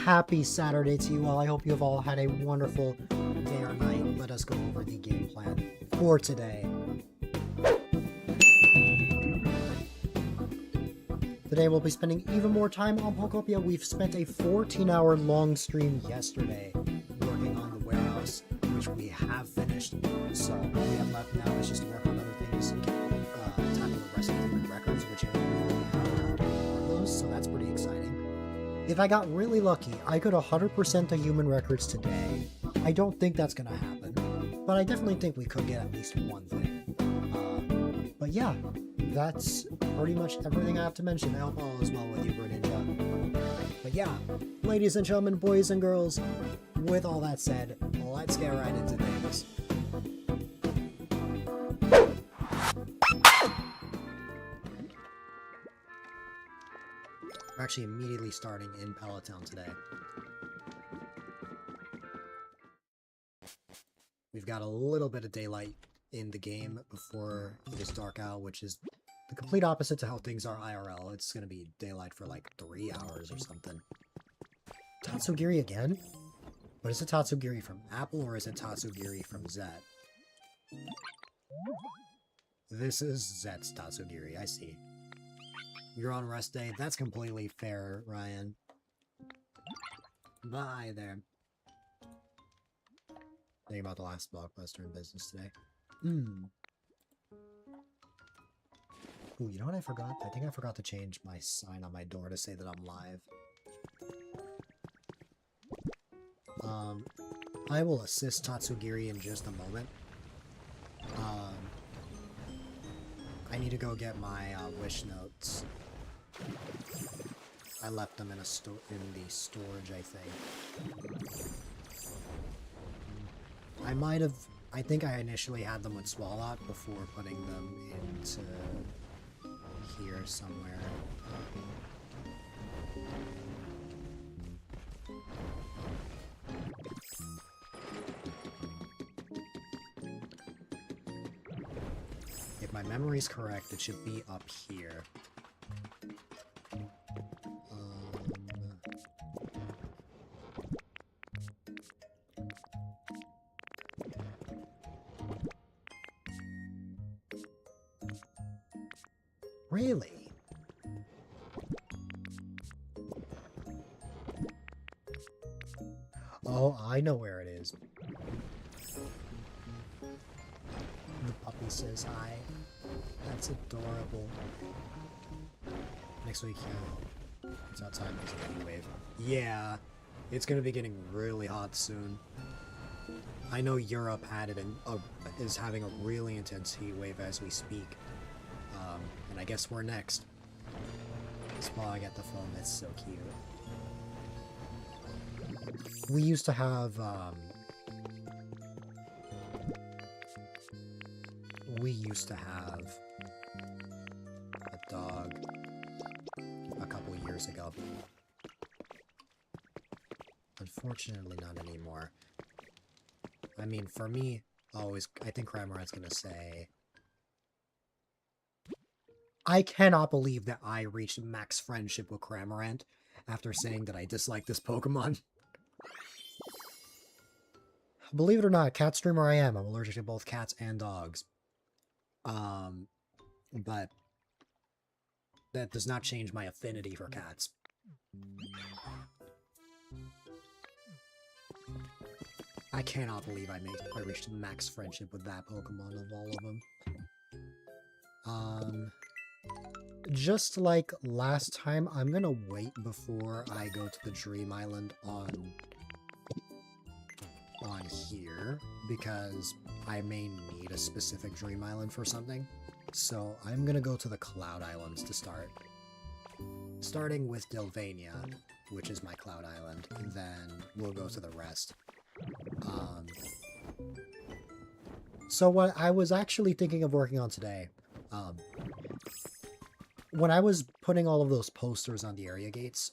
happy Saturday to you all. I hope you have all had a wonderful day or night. Let us go over the game plan for today. Today we'll be spending even more time on Pokopia. We've spent a 14-hour long stream yesterday working on the warehouse, which we have finished. So all we have left now is just to work on other things and tackle the rest of the human records, which are those. So that's pretty exciting. If I got really lucky, I could 100% the human records today. I don't think that's gonna happen, but I definitely think we could get at least one thing. But yeah, that's pretty much everything I have to mention. I hope all is well with you, Ninja. But yeah, ladies and gentlemen, boys and girls, with all that said, let's get right into things. We're actually immediately starting in Palatown today. We've got a little bit of daylight in the game before it is dark out, which is the complete opposite to how things are IRL. It's going to be daylight for like 3 hours or something. Tatsugiri again? But is it Tatsugiri from Apple or is it Tatsugiri from Zet? This is Zet's Tatsugiri, I see. You're on rest day. That's completely fair, Ryan. Bye there. Think about the last blockbuster in business today. Ooh, you know what I forgot? I think I forgot to change my sign on my door to say that I'm live. I will assist Tatsugiri in just a moment. I need to go get my wish notes. I left them in the storage, I think. I think I initially had them with Swalot before putting them into here somewhere. If my memory is correct, it should be up here. Really? Oh, I know where it is. The puppy says hi. That's adorable. Next week, yeah. It's outside next heat wave. Yeah, it's gonna be getting really hot soon. I know Europe had it and is having a really intense heat wave as we speak. And I guess we're next. Spawning at the phone, that's so cute. We used to have, a dog a couple years ago. Unfortunately, not anymore. I mean, for me, I think Cramoran's gonna say... I cannot believe that I reached max friendship with Cramorant after saying that I dislike this Pokemon. Believe it or not, cat streamer I am. I'm allergic to both cats and dogs. But that does not change my affinity for cats. I cannot believe I reached max friendship with that Pokemon of all of them. Just like last time, I'm gonna wait before I go to the Dream Island on here, because I may need a specific Dream Island for something. So I'm gonna go to the Cloud Islands to start. Starting with Delvania, which is my Cloud Island, and then we'll go to the rest. So what I was actually thinking of working on today, when I was putting all of those posters on the area gates,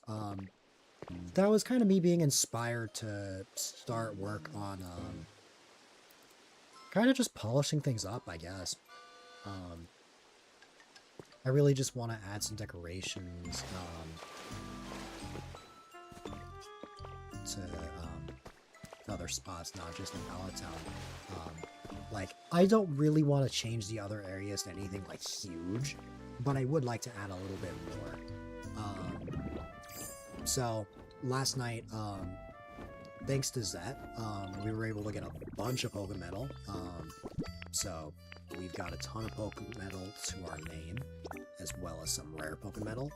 that was kind of me being inspired to start work on, kind of just polishing things up, I guess. I really just want to add some decorations, to other spots, not just in Pallet Town. Like, I don't really want to change the other areas to anything like huge, but I would like to add a little bit more. So last night, thanks to Zet, we were able to get a bunch of Pokemetal. So we've got a ton of Pokemetal to our name, as well as some rare Pokemetal.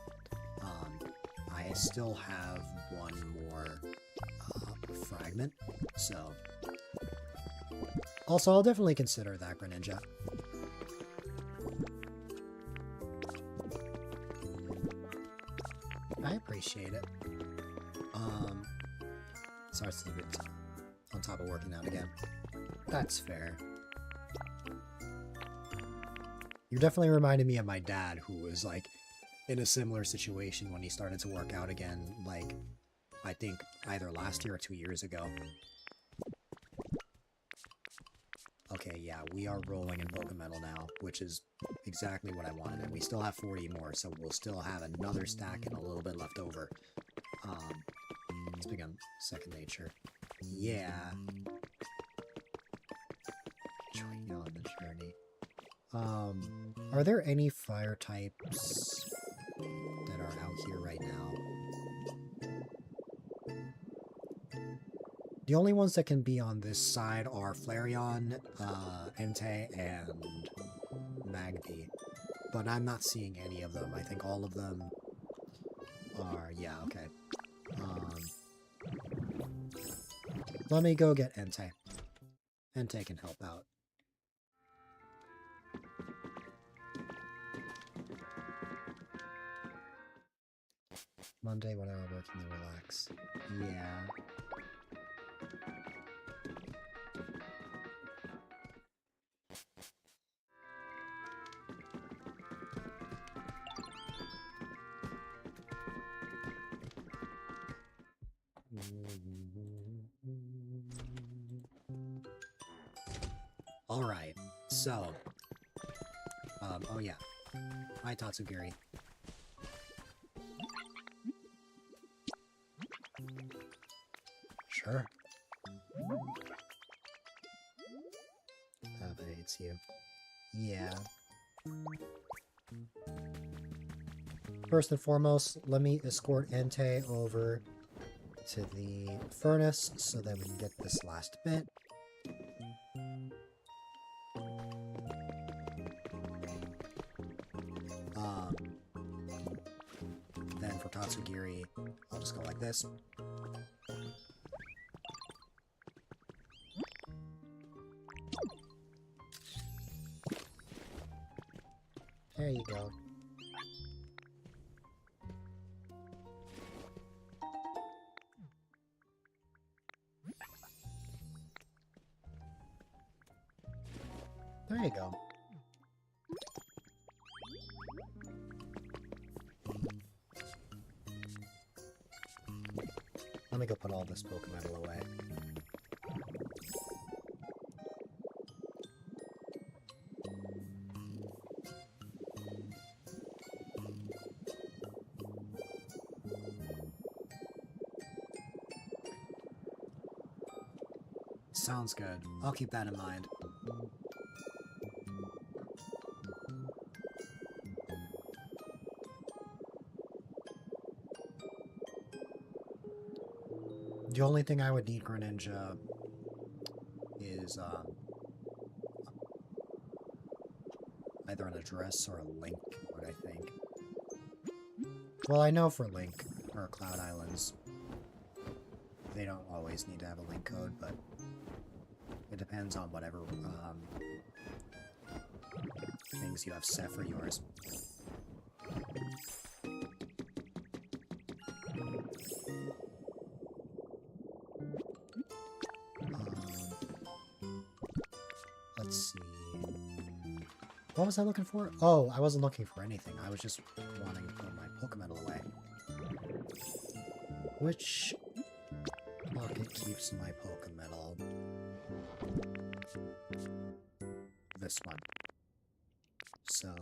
I still have one more fragment, so... Also, I'll definitely consider that, Greninja. I appreciate it. Sorry, it's on top of working out again. That's fair. You're definitely reminding me of my dad, who was, like, in a similar situation when he started to work out again, like, I think either last year or 2 years ago. Okay, yeah, we are rolling in Pokemetal now, which is exactly what I wanted, and we still have 40 more, so we'll still have another stack and a little bit left over. It's become second nature. Yeah. Join you on the journey. Are there any fire types that are out here right now? The only ones that can be on this side are Flareon, Entei, and Magby. But I'm not seeing any of them. I think all of them are... Yeah, okay. Let me go get Entei. Entei can help out. Monday, 1 hour working to relax. Yeah. Alright, so... oh yeah. Hi, Tatsugiri. Sure. But it's you. Yeah. First and foremost, let me escort Entei over to the furnace so that we can get this last bit. Then for Tatsugiri, I'll just go like this. There you go. There you go. Let me go put all this Pokemetal away. Sounds good. I'll keep that in mind. The only thing I would need, Greninja, is either an address or a link code, I think. Well, I know for Link, or Cloud Islands, they don't always need to have a link code, but it depends on whatever things you have set for yours. Let's see. What was I looking for? Oh, I wasn't looking for anything. I was just wanting to put my Pokemetal away. Which pocket keeps my Pokemetal? This one. So...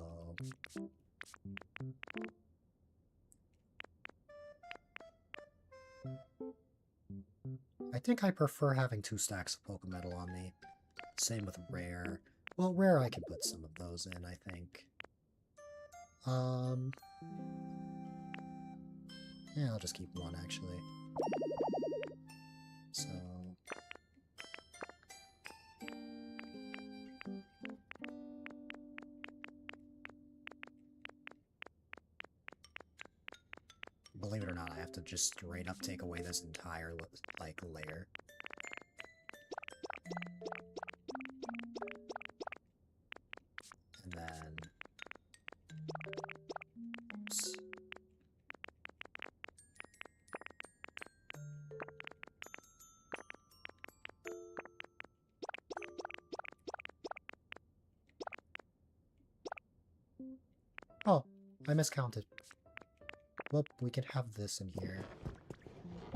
I think I prefer having 2 stacks of Pokemetal on me. Same with rare. Well, rare I can put some of those in, I think. Yeah, I'll just keep 1, actually. So... Believe it or not, I have to just straight up take away this entire, like, layer. And then... Oops. Oh, I miscounted. Well, we can have this in here.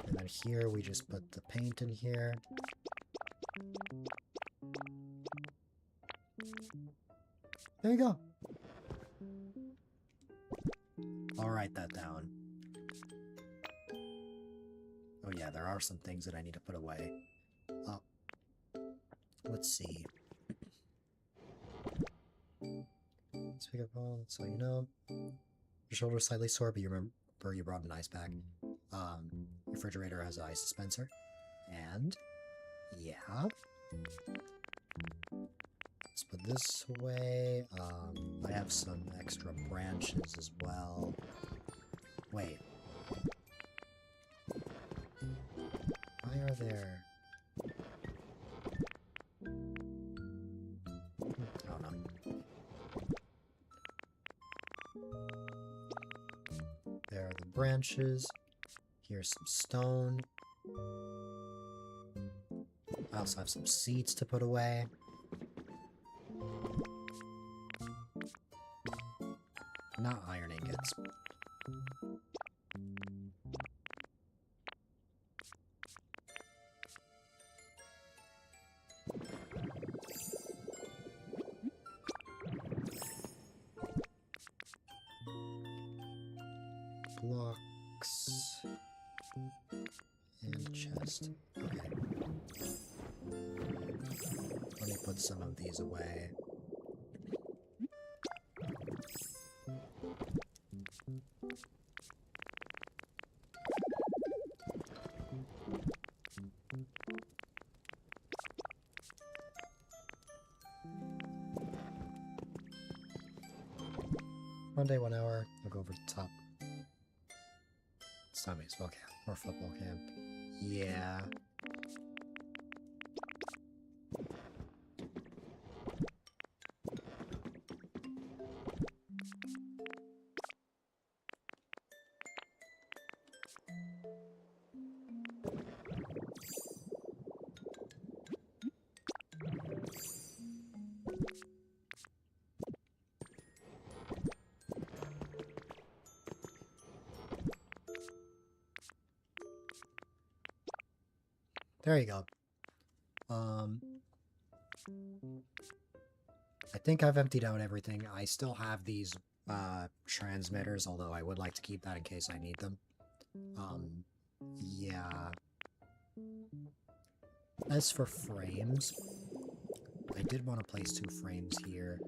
And then here we just put the paint in here. There you go. I'll write that down. Oh yeah, there are some things that I need to put away. Let's see. Speak up all, so you know. Your shoulder's slightly sore, but you remember you brought an ice pack. Refrigerator has an ice dispenser. And yeah. Let's put this away. I have some extra branches as well. Wait. Why are there... Oh no. There are the branches. Here's some stone. I also have some seeds to put away. Not iron ingots. Blocks. And chest. Okay. Let me put some of these away. One day, 1 hour, I'll go over the top. It's not baseball camp or football camp. Yeah. There you go. I think I've emptied out everything. I still have these transmitters, although I would like to keep that in case I need them. Yeah. As for frames, I did want to place 2 frames here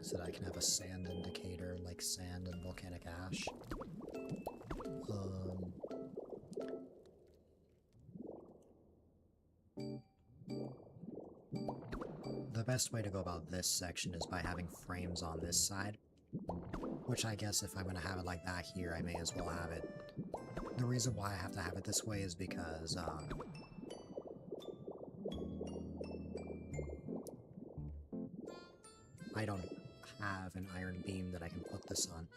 so that I can have a sand indicator, like sand and volcanic ash. The best way to go about this section is by having frames on this side, which I guess if I'm going to have it like that here, I may as well have it. The reason why I have to have it this way is because, I don't have an iron beam that I can put this on.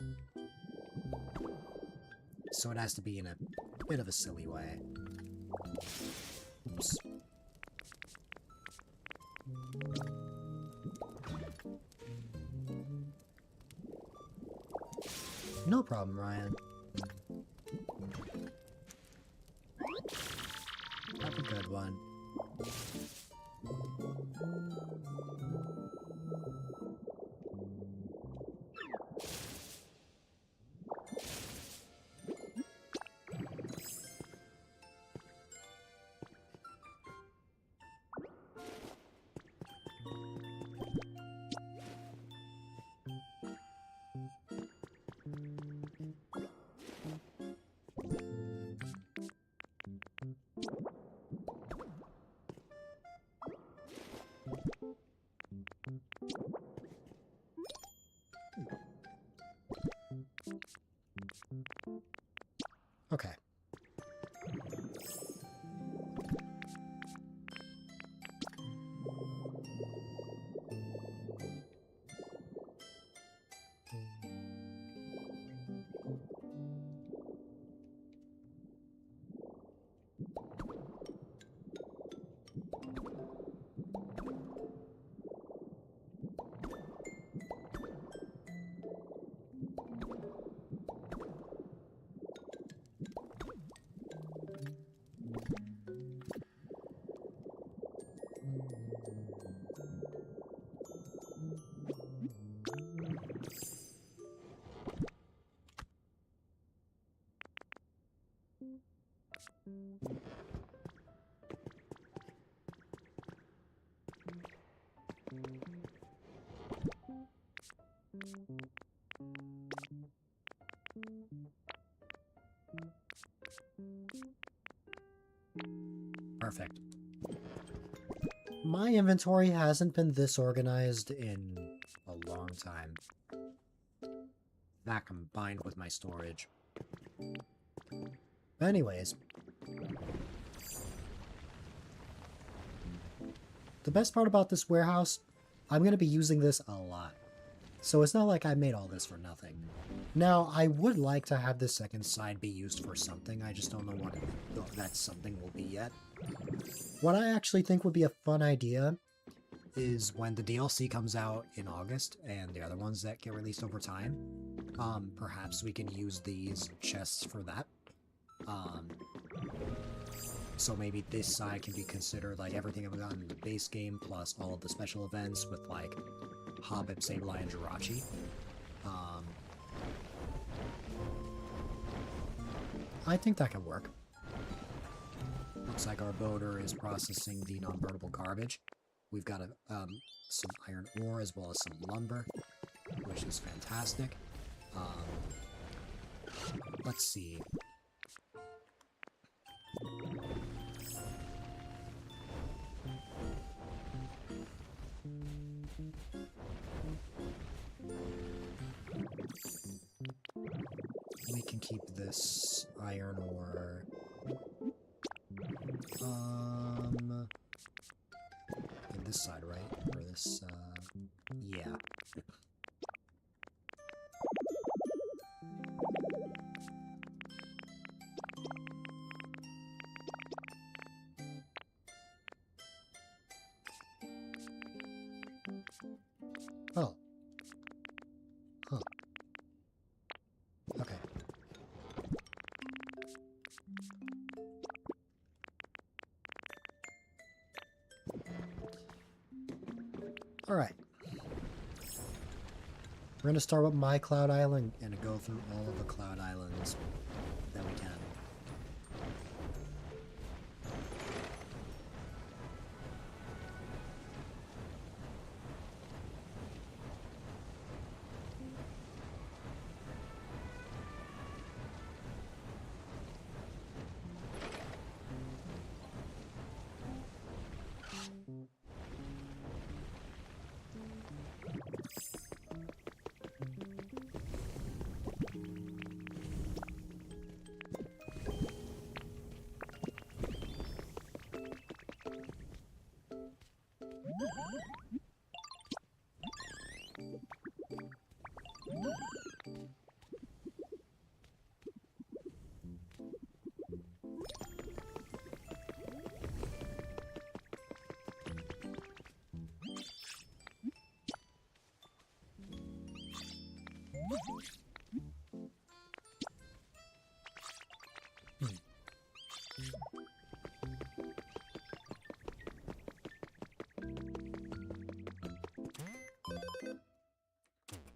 So it has to be in a bit of a silly way. Oops. No problem, Ryan. Have a good one. Perfect. My inventory hasn't been this organized in a long time. That combined with my storage. But anyways. The best part about this warehouse, I'm going to be using this a lot. So it's not like I made all this for nothing. Now, I would like to have this second side be used for something. I just don't know what that something will be yet. What I actually think would be a fun idea is when the DLC comes out in August and the other ones that get released over time, perhaps we can use these chests for that. So maybe this side can be considered like everything I've gotten in the base game plus all of the special events with like Hobbit, Sableye, and Jirachi. I think that could work. Looks like our boater is processing the non-burnable garbage. We've got some iron ore as well as some lumber, which is fantastic. Let's see. We can keep this iron ore. In this side, right? Or this, yeah. Oh. Huh. Okay. Alright. We're going to start with my Cloud Island and go through all of the Cloud Islands that we can.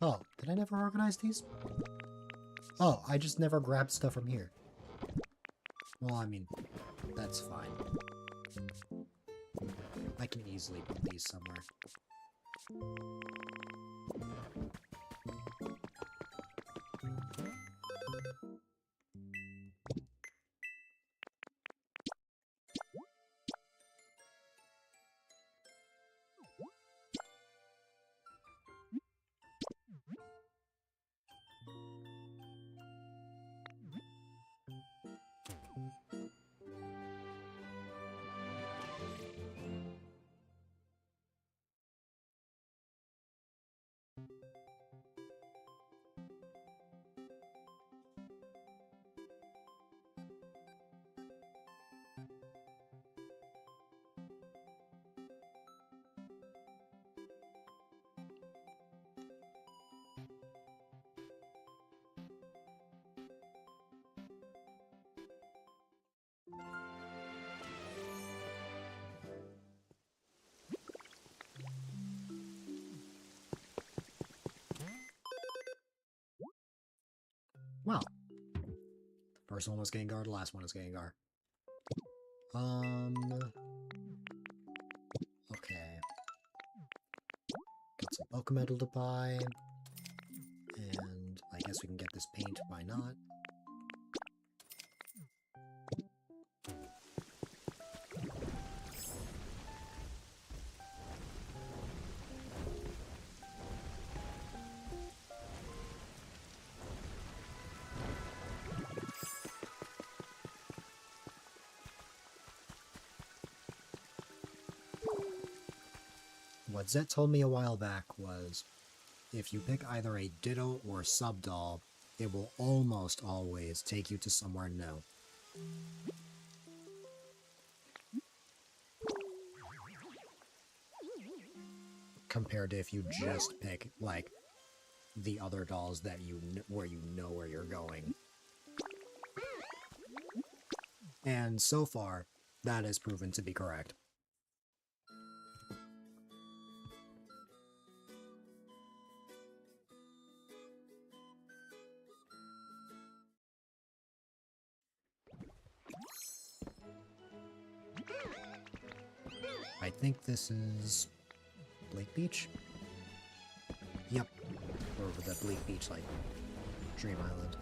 Oh, did I never organize these? Oh, I just never grabbed stuff from here. Well, I mean, that's fine. I can easily put these somewhere. Wow. The first one was Gengar, the last one is Gengar. Okay. Got some Pokemetal to buy. And I guess we can get this paint, why not? what Zet told me a while back was, if you pick either a Ditto or Subdoll, it will almost always take you to somewhere new. Compared to if you just pick, like, the other dolls that where you know where you're going. And so far, that has proven to be correct. I think this is Bleak Beach? Yep. Or the Bleak Beach, like, Dream Island.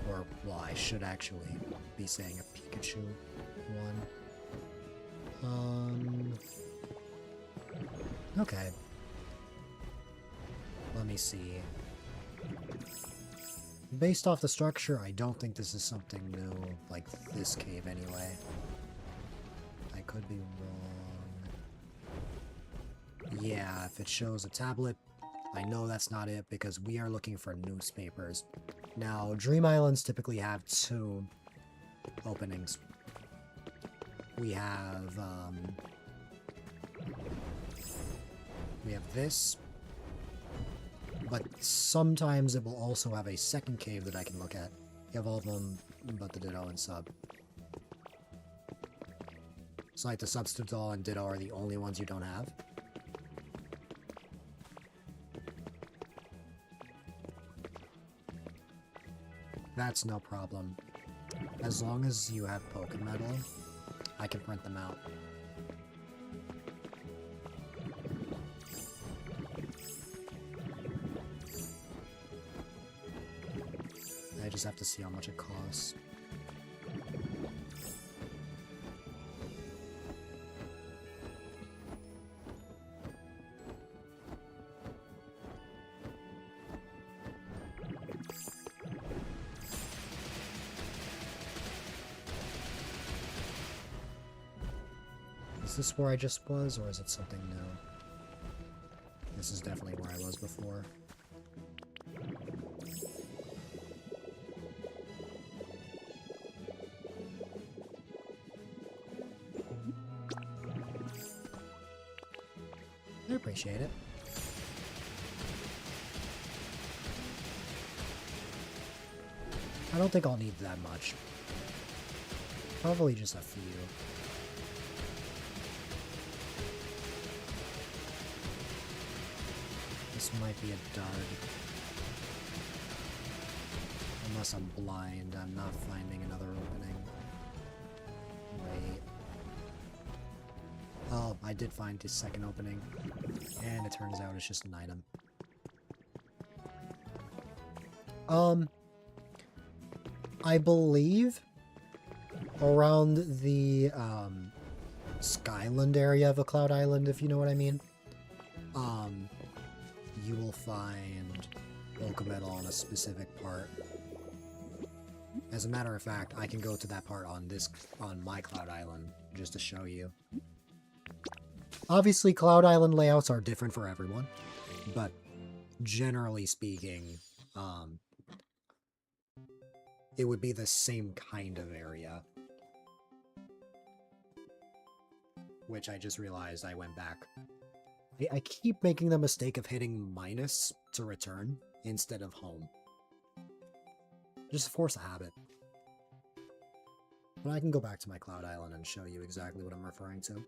Or, well, I should actually be saying a Pikachu one. Okay. Let me see. Based off the structure, I don't think this is something new, like this cave anyway. I could be wrong. Yeah, if it shows a tablet, I know that's not it because we are looking for newspapers. Now, Dream Islands typically have 2 openings. We have this, but sometimes it will also have a second cave that I can look at. You have all of them but the Ditto and Sub. So like the Substitute Doll and Ditto are the only ones you don't have. That's no problem. As long as you have Pokemetal, I can print them out. I just have to see how much it costs. Is this where I just was, or is it something new? This is definitely where I was before. I appreciate it. I don't think I'll need that much. Probably just a few. This might be a dud. Unless I'm blind, I'm not finding another opening. Wait. Oh, I did find the second opening. And it turns out it's just an item. I believe around the, Skyland area of a Cloud Island, if you know what I mean. You will find Pokemetal on a specific part. As a matter of fact, I can go to that part on my Cloud Island, just to show you. Obviously, Cloud Island layouts are different for everyone, but generally speaking, it would be the same kind of area. Which I just realized I went back. I keep making the mistake of hitting minus to return instead of home. Just force a habit. But I can go back to my Cloud Island and show you exactly what I'm referring to.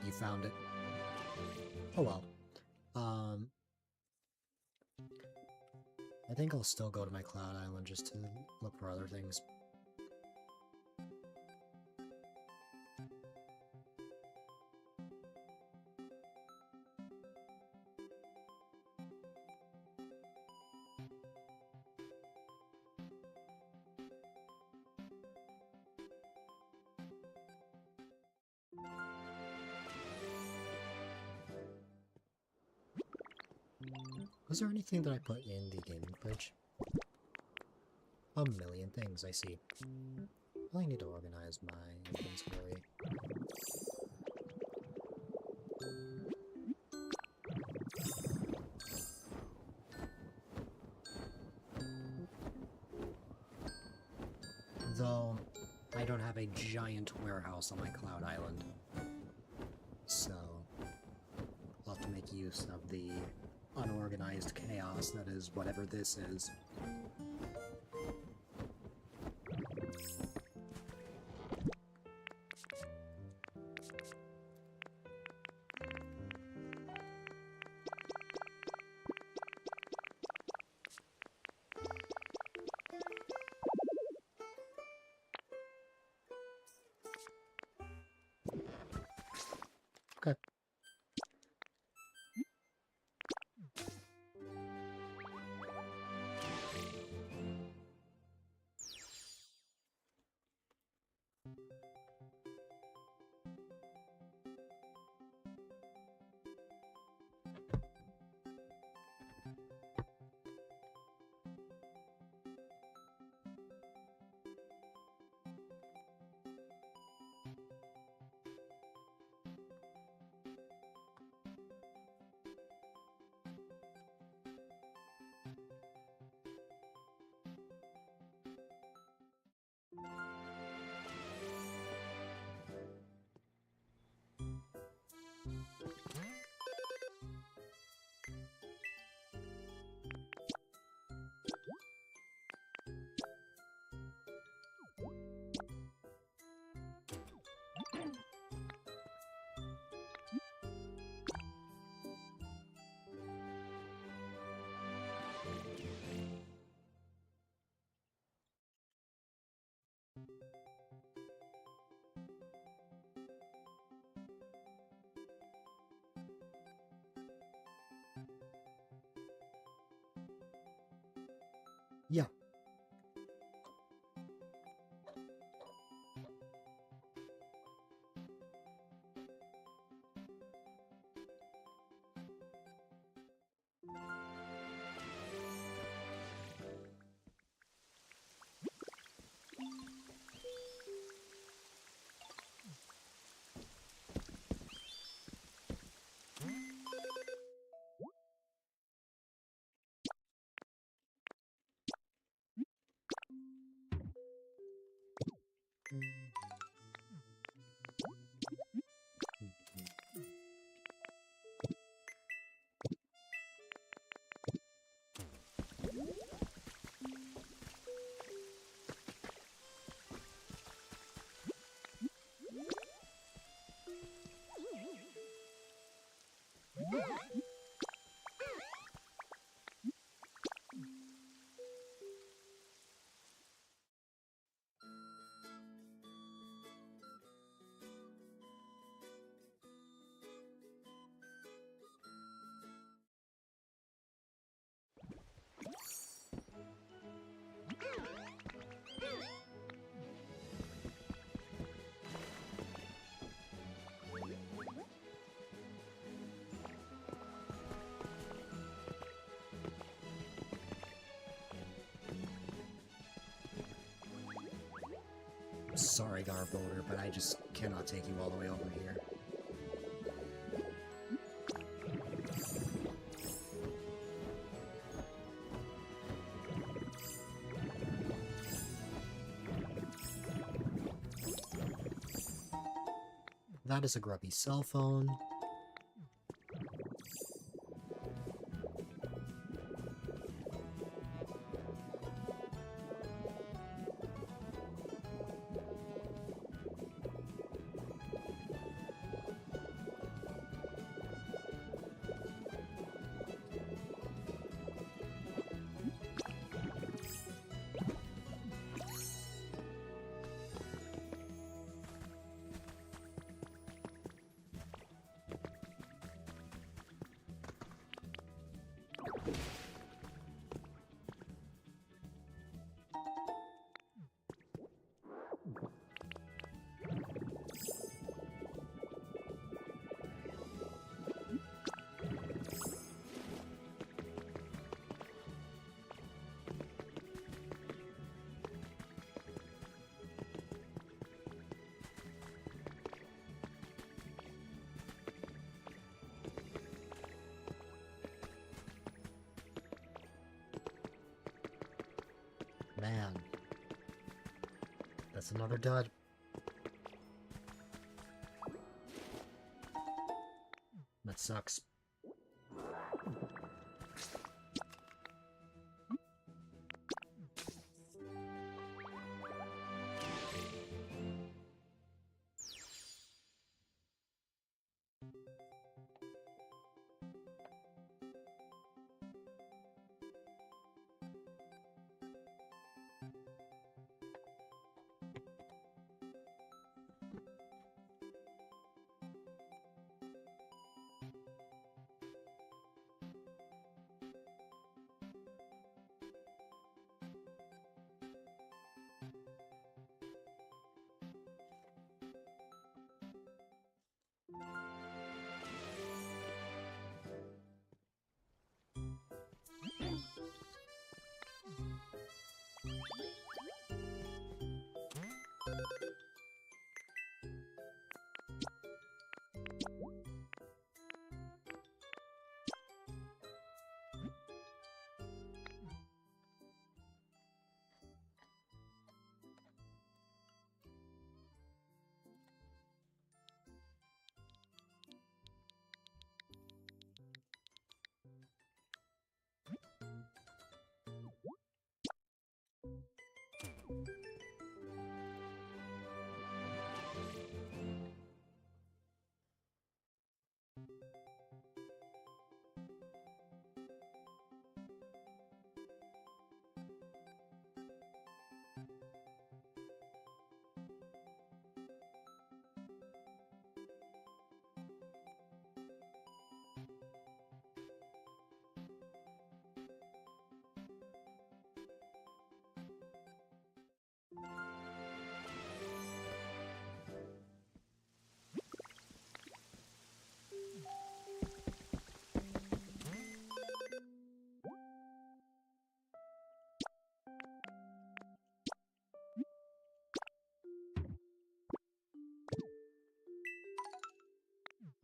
You found it. Oh well. I think I'll still go to my Cloud Island just to look for other things. Was there anything that I put in the gaming fridge? A million things, I see. I need to organize my inventory. Though, I don't have a giant warehouse on my Cloud Island. So, I'll have to make use of the unorganized chaos that is whatever this is. Okay. Yeah. Sorry, Garboulder, but I just cannot take you all the way over here. That is a grubby cell phone. Man. That's another dud. That sucks.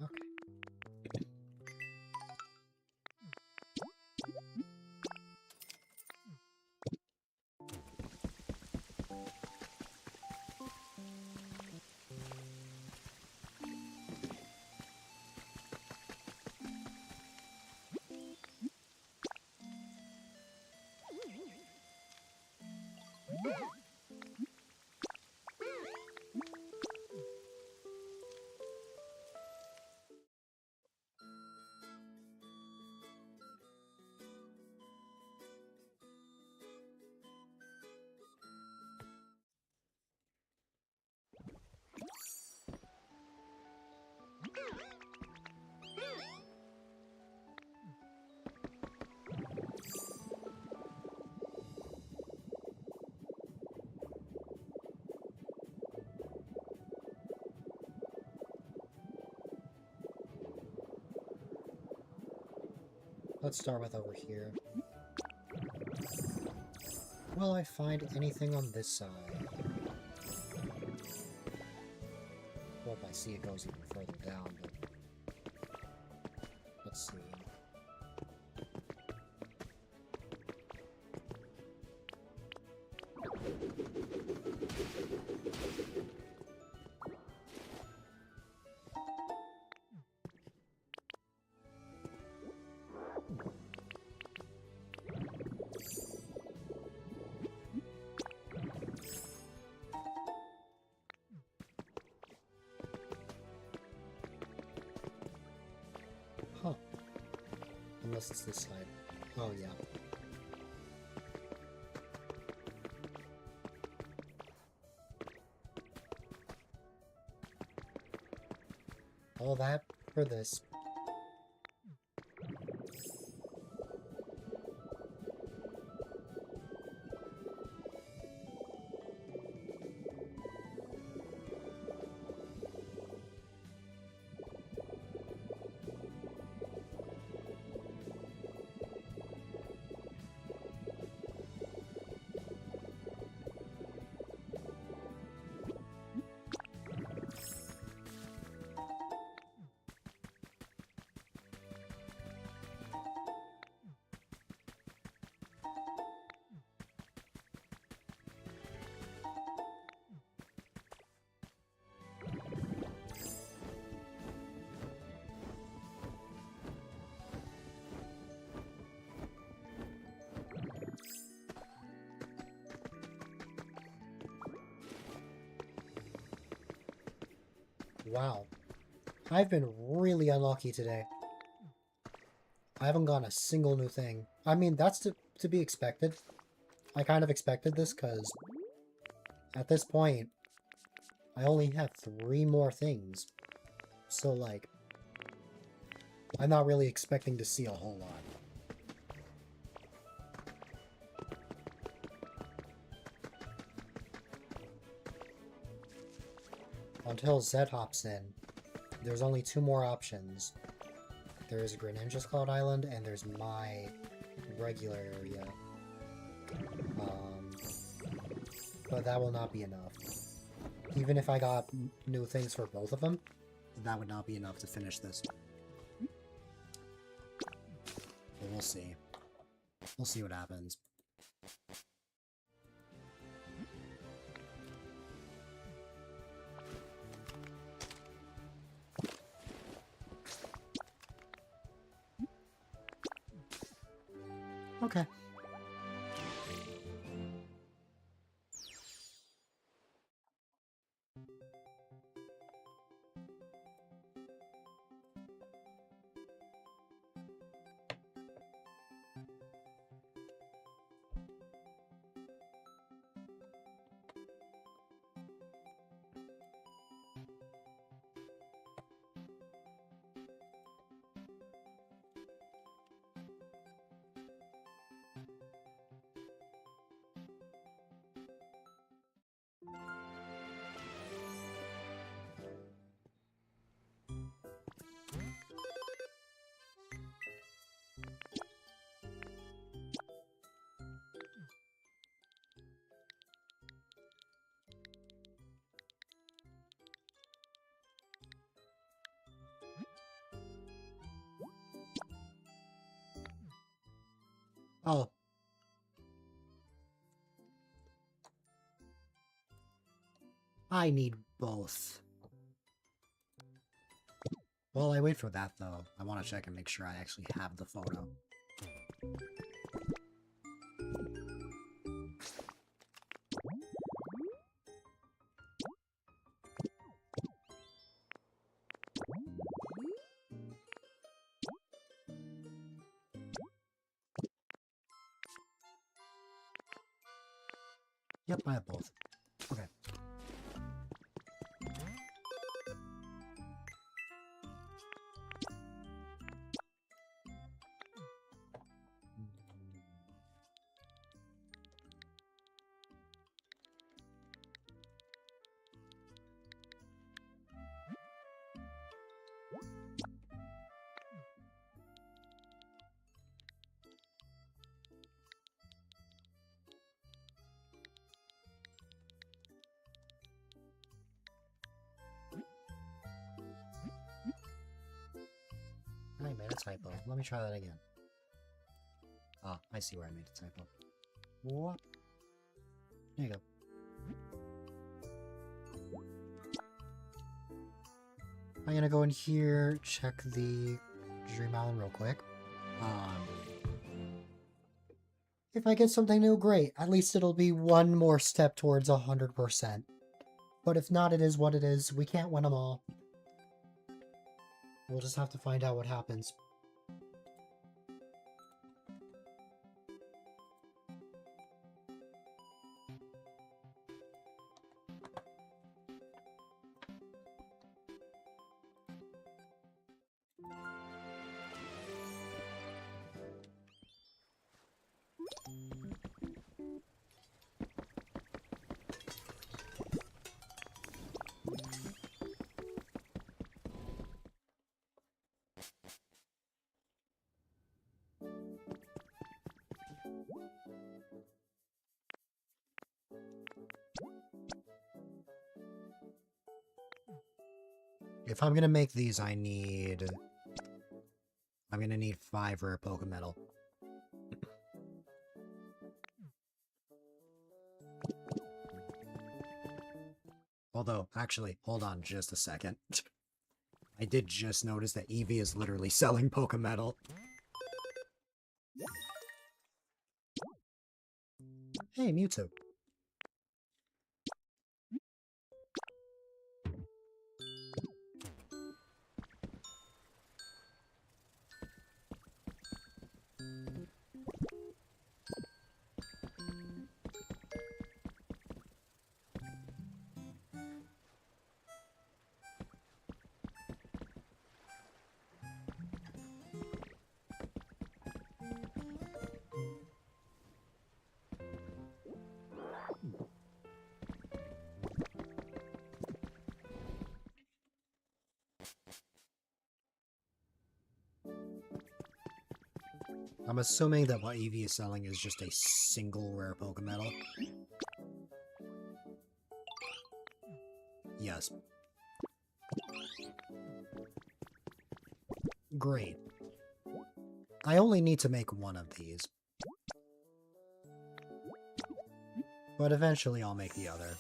Okay. Let's start with over here. Will I find anything on this side? Well, if I see it goes even further down, but... let's see. Huh. Unless it's this side. Oh, yeah. All that for this. Wow. I've been really unlucky today. I haven't gotten a single new thing. I mean, that's to be expected. I kind of expected this, because at this point, I only have 3 more things. So, like, I'm not really expecting to see a whole lot. Until Zed hops in, there's only 2 more options. There's Greninja's Cloud Island, and there's my regular area. But that will not be enough. Even if I got new things for both of them, that would not be enough to finish this. But we'll see. We'll see what happens. Okay. Oh. I need both. While I wait for that, though, I want to check and make sure I actually have the photo. Yep, I have both. Okay. I made a typo. Let me try that again. Ah, I see where I made a typo. What? There you go. I'm gonna go in here, check the Dream Island real quick. If I get something new, great. At least it'll be one more step towards 100%. But if not, it is what it is. We can't win them all. We'll just have to find out what happens. If I'm gonna make these, I'm gonna need 5 rare Pokemetal. Although, actually, hold on just a second. I did just notice that Eevee is literally selling Pokemetal. Hey, Mewtwo. I'm assuming that what Eevee is selling is just a single rare Pokemetal. Yes. Great. I only need to make one of these. But eventually I'll make the other.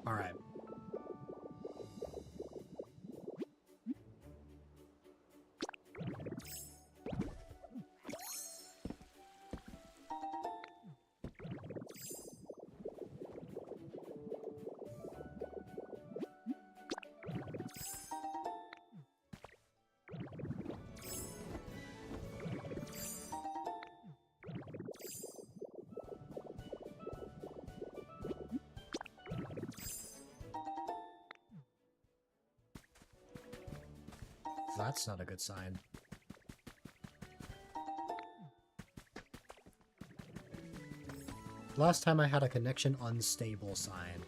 Alright. That's not a good sign. Last time I had a connection unstable sign.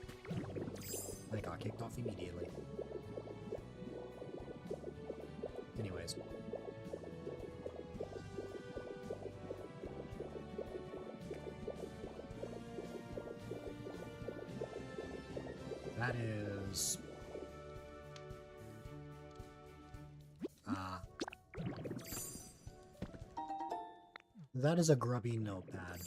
I got kicked off immediately. Anyways. That is... that is a grubby notepad.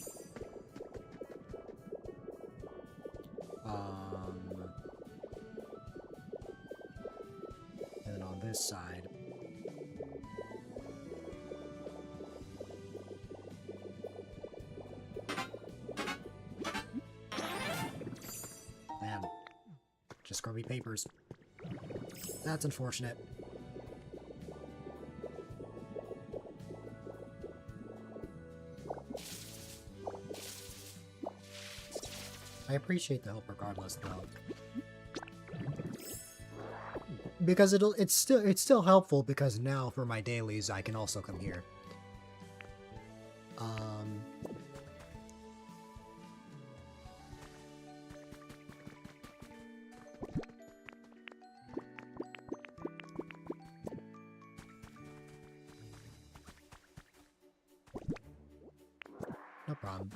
And then on this side... man. Just grubby papers. That's unfortunate. I appreciate the help regardless, though. Because it's still helpful because now for my dailies I can also come here. No problem.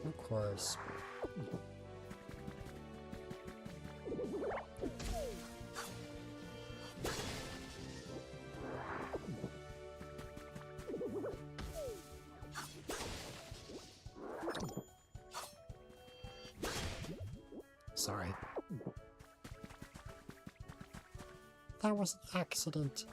Of course. Sorry. That was an accident.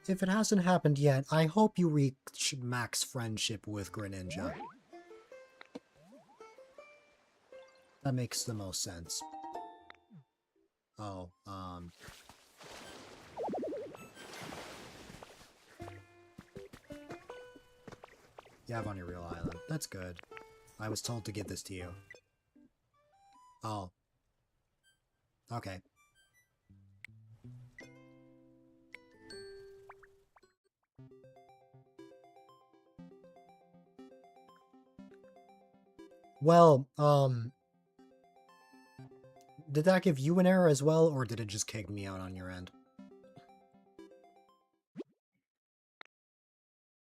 if it hasn't happened yet, I hope you reach max friendship with Greninja. That makes the most sense. Oh, you have on your real island. That's good. I was told to give this to you. Oh. Okay. Well, did that give you an error as well, or did it just kick me out on your end?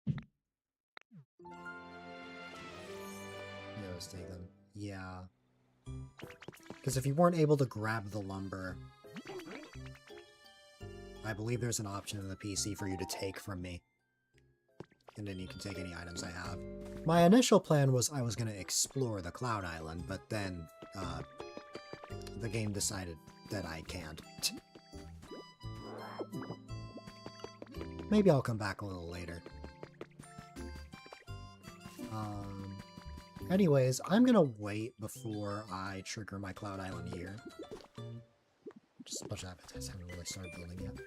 Yeah, let's take them. Yeah. Because if you weren't able to grab the lumber, I believe there's an option in the PC for you to take from me. And then you can take any items I have. My initial plan was I was going to explore the Cloud Island, but then the game decided that I can't. Maybe I'll come back a little later. Anyways, I'm going to wait before I trigger my Cloud Island here. Just a bunch of appetites haven't really started building yet.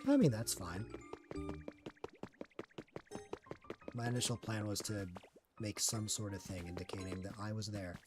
I mean, that's fine. My initial plan was to make some sort of thing indicating that I was there.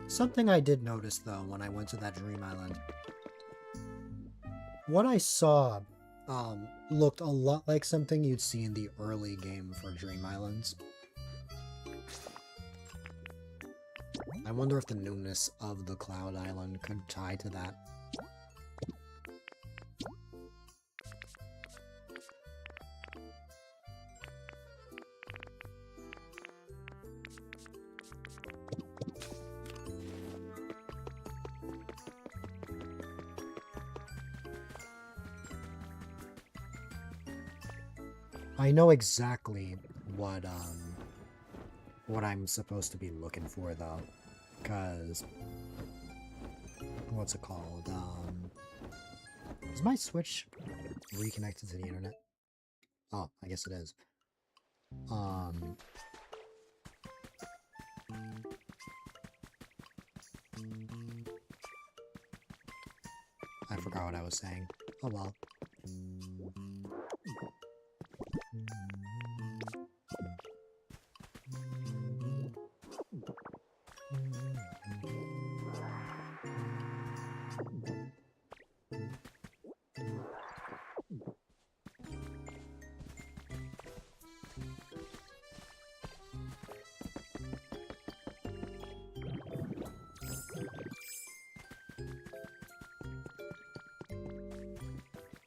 Something I did notice, though, when I went to that Dream Island. What I saw looked a lot like something you'd see in the early game for Dream Islands. I wonder if the newness of the Cloud Island could tie to that. I know exactly what I'm supposed to be looking for, though, because what's it called? Is my Switch reconnected to the internet? Oh, I guess it is. I forgot what I was saying. Oh well.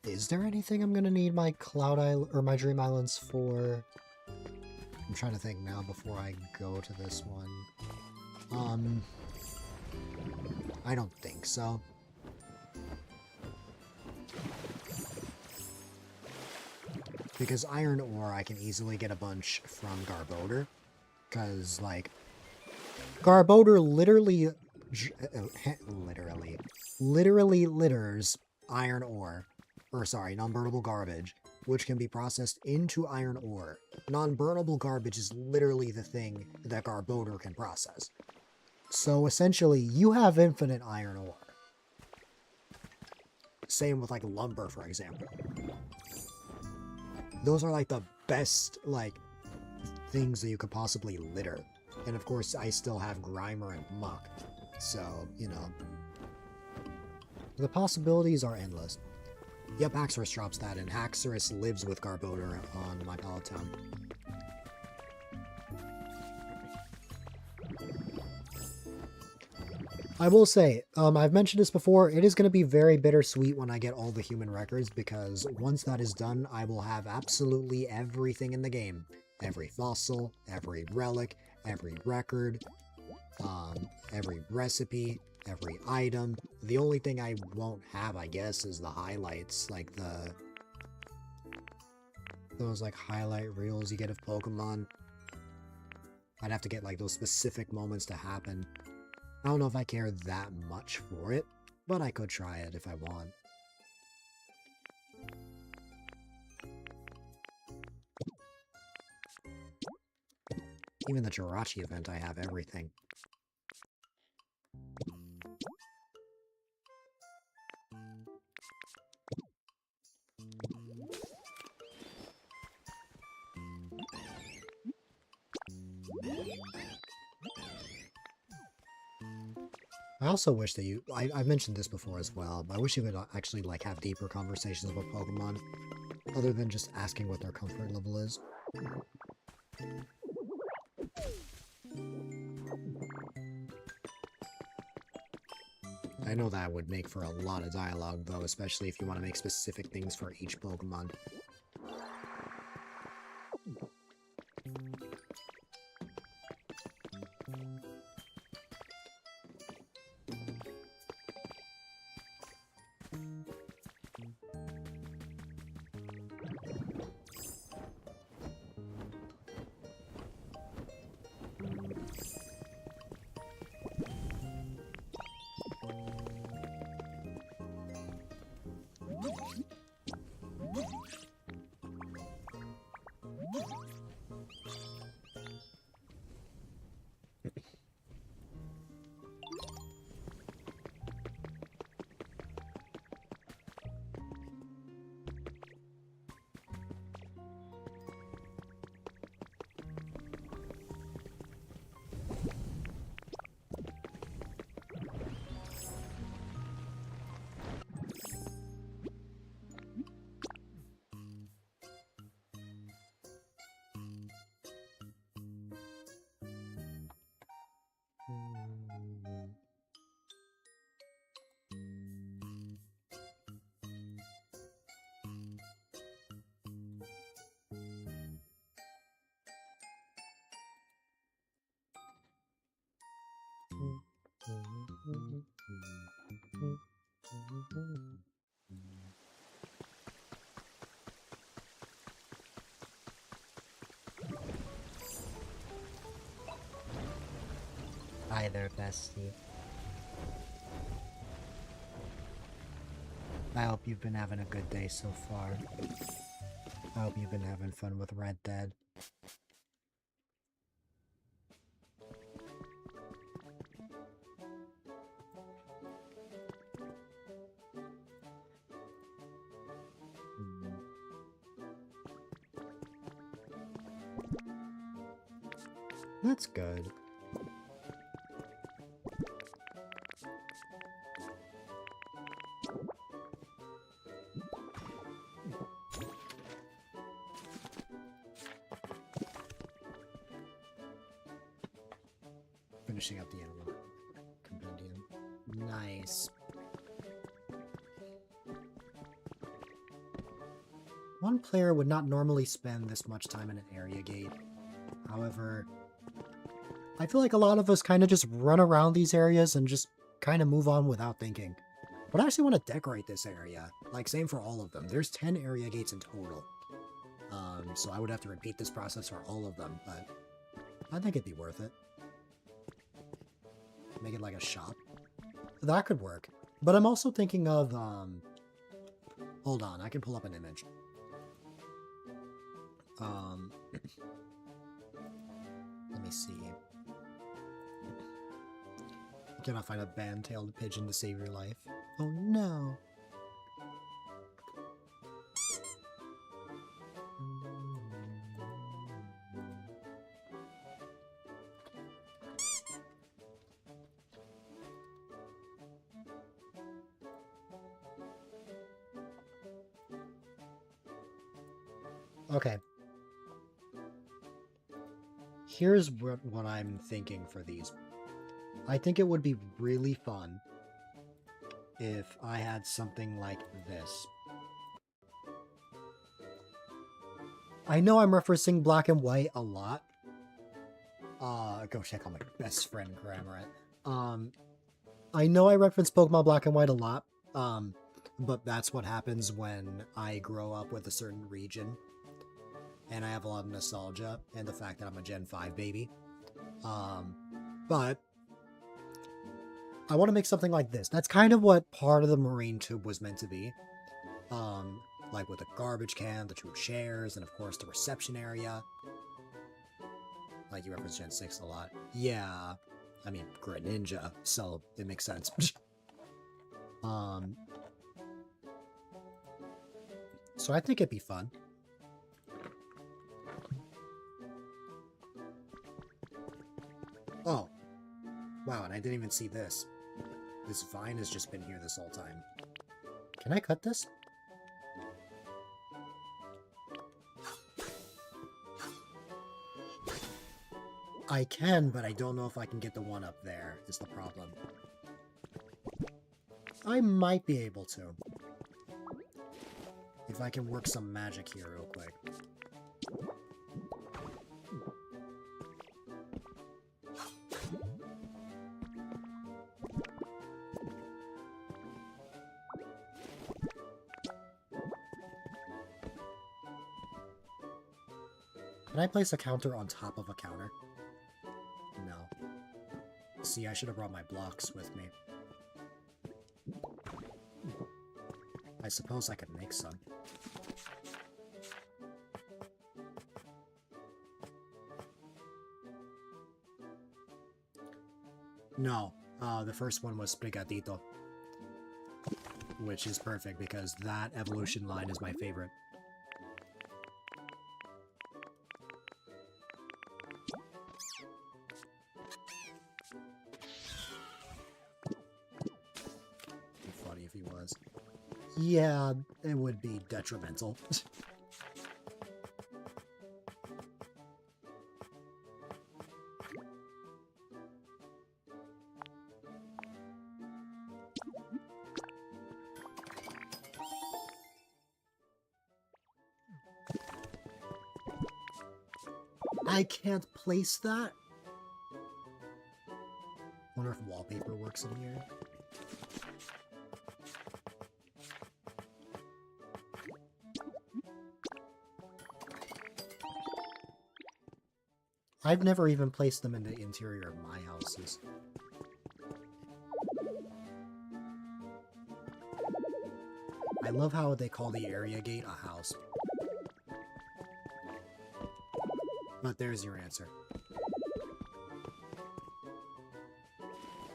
Is there anything I'm gonna need my Cloud Island or my Dream Islands for? I'm trying to think now before I go to this one. I don't think so. Because iron ore, I can easily get a bunch from Garbodor. Because, like, Garbodor literally litters iron ore. Or, sorry, non-burnable garbage, which can be processed into iron ore. Non-burnable garbage is literally the thing that Garbodor can process. So, essentially, you have infinite iron ore. Same with, like, lumber, for example. Those are, like, the best, like, things that you could possibly litter. And, of course, I still have Grimer and Muck. So, you know. The possibilities are endless. Yep, Haxorus drops that, and Haxorus lives with Garbodor on my Pallet Town. I will say, I've mentioned this before, it is going to be very bittersweet when I get all the human records, because once that is done, I will have absolutely everything in the game. every fossil, every relic, every record, every recipe, every item. The only thing I won't have, I guess, is the highlights, like those like highlight reels you get of Pokemon. I'd have to get like those specific moments to happen. I don't know if I care that much for it, but I could try it if I want. Even the Jirachi event, I have everything. I also wish that I've mentioned this before as well, but I wish you could actually like have deeper conversations about Pokemon, other than just asking what their comfort level is. I know that would make for a lot of dialogue, though, especially if you want to make specific things for each Pokemon. Hi there, bestie. I hope you've been having a good day so far. I hope you've been having fun with Red Dead. That's good. Finishing up the animal compendium. Nice. One player would not normally spend this much time in an area gate. However, I feel like a lot of us kind of just run around these areas and just kind of move on without thinking. But I actually want to decorate this area. Like, same for all of them. There's 10 area gates in total. So I would have to repeat this process for all of them, but I think it'd be worth it. Make it like a shop. That could work. But I'm also thinking of, hold on, I can pull up an image. Let me see. You cannot find a band-tailed pigeon to save your life. Oh no! Okay. Here's what I'm thinking for these. I think it would be really fun if I had something like this. I know I'm referencing Black and White a lot. Go check on my best friend Grammar. I know I reference Pokemon Black and White a lot. But that's what happens when I grow up with a certain region. And I have a lot of nostalgia and the fact that I'm a Gen 5 baby. But I want to make something like this. That's kind of what part of the Marine Tube was meant to be. Like with the garbage can, the 2 chairs, and of course the reception area. Like you reference Gen 6 a lot. Yeah, I mean, Greninja, so it makes sense. So I think it'd be fun. Oh. Wow, and I didn't even see this. This vine has just been here this whole time. Can I cut this? I can, but I don't know if I can get the one up there, is the problem. I might be able to. If I can work some magic here real quick. Can I place a counter on top of a counter? No. See, I should have brought my blocks with me. I suppose I could make some. No, the first one was Sprigatito. Which is perfect because that evolution line is my favorite. Funny if he was. Yeah, it would be detrimental. I can't place that? Wonder if wallpaper works in here. I've never even placed them in the interior of my houses. I love how they call the area gate a house. But there's your answer.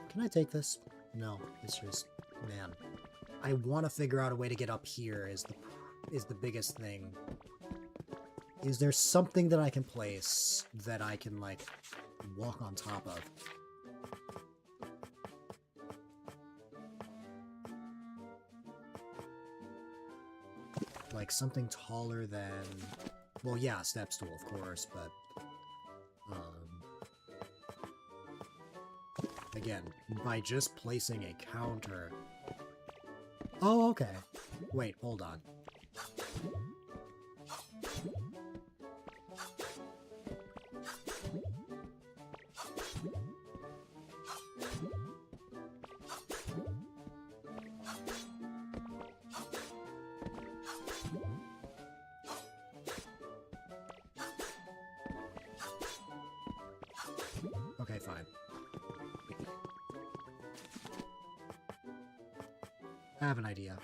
Can I take this? No, it's just, man. I want to figure out a way to get up here is the biggest thing. Is there something that I can place that I can, like, walk on top of? Like, something taller than... Well, yeah, step stool, of course, but... Again, by just placing a counter... Oh, okay. Wait, hold on. Okay, fine. I have an idea.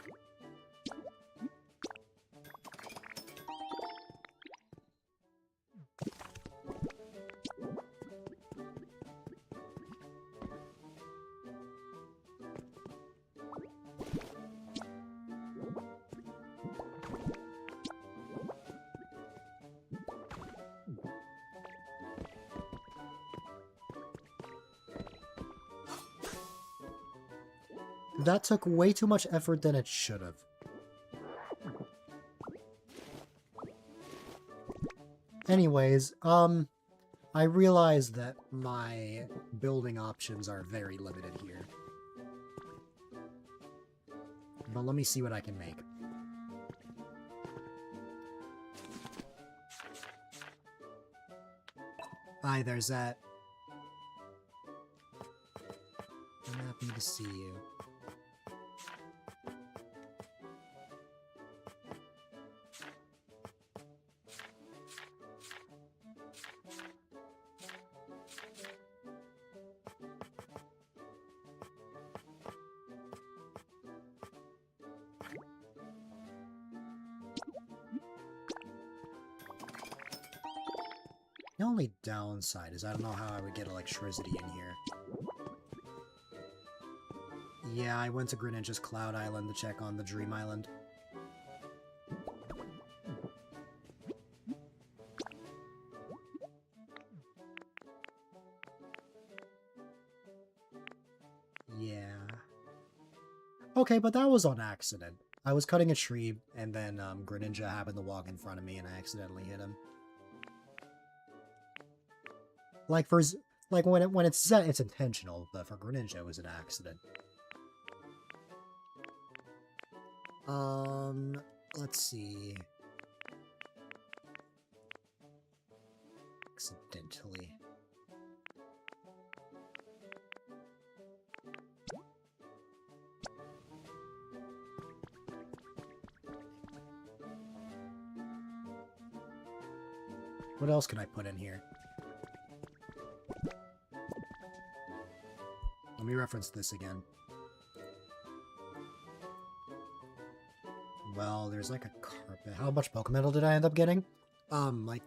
That took way too much effort than it should have. Anyways, I realize that my building options are very limited here. But let me see what I can make. Hi, there's that. I'm happy to see you. The only downside is I don't know how I would get electricity in here. Yeah, I went to Greninja's Cloud Island to check on the Dream Island. Yeah. Okay, but that was on accident. I was cutting a tree, and then Greninja happened to walk in front of me, and I accidentally hit him. Like when it's set, it's intentional, but for Greninja, it was an accident. Let's see. Accidentally. What else can I put in here? Let me reference this again. Well, there's like a carpet. How much Pokemetal did I end up getting? Like,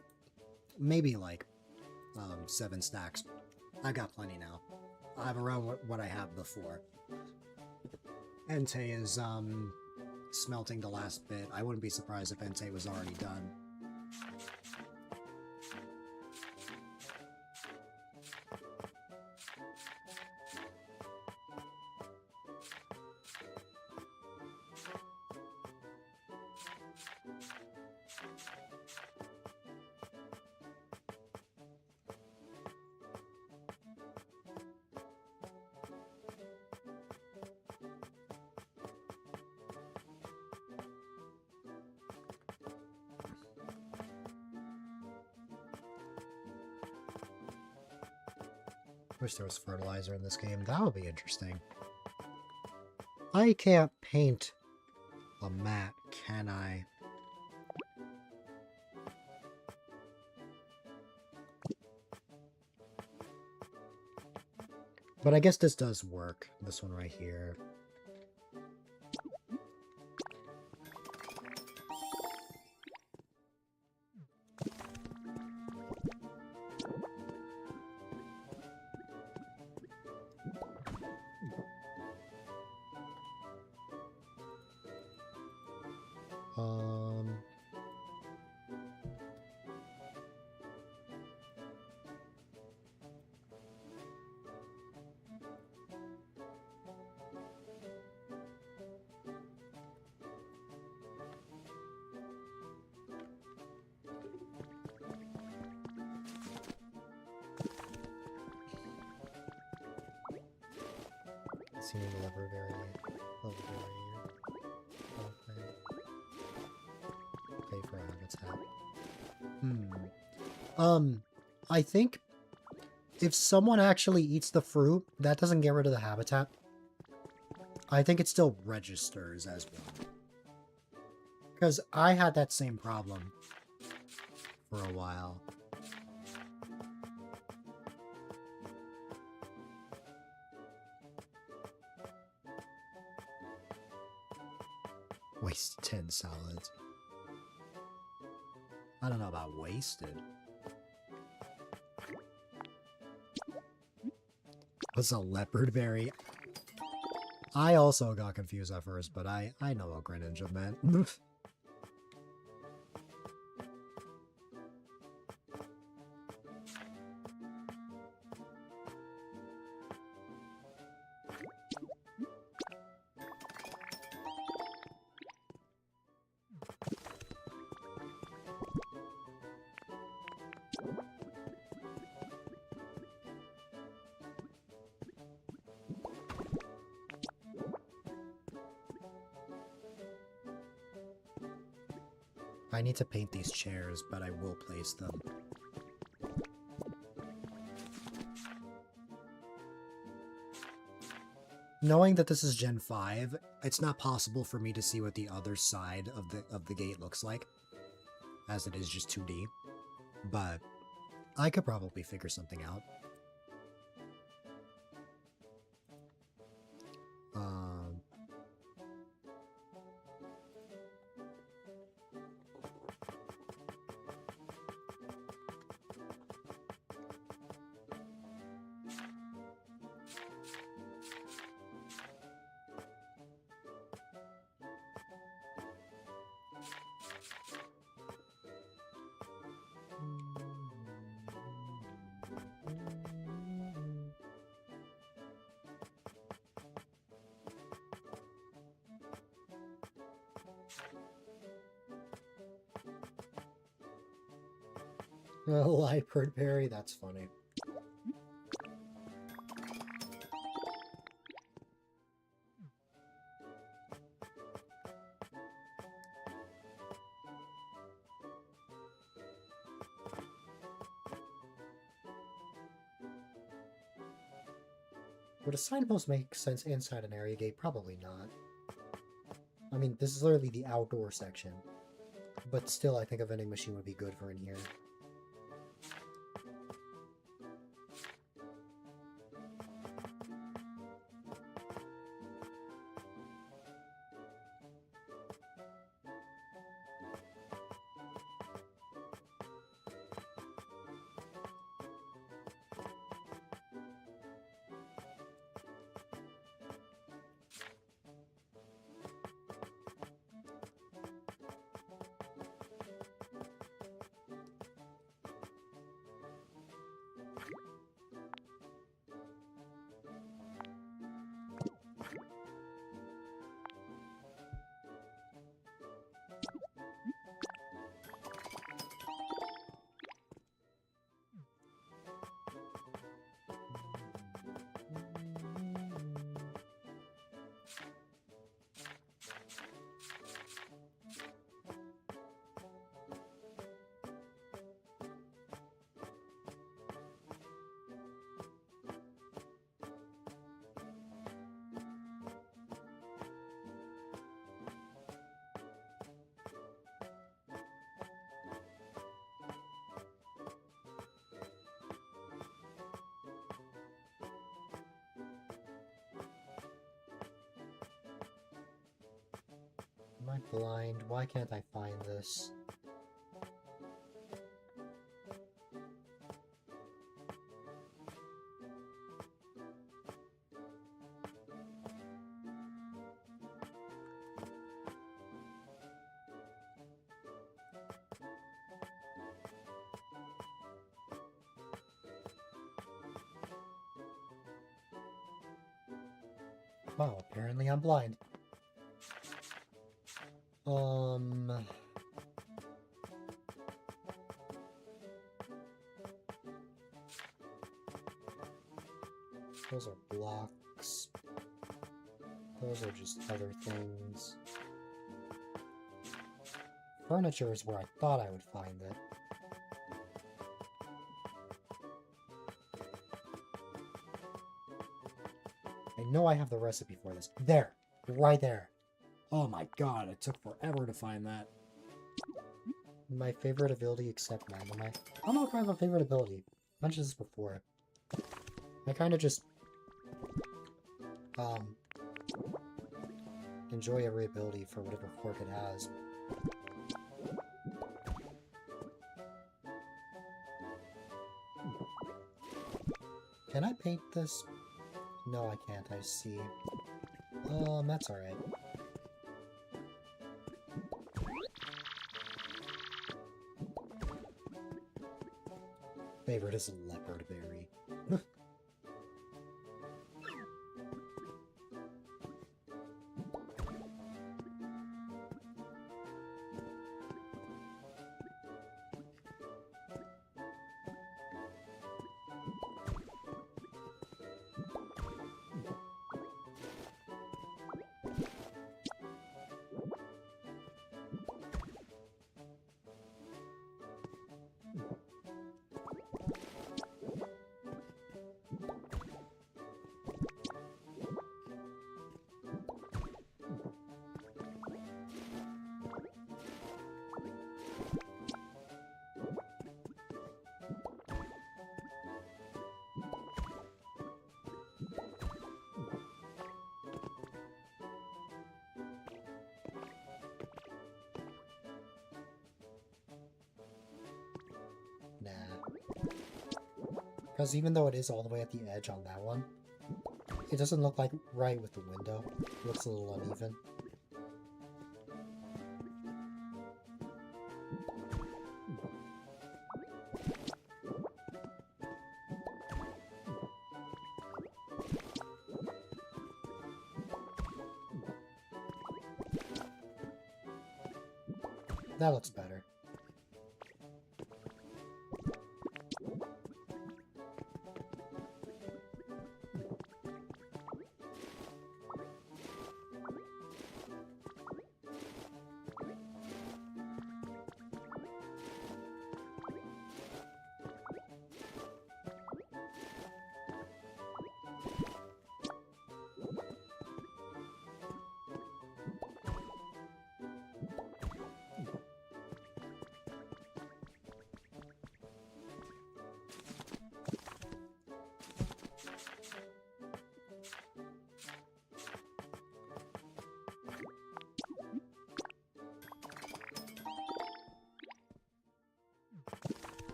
maybe like, 7 stacks. I got plenty now. I have around what I have before. Entei is, smelting the last bit. I wouldn't be surprised if Entei was already done. Wish there was fertilizer in this game. That would be interesting. I can't paint a mat, can I? But I guess this does work. This one right here. Seeing the lever very pay for a habitat. I think if someone actually eats the fruit, that doesn't get rid of the habitat. I think it still registers as one. Because I had that same problem for a while. Wasted 10 solids. I don't know about wasted. What's a leopard berry? I also got confused at first, but I know what Greninja meant. I need to paint these chairs, but I will place them. Knowing that this is Gen 5, it's not possible for me to see what the other side of the gate looks like, as it is just 2D. But I could probably figure something out. Oh, Lyperd Berry, that's funny. Would a signpost make sense inside an area gate? Probably not. I mean, this is literally the outdoor section. But still, I think a vending machine would be good for in here. Am I blind? Why can't I find this? Wow, apparently I'm blind. Those are blocks. Those are just other things. Furniture is where I thought I would find it. I know I have the recipe for this. There! Right there! Oh my god, it took forever to find that. My favorite ability except Magnemite. I don't know if I have a favorite ability. I mentioned this before. I kind of just enjoy every ability for whatever quirk it has. Can I paint this? No, I can't. I see. That's alright. Favorite is Leopard Berry. Because even though it is all the way at the edge on that one, it doesn't look like right with the window. It looks a little uneven. That looks better.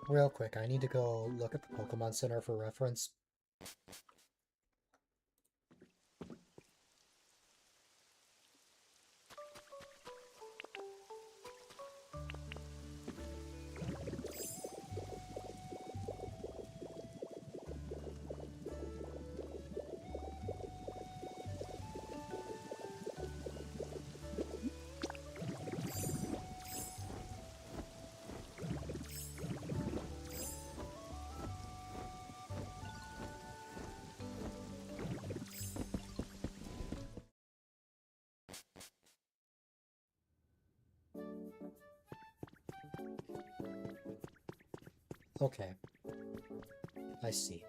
Real quick, I need to go look at the Pokemon Center for reference. Okay. I see.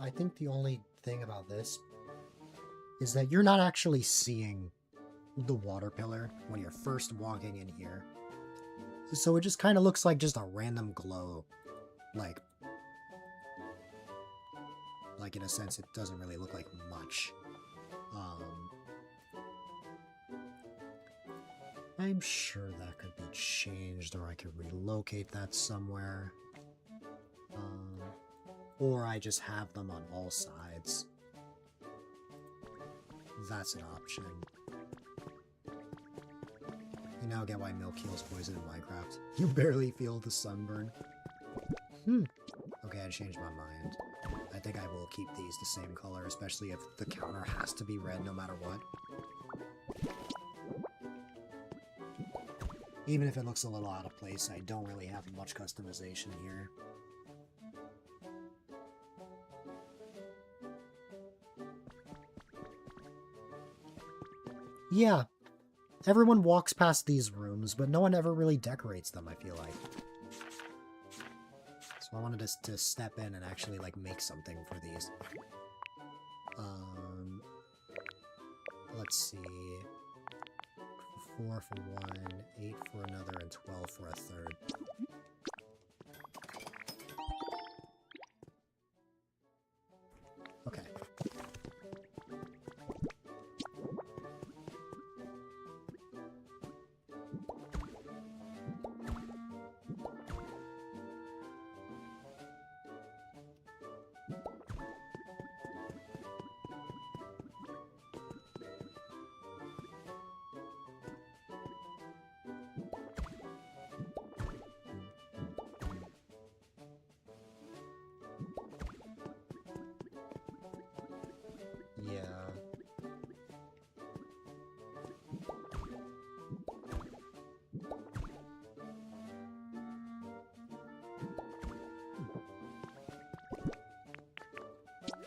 I think the only thing about this is that you're not actually seeing the water pillar when you're first walking in here. So it just kind of looks like just a random glow. Like in a sense, it doesn't really look like much. I'm sure that could be changed, or I could relocate that somewhere. Or I just have them on all sides. That's an option. You now get why milk heals poison in Minecraft. You barely feel the sunburn. Okay, I changed my mind. I think I will keep these the same color, especially if the counter has to be red no matter what. Even if it looks a little out of place, I don't really have much customization here. Yeah, everyone walks past these rooms, but no one ever really decorates them, I feel like. So I wanted us to step in and actually, like, make something for these. Let's see. 4 for one, 8 for another, and 12 for a third. Okay. Yeah.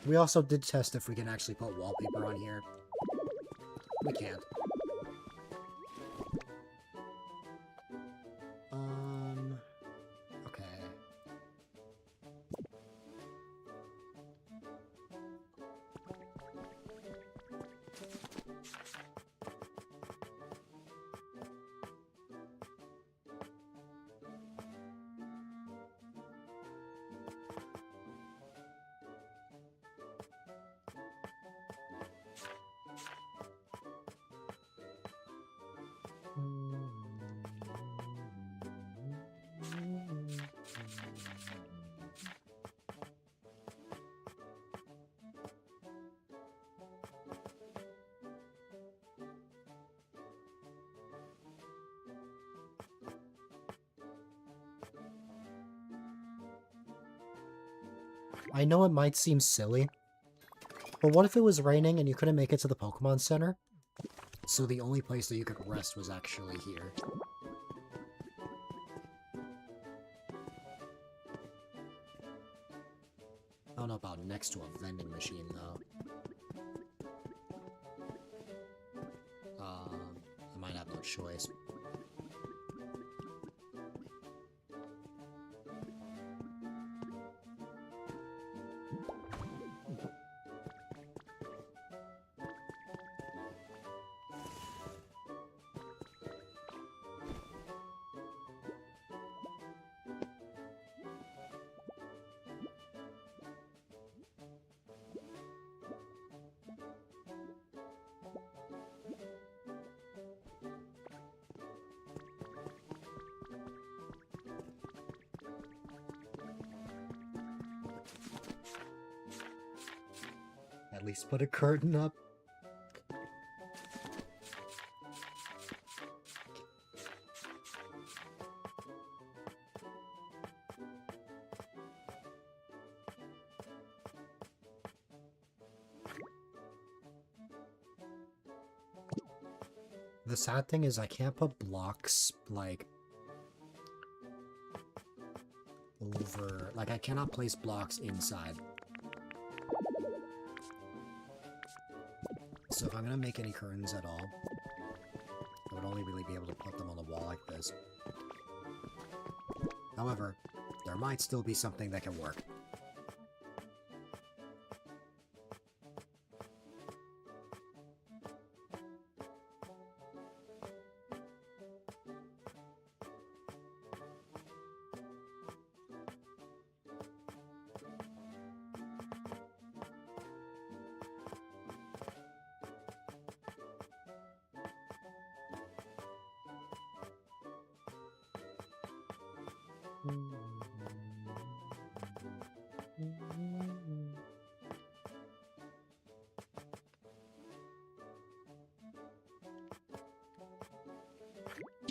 We also did test if we can actually put wallpaper on here. We can't. Okay. I know it might seem silly, but what if it was raining and you couldn't make it to the Pokemon Center? So the only place that you could rest was actually here. I don't know about next to a vending machine, though. I might have no choice. At least put a curtain up. The sad thing is I can't put blocks, like, over... Like, I cannot place blocks inside. So if I'm gonna make any curtains at all, I would only really be able to put them on the wall like this. However, there might still be something that can work.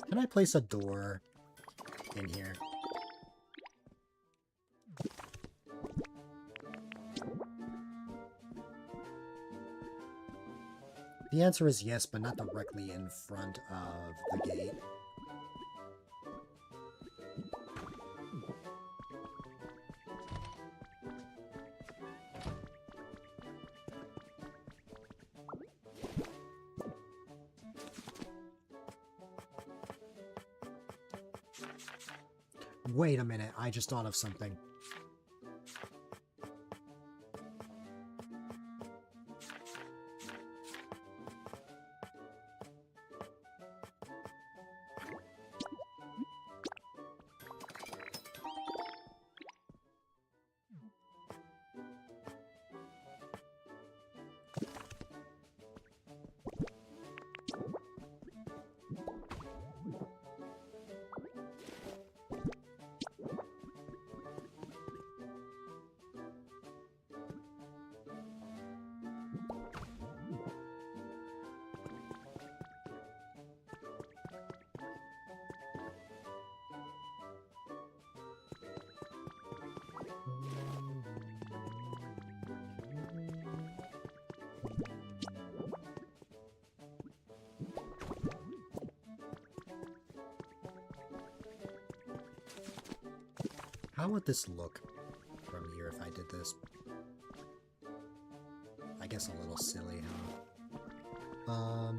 Can I place a door in here? The answer is yes, but not directly in front of the gate. Wait a minute, I just thought of something. How would this look from here if I did this? I guess a little silly, huh? I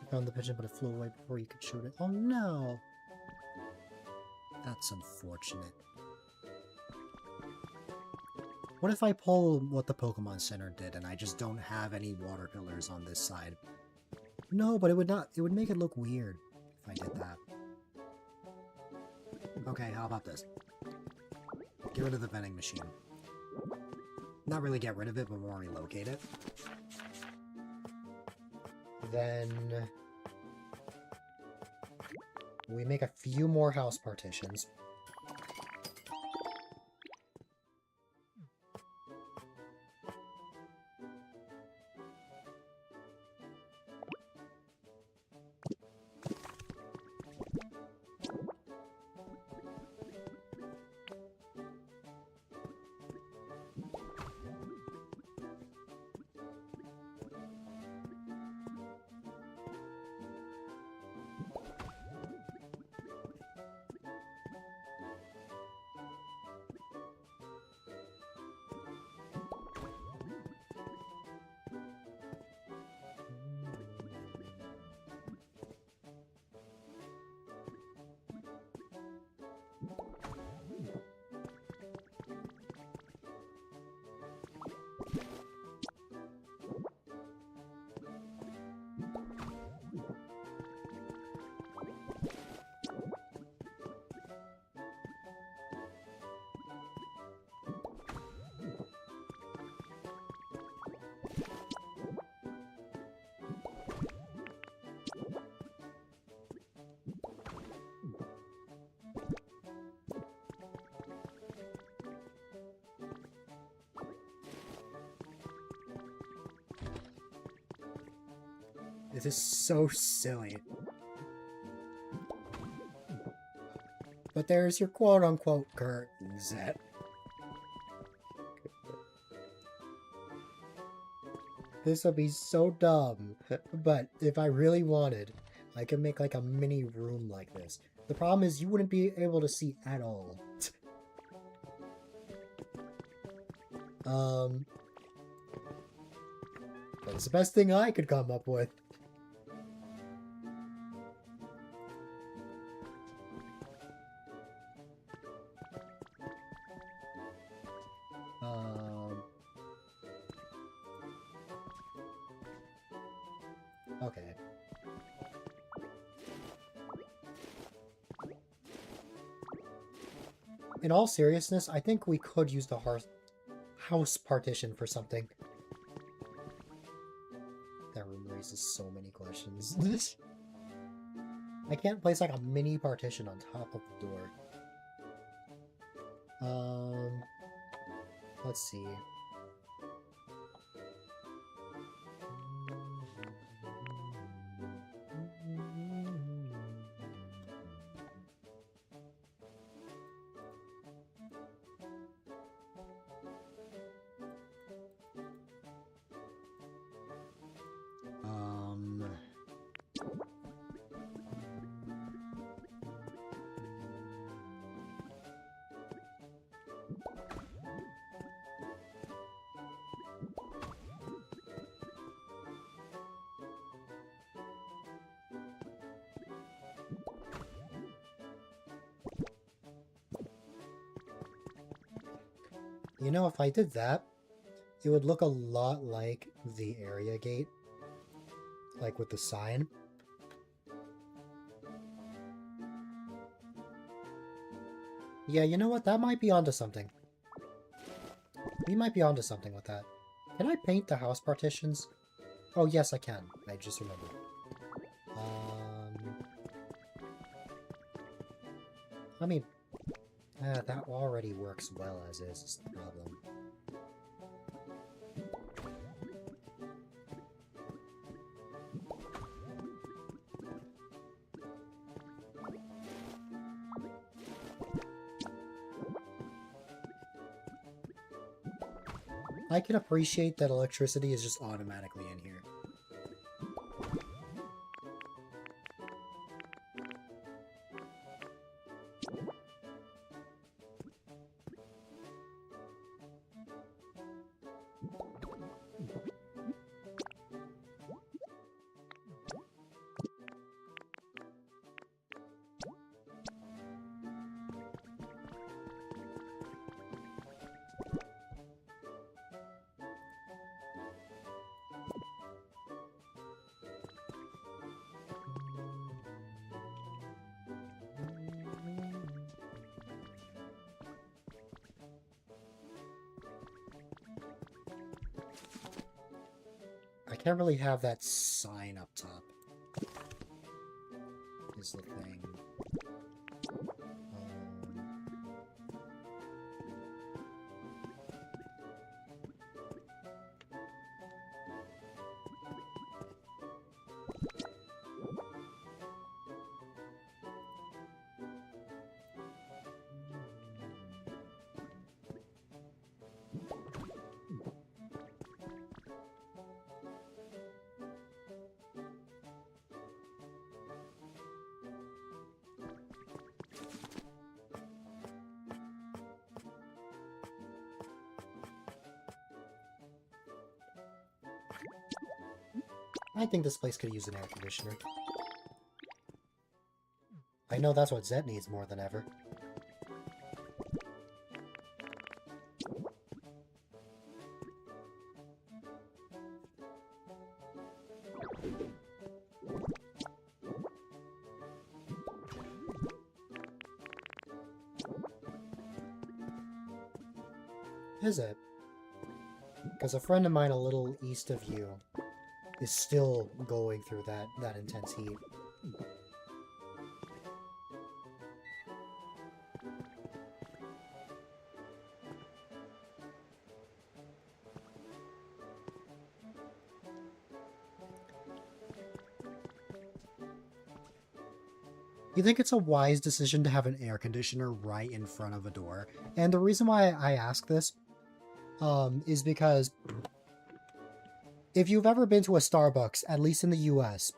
found the pigeon, but it flew away before you could shoot it. Oh no! That's unfortunate. What if I pull what the Pokemon Center did and I just don't have any water pillars on this side? No, but it would make it look weird if I did that. Okay, how about this? Get rid of the vending machine. Not really get rid of it, but more relocate it. Then we make a few more house partitions. This is so silly. But there's your quote-unquote curtains. This would be so dumb, but if I really wanted, I could make like a mini room like this. The problem is you wouldn't be able to see at all. But it's the best thing I could come up with. Okay. In all seriousness, I think we could use the house partition for something. That room raises so many questions. I can't place like a mini partition on top of the door. Let's see. You know, if I did that, it would look a lot like the area gate. Like with the sign. Yeah, you know what? That might be onto something. We might be onto something with that. Can I paint the house partitions? Oh, yes, I can. I just remembered. I mean, that already works well as is the problem. I can appreciate that electricity is just automatically in here. I can't really have that sign up top. Is the thing. I think this place could use an air conditioner. I know that's what Zet needs more than ever. Is it? Because a friend of mine a little east of you is still going through that intense heat. You think it's a wise decision to have an air conditioner right in front of a door? And the reason why I ask this is because if you've ever been to a Starbucks, at least in the US,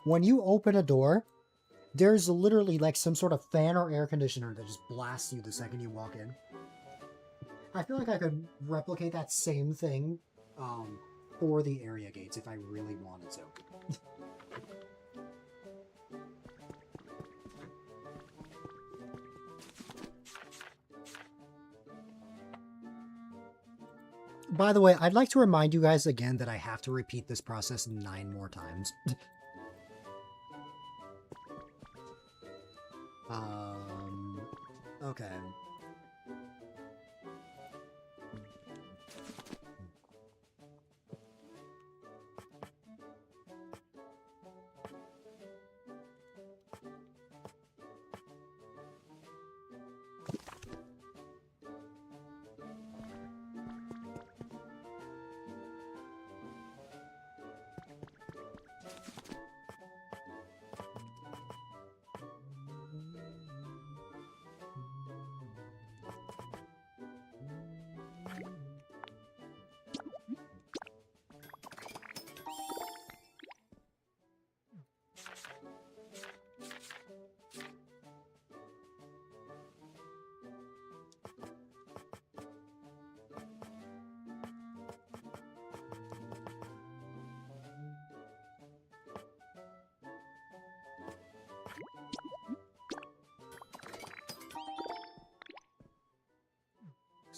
when you open a door, there's literally like some sort of fan or air conditioner that just blasts you the second you walk in. I feel like I could replicate that same thing for the area gates if I really wanted to. By the way, I'd like to remind you guys again that I have to repeat this process 9 more times. Okay.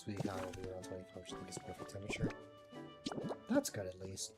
sweet high will be around 24, which I think is perfect temperature. That's good at least.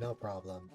No problem.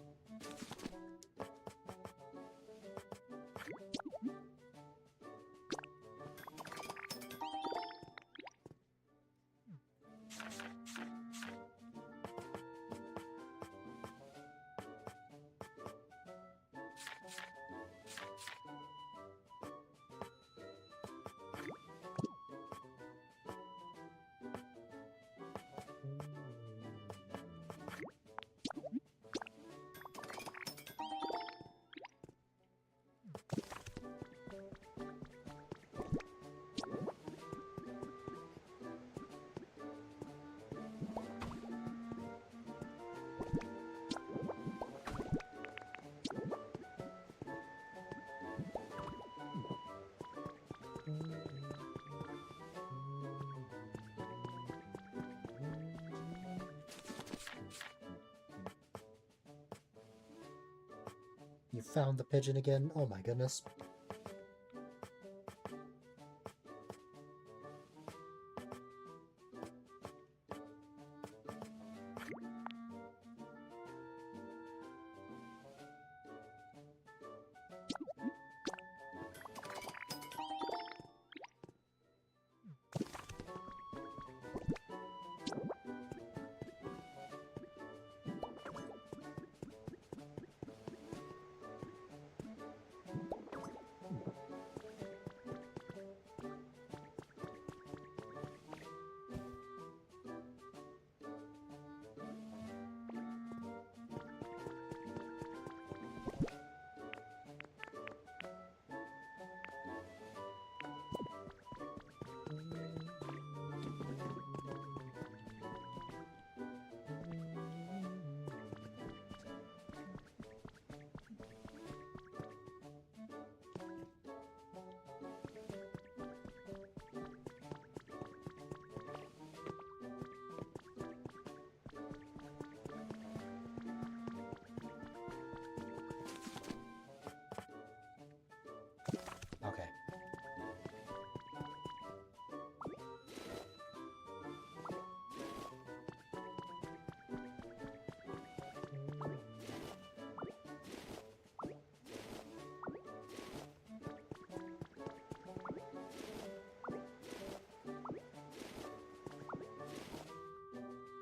You found the pigeon again? Oh my goodness. Okay.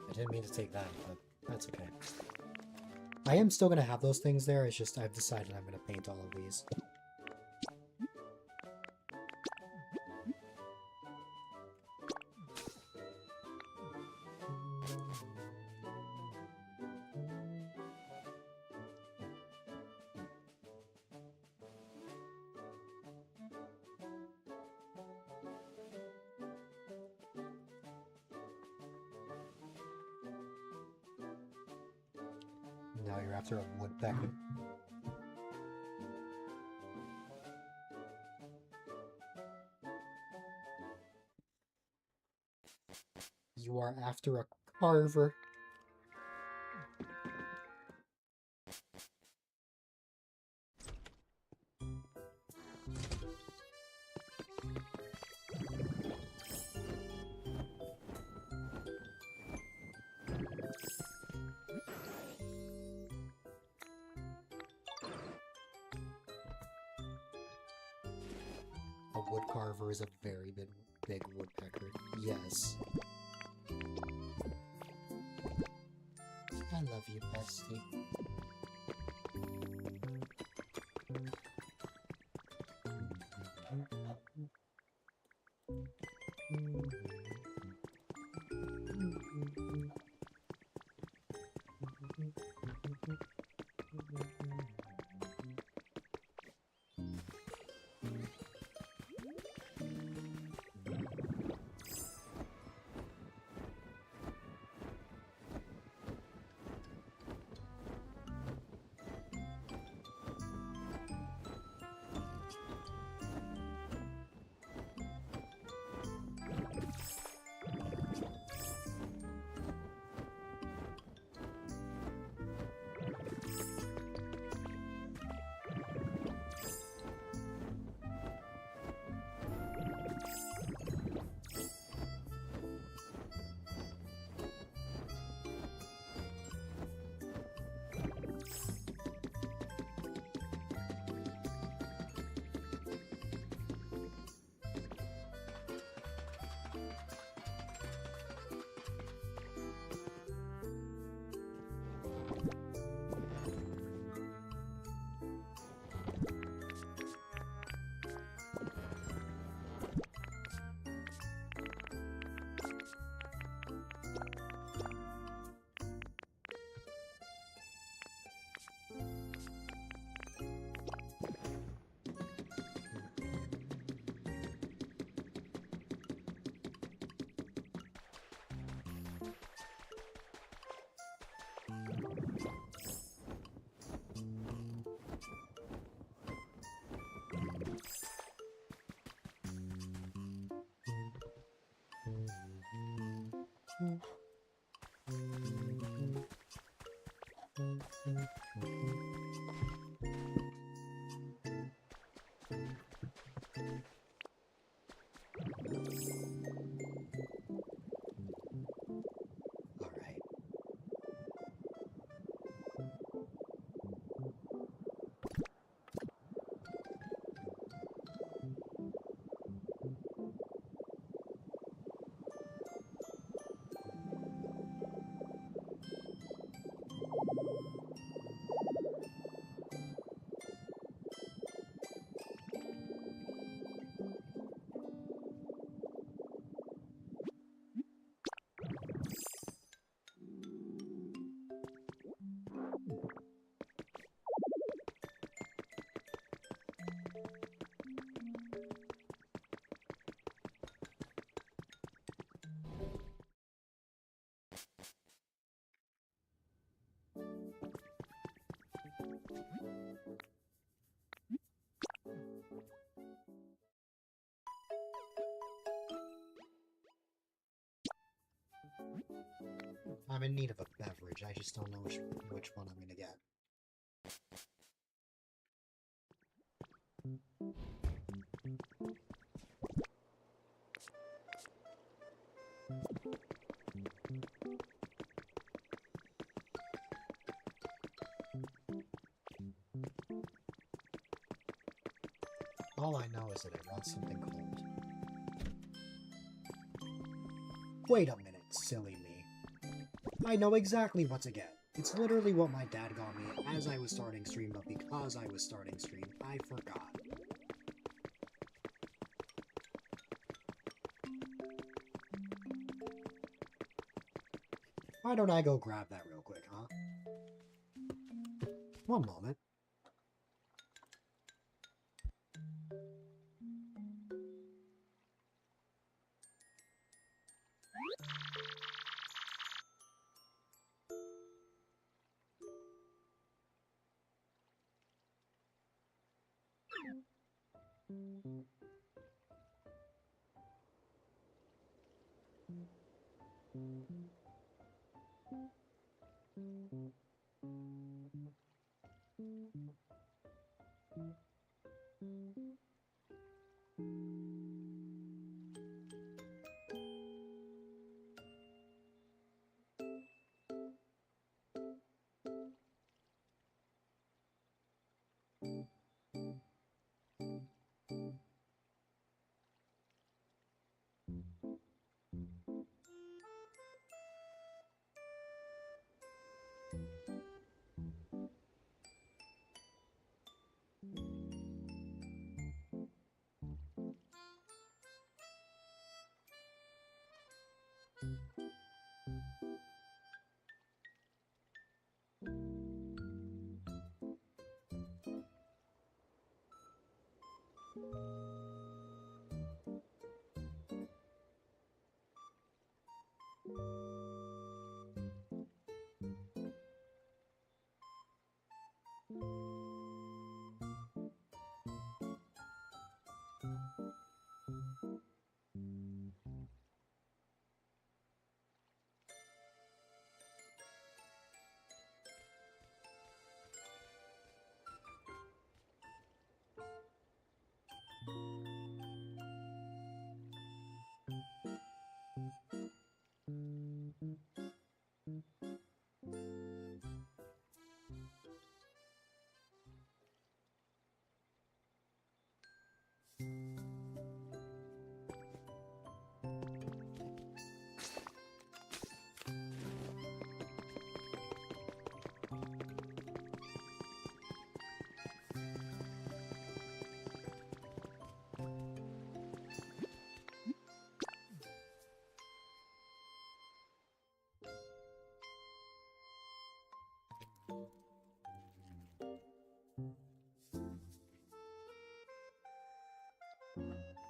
I didn't mean to take that, but that's okay. I am still going to have those things there, it's just I've decided I'm going to paint all of these. Now you're after a woodpecker. You are after a carver. A wood carver is a very big woodpecker. Yes. I love you, bestie. I'm in need of a beverage, I just don't know which one I'm gonna get. All I know is that I want something cold. Wait a minute, silly me. I know exactly what to get. It's literally what my dad got me as I was starting stream, but because I was starting stream, I forgot. Why don't I go grab that real quick, huh? One moment.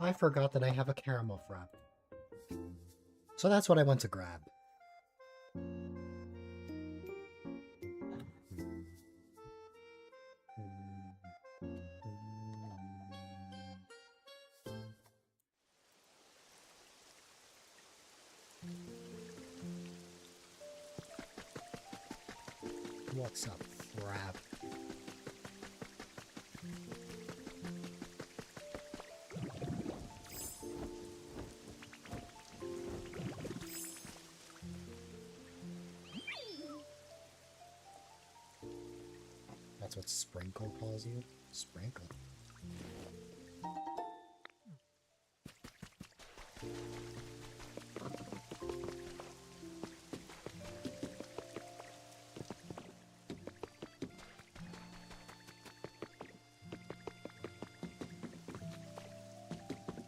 I forgot that I have a caramel frap. So that's what I went to grab. What's up, crap? That's what Sprinkle calls you? Sprinkle.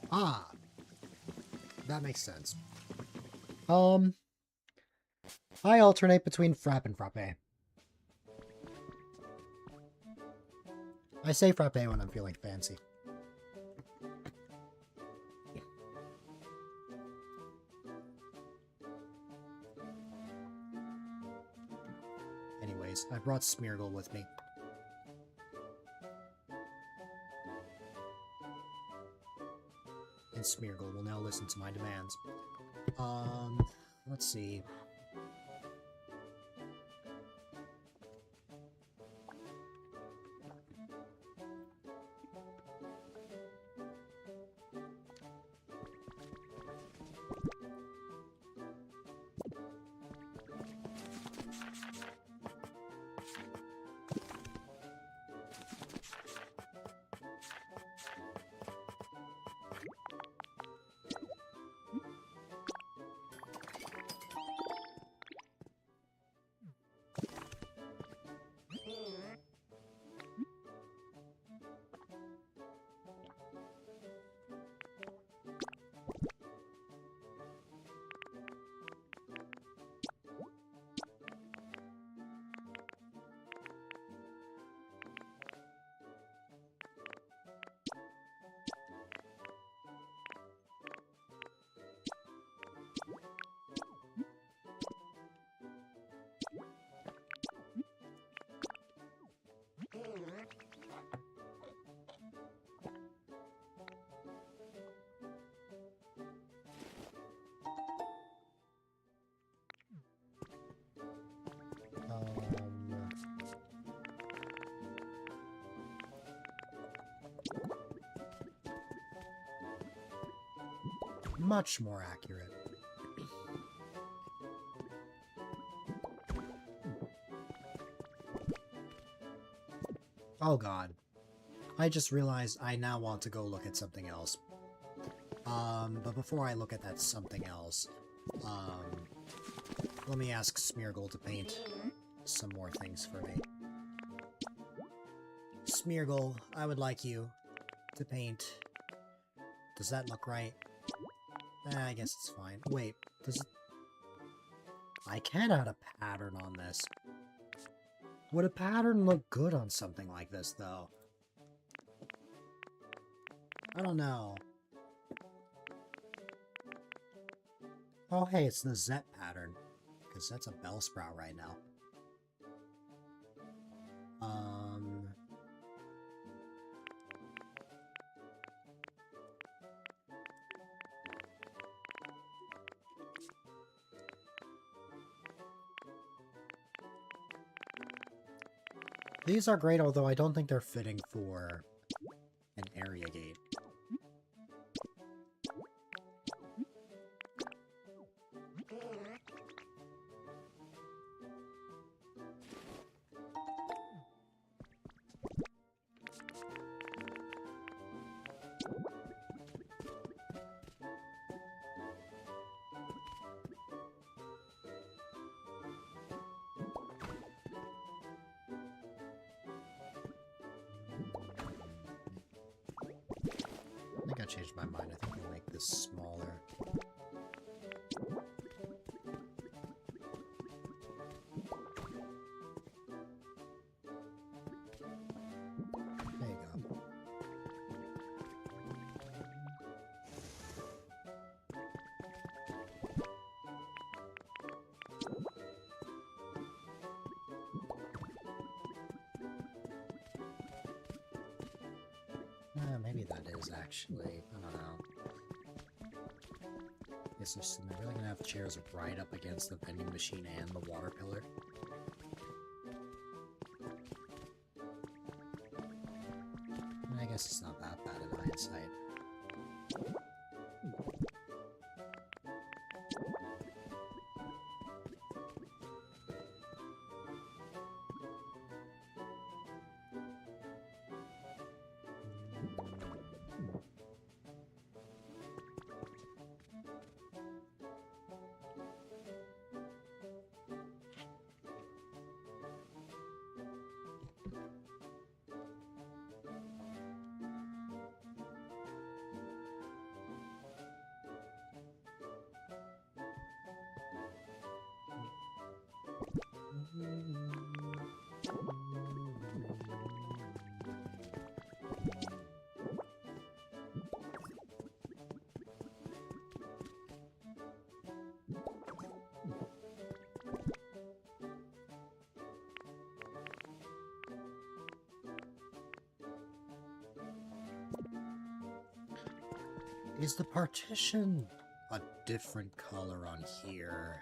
Ah, that makes sense. I alternate between Frappe and Frappe. I say Frappe when I'm feeling fancy. Anyways, I brought Smeargle with me. And Smeargle will now listen to my demands. Let's see. Much more accurate. Oh god. I just realized I now want to go look at something else. But before I look at that something else, let me ask Smeargle to paint some more things for me. Smeargle, I would like you to paint... Does that look right? I guess it's fine. Wait, does it... I can add a pattern on this. Would a pattern look good on something like this, though? I don't know. Oh, hey, it's the Zet pattern. Because that's a Bellsprout right now. These are great, although I don't think they're fitting for an area gate. I think I changed my mind. I think I'll make this smaller. There you go. Maybe that is actually, I don't know. Is this, am I really gonna have chairs right up against the vending machine and the water pillar? guess it's not that bad in hindsight. Is the partition a different color on here?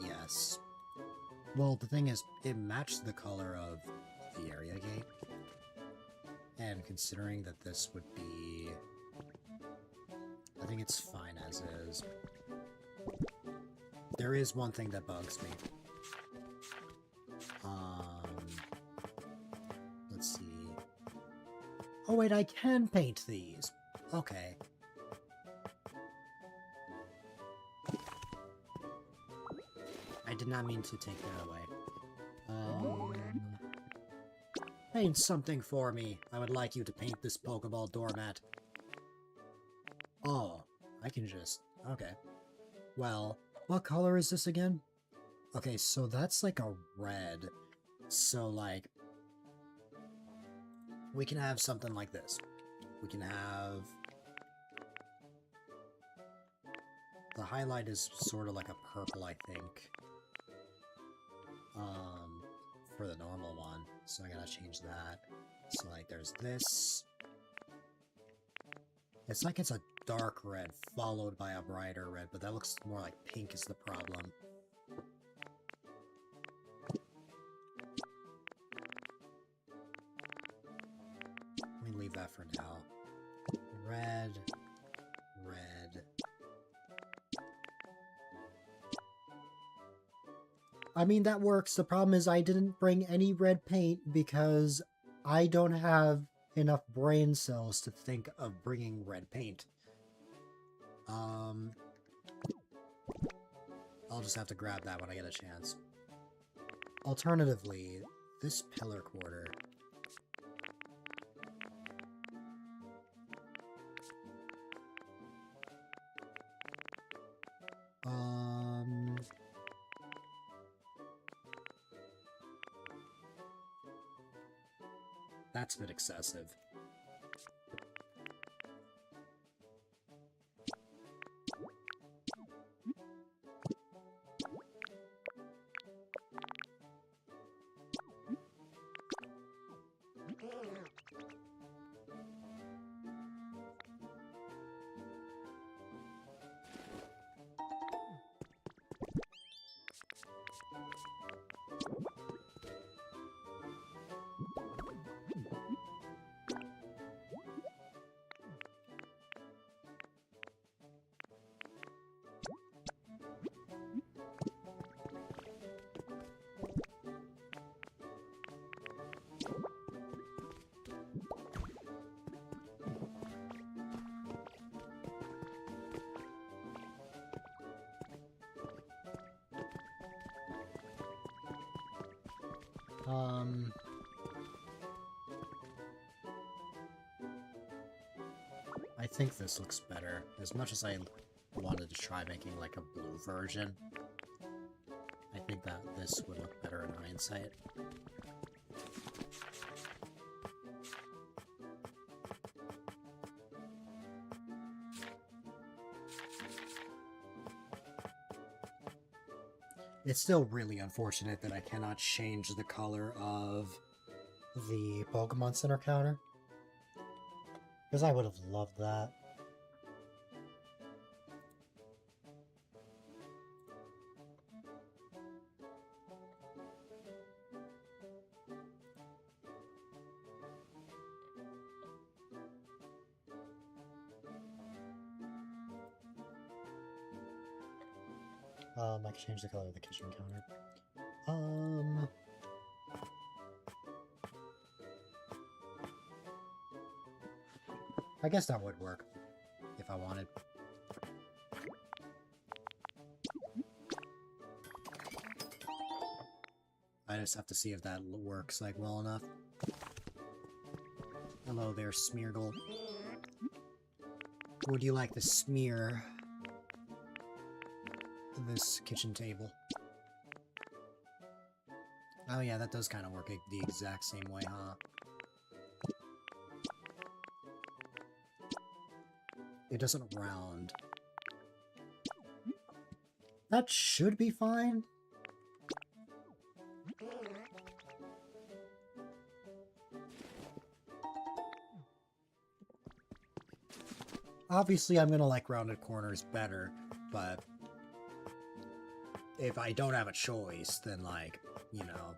Yes. Well, the thing is, it matched the color of the area gate. And considering that this would be... I think it's fine as is. There is one thing that bugs me. Let's see. Oh wait, I can paint these. Okay. I did not mean to take that away. Paint something for me. I would like you to paint this Pokeball doormat. Oh, I can just... Okay. Well, what color is this again? Okay, so that's like a red. So, like... we can have something like this. We can have... the highlight is sort of like a purple, I think. For the normal one. So I gotta change that. So, like, there's this. It's like it's a dark red followed by a brighter red, but that looks more like pink is the problem. Let me leave that for now. Red, red. I mean, that works. The problem is I didn't bring any red paint because I don't have enough brain cells to think of bringing red paint. I'll just have to grab that when I get a chance. Alternatively, this pillar quarter. That's a bit excessive. I think this looks better. As much as I wanted to try making like a blue version, I think that this would look better in hindsight. It's still really unfortunate that I cannot change the color of the Pokemon Center counter. Because I would have loved that. I can change the color of the kitchen counter. I guess that would work if I wanted. I just have to see if that works like well enough. Hello there, Smeargle. Would you like to smear this kitchen table? Oh yeah, that does kind of work the exact same way, huh? It doesn't round. That should be fine. Obviously, I'm gonna like rounded corners better, but if I don't have a choice, then like, you know.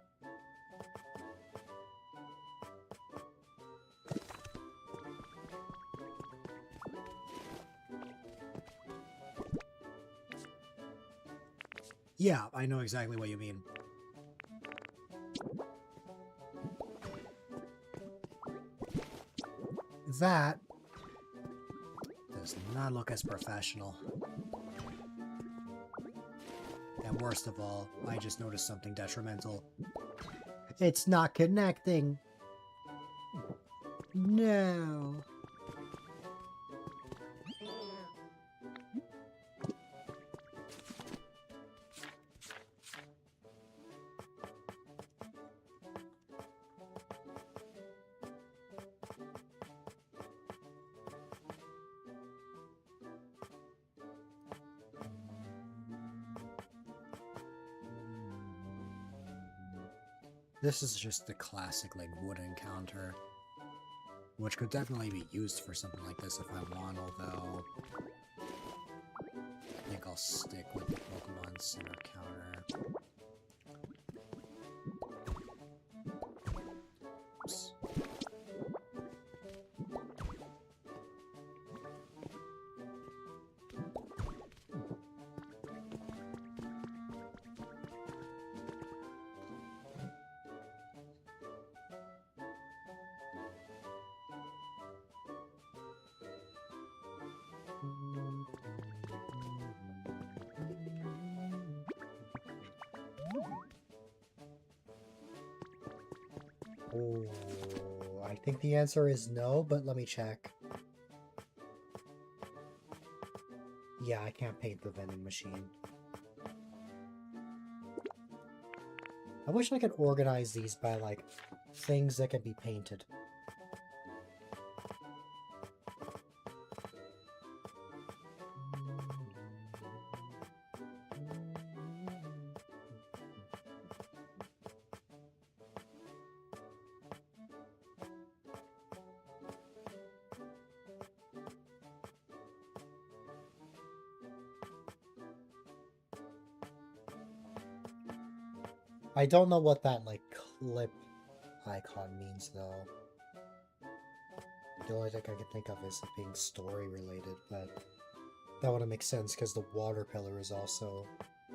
Yeah, I know exactly what you mean. That does not look as professional. And worst of all, I just noticed something detrimental. It's not connecting. No. This is just the classic, like, wooden counter. Which could definitely be used for something like this if I want, although... I think I'll stick with the Pokemon Center counter. Oops. Oh, I think the answer is no, but let me check. Yeah, I can't paint the vending machine. I wish I could organize these by, like, things that can be painted. I don't know what that, like, clip icon means, though. The only thing I can think of is being story-related, but that wouldn't make sense because the water pillar is also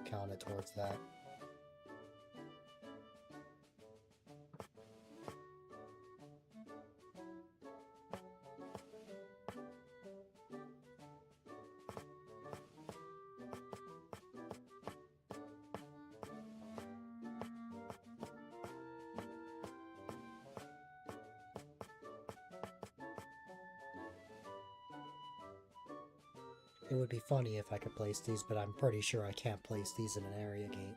counted towards that. It would be funny if I could place these, but I'm pretty sure I can't place these in an area gate.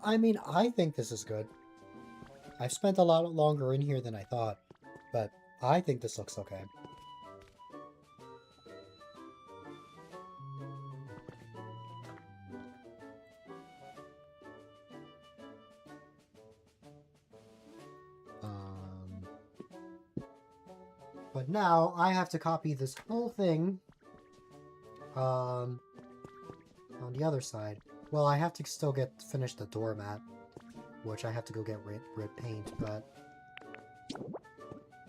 I mean, I think this is good. I've spent a lot longer in here than I thought, but I think this looks okay. But now I have to copy this whole thing, on the other side. Well, I have to still finish the doormat, which I have to go get red paint, but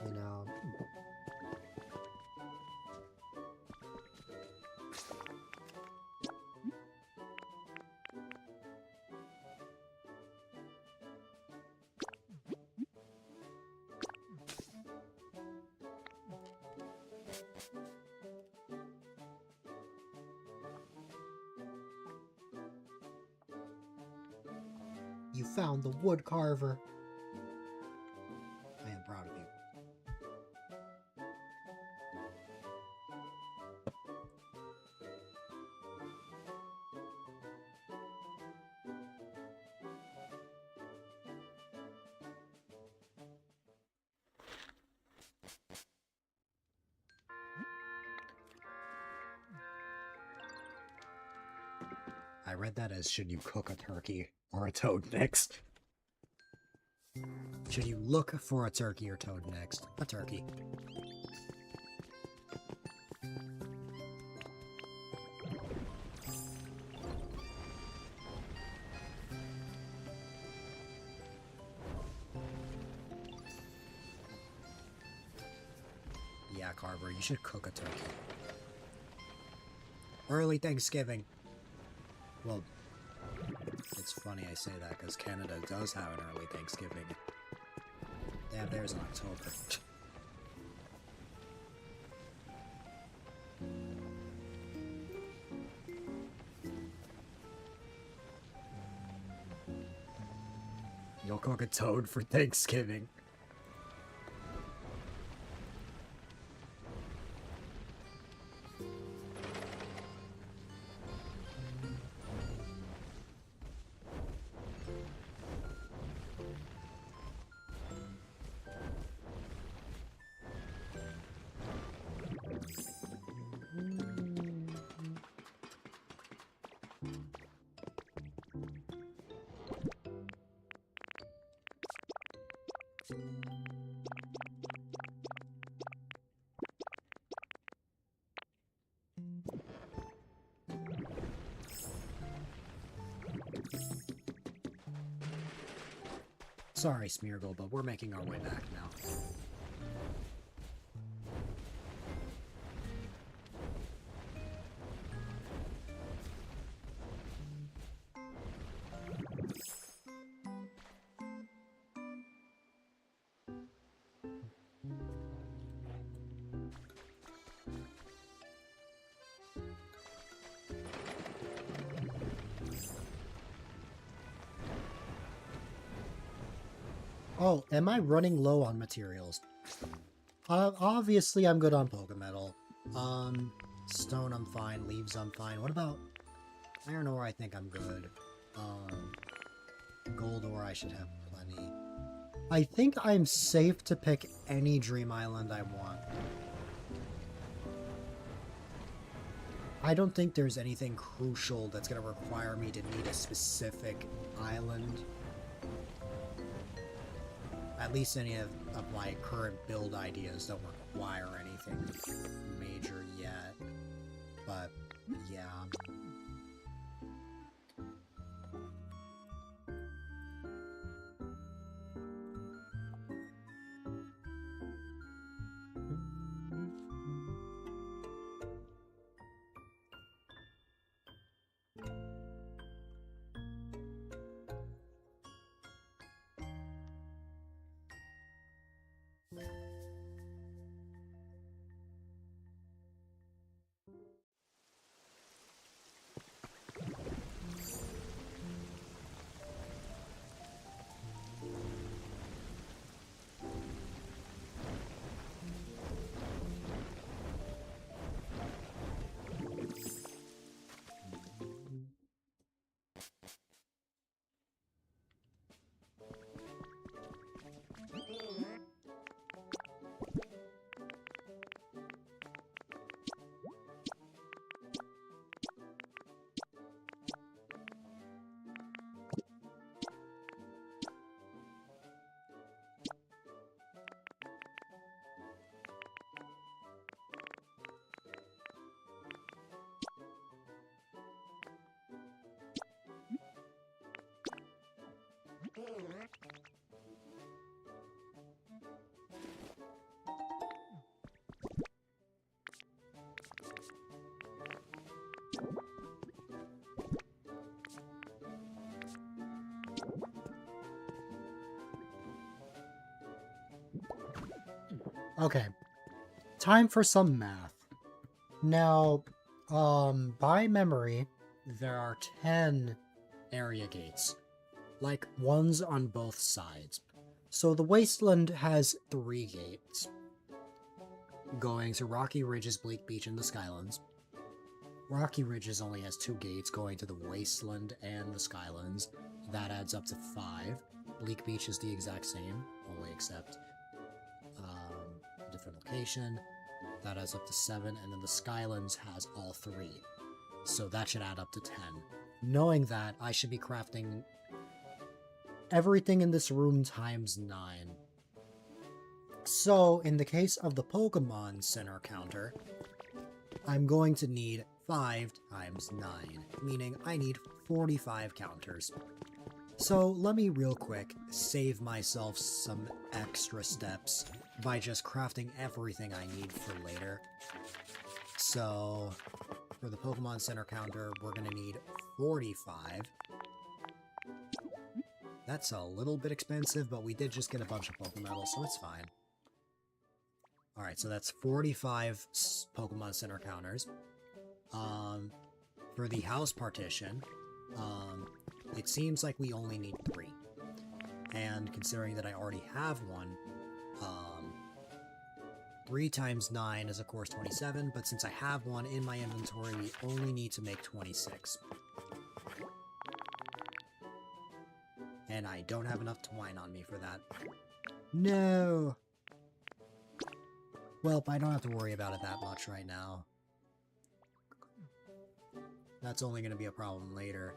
you know. You found the wood carver. I am proud of you. I read that as, should you cook a turkey or a toad next? Should you look for a turkey or toad next? A turkey. Yeah, Carver, you should cook a turkey. Early Thanksgiving. Well, it's funny I say that because Canada does have an early Thanksgiving. They have theirs in October. You'll cook a toad for Thanksgiving. Sorry, Smeargle, but we're making our way back now. Oh, am I running low on materials? Obviously I'm good on Pokemetal. Stone I'm fine, leaves I'm fine. What about iron ore? I think I'm good. Gold ore I should have plenty. I think I'm safe to pick any Dream Island I want. I don't think there's anything crucial that's going to require me to need a specific island. At least any of my current build ideas don't require anything major yet. But, yeah. Okay, time for some math. Now, by memory, there are 10 area gates, like ones on both sides. So the Wasteland has 3 gates, going to Rocky Ridges, Bleak Beach, and the Skylands. Rocky Ridges only has 2 gates going to the Wasteland and the Skylands. That adds up to 5. Bleak Beach is the exact same, only except different location. That adds up to 7, and then the Skylands has all 3. So that should add up to 10. Knowing that, I should be crafting everything in this room times 9. So, in the case of the Pokemon Center counter, I'm going to need 5 times 9, meaning I need 45 counters. So let me real quick save myself some extra steps by just crafting everything I need for later. So for the Pokemon Center counter, we're going to need 45. That's a little bit expensive, but we did just get a bunch of Pokemetals, so it's fine. Alright, so that's 45 Pokemon Center counters. For the house partition, it seems like we only need 3. And considering that I already have one, 3 times 9 is of course 27, but since I have one in my inventory, we only need to make 26. And I don't have enough twine on me for that. No! Well, I don't have to worry about it that much right now. That's only going to be a problem later.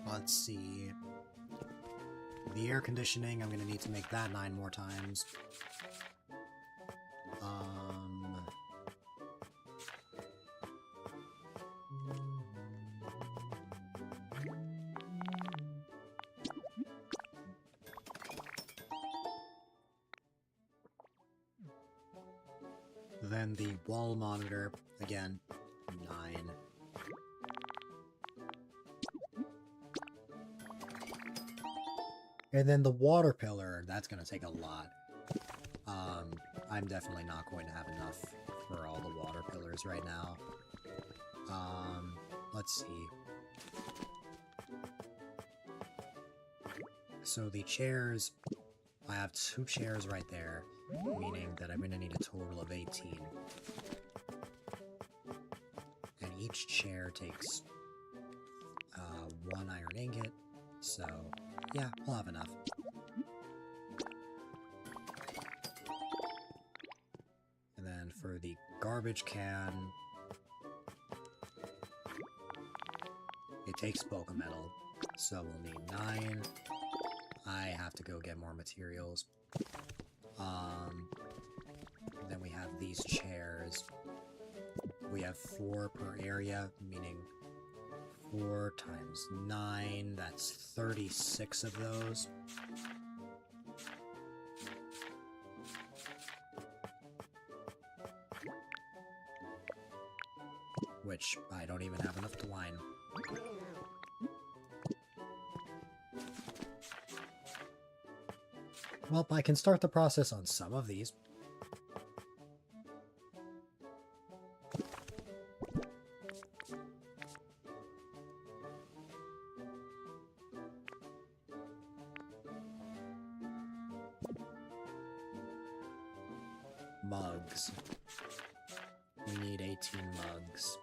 Let's see. The air conditioning, I'm going to need to make that 9 more times. Then the wall monitor, again, 9. And then the water pillar, that's going to take a lot. I'm definitely not going to have enough for all the water pillars right now. Let's see. So the chairs, I have 2 chairs right there, meaning that I'm going to need a total of 18. And each chair takes 1 iron ingot, so yeah, we'll have enough. And then for the garbage can, it takes Pokemetal, so we'll need 9. I have to go get more materials. Then we have these chairs. We have 4 per area, meaning 4 times 9, that's 36 of those. Which I don't even have enough twine. Well, I can start the process on some of these. Mugs. We need 18 mugs.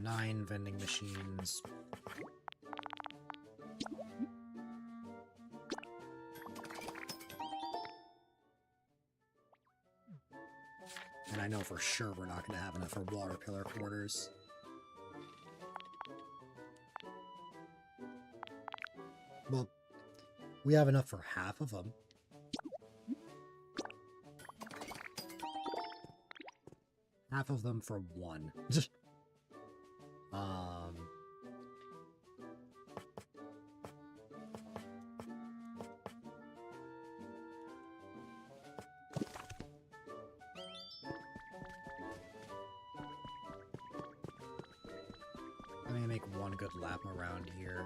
Nine vending machines. And I know for sure we're not going to have enough for water pillar quarters. Well, we have enough for half of them. Half of them for 1. make one good lap around here.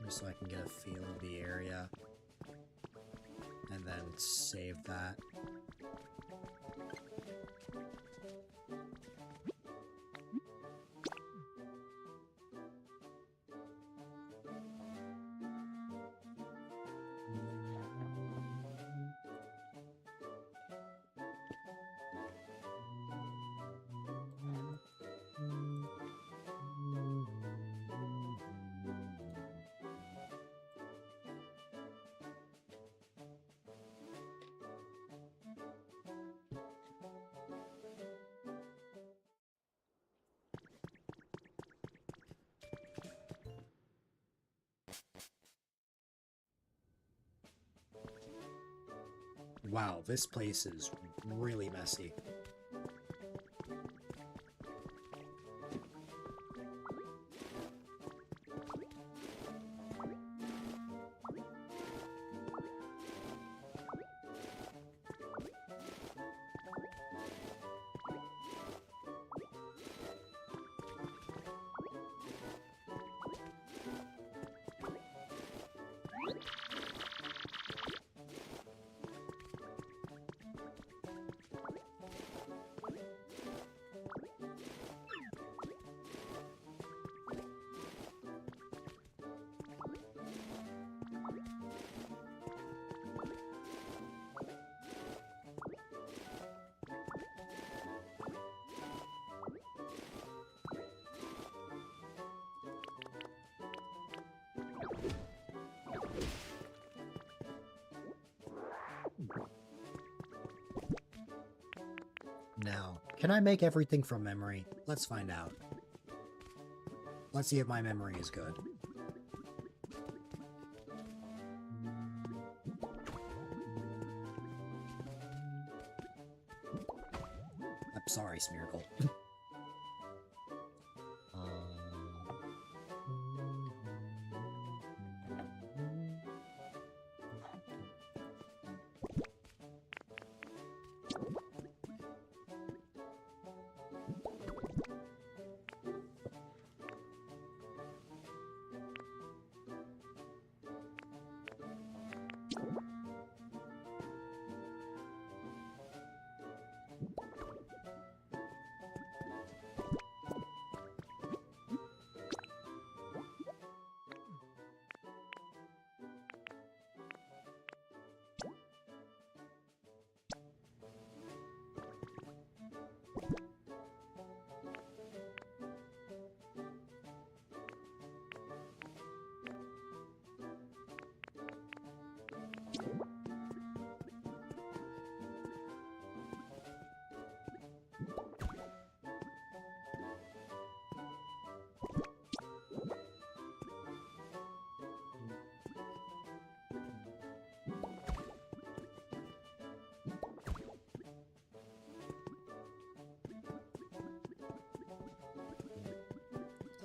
Just so I can get a feel of the area. And then save that. Wow, this place is really messy. Now, can I make everything from memory? Let's find out. Let's see if my memory is good. I'm sorry, Smeargle.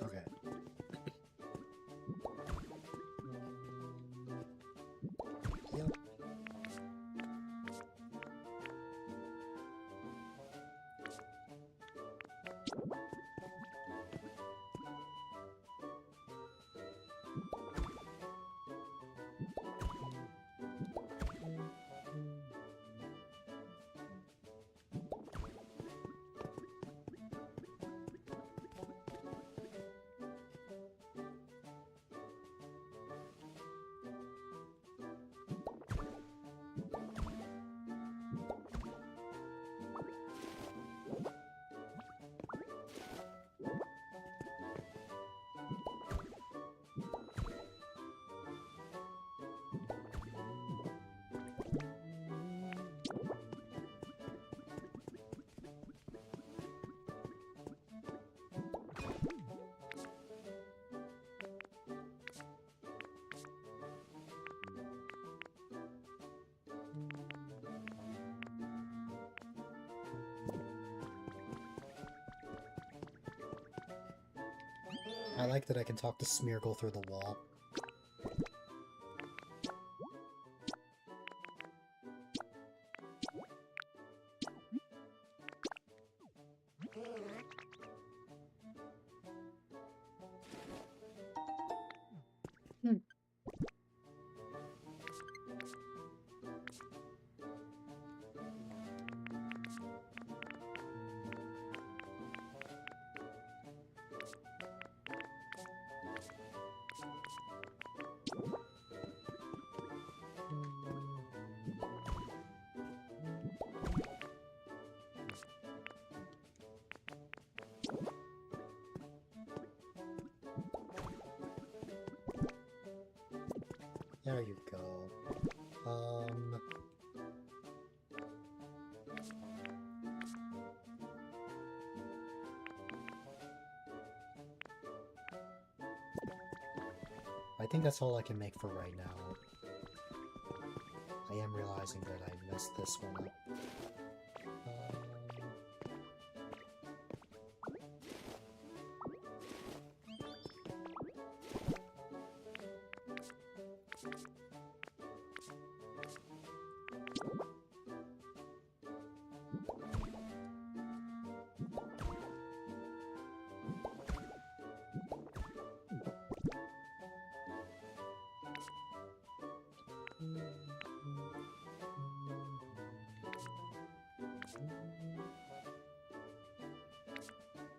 Okay. Yep. I like that I can talk to Smeargle through the wall. There you go. I think that's all I can make for right now. I am realizing that I messed this one up.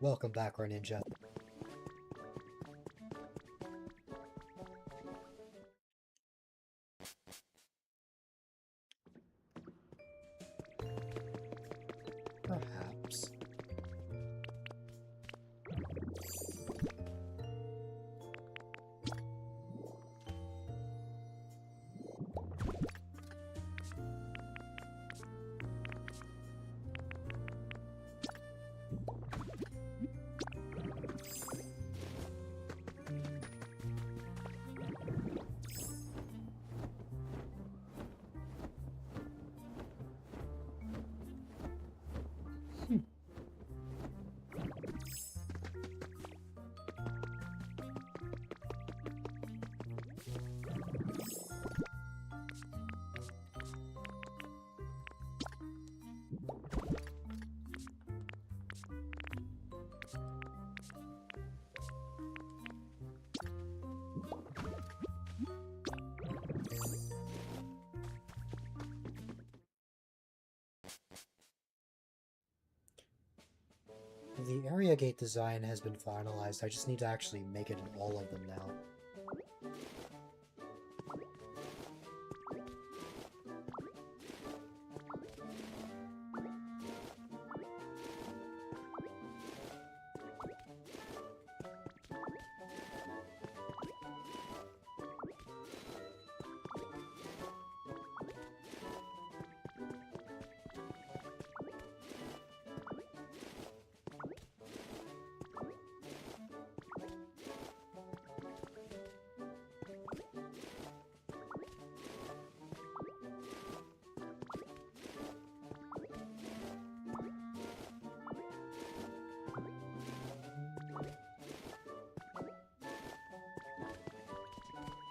Welcome back, Ninja. Perhaps. The area gate design has been finalized. I just need to actually make it in all of them now.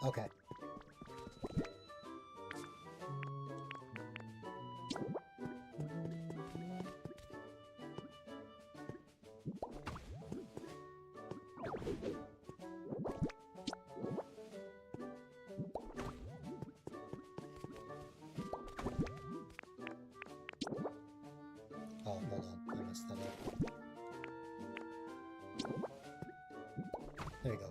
Okay. Oh, hold on. I messed that up. There you go.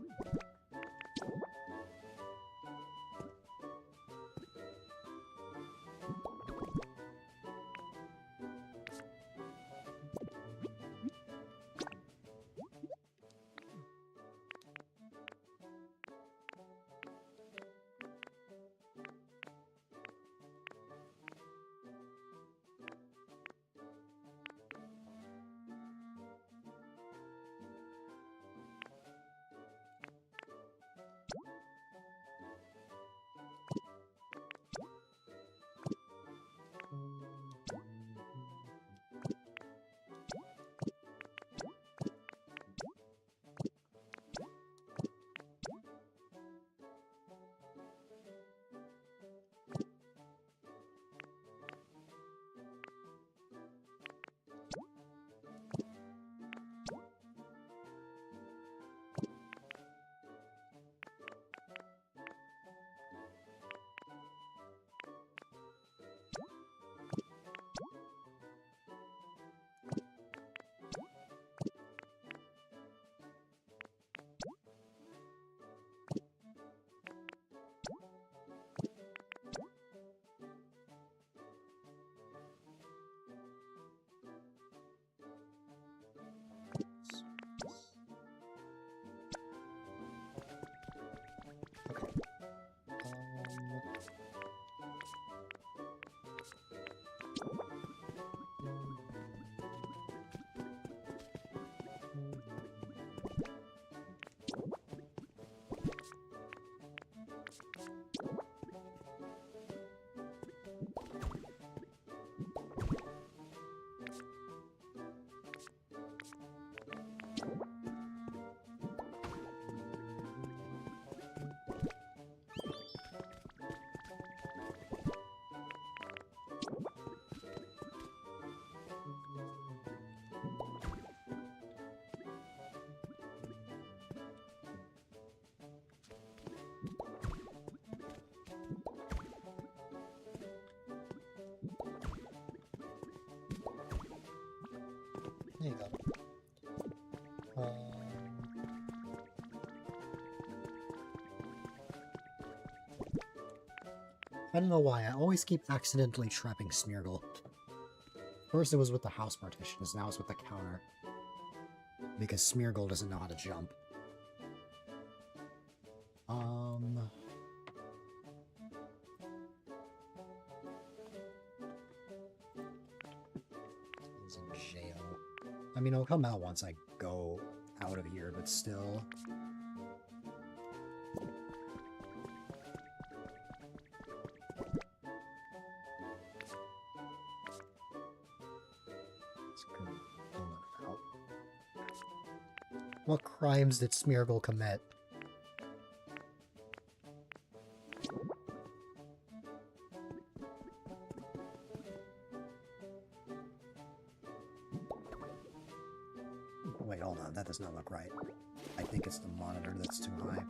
There you go. I don't know why, I always keep accidentally trapping Smeargle. First it was with the house partitions, now it's with the counter. Because Smeargle doesn't know how to jump. He's in jail. I mean, it'll come out once I go out of here, but still. What crimes did Smeargle commit? Wait, hold on, that does not look right. I think it's the monitor that's too high.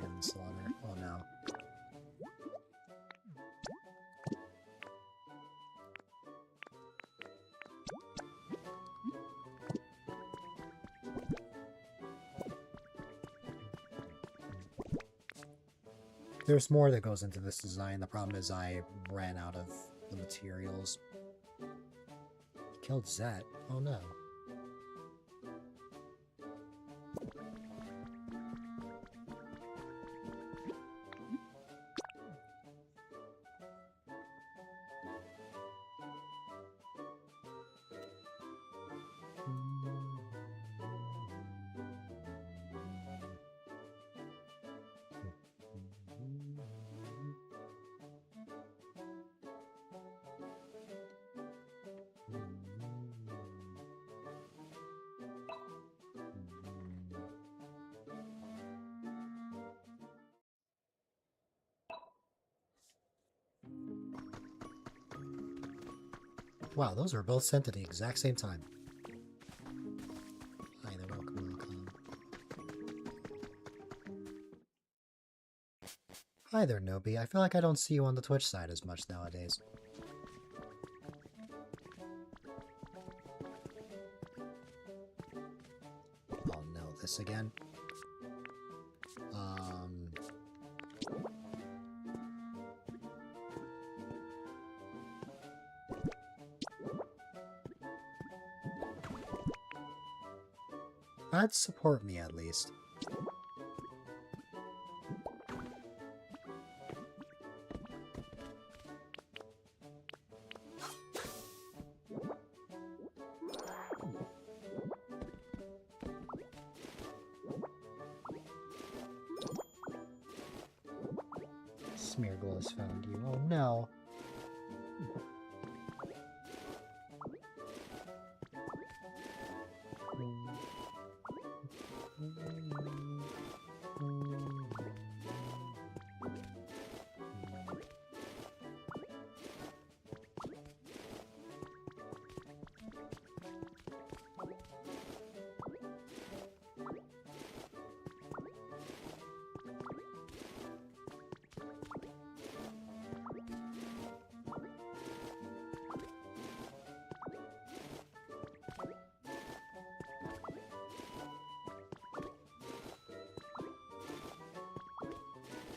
Manslaughter. Oh no. There's more that goes into this design. The problem is I ran out of the materials. He killed Zet. Oh no. Wow, those were both sent at the exact same time. Hi there, welcome. Hi there, Nobi. I feel like I don't see you on the Twitch side as much nowadays. Oh no, this again? That'd support me at least. Smeargle has found you. Oh no.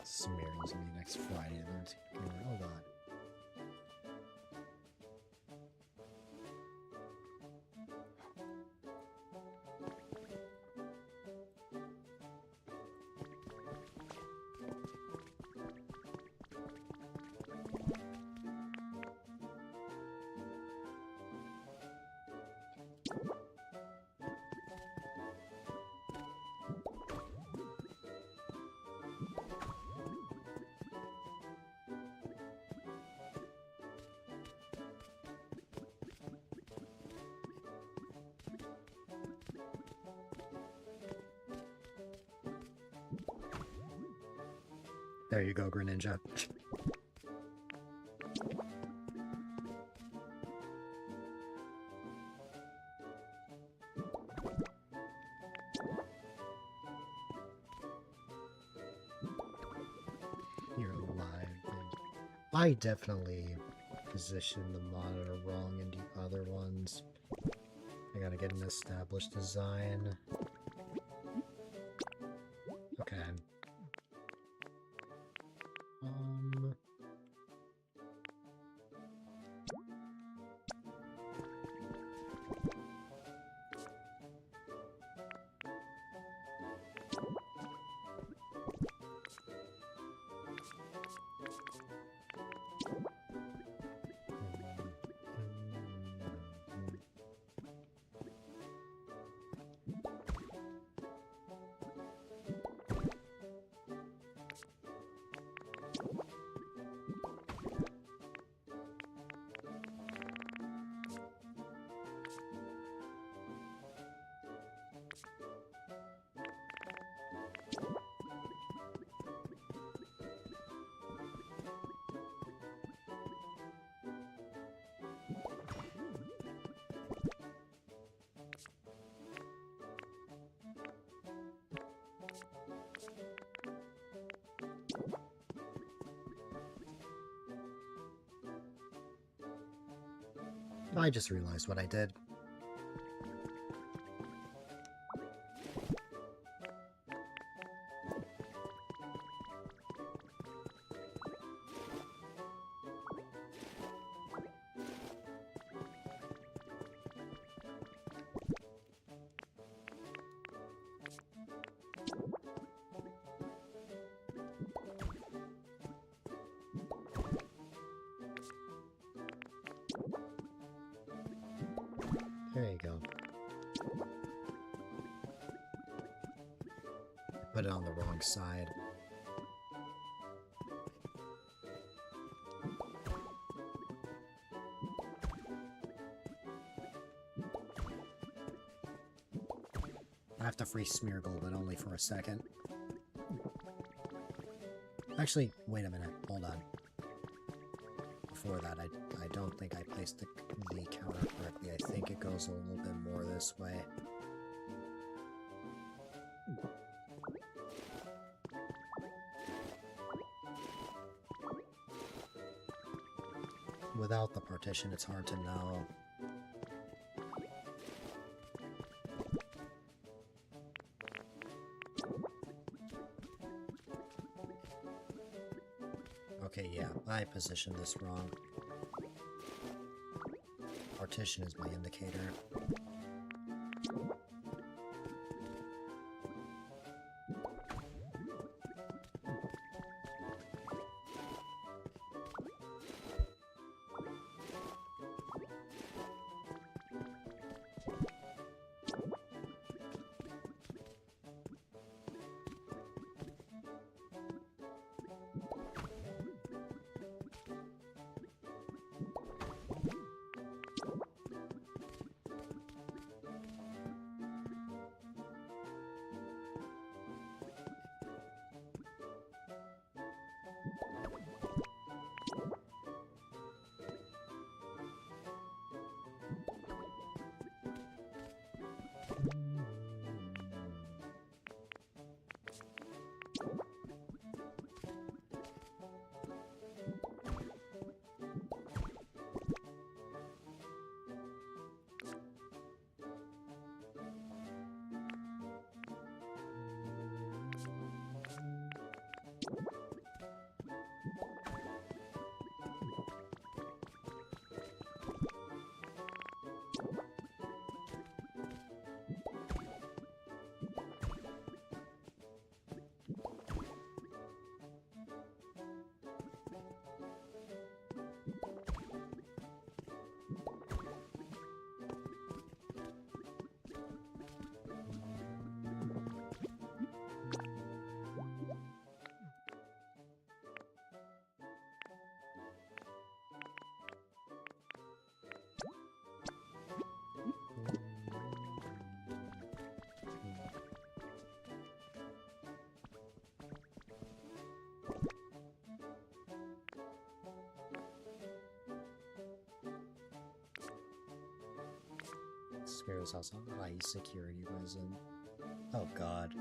Smeargle's gonna be next Friday. Oh god. There you go, Greninja. You're alive. I definitely positioned the monitor wrong in the other ones. I gotta get an established design. Okay. I just realized what I did. There you go. Put it on the wrong side. I have to free Smeargle, but only for a second. Actually, wait a minute. Hold on. Before that, I don't think I placed the counter correctly. I think it goes a little bit more this way. Without the partition, it's hard to know. Okay, yeah, I positioned this wrong. Partition is my indicator. Sparrow's house on high security resin. Oh god.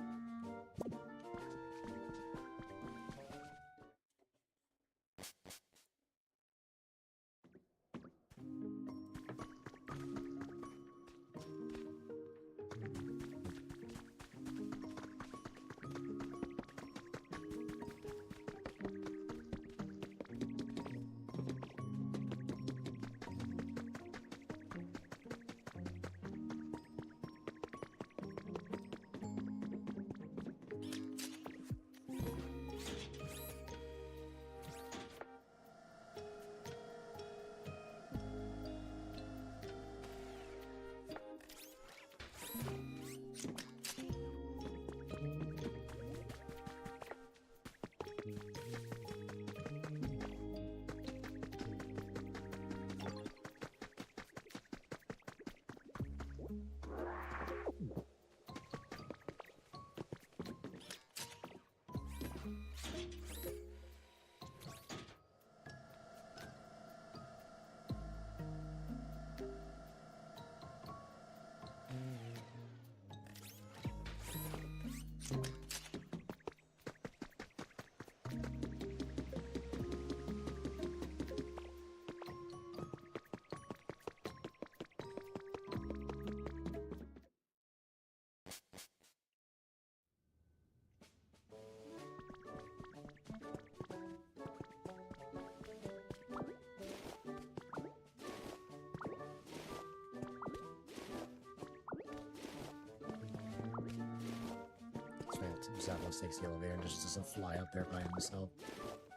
Zappos takes the elevator and just doesn't fly up there by himself.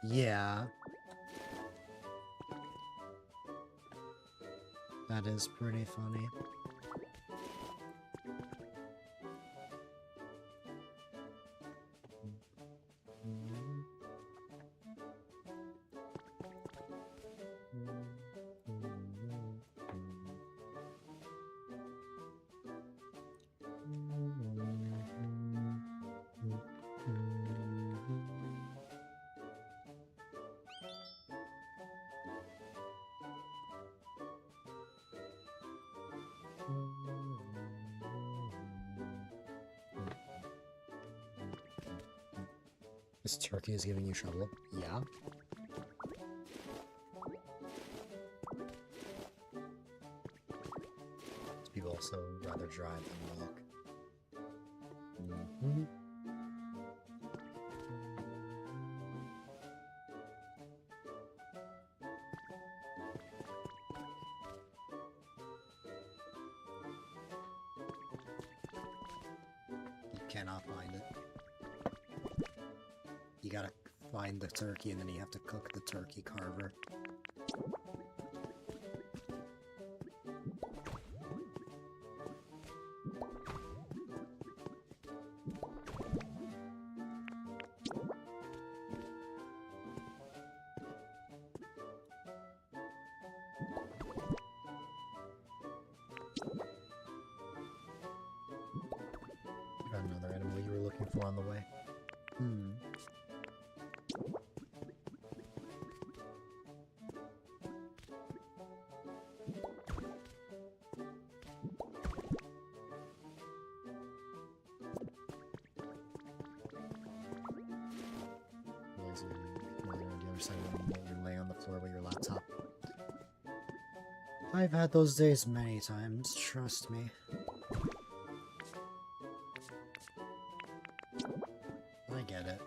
Yeah. That is pretty funny. This turkey is giving you trouble? Yeah. People also rather drive than walk. Mm-hmm. You cannot find it. You gotta find the turkey and then you have to cook the turkey carver. Got another animal you were looking for on the way. You're laying on the floor with your laptop. I've had those days many times, trust me. I get it.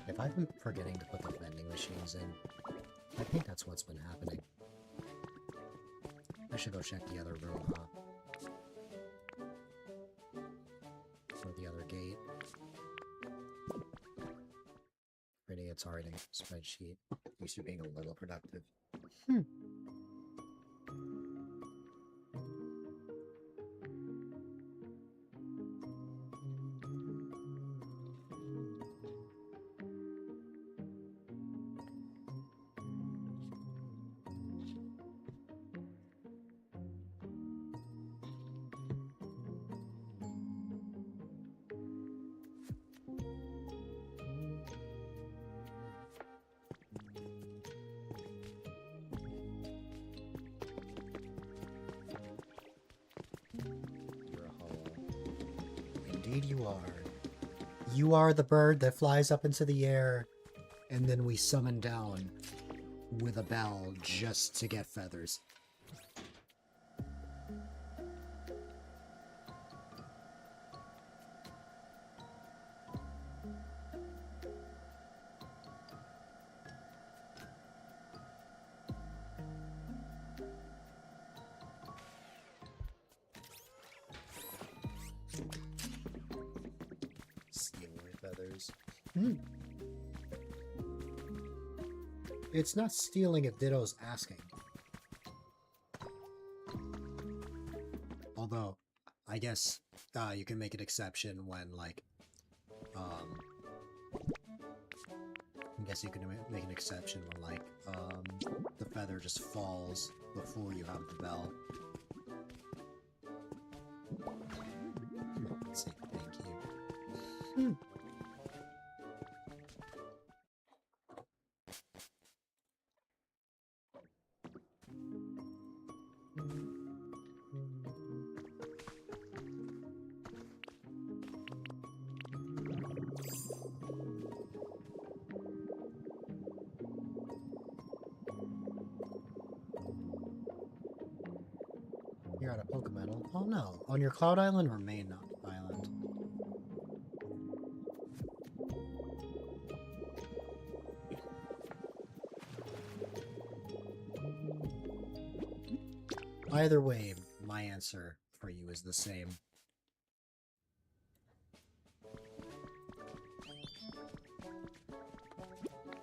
If I've been forgetting to put the vending machines in, I think that's what's been happening. I should go check the other room, huh? Or the other gate. Pretty, it's already a spreadsheet. Used to being a little productive. Indeed you are. You are the bird that flies up into the air, and then we summon down with a bell just to get feathers. Hmm. It's not stealing if Ditto's asking. Although, I guess you can make an exception when, like, I guess you can make an exception when, like, the feather just falls before you have the bell. Let's say thank you. You're at a Pokemon. Oh no. On your Cloud Island or Main Island? Either way, my answer for you is the same.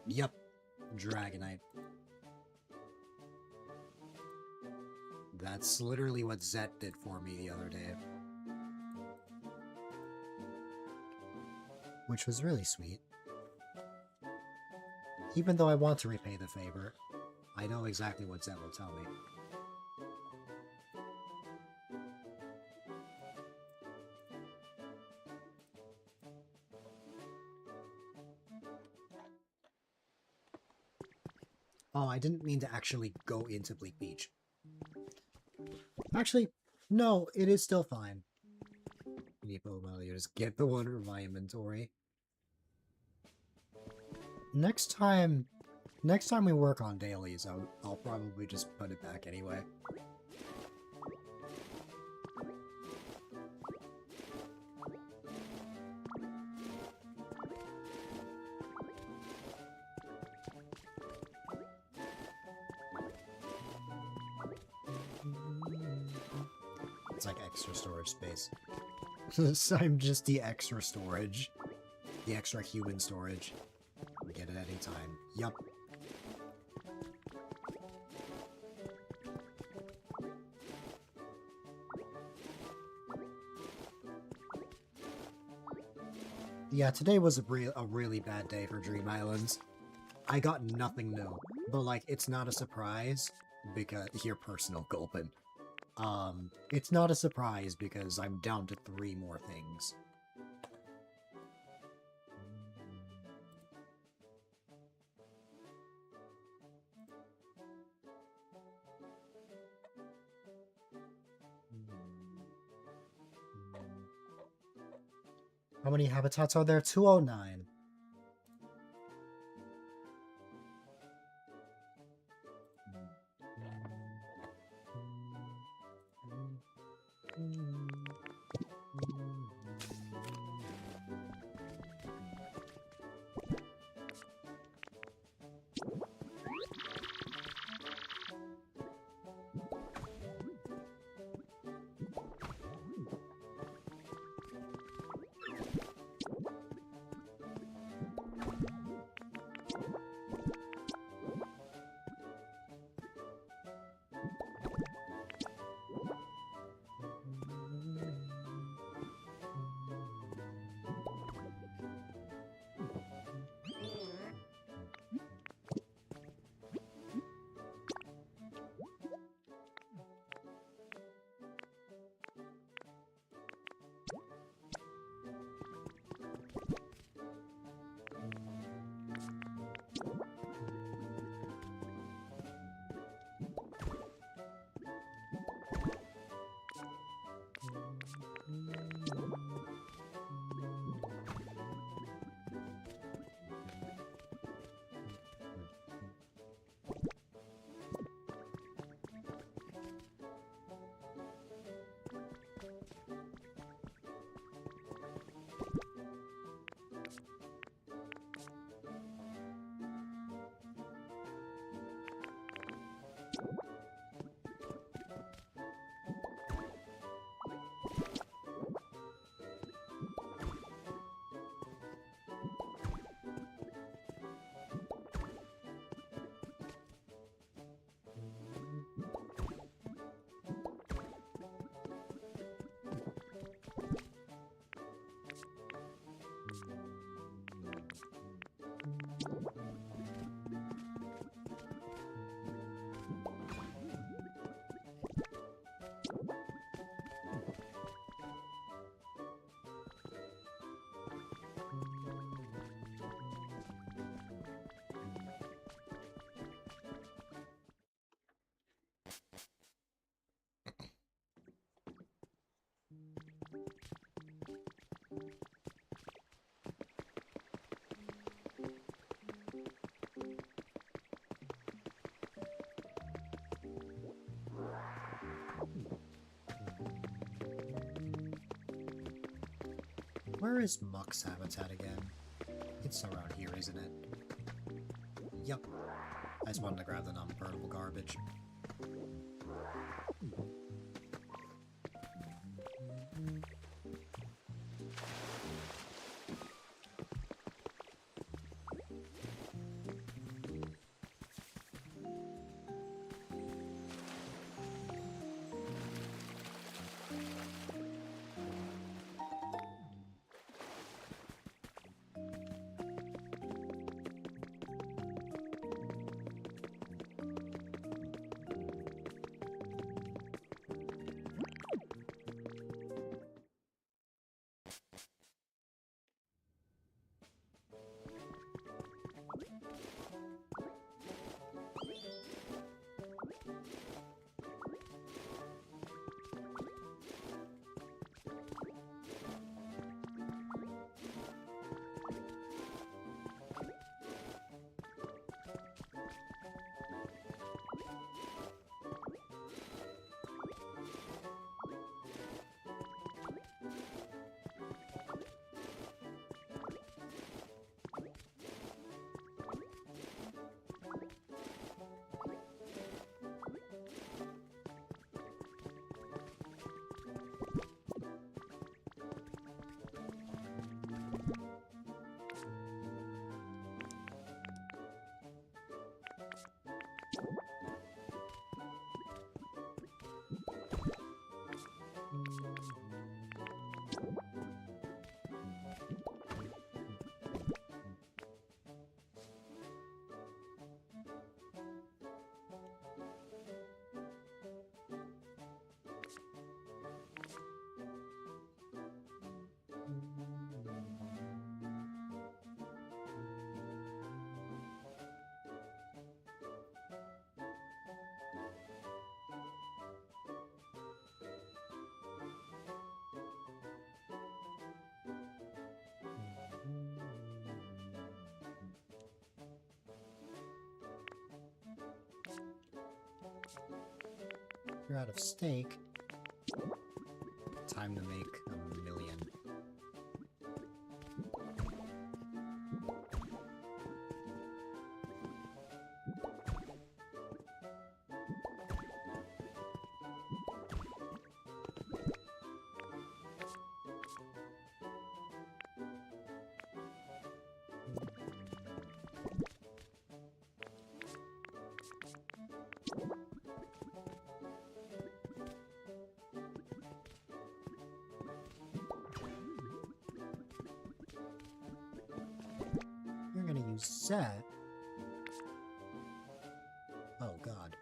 Yep. Dragonite. That's literally what Zet did for me the other day. Which was really sweet. Even though I want to repay the favor, I know exactly what Zet will tell me. Oh, I didn't mean to actually go into Bleak Beach. Actually, no, it is still fine. You just get the one in my inventory. Next time we work on dailies, I'll probably just put it back anyway. It's like extra storage space. So I'm just the extra storage. The extra human storage. We get it any time. Yup. Yeah, today was a really bad day for Dream Islands. I got nothing new. But, like, it's not a surprise because... Here, personal Gulpin. It's not a surprise because I'm down to 3 more things. How many habitats are there? 209. Where is Muck's habitat again? It's around here, isn't it? Yup. I just wanted to grab the non-burnable garbage. You're out of steak. Time to make 1,000,000. You're gonna use set. Oh god.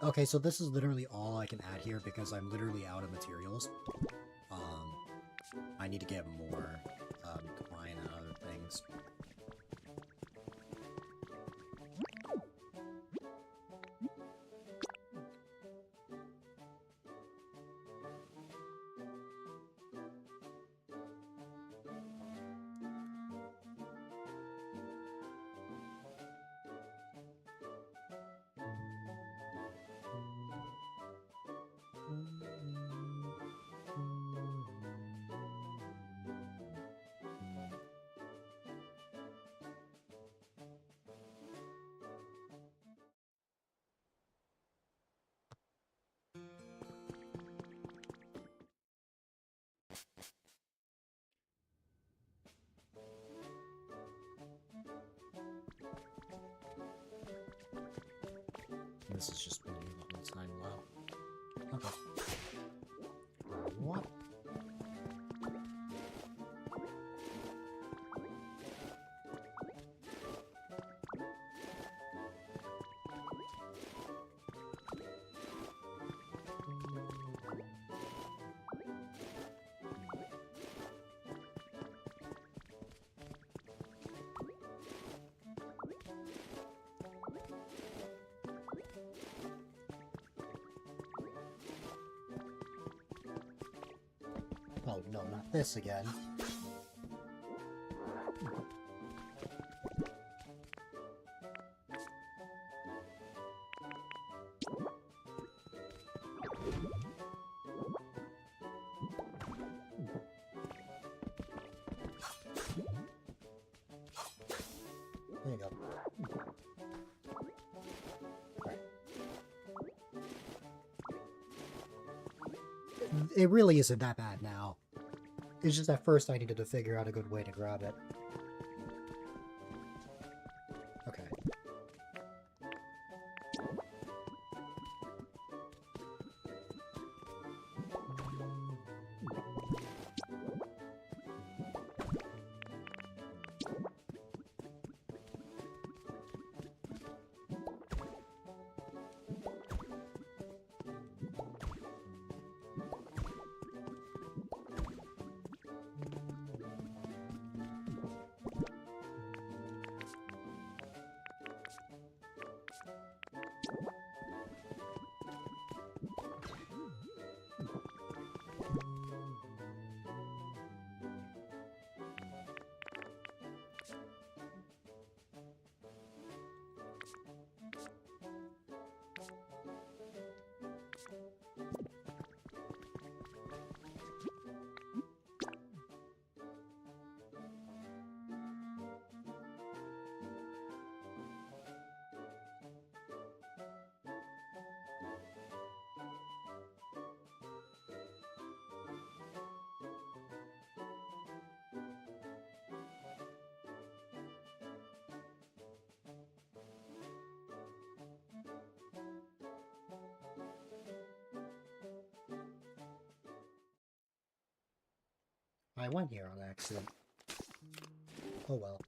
Okay, so this is literally all I can add here because I'm literally out of materials. I need to get more twine and other things. This has just been here the whole time. Wow. Okay. What? Oh no, not this again. you go. Right. It really isn't that bad now. It's just at first I needed to figure out a good way to grab it. Okay. I went here on accident. Oh well.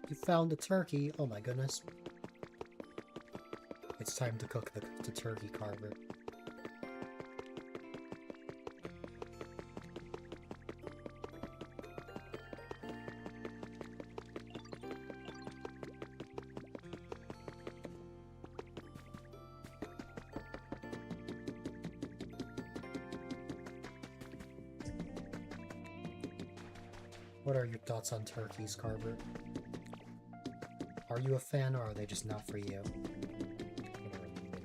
You found the turkey. Oh my goodness. It's time to cook the turkey carver. What are your thoughts on turkeys, Carver? Are you a fan, or are they just not for you?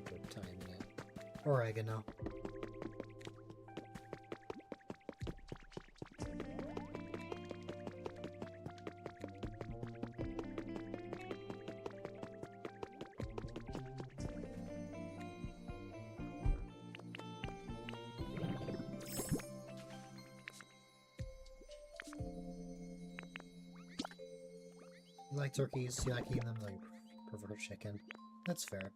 Good time yet. Oregano. You like turkeys, you like eating them, like prefer chicken. That's fair.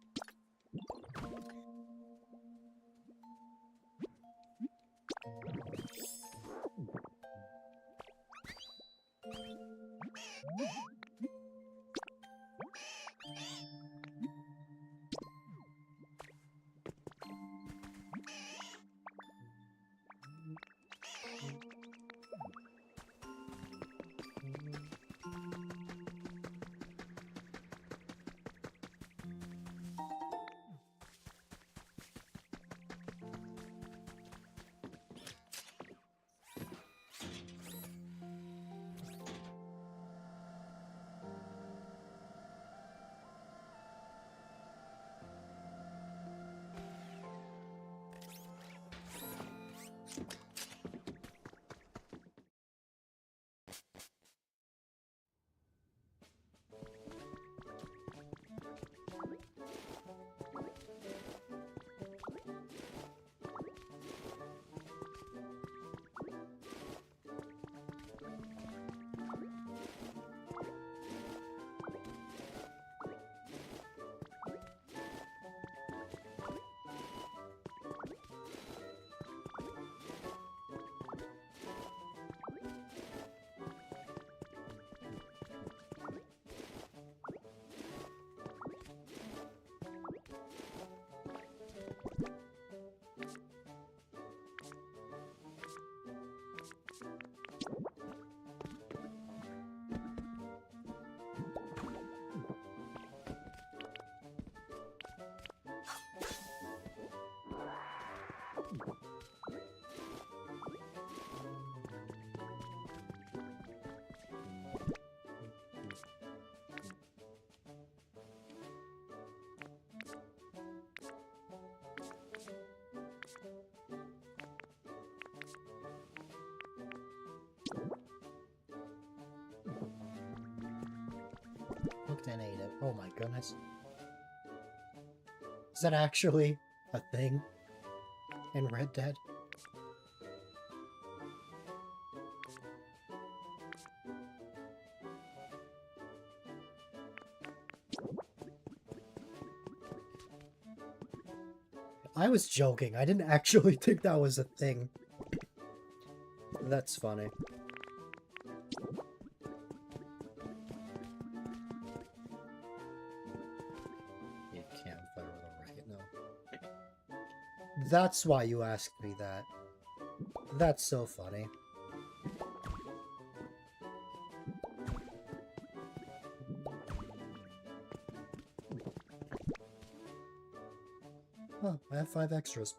cooked and ate it. Oh my goodness. Is that actually a thing in Red Dead? I was joking. I didn't actually think that was a thing. That's funny. You can't fight with a racket, no. That's why you asked me that. That's so funny. Oh, I have 5 extras.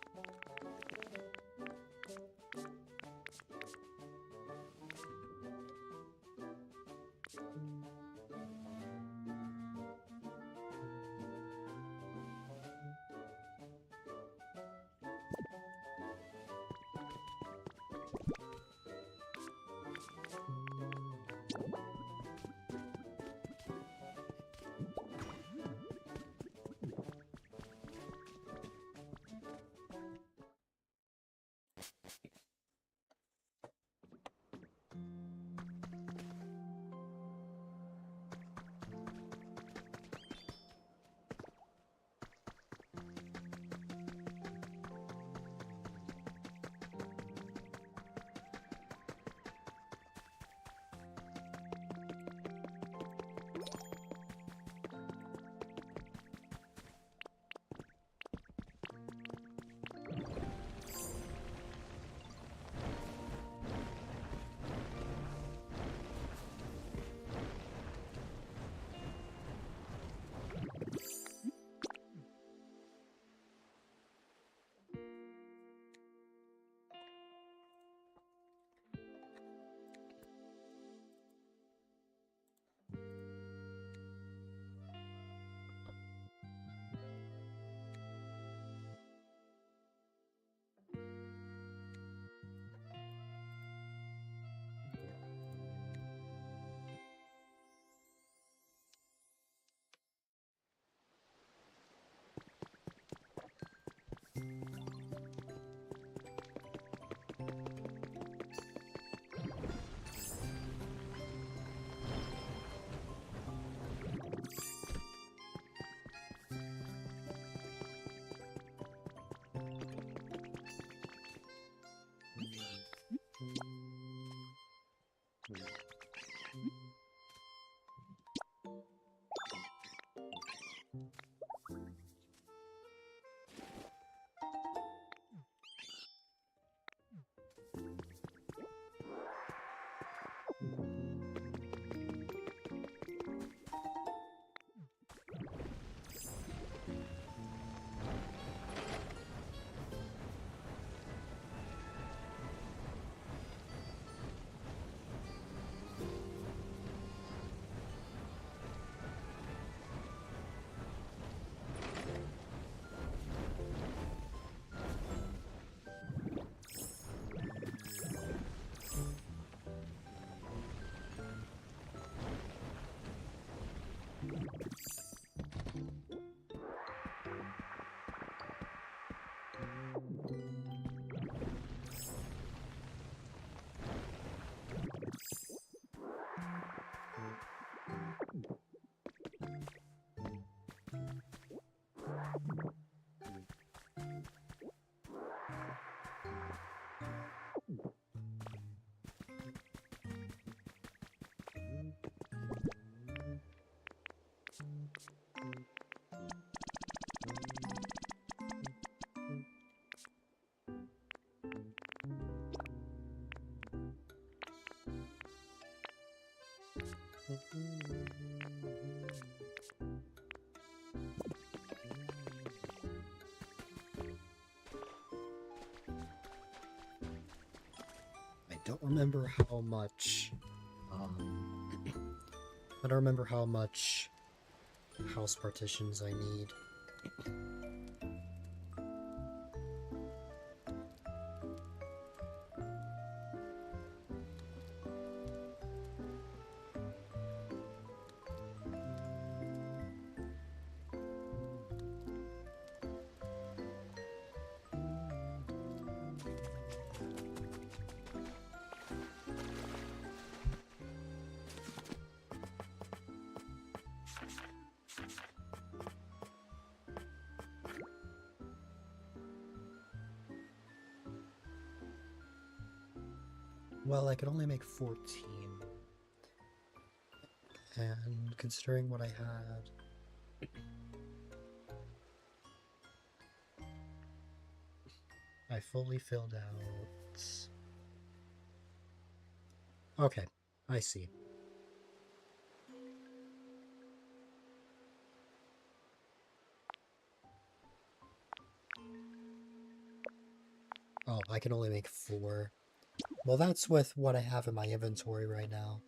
I don't remember how much. I don't remember how much house partitions I need. Well, I could only make 14. And considering what I had... I fully filled out... Okay, I see. Oh, I can only make 4. Well, that's with what I have in my inventory right now.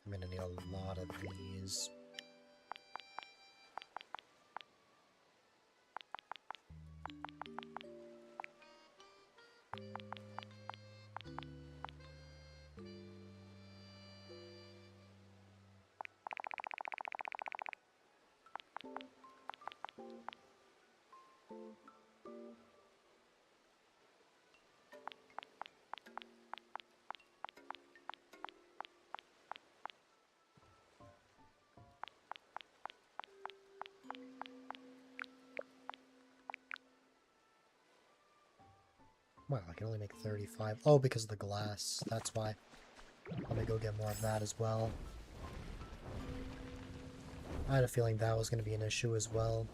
I'm gonna need a lot of these. Wow, I can only make 35. Oh, because of the glass. That's why. Let me go get more of that as well. I had a feeling that was going to be an issue as well.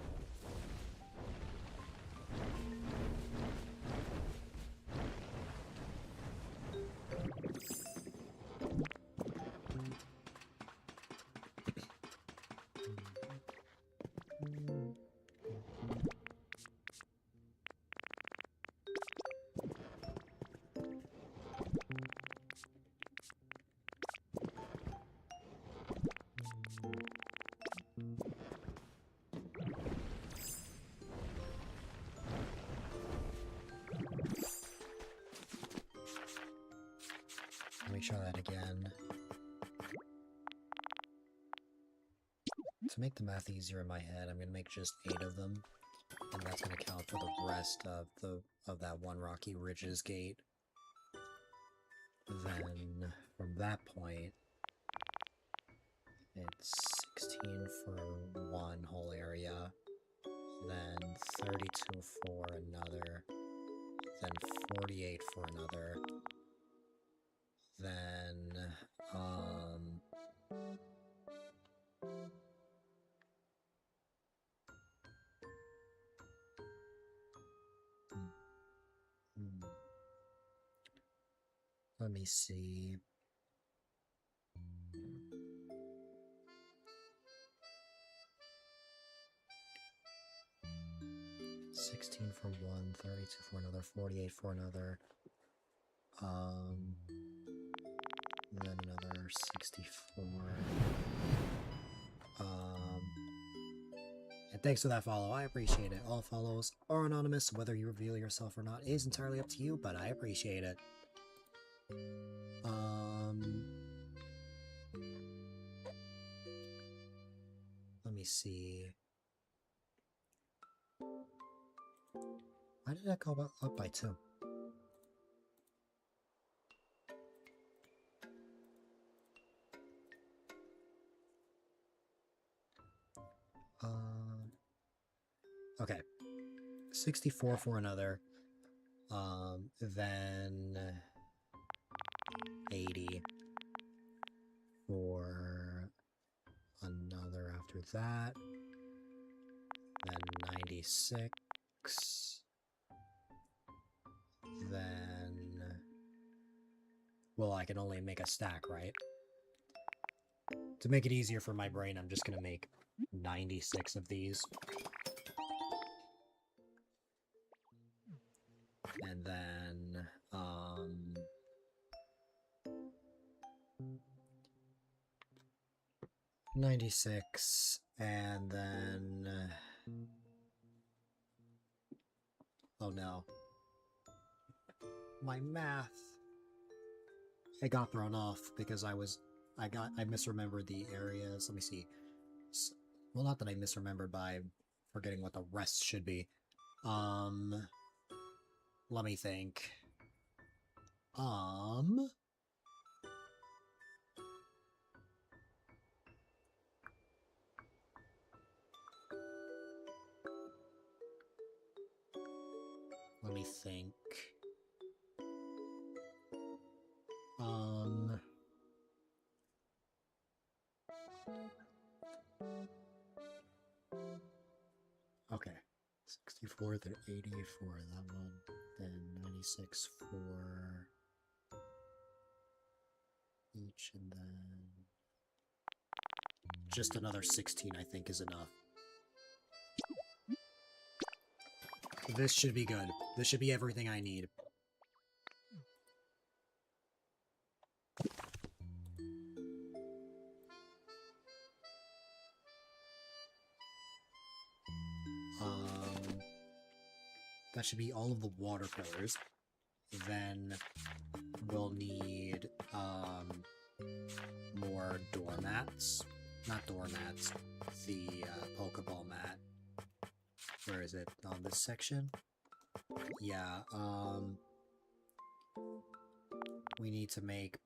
Let me try that again. To make the math easier in my head, I'm going to make just 8 of them. And that's going to count for the rest of that one Rocky Ridges gate. Then, from that point, it's 16 for one whole area, then 32 for another, then 48 for another, then, let me see. $16 for one, 32 for another, 48 for another. Then another 64. And thanks for that follow, I appreciate it. All follows are anonymous, whether you reveal yourself or not is entirely up to you, but I appreciate it. me see. Why did that go up by 2? Okay. 64 for another. Then 80 for another after that. Then 96. Then... Well, I can only make a stack, right? To make it easier for my brain, I'm just gonna make 96 of these. And then, 96, and then... oh no. My math... it got thrown off because I misremembered the areas. Let me see. Well, not that I misremembered by forgetting what the rest should be. Let me think. Let me think. Okay. 64, then 80 for that one, then 96 for each, and then just another 16 I think is enough. This should be good. This should be everything I need. That should be all of the water pillars. Then we'll need more doormats. Not doormats. The Pokeball mat. Where is it? On this section? Yeah, we need to make...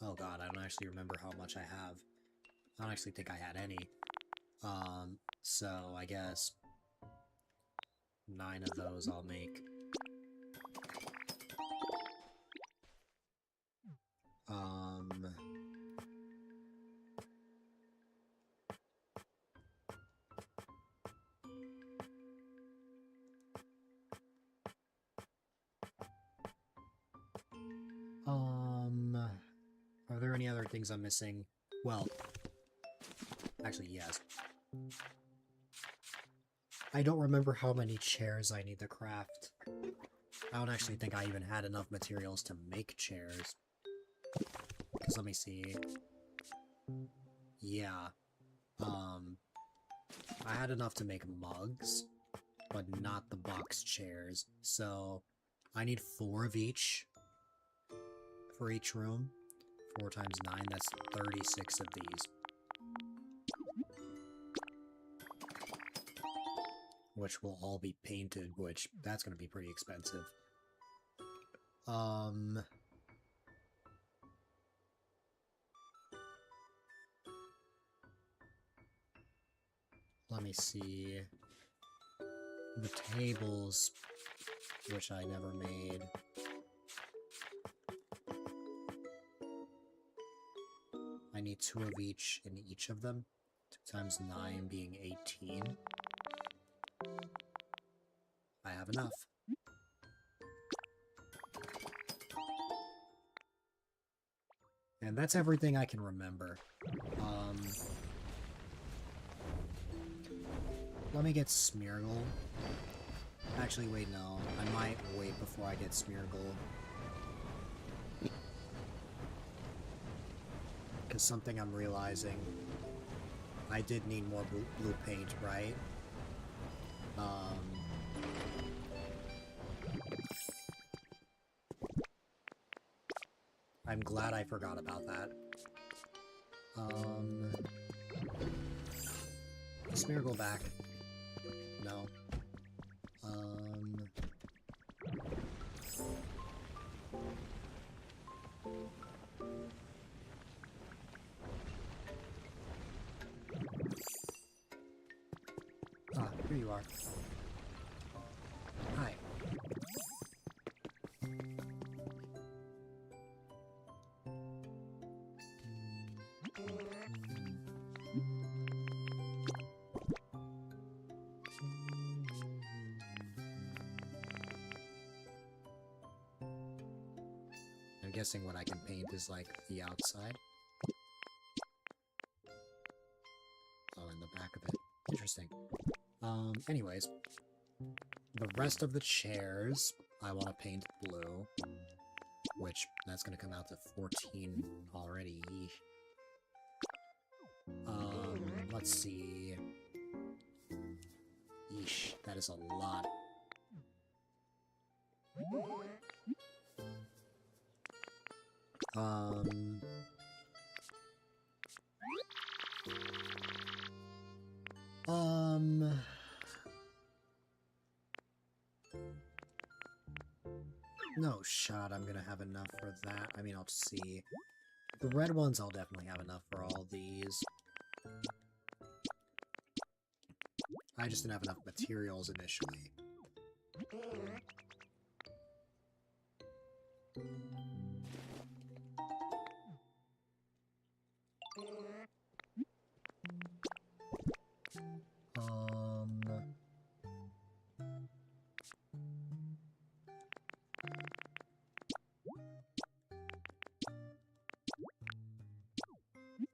oh god, I don't actually remember how much I have. I don't actually think I had any. So I guess 9 of those I'll make. Are there any other things I'm missing? Well, actually, yes. I don't remember how many chairs I need to craft. I don't actually think I even had enough materials to make chairs. Because let me see. Yeah. I had enough to make mugs, but not the box chairs. So, I need 4 of each for each room. 4 times 9, that's 36 of these. Which will all be painted, which, that's gonna be pretty expensive. Let me see. The tables, which I never made. I need 2 of each in each of them. 2 times 9 being 18. I have enough. And that's everything I can remember. Let me get Smeargle. Actually, wait, no. I might wait before I get Smeargle. Because something I'm realizing, I did need more blue paint, right? I'm glad I forgot about that. Is Smeargle back? No. Ah, here you are. Hi. I'm guessing what I can paint is like the outside. Oh, in the back of it. Interesting. Anyways. The rest of the chairs, I want to paint blue. Which, that's gonna come out to 14 already. Let's see. Yeesh, that is a lot. No shot I'm gonna have enough for that. I mean, I'll see. The red ones, I'll definitely have enough for all these. I just didn't have enough materials initially.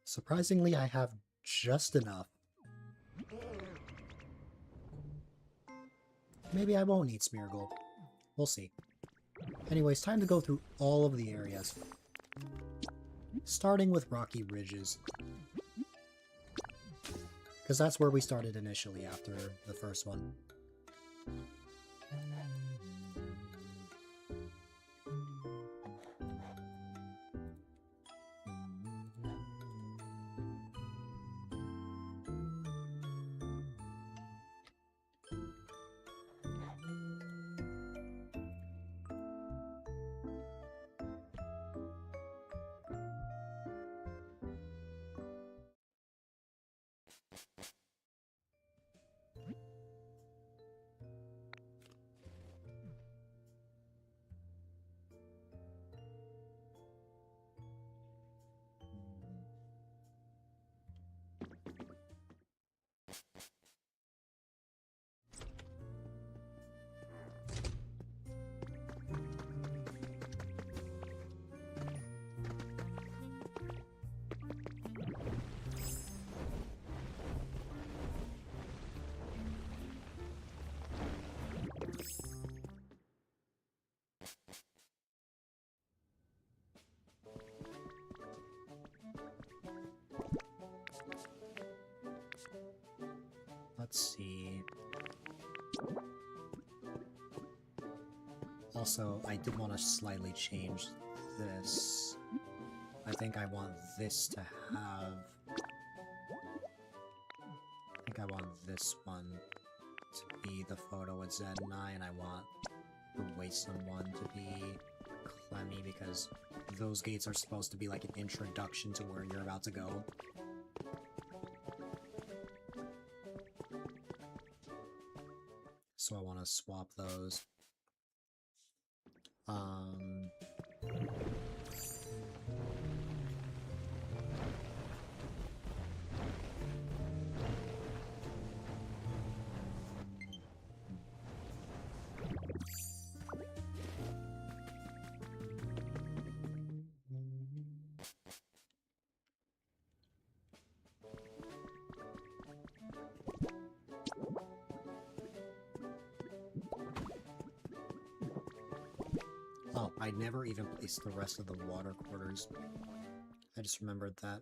Surprisingly, I have just enough. Maybe I won't need Smeargle. We'll see. Anyways, time to go through all of the areas. Starting with Rocky Ridges. Because that's where we started initially after the first one. Let's see. Also, I did want to slightly change this. I think I want this to have... I think I want this one to be the photo with Zed9, and I want the Wasteland one to be Clemmy, because those gates are supposed to be like an introduction to where you're about to go. So I want to swap those. Oh, I never even placed the rest of the water quarters. I just remembered that.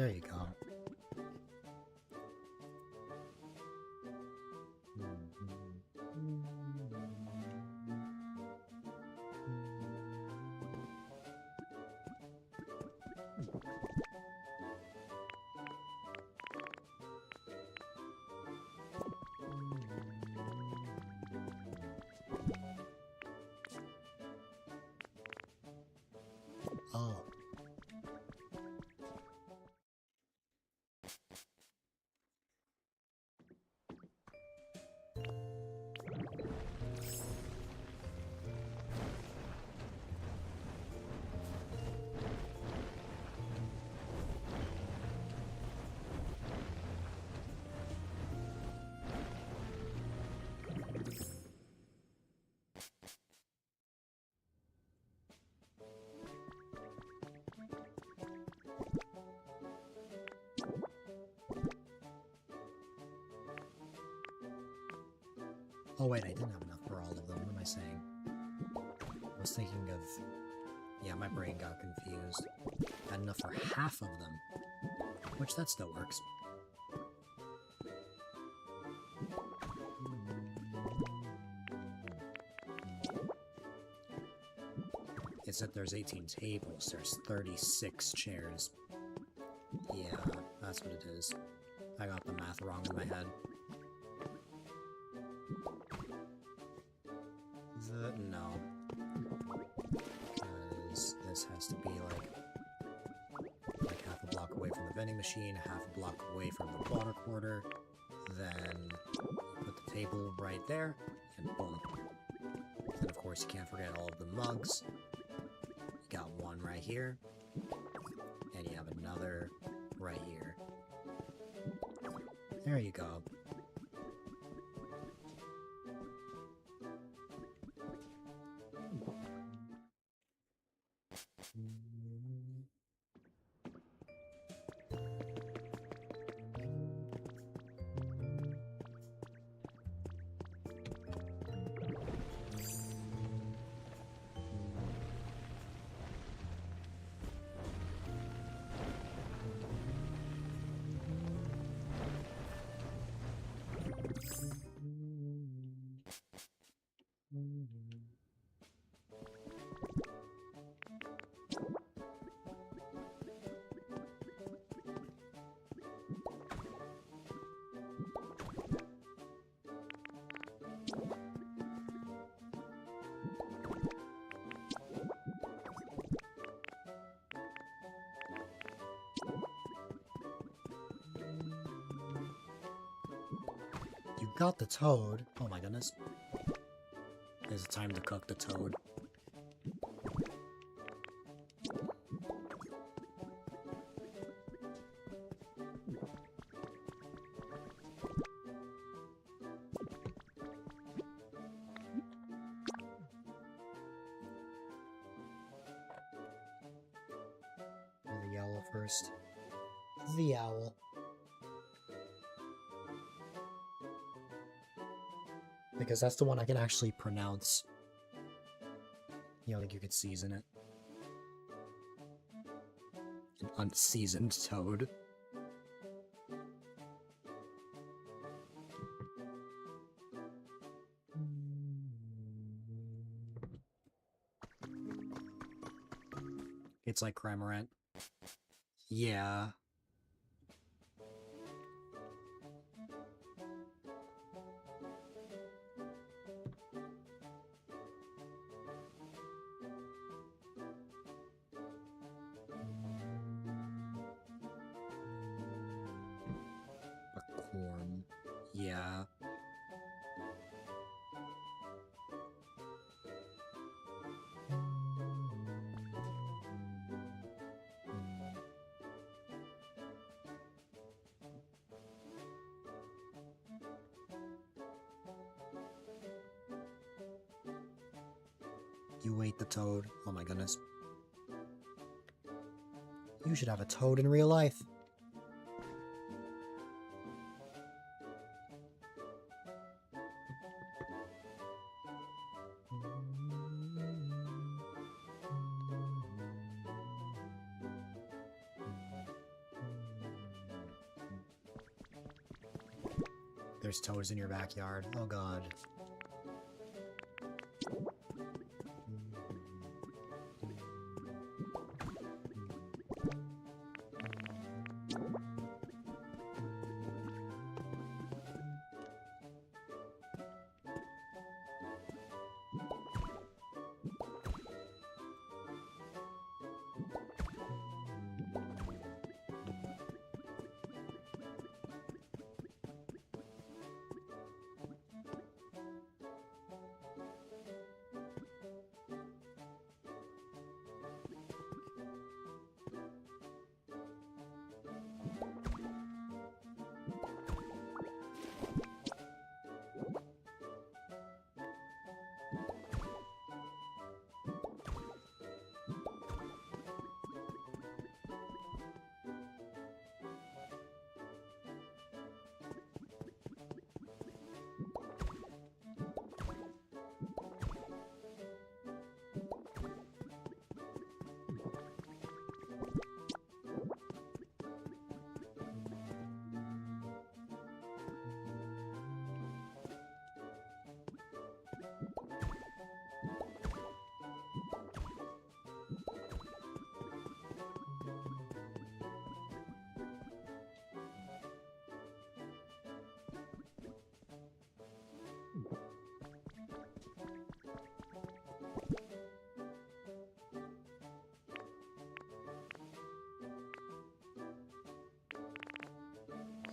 There you go. Oh. Oh wait, I didn't have enough for all of them. What am I saying? I was thinking of... Yeah, my brain got confused. Had enough for half of them. Which, that still works. It's that there's 18 tables, there's 36 chairs. Yeah, that's what it is. I got the math wrong in my head. No. Because this has to be like half a block away from the vending machine, half a block away from the water quarter, then put the table right there, and boom. Then of course you can't forget all of the mugs. You got one right here, and you have another right here. There you go. got the toad. Oh my goodness. Is it time to cook the toad? The owl first. The owl. Because that's the one I can actually pronounce. You know, like you could season it. An unseasoned toad. It's like Cramorant. Yeah. A corn. Yeah. You ate the toad. Oh my goodness. You should have a toad in real life. There's toads in your backyard. Oh god.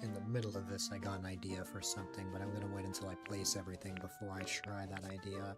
In the middle of this, I got an idea for something, but I'm gonna wait until I place everything before I try that idea.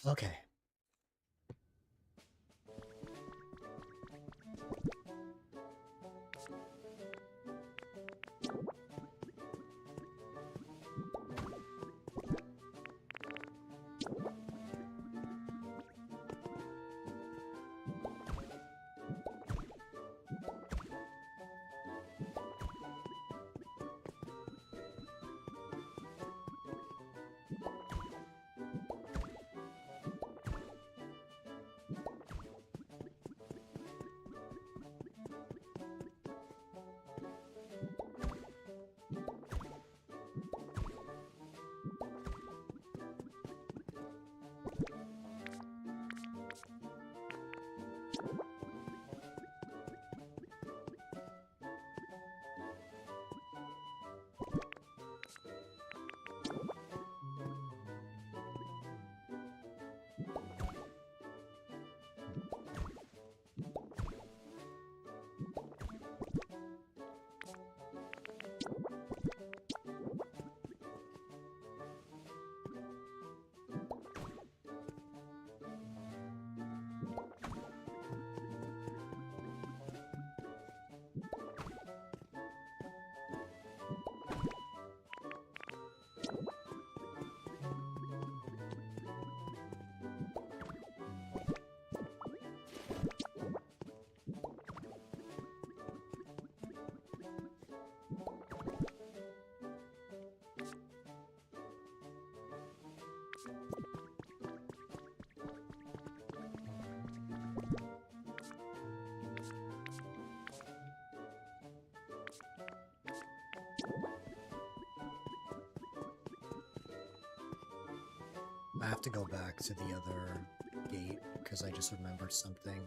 Okay. I have to go back to the other gate because I just remembered something.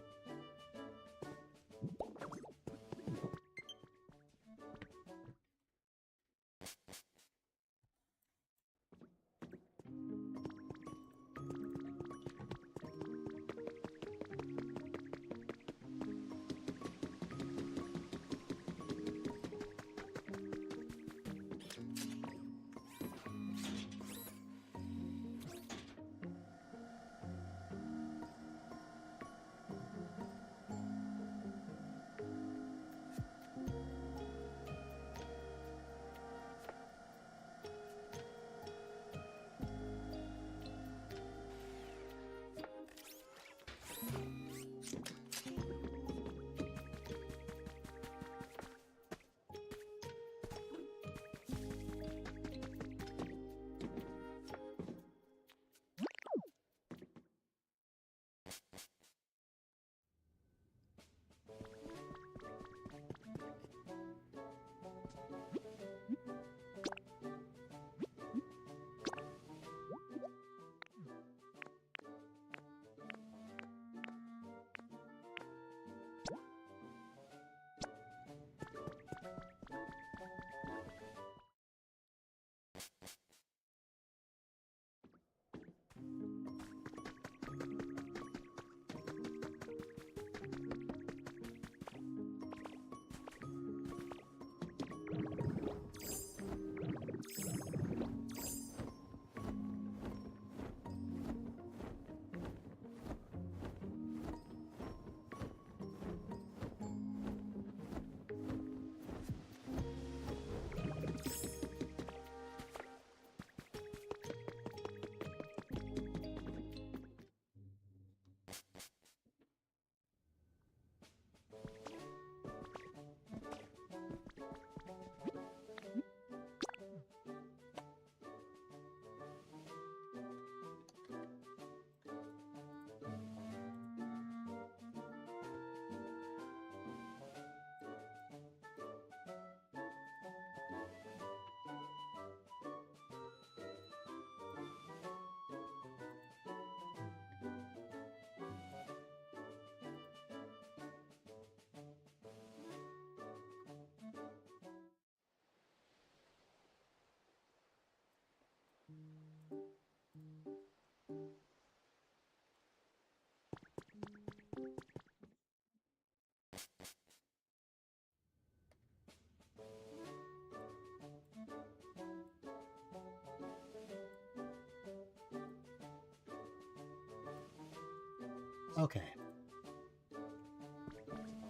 Okay.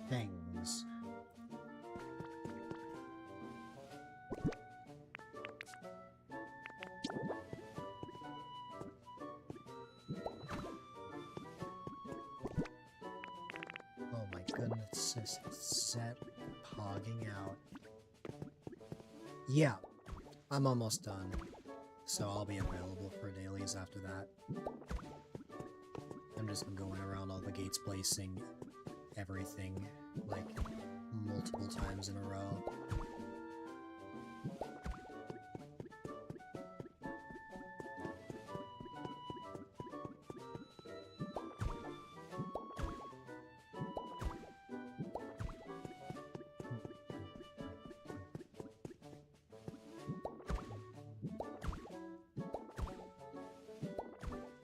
Things. Oh my goodness, it's set pogging out. Yeah, I'm almost done, so I'll be available for dailies after that. I'm just going around all the gates, placing everything, like, multiple times in a row.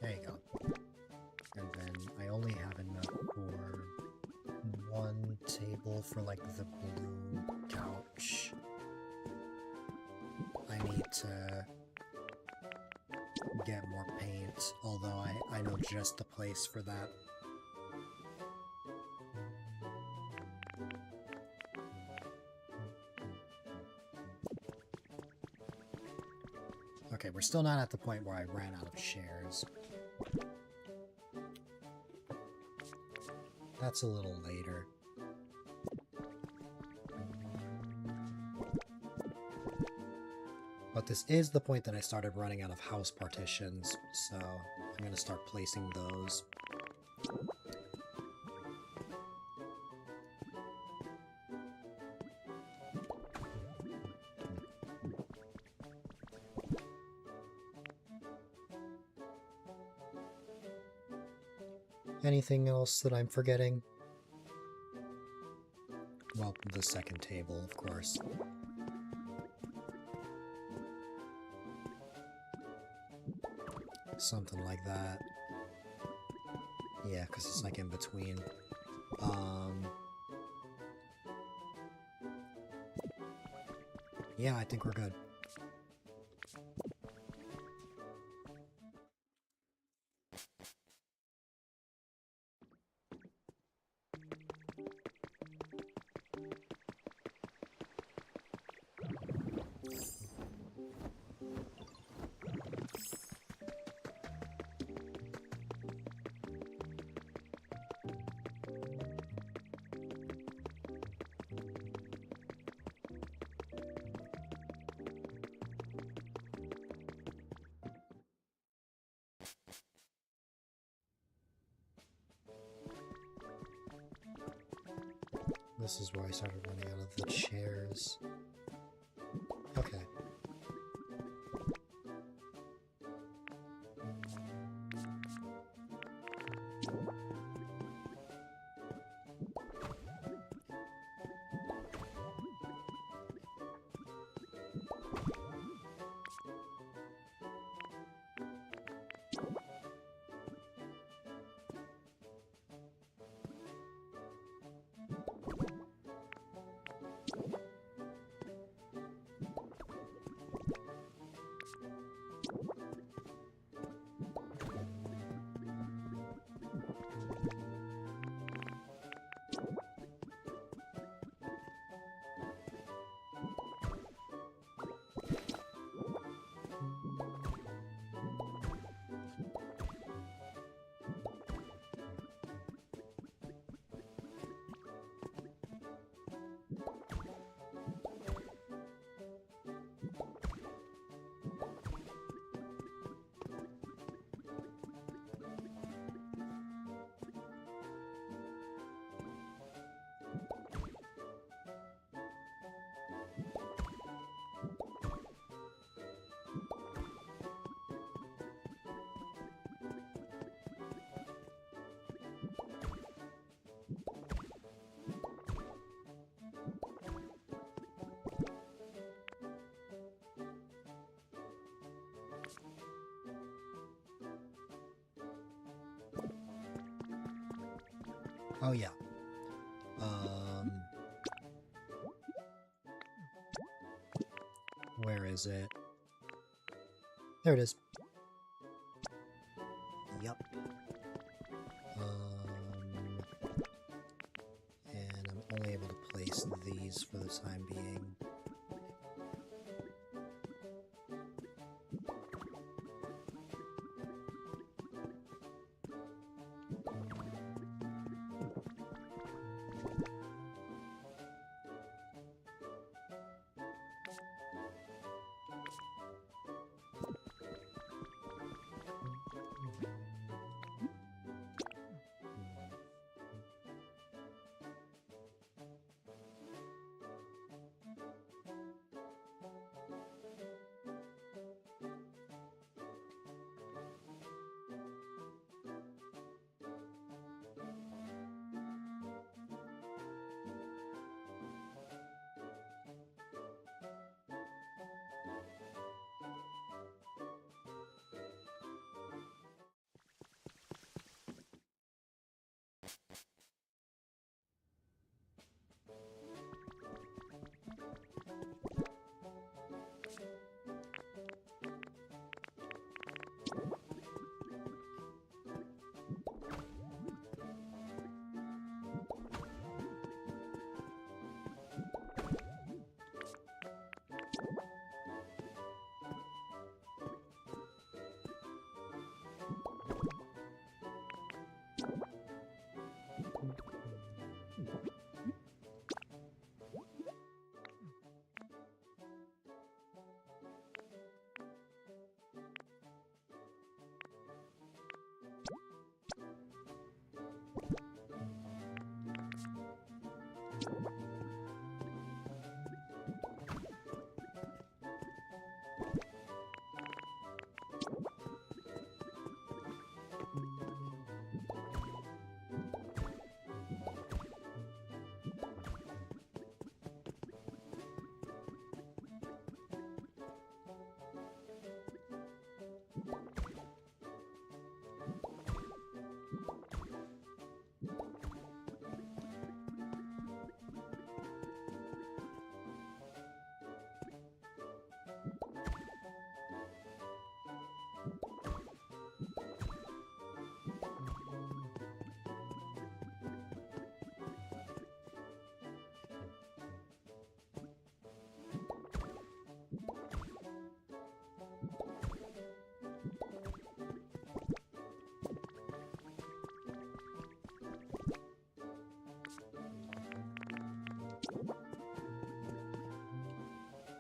There you go. And then I only have enough for one table for, like, the blue couch. I need to get more paint, although I know just the place for that. Okay, we're still not at the point where I ran out of chairs. That's a little later. But this is the point that I started running out of house partitions, so I'm going to start placing those. Anything else that I'm forgetting? Well, the second table, of course. Something like that. Yeah, because it's like in between. Yeah, I think we're good. This is where I started running out of the chairs. Okay. Oh yeah. Where is it? There it is. Yup. these for the time being.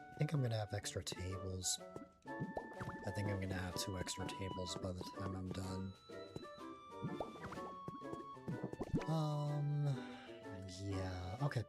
I think I'm gonna have extra tables. I think I'm gonna have 2 extra tables by the time I'm done. Yeah, okay.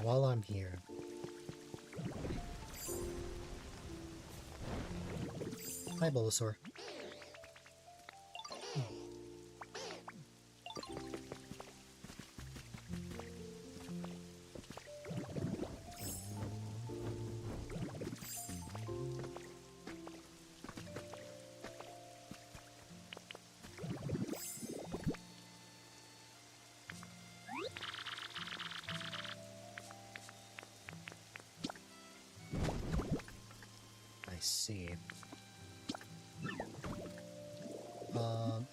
While I'm here, hi Bulbasaur. See.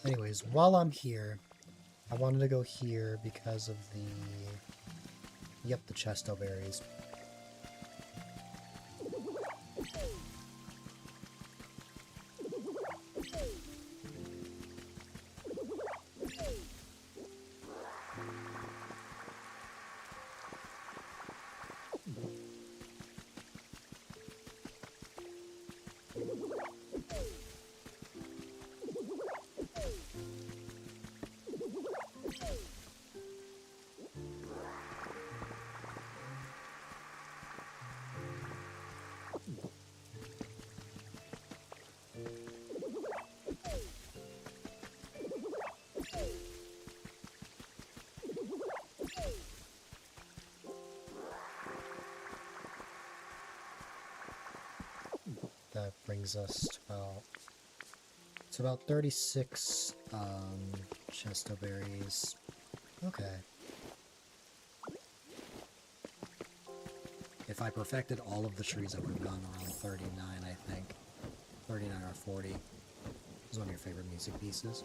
Anyways, while I'm here, I wanted to go here because of the... Yep, the chesto berries. brings us to about 36 chesto berries. Okay. If I perfected all of the trees, I would have gone around 39, I think. 39 or 40. This is one of your favorite music pieces.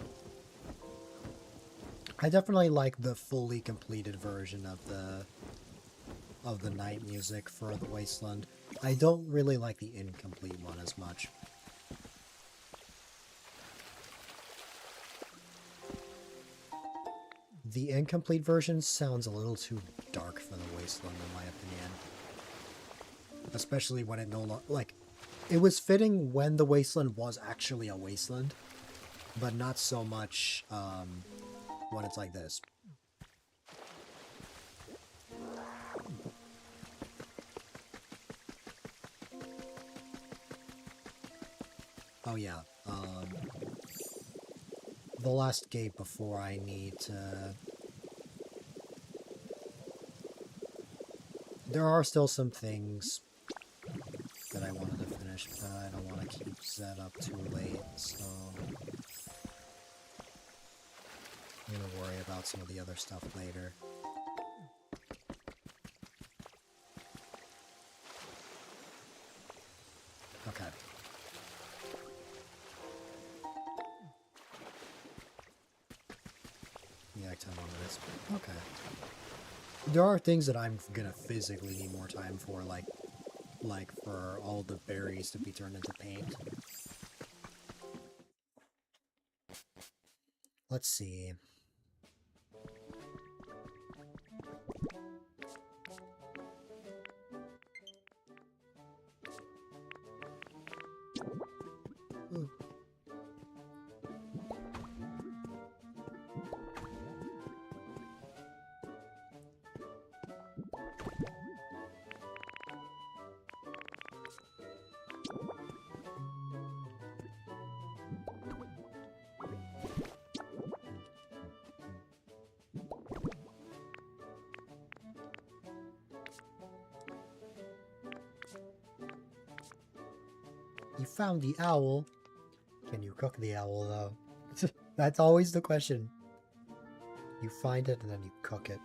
I definitely like the fully completed version of the night music for the Wasteland. I don't really like the incomplete one as much. The incomplete version sounds a little too dark for the Wasteland, in my opinion. Especially when it no longer... Like, it was fitting when the Wasteland was actually a Wasteland, but not so much when it's like this. Oh yeah, the last gate before I need to... There are still some things that I wanted to finish, but I don't want to keep Zed up too late, so... I'm gonna worry about some of the other stuff later. Okay. Yeah, 10 more minutes. Okay. There are things that I'm gonna physically need more time for, like for all the berries to be turned into paint. Let's see. Ooh. You found the owl. Can you cook the owl, though? That's always the question. You find it and then you cook it.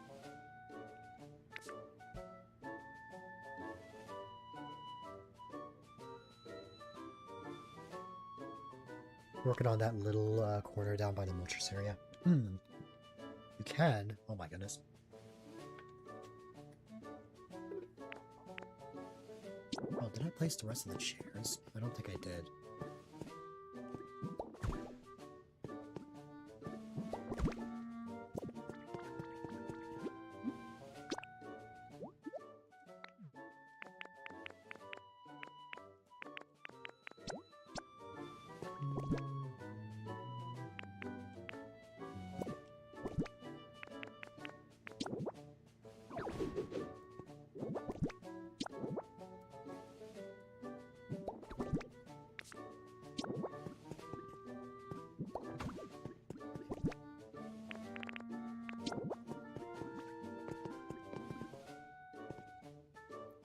Working on that little corner down by the mulchers area. You can. Oh my goodness. Oh, did I place the rest of the chairs? I don't think I did.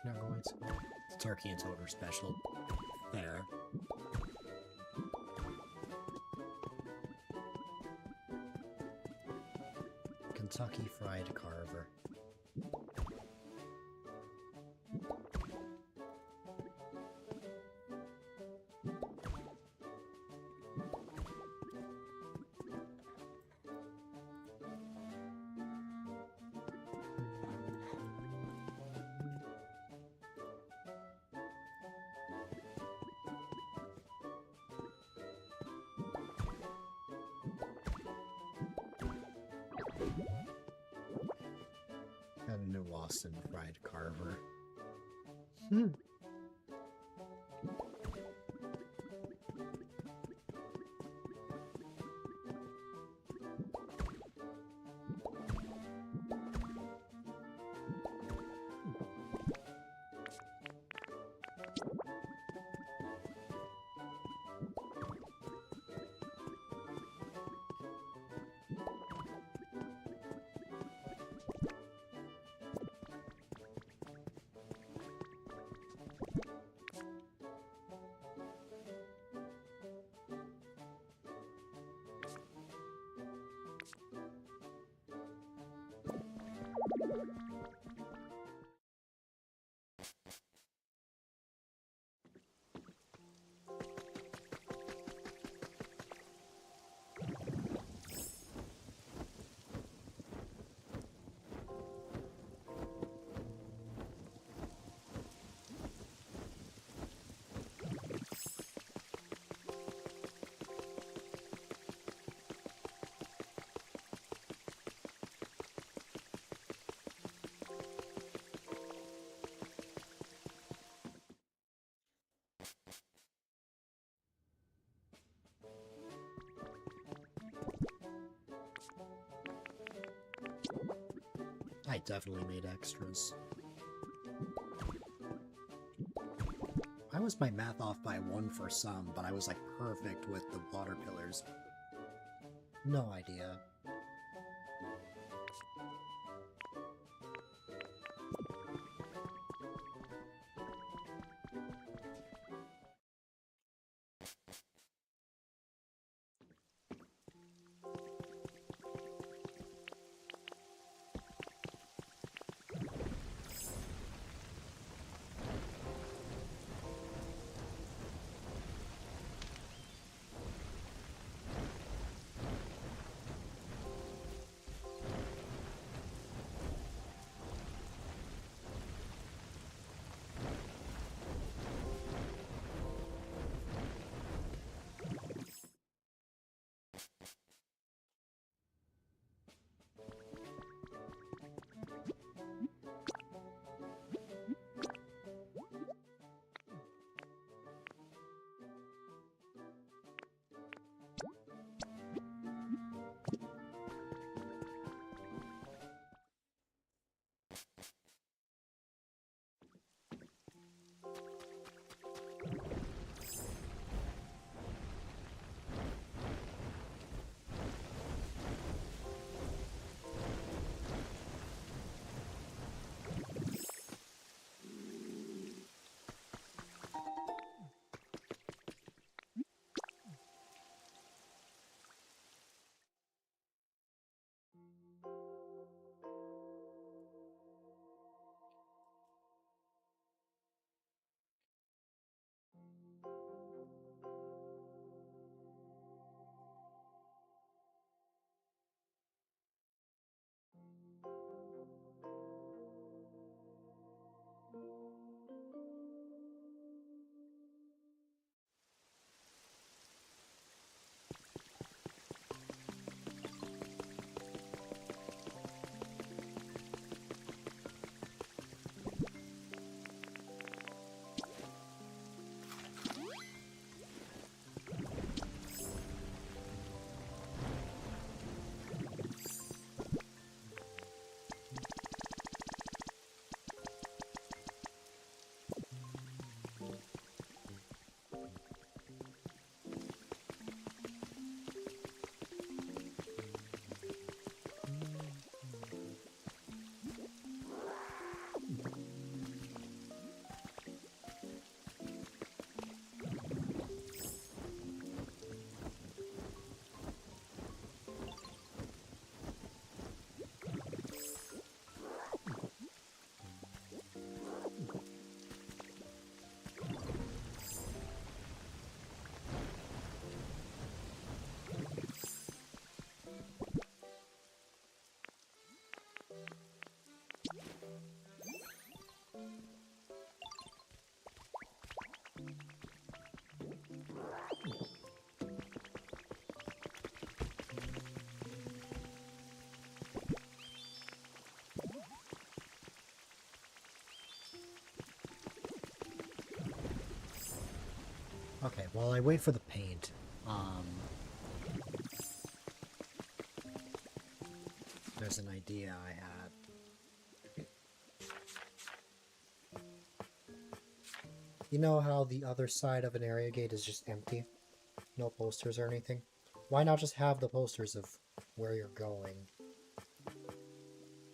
Not going to. The turkey and toad are special. There. Kentucky Fried Carver. And New Austin Fried Carver. I definitely made extras. Why was my math off by 1 for some, but I was like perfect with the water pillars? No idea. Okay, while I wait for the paint, there's an idea I had. You know how the other side of an area gate is just empty? No posters or anything? Why not just have the posters of where you're going?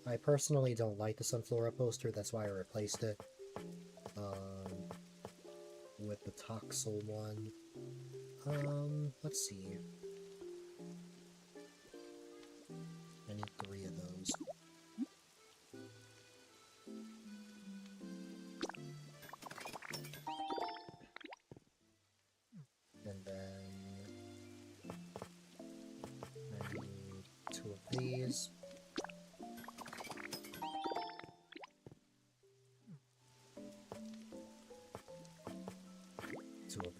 I personally don't like the Sunflora poster, that's why I replaced it with the Toxel one. Let's see. I need 3 of those. And then I need 2 of these.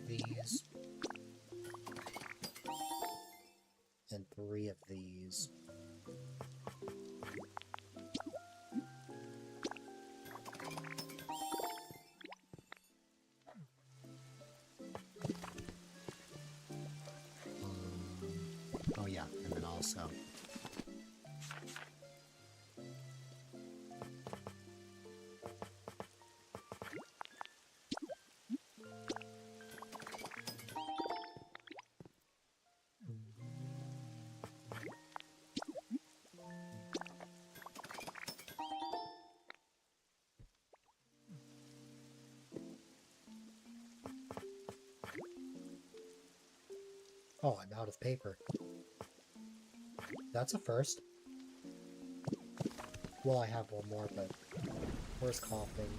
These and 3 of these. Oh yeah, and then also Oh, I'm out of paper. That's a first. Well, I have one more, but where's coughing?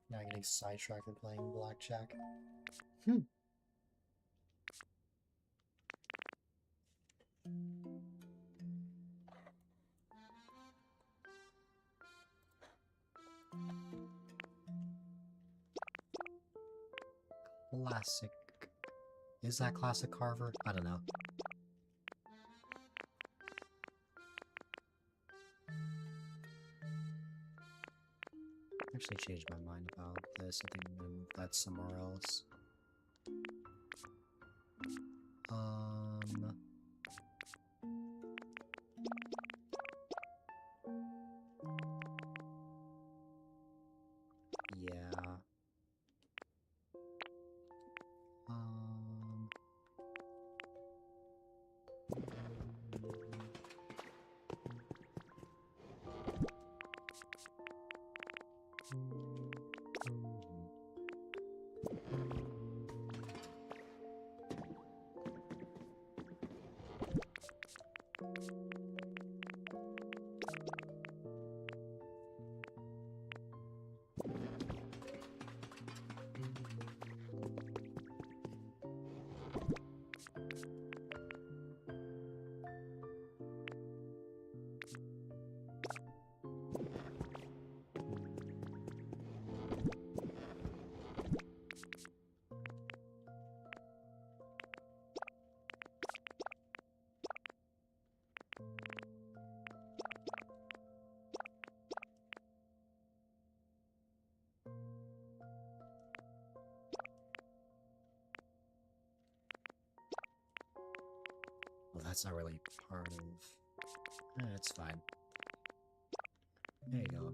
Now getting sidetracked and playing blackjack. Classic. Is that classic Carver? I don't know. Actually changed my mind about this. I think I'm gonna move that somewhere else. Yeah. that's not really part of... it's fine. There you go.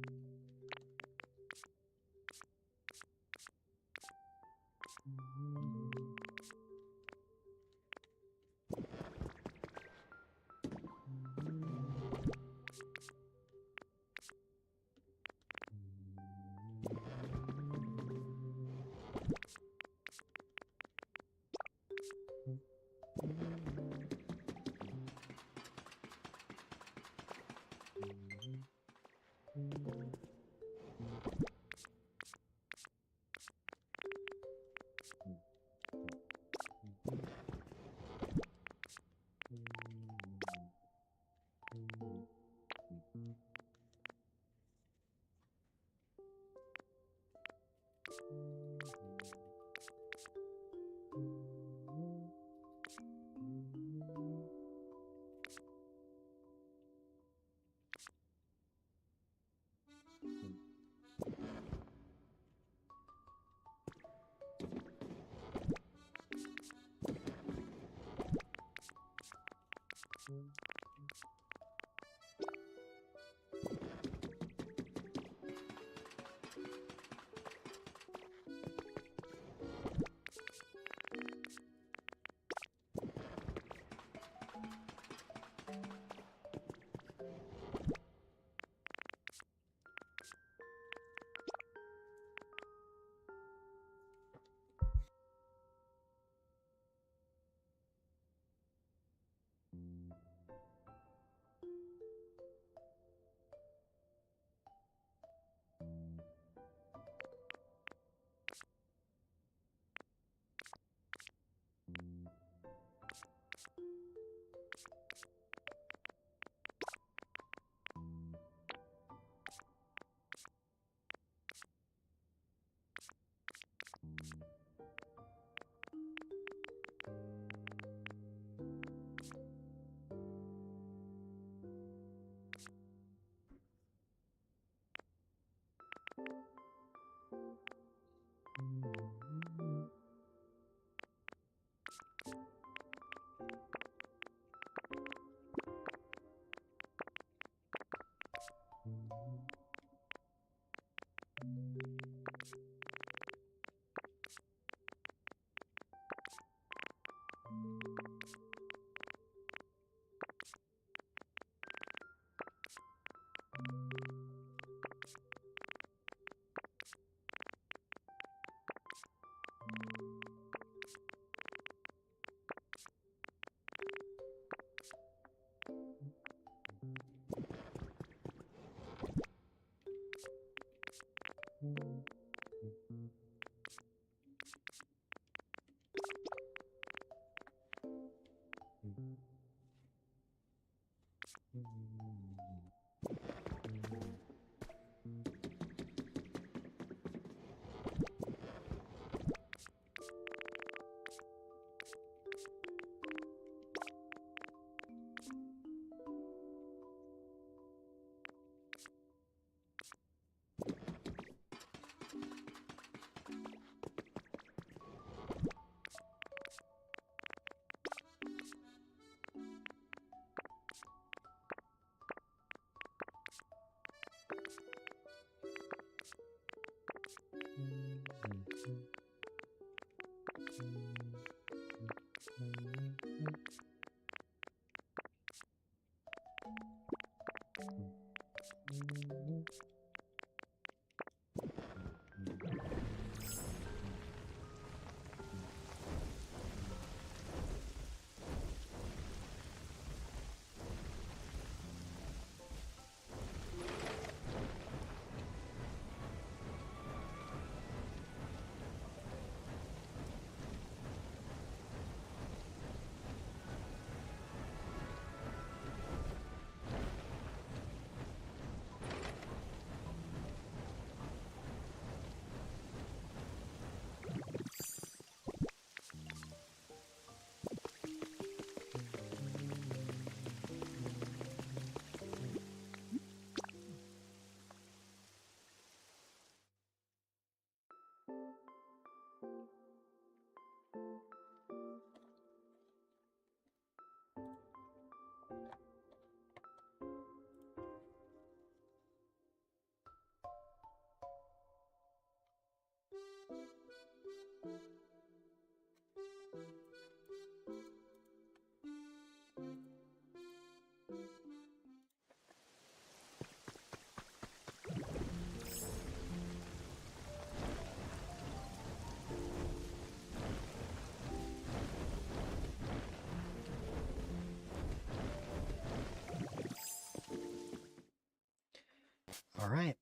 Alright.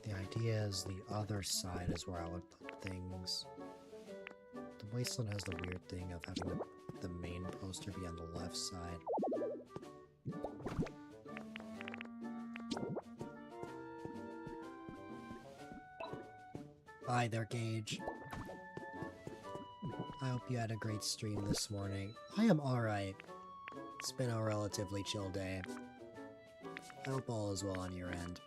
The idea is the other side is where I would put things. The Wasteland has the weird thing of having the main poster be on the left side. Hi there, Gage. I hope you had a great stream this morning. I am alright. It's been a relatively chill day. I hope all is well on your end.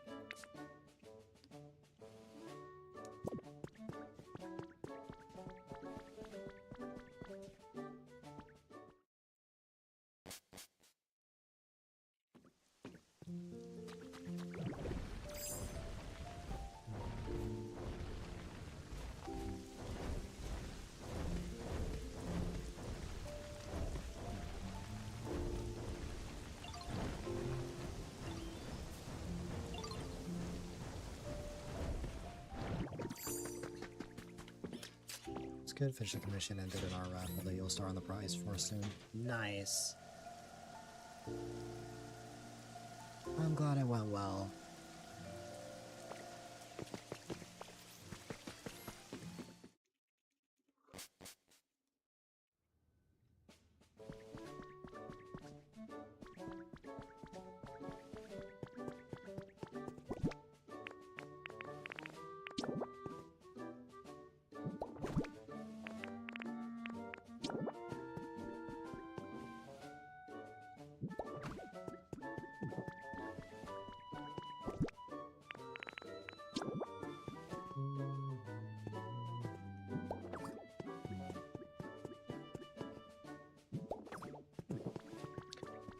Good. Finish the commission and did an R raffle that you'll star on the prize for soon. Nice. I'm glad it went well.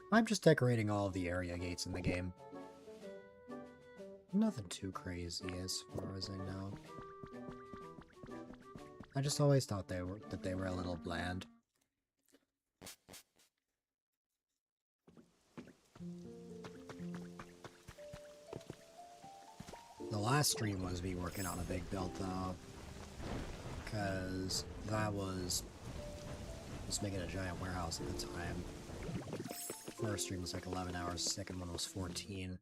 I'm just decorating all of the area gates in the game. Nothing too crazy as far as I know. I just always thought they were a little bland. The last stream was me working on a big build though, because that was making a giant warehouse at the time. First stream was like 11 hours, second one was 14.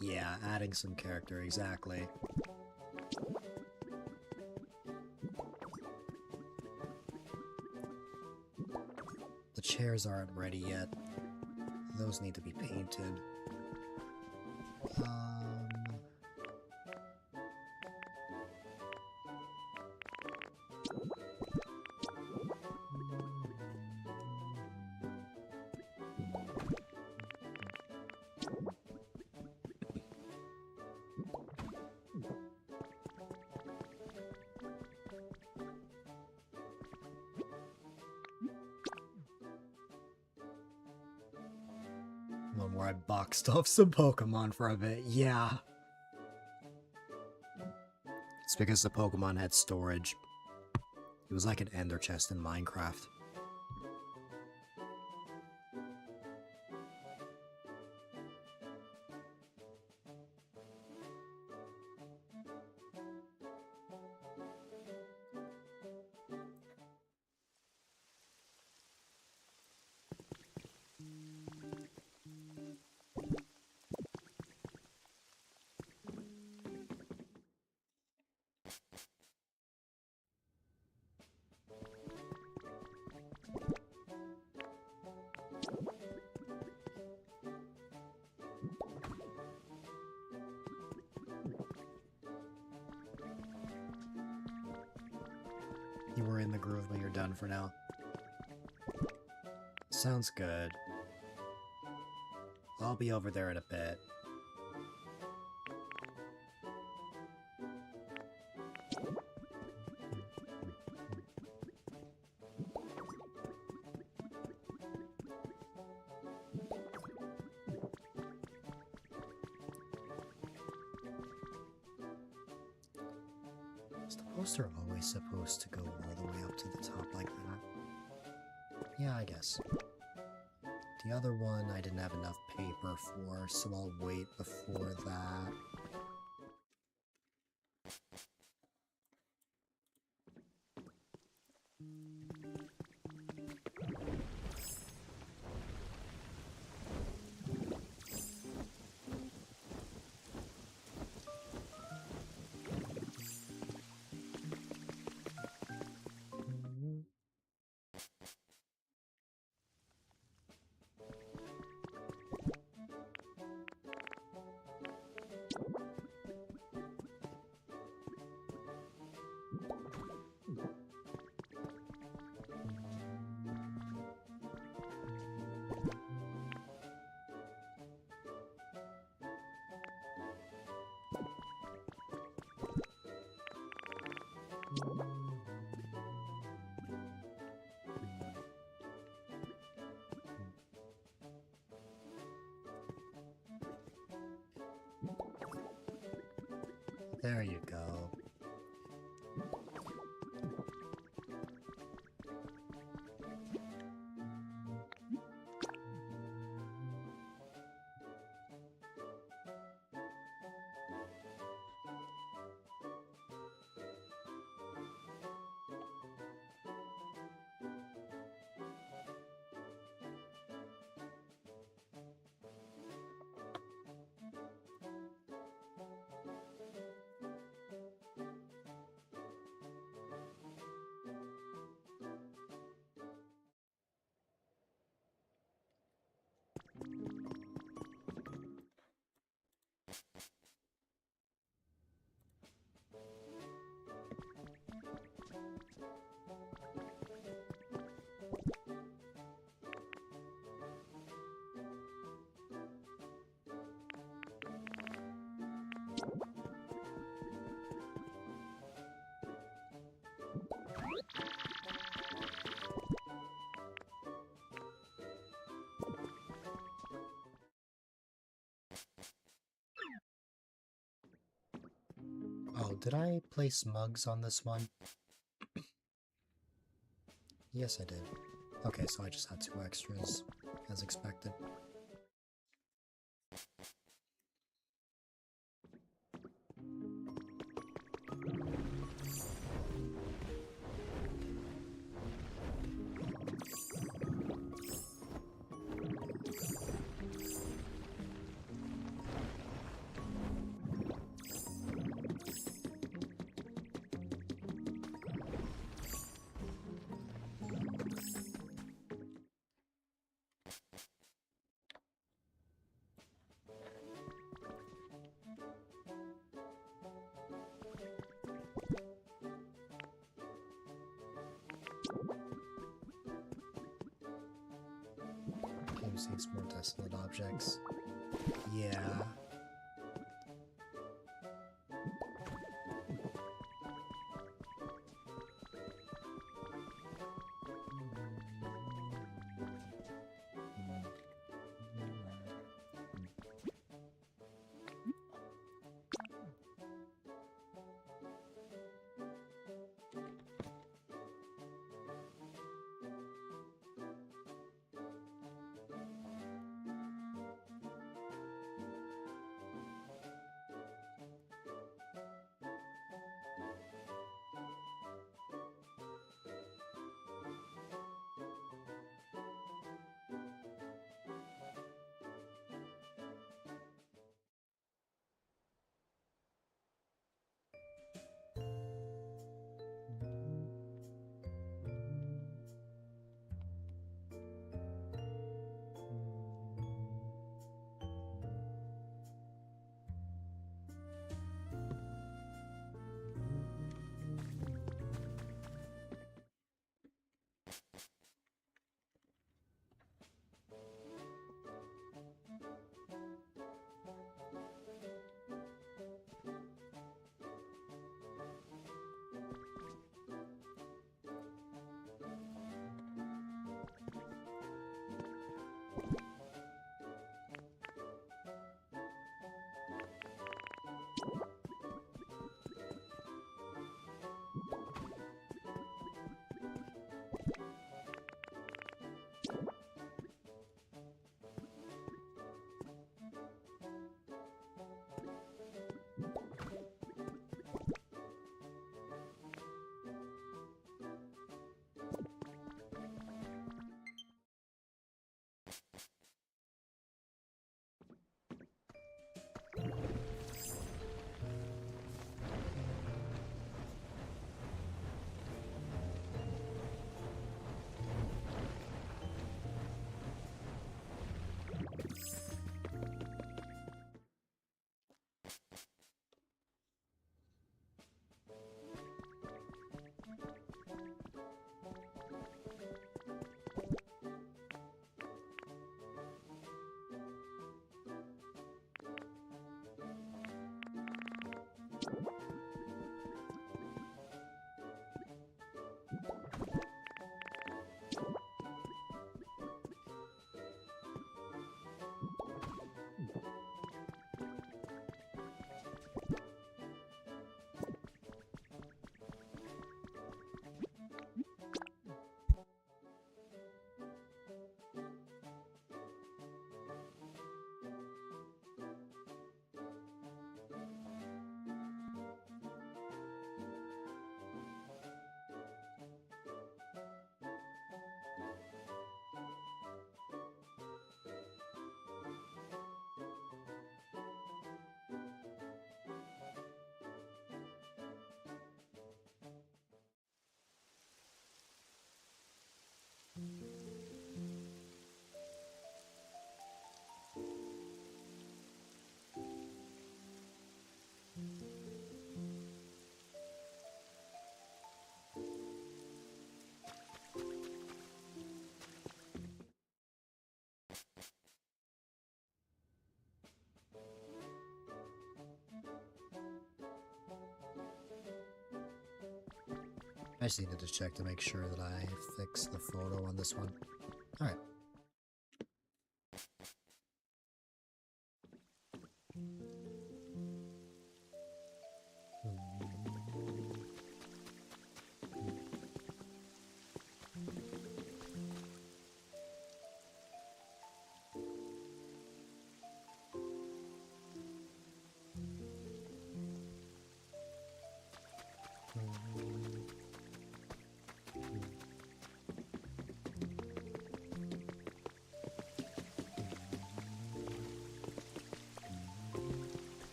Yeah, adding some character, exactly. The chairs aren't ready yet. Those need to be painted. One where I boxed off some Pokemon for a bit, yeah. It's because the Pokemon had storage. It was like an ender chest in Minecraft. You were in the groove, but you're done for now. Sounds good. I'll be over there in a bit. Is the poster always supposed to go all the way up to the top like that? Yeah, I guess. The other one I didn't have enough paper for, so I'll wait before that. There you go. Oh, did I place mugs on this one? Yes, I did. Okay, so I just had 2 extras, as expected. Game seeks more desolate objects. Yeah. I just needed to check to make sure that I fixed the photo on this one. Alright.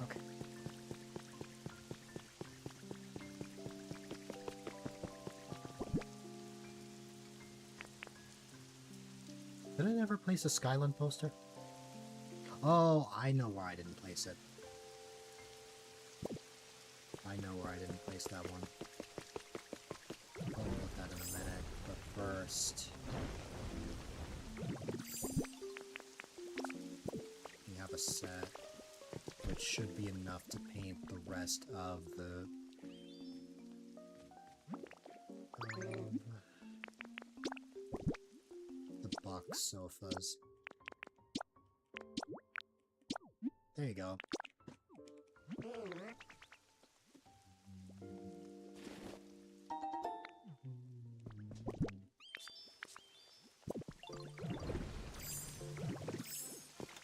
Okay. Did I never place a Skyland poster? Oh, I know where I didn't place it. I know where I didn't place that one. I'll look at that in a minute, but first... we have a set, which should be enough to paint the rest of the... box sofas. There you go.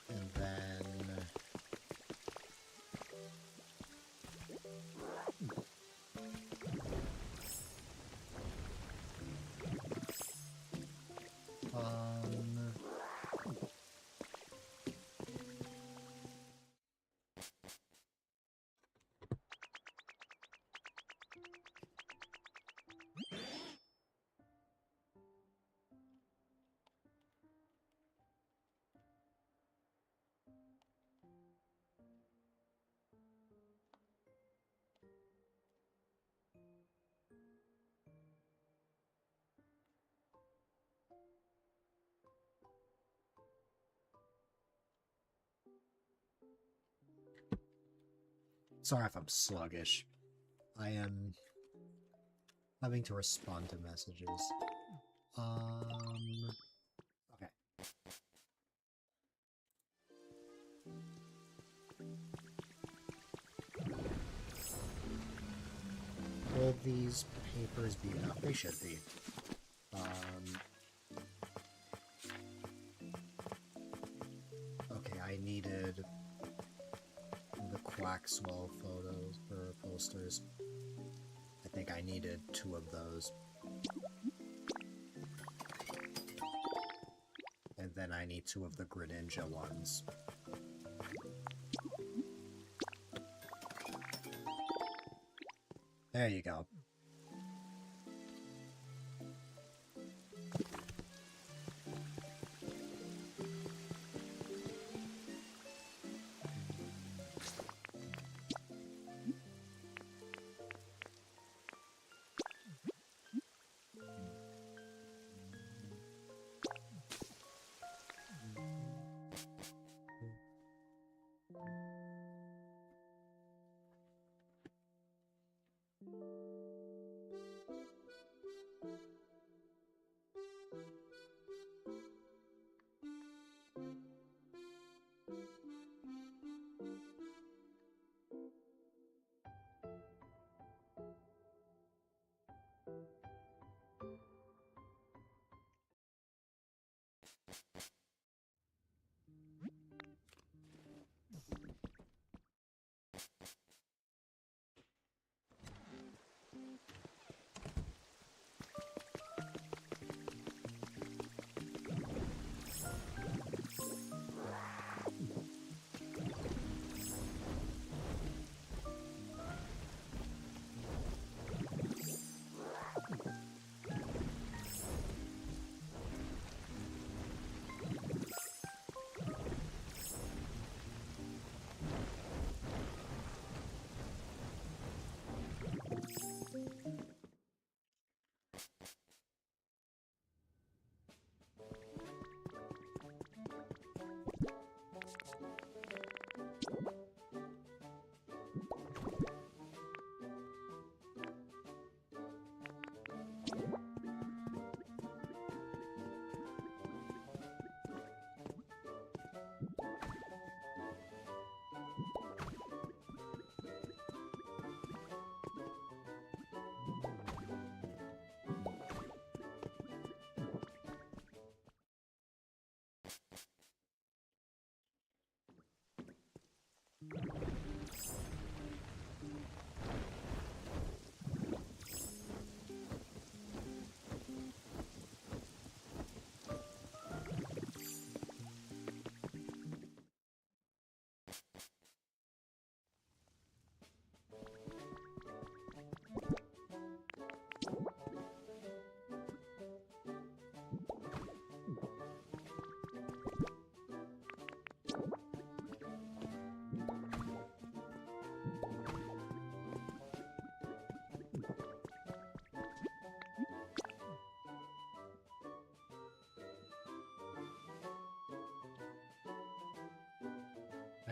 And then... Sorry if I'm sluggish. I am having to respond to messages. Okay. Will these papers be enough? They should be. Okay, I needed the Quackswell photos or posters. I think I needed 2 of those. And then I need 2 of the Greninja ones. There you go.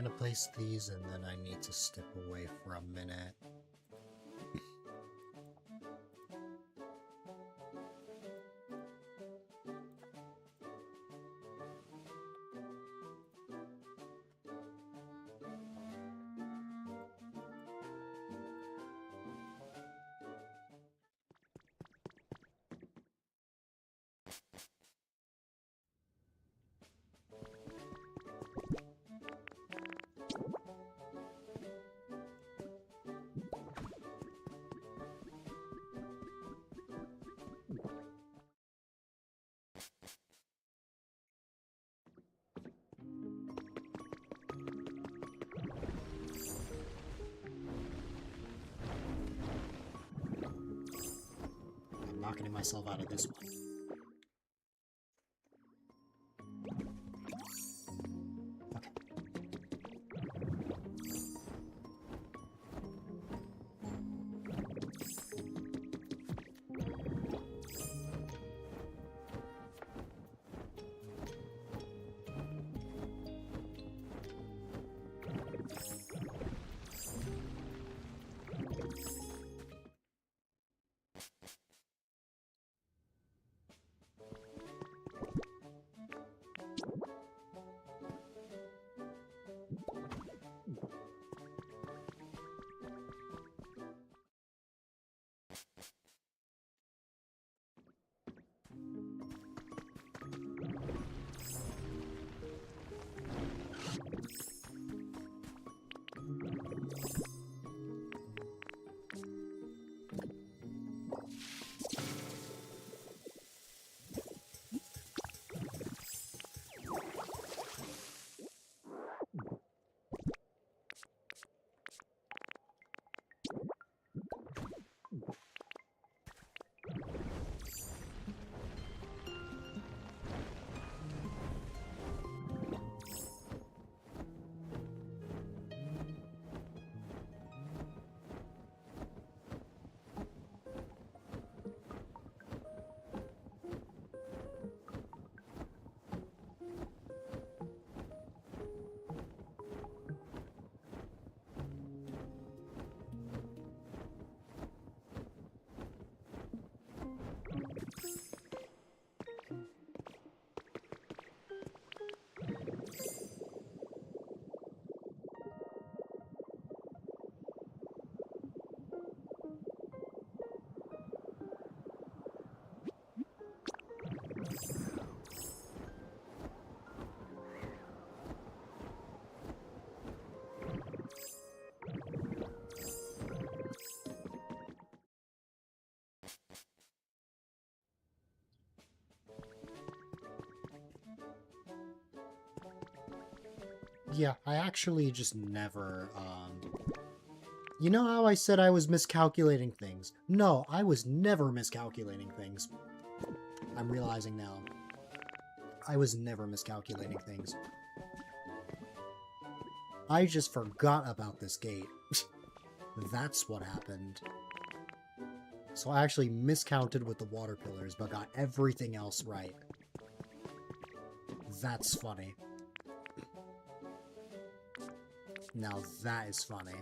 I'm gonna place these and then I need to step away for a minute. I'm not getting myself out of this one. Okay. Yeah, I actually just never, You know how I said I was miscalculating things? No, I was never miscalculating things. I'm realizing now. I was never miscalculating things. I just forgot about this gate. That's what happened. So I actually miscounted with the water pillars, but got everything else right. That's funny. Now that is funny.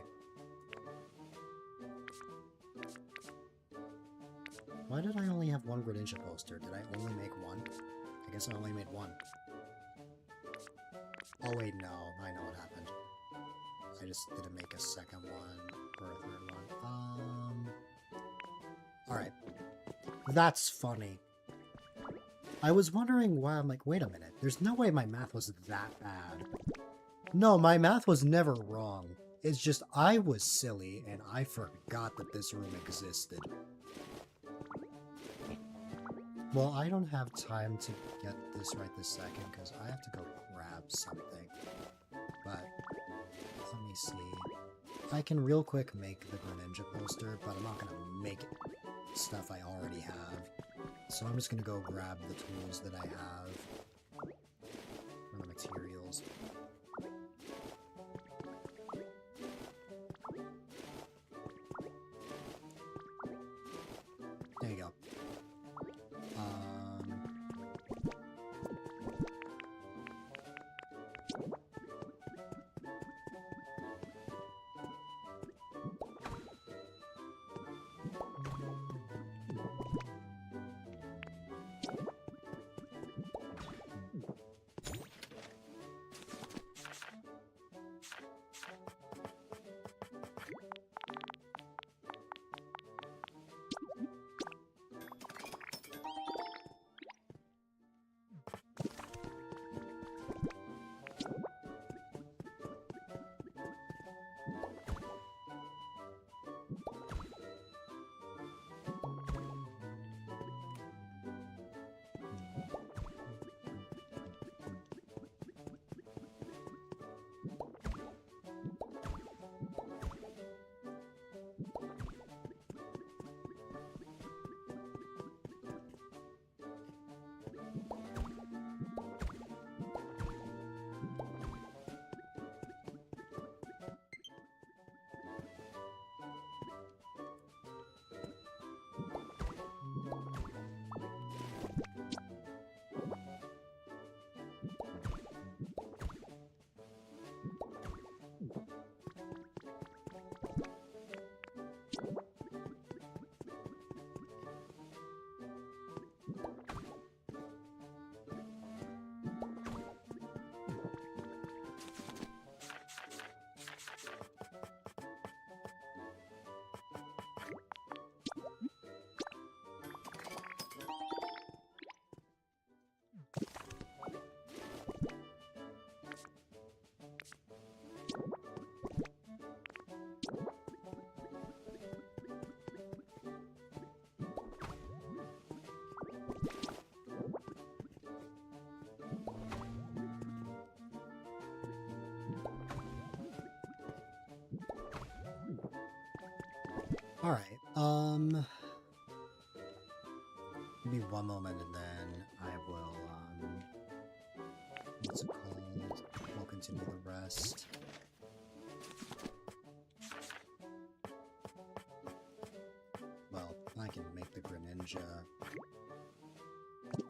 Why did I only have one Greninja poster? Did I only make one? I guess I only made one. Oh wait, no. I know what happened. I just didn't make a second one or a third one. Alright. That's funny. I was wondering why. I'm like, wait a minute. There's no way my math was that bad. No, my math was never wrong. It's just I was silly and I forgot that this room existed. Well, I don't have time to get this right this second because I have to go grab something. But, let me see. I can real quick make the Greninja poster, but I'm not going to make stuff I already have. So I'm just going to go grab the tools that I have. And the materials. There you go. Alright, give me one moment and then I will, what's it called? We'll continue the rest. Well, I can make the Greninja.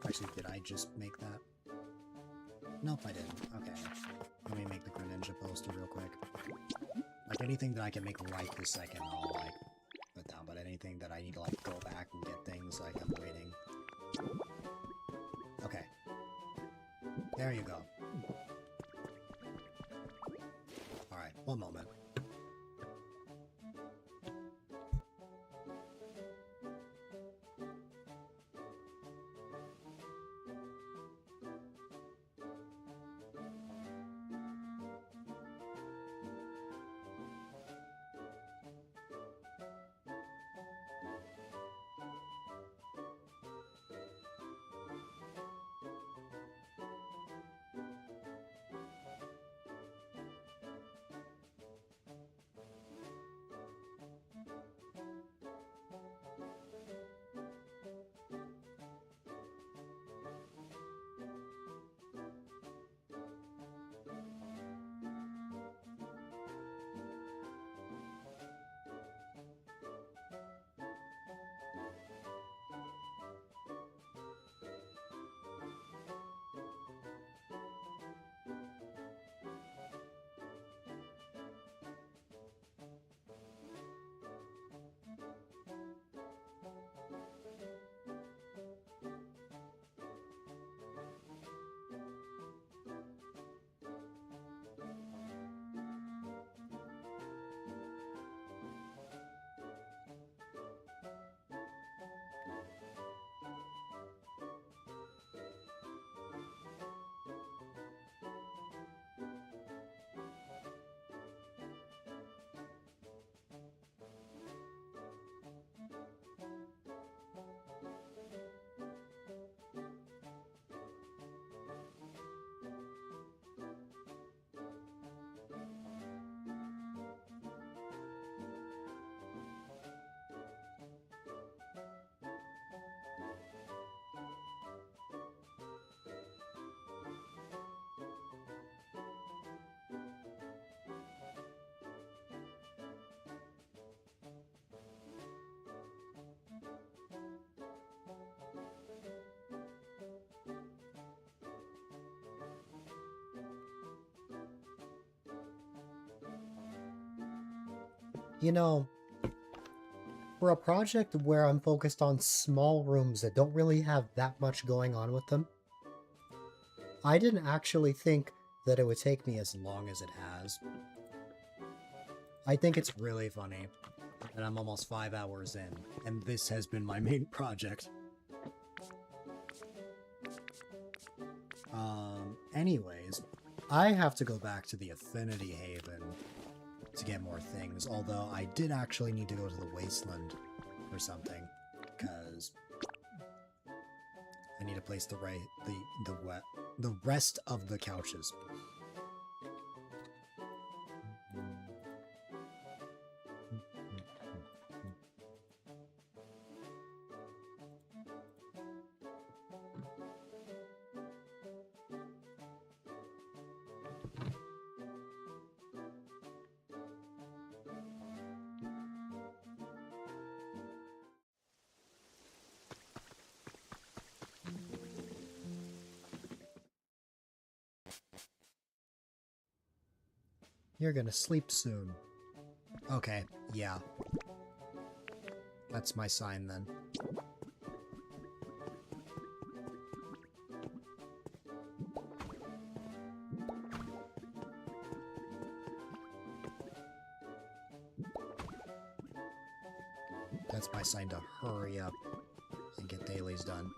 Actually, did I just make that? Nope, I didn't. Okay. Let me make the Greninja poster real quick. Like, anything that I can make right this second, I'll, like, put down. But anything that I need to, like, go back and get things, like, I'm waiting. Okay. There you go. Alright, one moment. You know, for a project where I'm focused on small rooms that don't really have that much going on with them, I didn't actually think that it would take me as long as it has. I think it's really funny that I'm almost 5 hours in, and this has been my main project. Anyways, I have to go back to the Affinity Haven to get more things, although I did actually need to go to the Wasteland or something, because I need to place the rest of the couches. You're gonna sleep soon. Okay, yeah. That's my sign then. That's my sign to hurry up and get dailies done.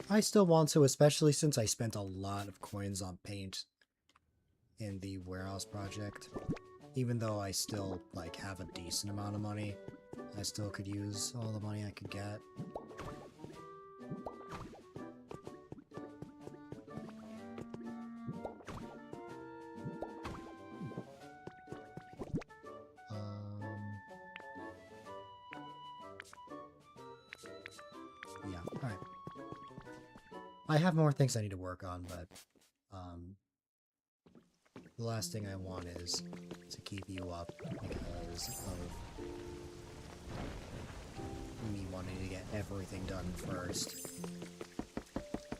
I still want to, especially since I spent a lot of coins on paint in the warehouse project. Even though I still, like, have a decent amount of money, I still could use all the money I could get. Yeah, alright. I have more things I need to work on, but the last thing I want is to keep you up because of me wanting to get everything done first.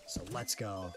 So let's go.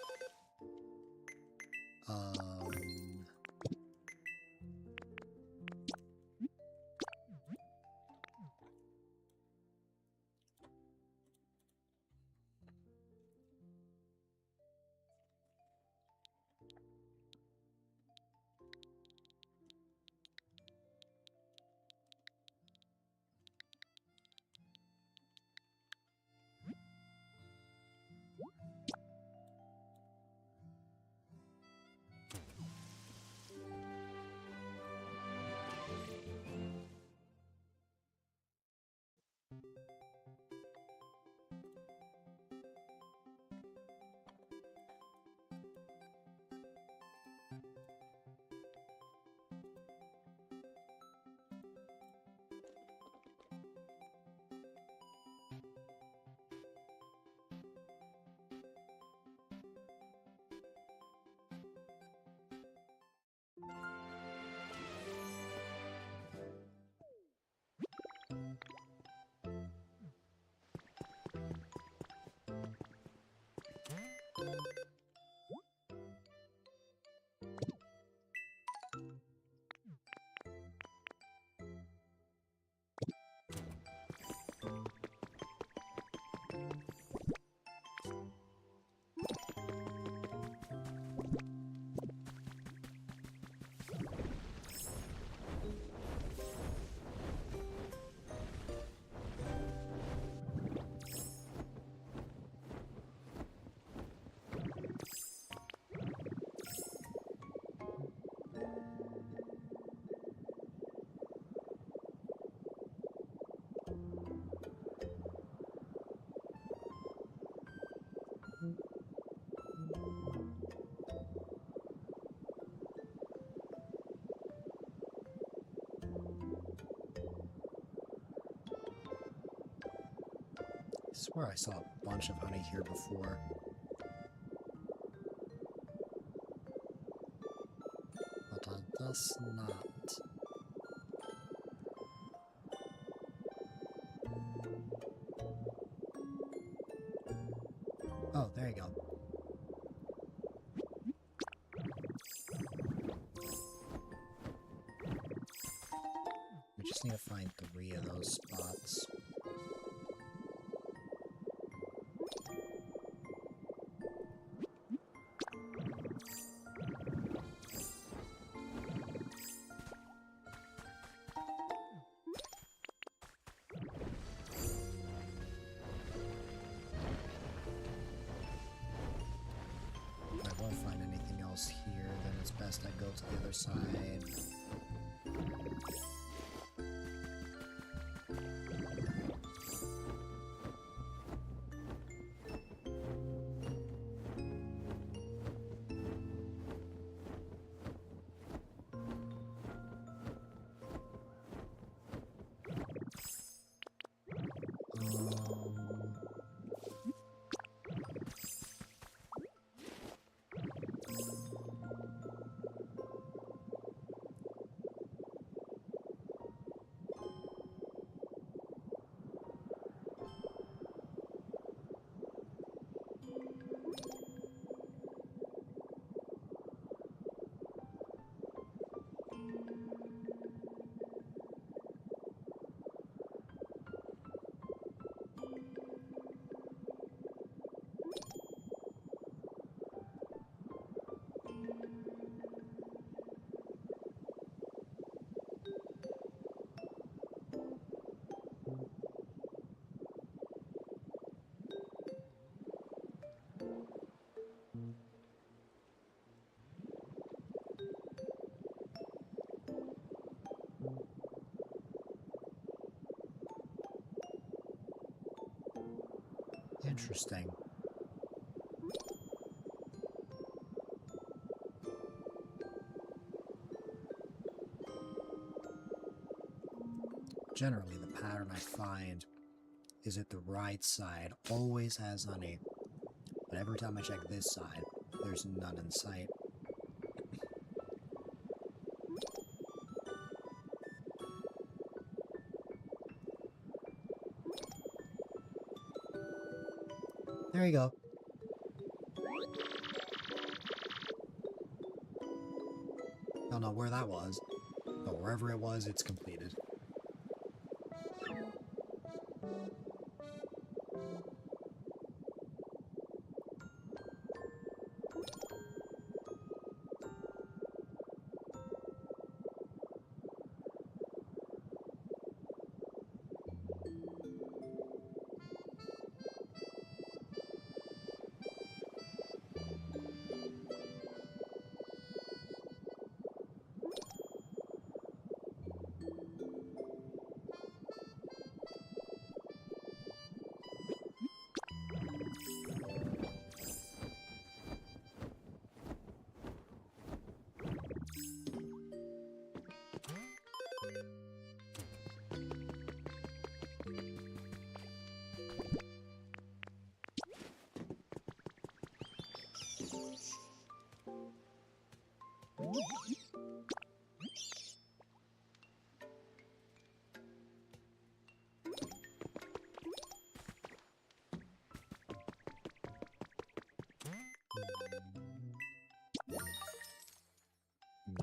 I swear I saw a bunch of honey here before. But I guess not. Oh, there you go. We just need to find 3 of those spots. Here, then it's best I go to the other side. Interesting. Generally, the pattern I find is that the right side always has honey, but every time I check this side, there's none in sight. There you go. Don't know where that was, but wherever it was, it's completed.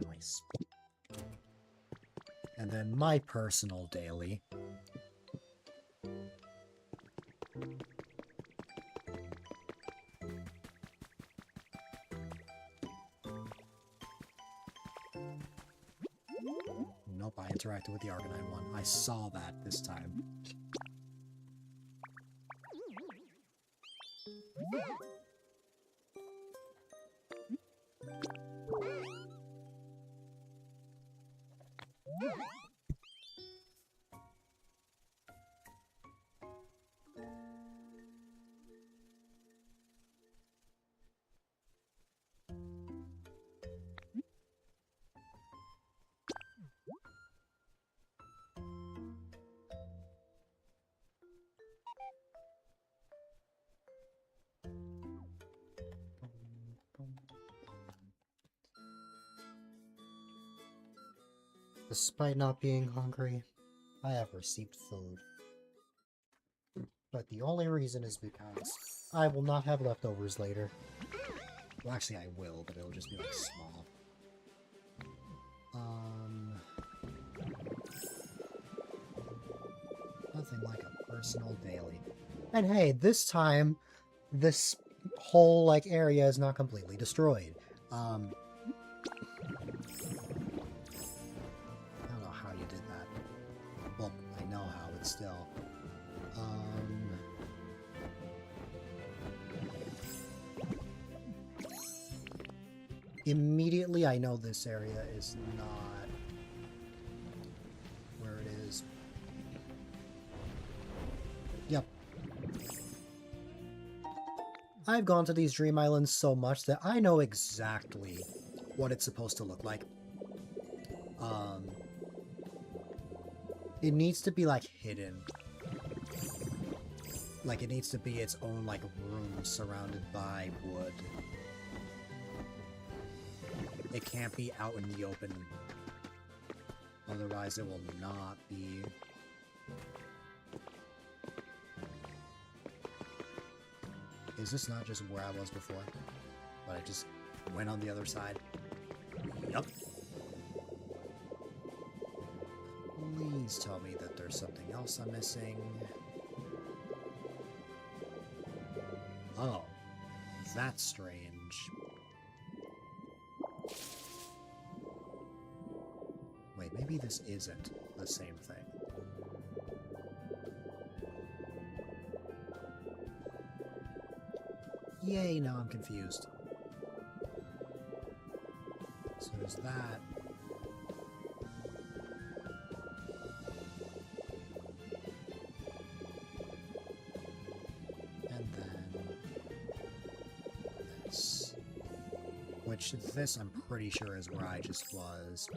Nice. And then my personal daily. Nope, I interacted with the Arcanine one. I saw that this time. Despite not being hungry, I have received food. But the only reason is because I will not have leftovers later. Well, actually I will, but it'll just be like small. Nothing like a personal daily. And hey, this time, this whole like area is not completely destroyed. I don't know how you did that. Well, I know how, but still. Immediately I know this area is not where it is. Yep. I've gone to these dream islands so much that I know exactly what it's supposed to look like. It needs to be like hidden. Like it needs to be its own like room surrounded by wood. It can't be out in the open. Otherwise it will not be. Is this not just where I was before? But I just went on the other side? Yup. Please tell me that there's something else I'm missing. Oh. That's strange. Wait, maybe this isn't the same thing. Yay, now I'm confused. So there's that. And which this I'm pretty sure is where I just was.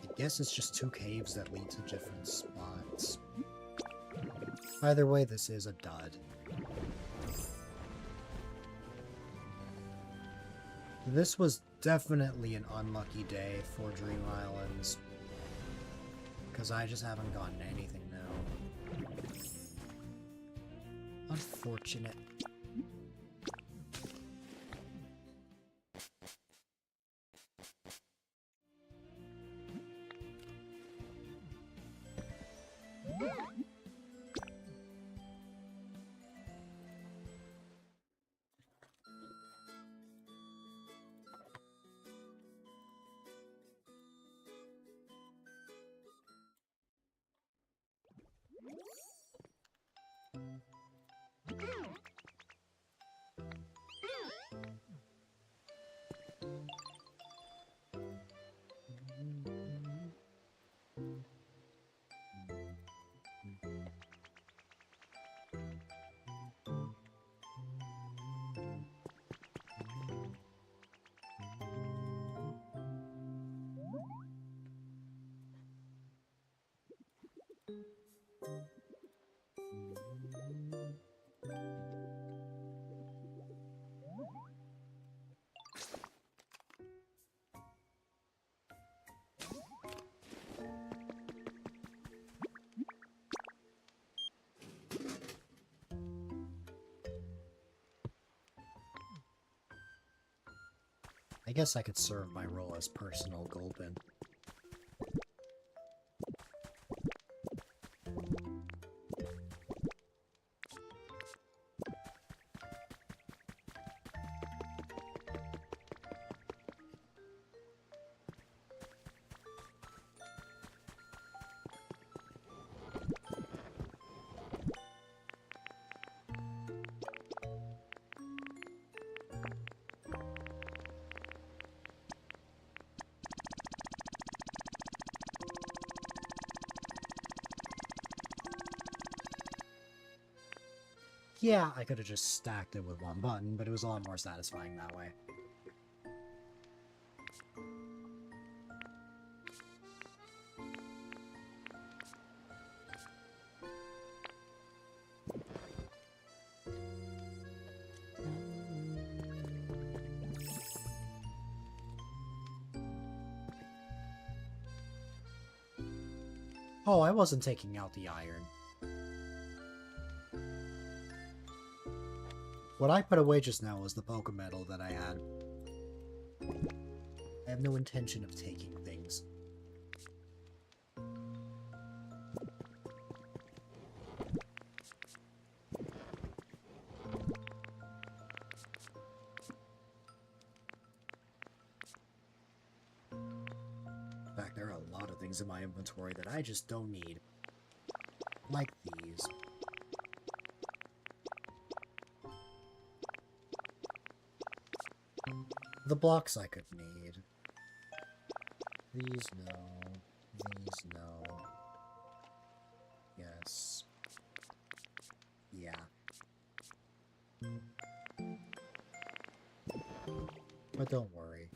I guess it's just two caves that lead to different spots. Either way, this is a dud. This was definitely an unlucky day for Dream Islands, because I just haven't gotten anything new. Unfortunate. I guess I could serve my role as personal Gulpin. Yeah, I could have just stacked it with one button, but it was a lot more satisfying that way. Oh, I wasn't taking out the iron. What I put away just now was the Pokemetal that I had. I have no intention of taking things. In fact, there are a lot of things in my inventory that I just don't need. Like these. The blocks I could need. These, no. These, no. Yes. Yeah. But don't worry.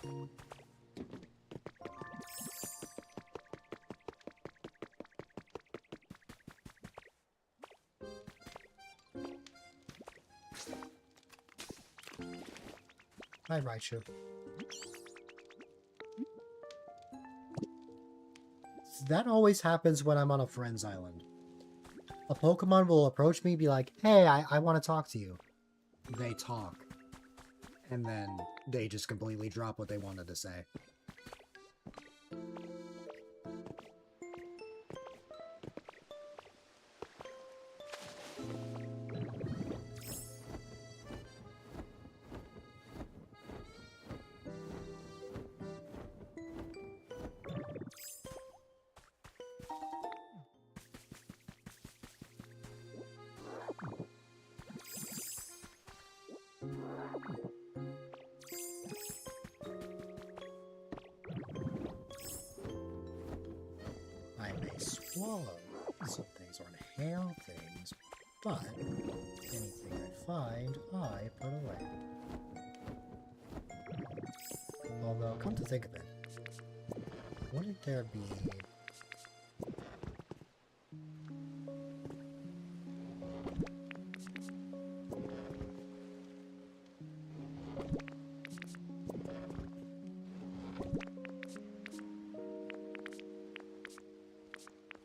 Hi, Raichu. That always happens when I'm on a friend's island. A Pokemon will approach me, be like, hey, I want to talk to you. They talk. And then they just completely drop what they wanted to say. pale things, but anything I find, I put away. Although, come to think of it, wouldn't there be...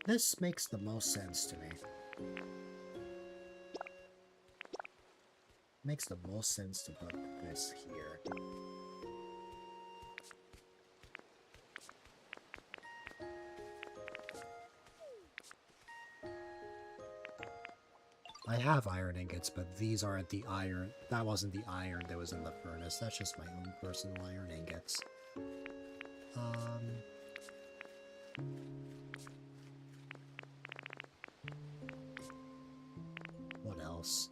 This makes the most sense to me. Makes the most sense to put this here. I have iron ingots, but these aren't the iron. That wasn't the iron that was in the furnace. That's just my own personal iron ingots. What else?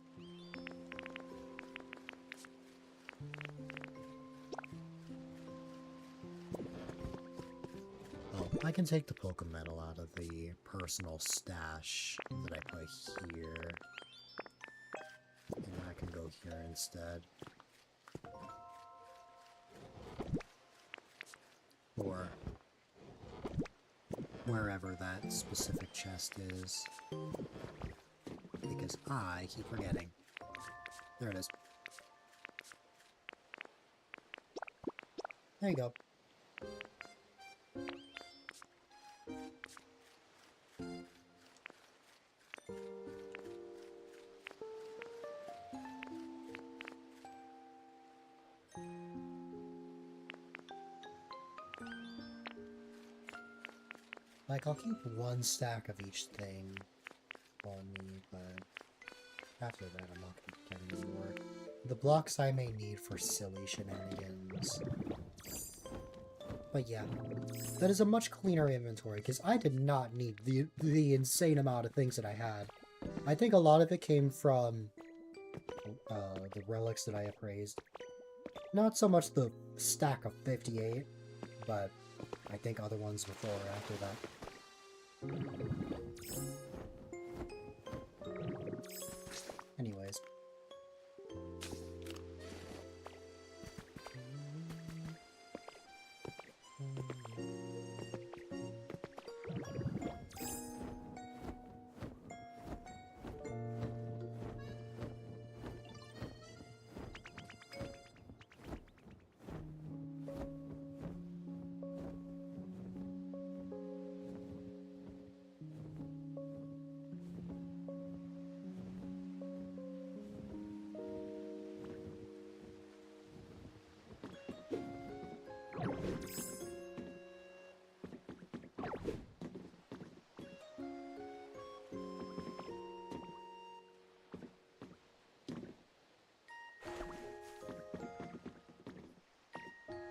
Oh, I can take the Pokemon metal out of the personal stash that I put here. And I can go here instead. Or wherever that specific chest is. Because I keep forgetting. There it is. There you go. Like, I'll keep one stack of each thing on me, but after that I'm not going to get any more. The blocks I may need for silly shenanigans. But yeah, that is a much cleaner inventory, because I did not need the insane amount of things that I had. I think a lot of it came from the relics that I appraised. Not so much the stack of 58, but I think other ones before or after that. Anyways.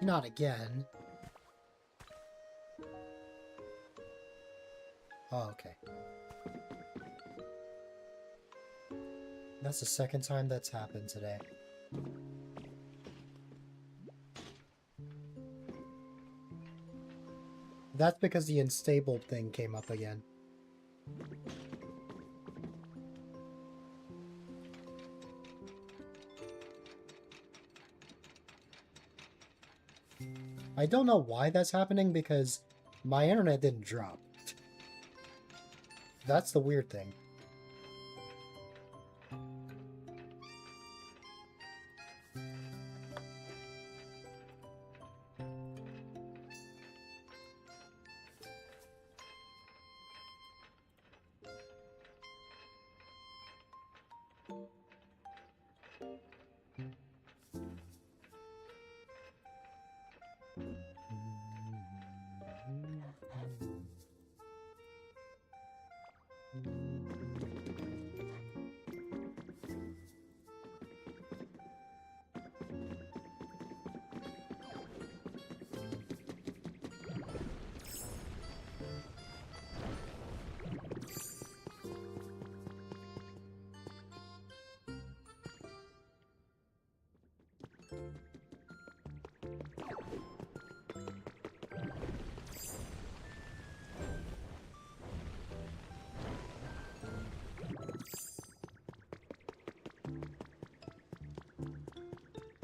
Not again. Oh, okay. That's the second time that's happened today. That's because the unstable thing came up again. I don't know why that's happening because my internet didn't drop. That's the weird thing.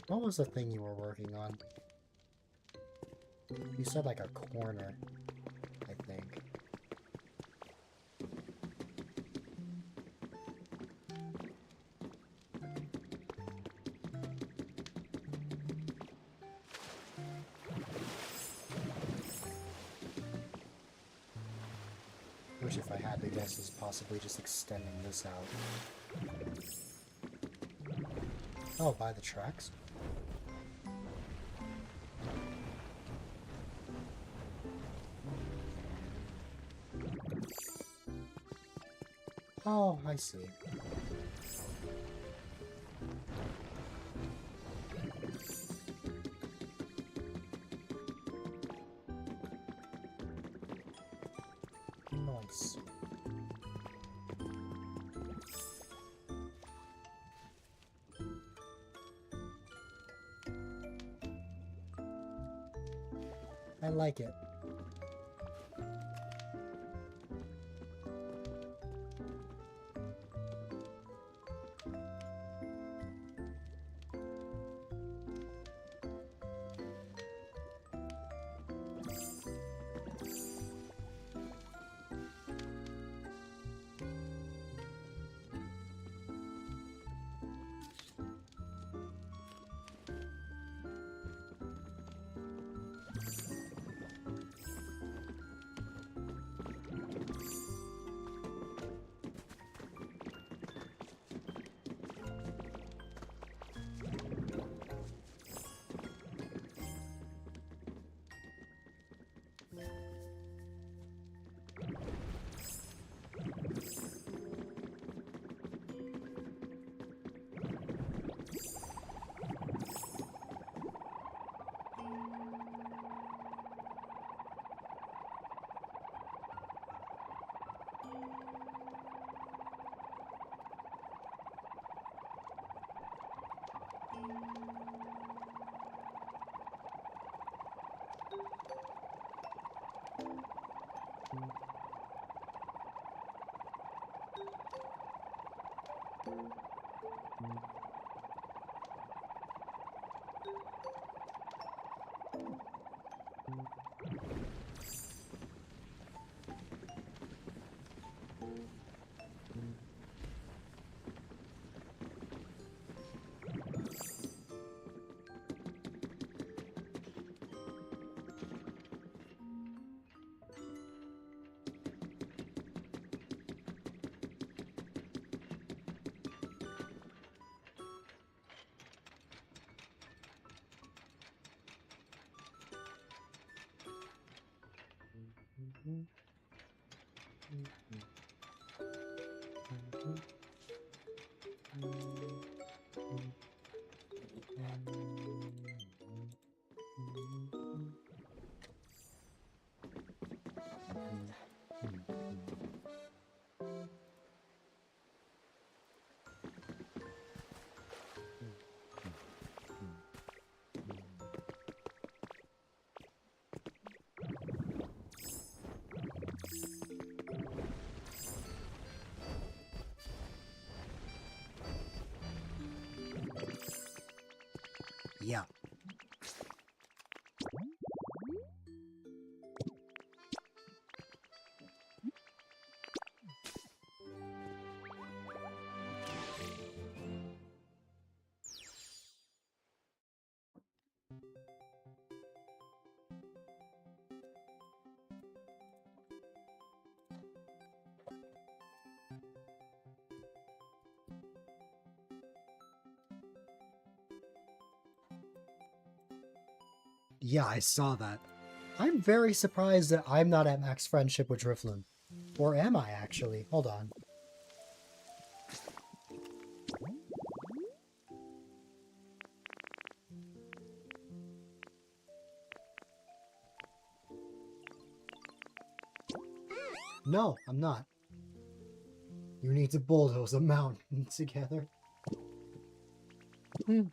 What was the thing you were working on? You said like a corner, I think. Which, if I had to guess, is possibly just extending this out. Oh, by the tracks? Oh, I see. Nice. I like it. Yeah. Yeah, I saw that. I'm very surprised that I'm not at max friendship with Drifloon. Or am I, actually? Hold on. No, I'm not. You need to bulldoze a mountain together. Did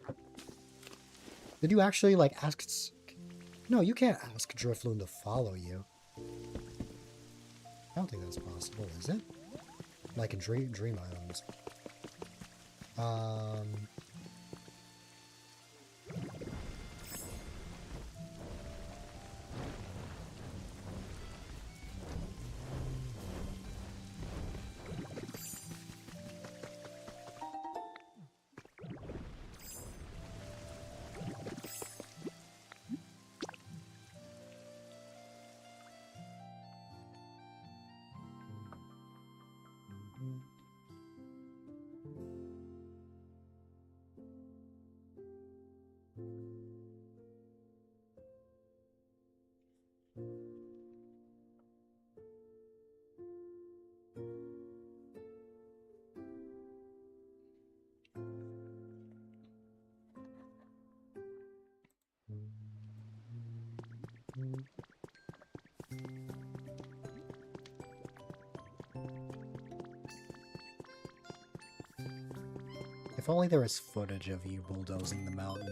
you actually, like, ask... No, you can't ask Drifloon to follow you. I don't think that's possible, is it? Like in Dream Islands. If only there was footage of you bulldozing the mountain.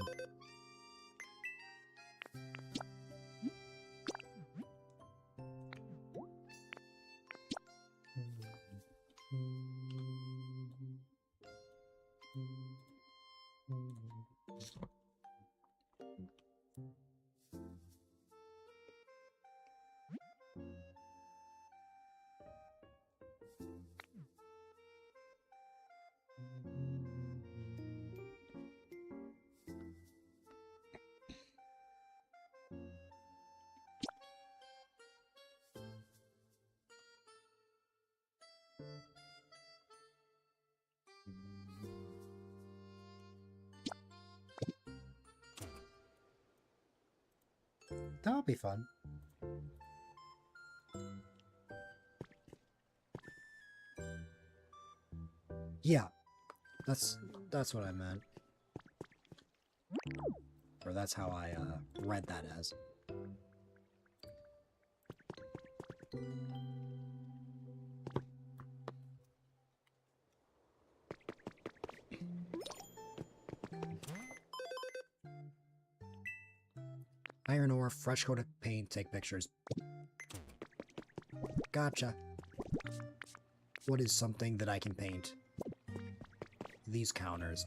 That'll be fun. Yeah, that's what I meant. Or that's how I read that as. Iron ore, fresh coat of paint, take pictures. Gotcha. What is something that I can paint? These counters.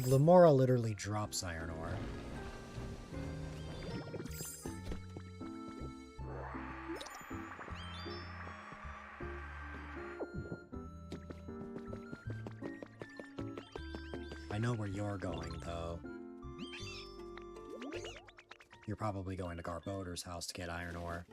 Lamora literally drops iron ore. I know where you're going, though. You're probably going to Garboder's house to get iron ore.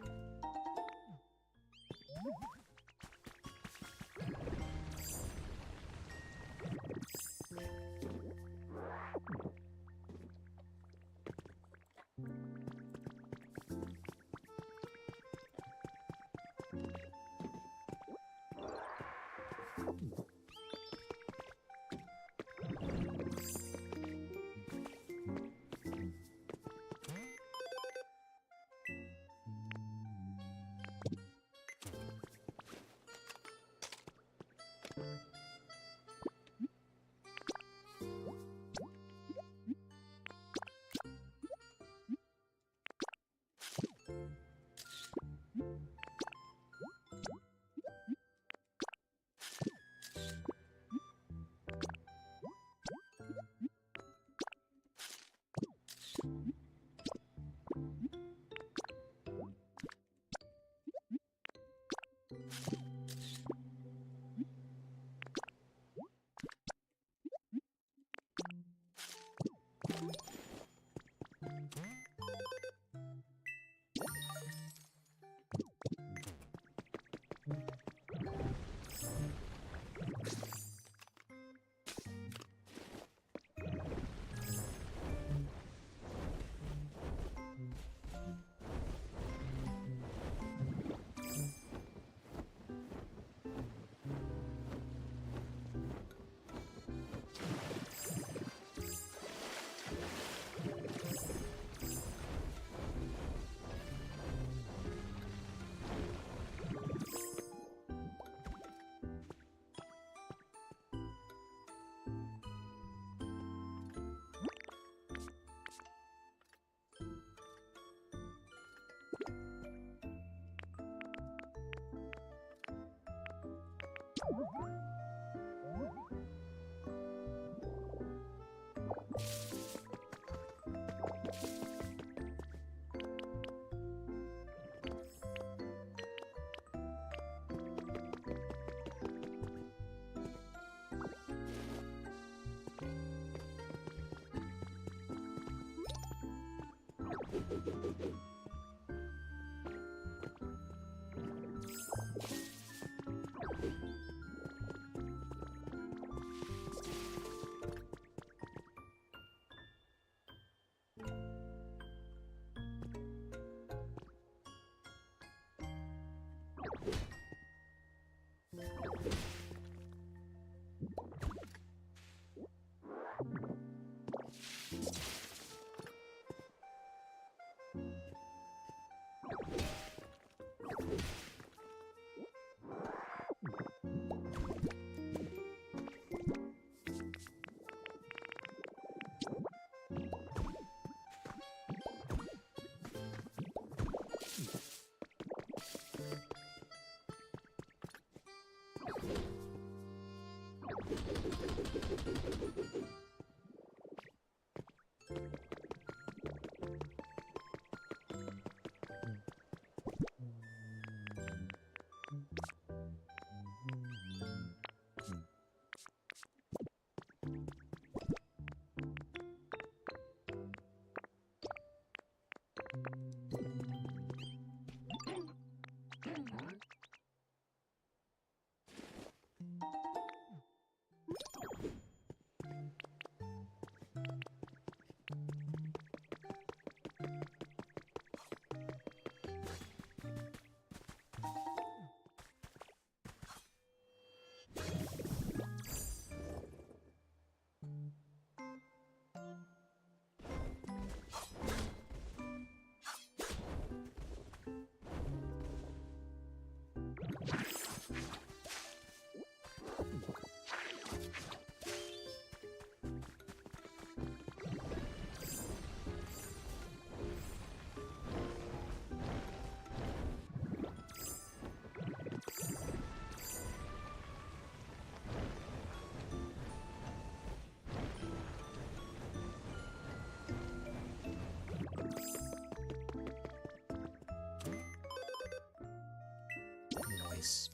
Nice.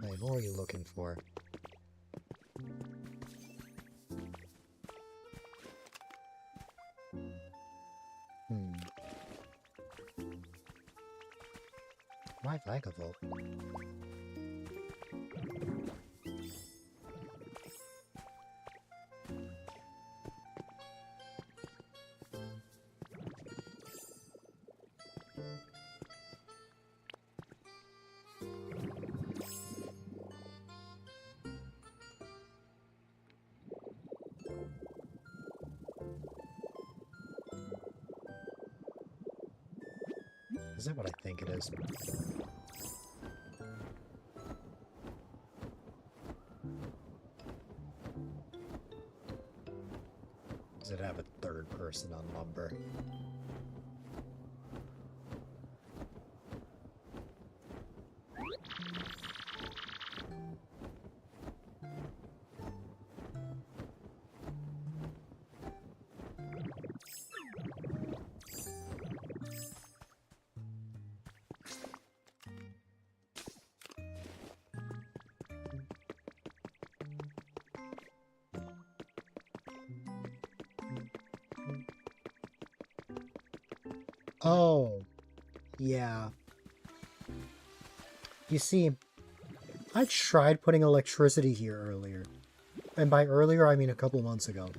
Wait, what are you looking for? Why Vagavolt? Is that what I think it is? Does it have a third person on lumber? Oh, yeah. You see, I tried putting electricity here earlier. And by earlier, I mean a couple months ago.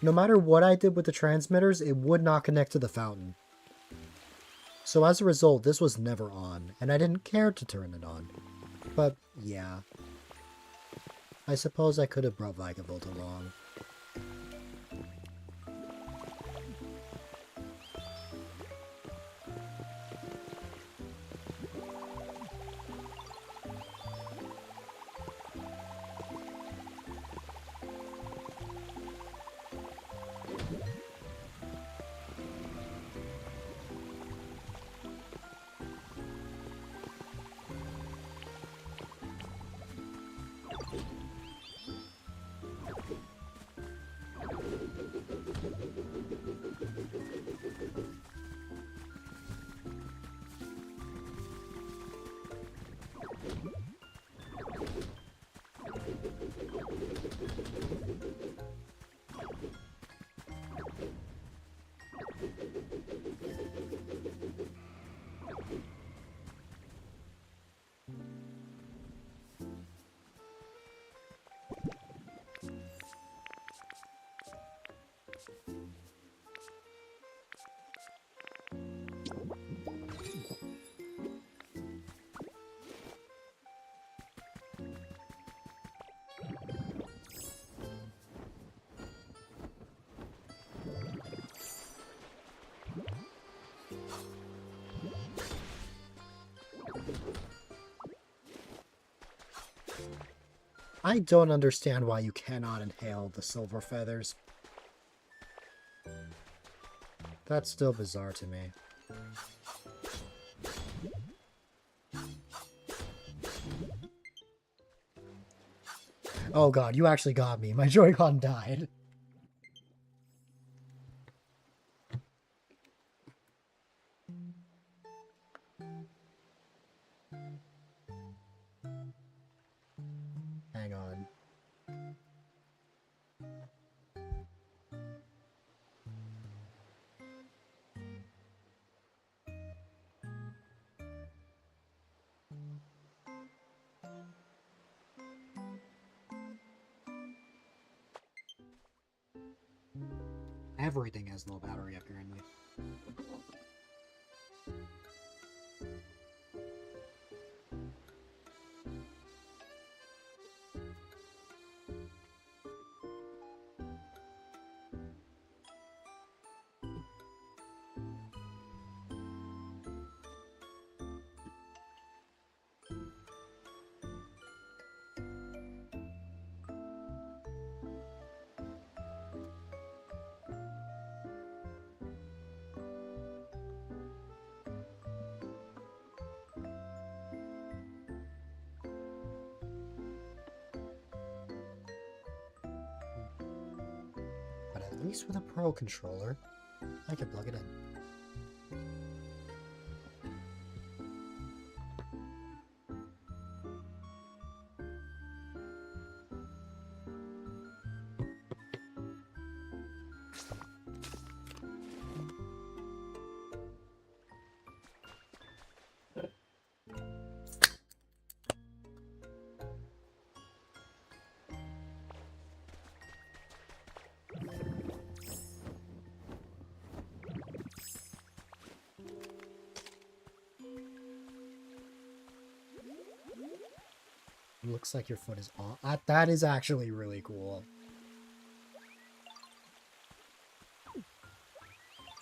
No matter what I did with the transmitters, it would not connect to the fountain. So as a result, this was never on, and I didn't care to turn it on. But, yeah. I suppose I could have brought Vagavolt along. I don't understand why you cannot inhale the silver feathers. That's still bizarre to me. Oh god, you actually got me. My Joy-Con died. Hang on. Everything has low battery, apparently. But at least with a Pro controller, I can plug it in. Looks like your foot is on. That is actually really cool.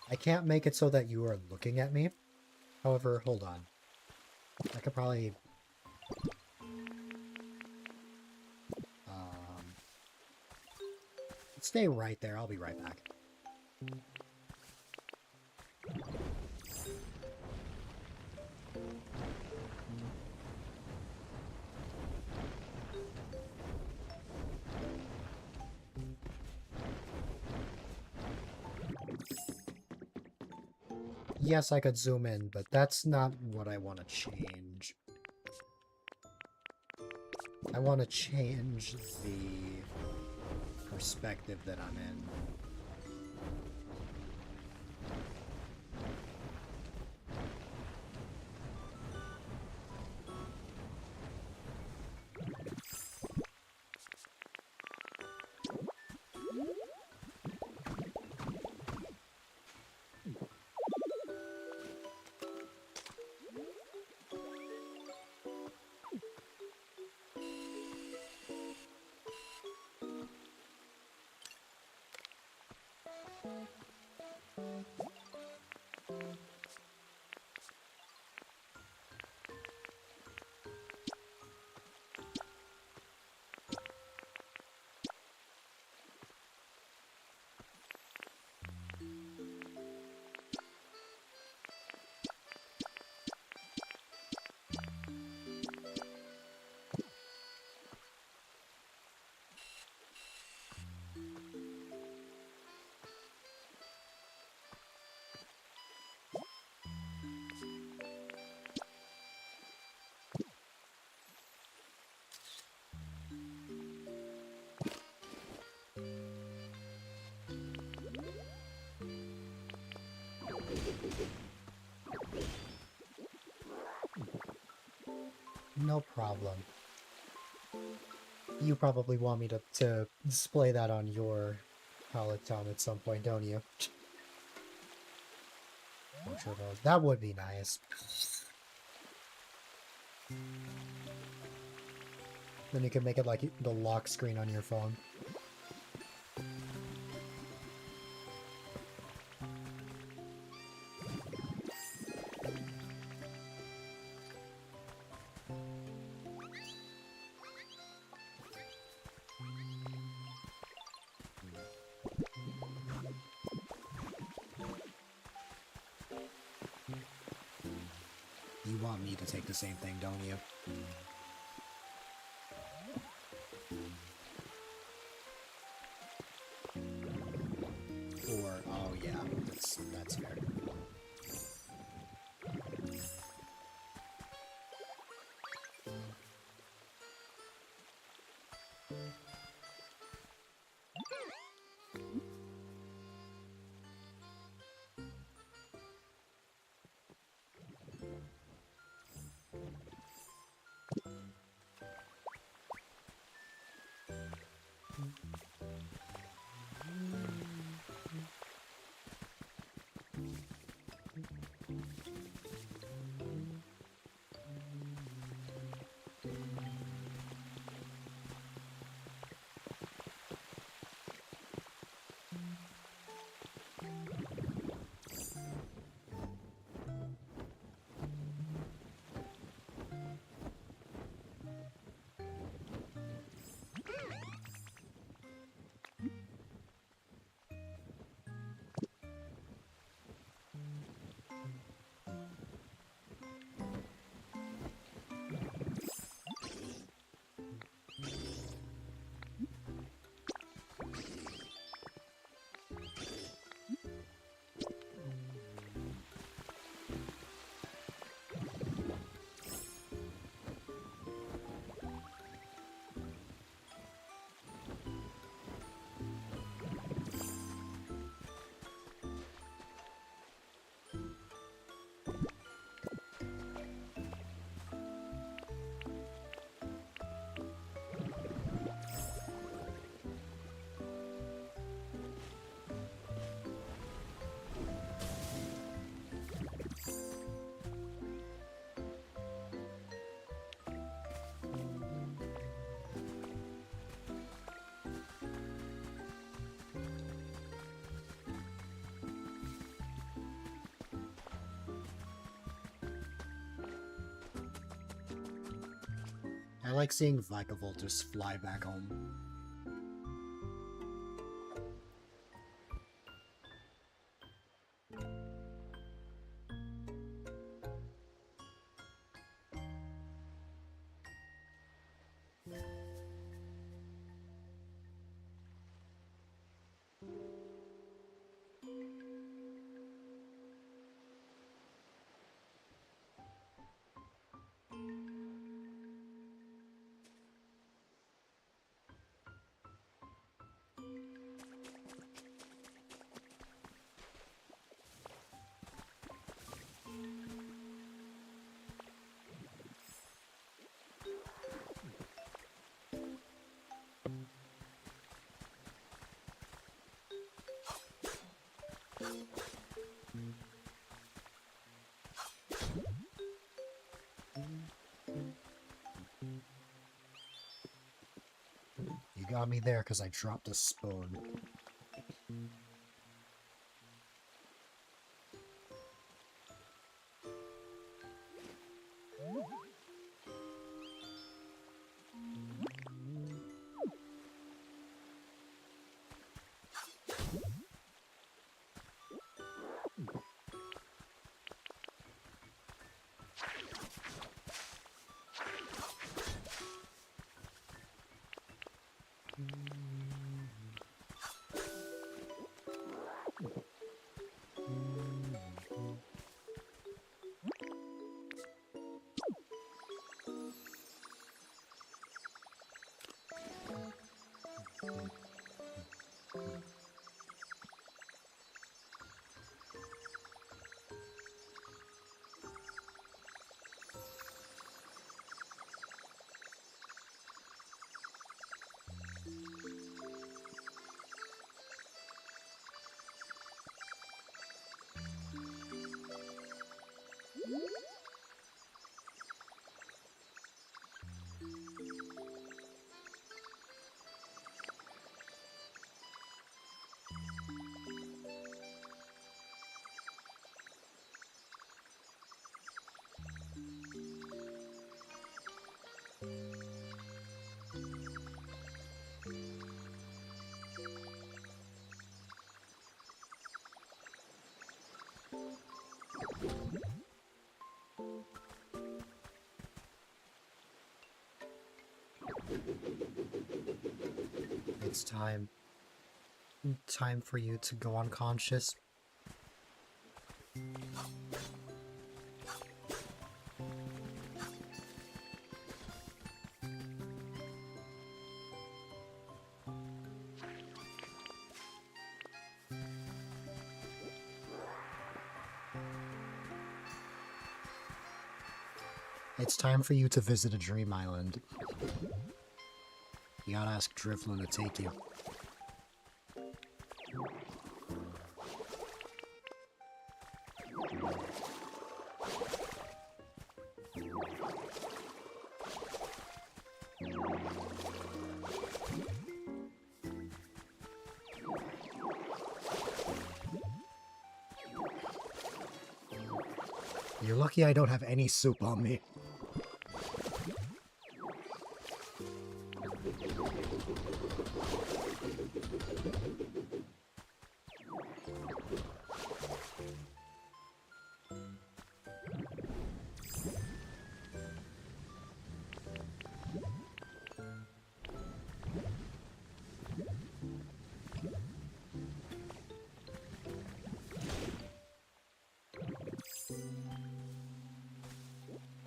I can't make it so that you are looking at me. However, hold on. I could probably... stay right there. I'll be right back. Yes, I could zoom in, but that's not what I want to change. I want to change the perspective that I'm in. No problem. You probably want me to display that on your Peloton at some point, don't you? I'm sure that would be nice. Then you can make it like the lock screen on your phone. You want me to take the same thing, don't you? Or, oh yeah, that's fair. I like seeing Vicavoltus fly back home. You got me there because I dropped a spoon. It's time. Time for you to go unconscious. It's time for you to visit a dream island. You gotta ask Drifloon to take you. You're lucky I don't have any soup on me.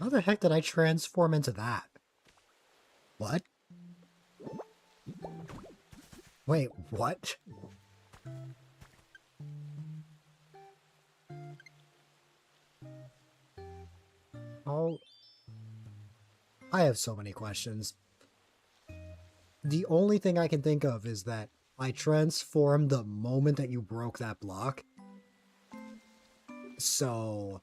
How the heck did I transform into that? What? Wait, what? Oh. I have so many questions. The only thing I can think of is that I transformed the moment that you broke that block. So,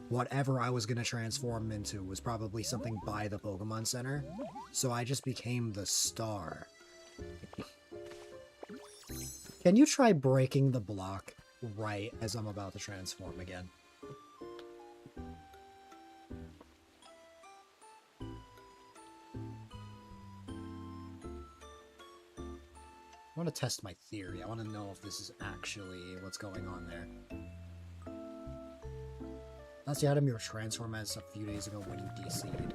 whatever I was going to transform into was probably something by the Pokemon Center. So I just became the star. Can you try breaking the block right as I'm about to transform again? I want to test my theory. I want to know if this is actually what's going on there. That's the item you were transformed as a few days ago when you DC'd.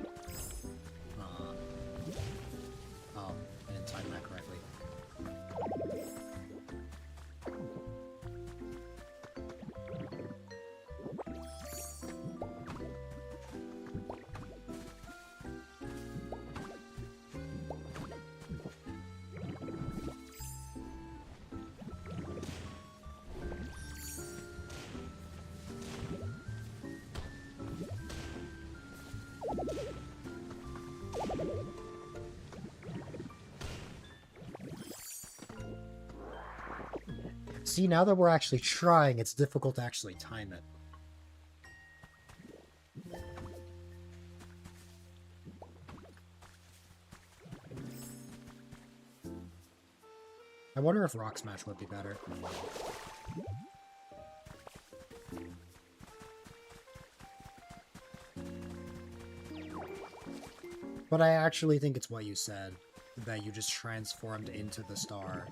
Oh, I didn't time that correctly. See, now that we're actually trying, it's difficult to actually time it. I wonder if Rock Smash would be better. But I actually think it's what you said, that you just transformed into the star.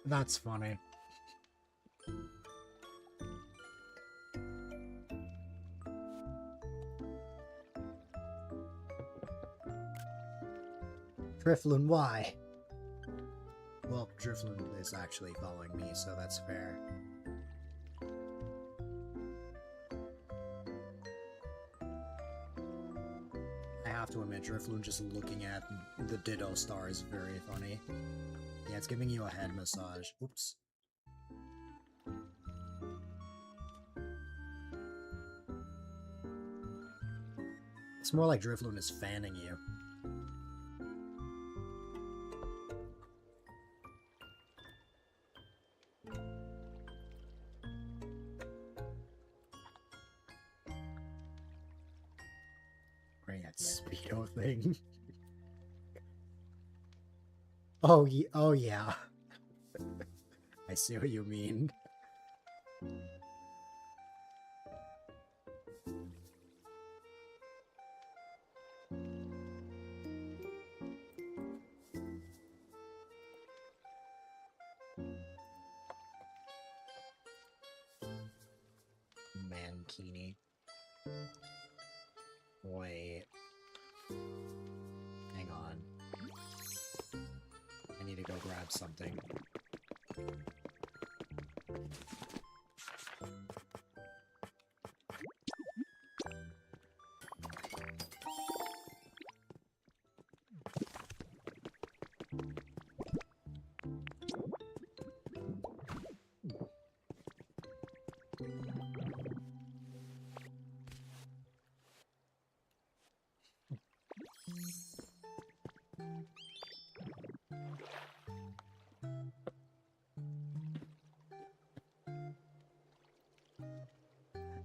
That's funny. Drifloon, why? Well, Drifloon is actually following me, so that's fair. I have to admit, Drifloon just looking at the Ditto star is very funny. Yeah, it's giving you a head massage. Oops. It's more like Drifloon is fanning you. Bring that speedo thing. Oh, oh yeah. I see what you mean. Mankini. Wait. Hang on. I need to go grab something.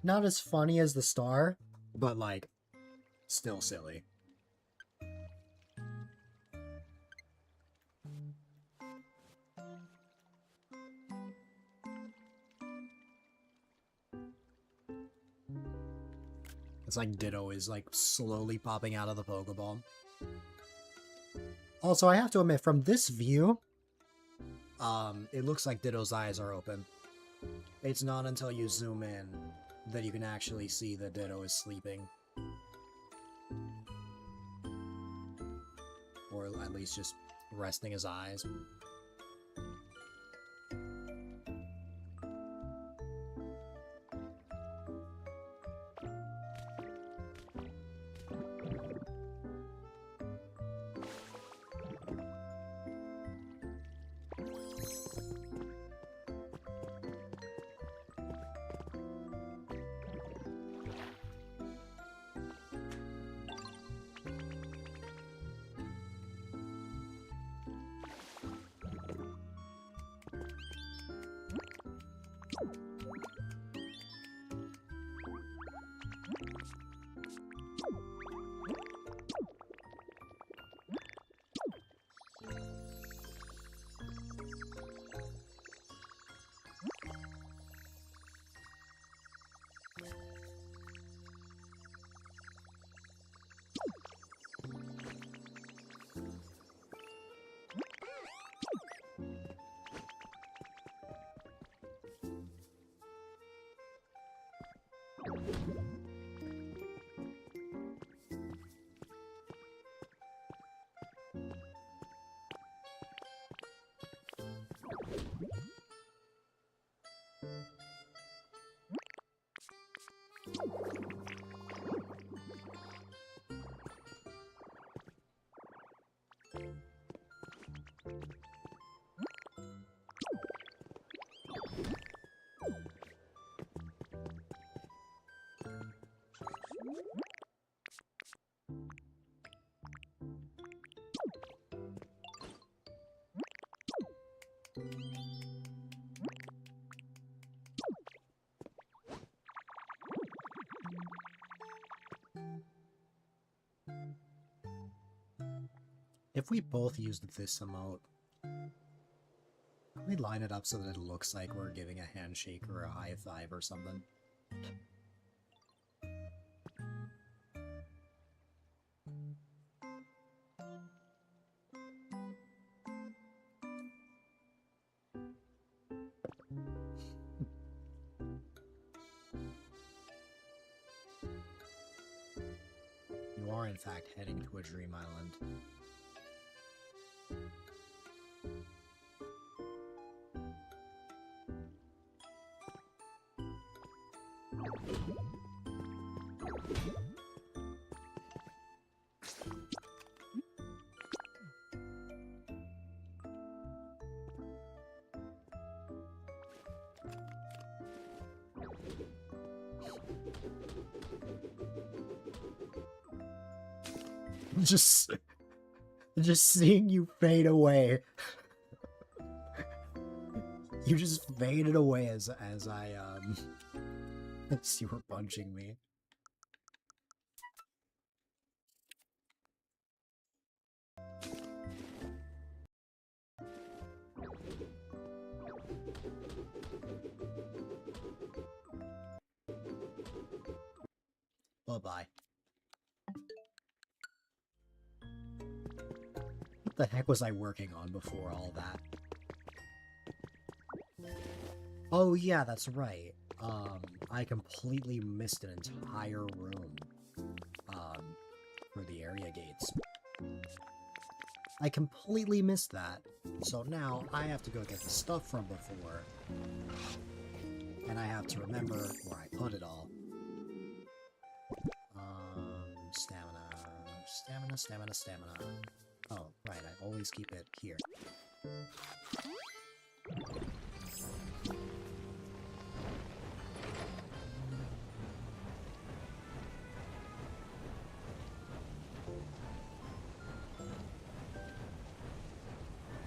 Not as funny as the star, but like, still silly. It's like Ditto is like slowly popping out of the Pokeball. Also, I have to admit, from this view, it looks like Ditto's eyes are open. It's not until you zoom in that you can actually see that Ditto is sleeping. Or at least just resting his eyes. If we both used this emote, can we line it up so that it looks like we're giving a handshake or a high five or something? You are in fact heading to a dream island. Just seeing you fade away. You just faded away as I as you were punching me. Bye-bye. What the heck was I working on before all that? Oh yeah, that's right. I completely missed an entire room, for the area gates. I completely missed that. So now I have to go get the stuff from before. And I have to remember where I put it all. Stamina. Oh, right, I always keep it here.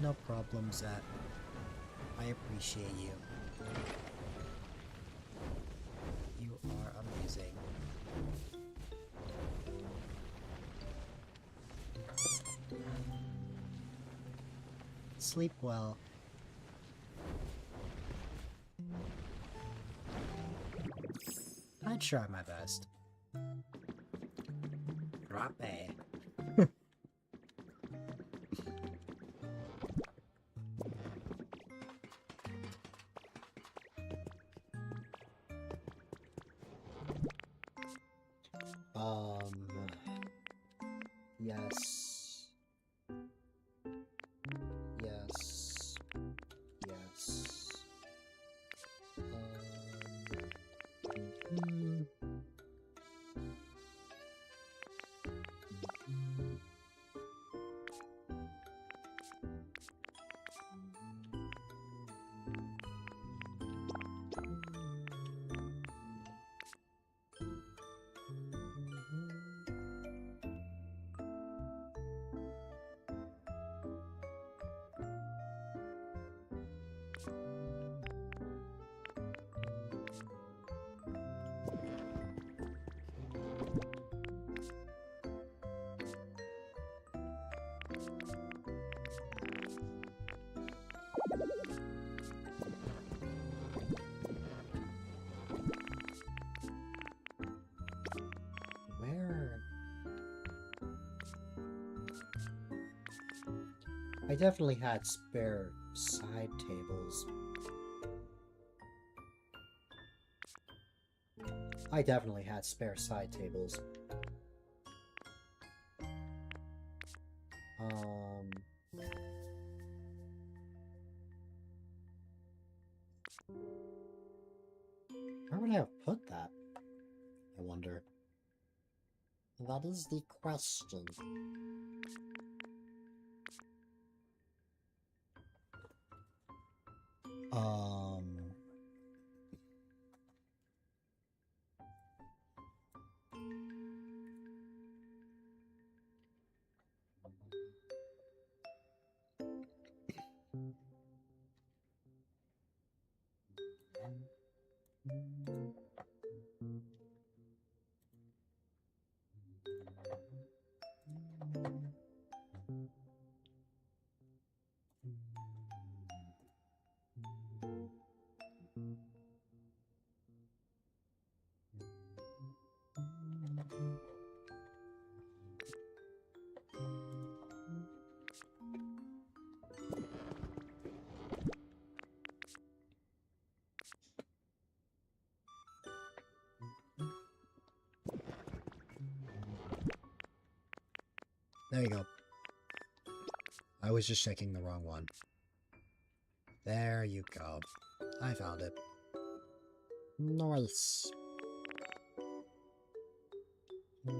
No problem, Zet. I appreciate you. You are amazing. Sleep well. I try my best. Drop A. Yes. Yes. Yes. Where? I definitely had spare side tables. I definitely had spare side tables. Where would I have put that? I wonder. That is the question. There you go. I was just checking the wrong one. There you go. I found it. Nice. Did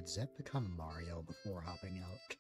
Zep become Mario before hopping out?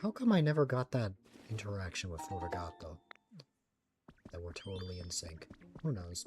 How come I never got that interaction with Fortugato? That we're totally in sync. Who knows?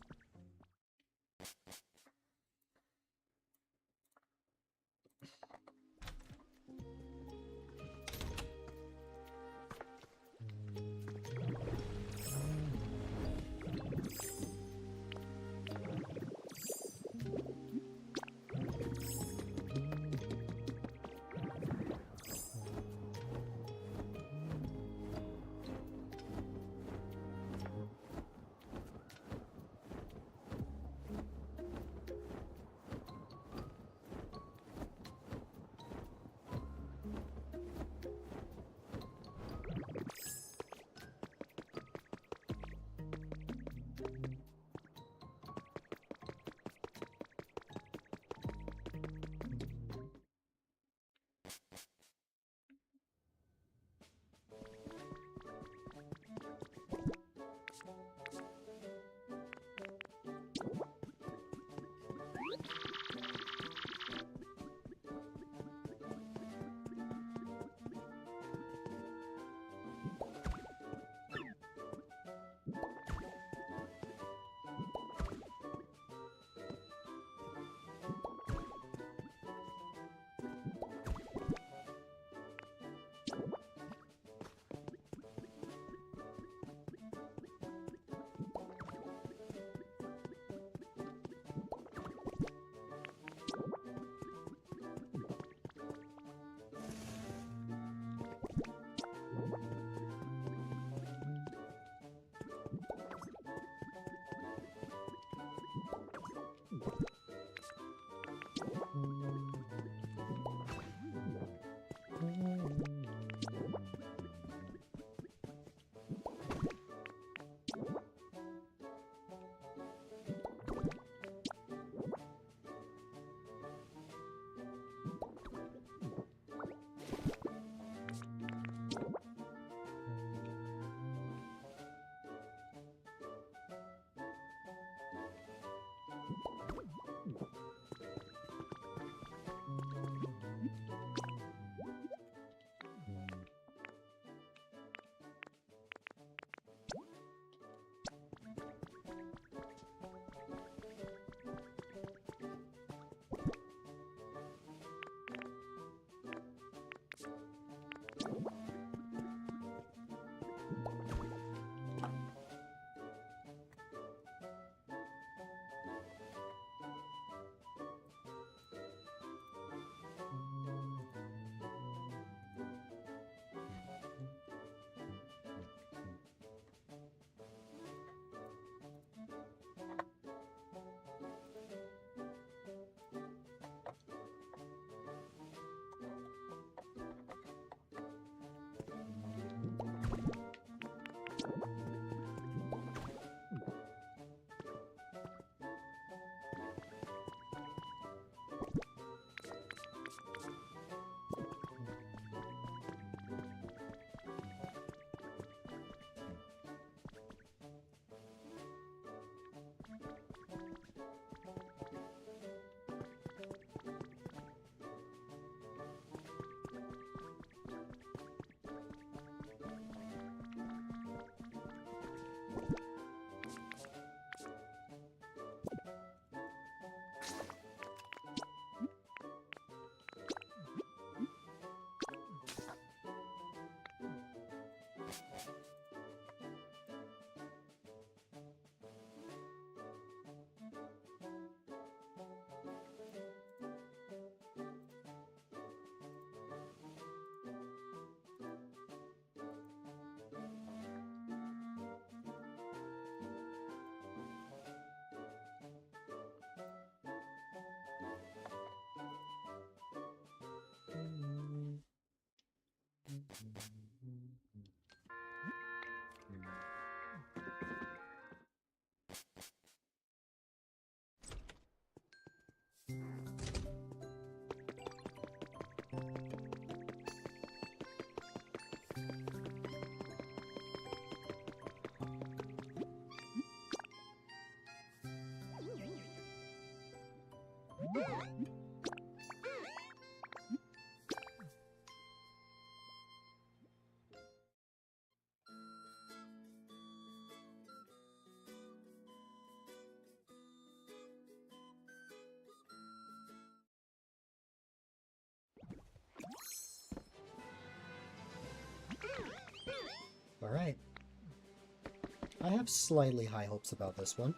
have slightly high hopes about this one.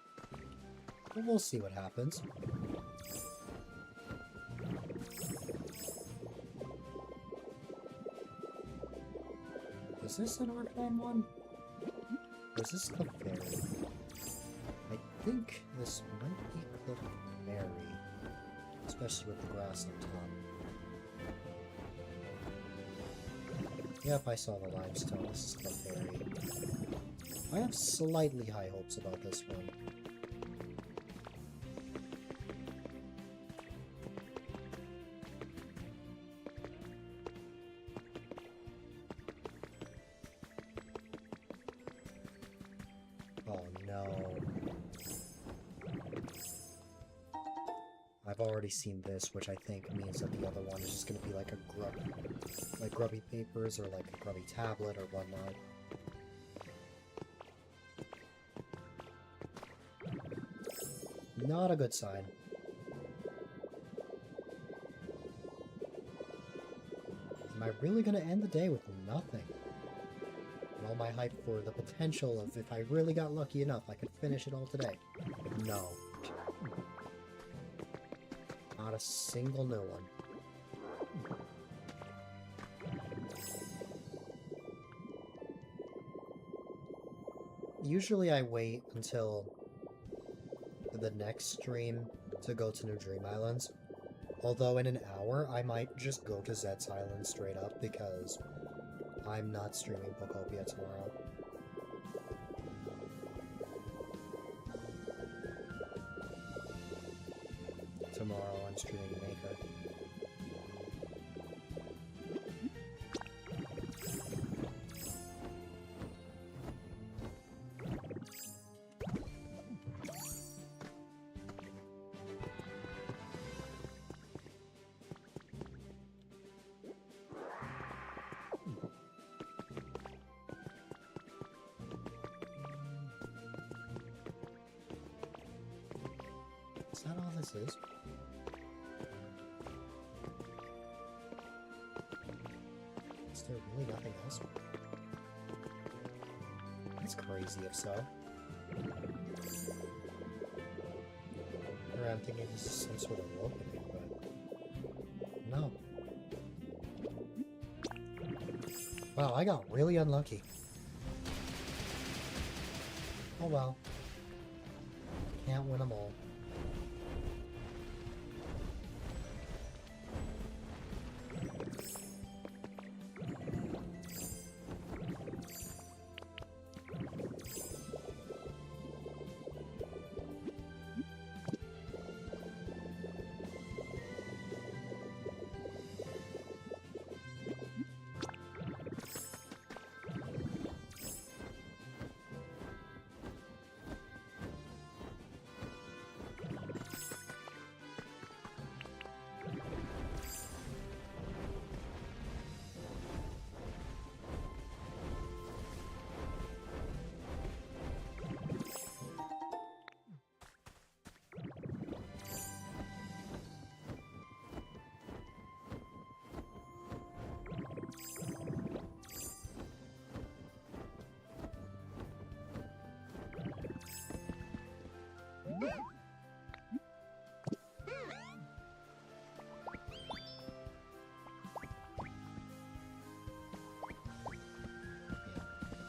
But we'll see what happens. Is this an Arcanine one? Or is this Clefairy? I think this might be Clefairy. Especially with the grass on top. Yep, I saw the limestone. This is Clefairy. I have slightly high hopes about this one. Oh no. I've already seen this, which I think means that the other one is just going to be like a grubby papers or like a grubby tablet or whatnot. Not a good sign. Am I really going to end the day with nothing? And all my hype for the potential of if I really got lucky enough, I could finish it all today. No. Not a single new one. Usually I wait until the next stream to go to New Dream Islands. Although in an hour, I might just go to Zet's Island straight up because I'm not streaming Pokopia tomorrow. Tomorrow I'm streaming Maker. Is that all this is? Is there really nothing else? That's crazy if so. Or I'm thinking this is some sort of opening, but no. Wow, I got really unlucky. Oh well. Can't win them all.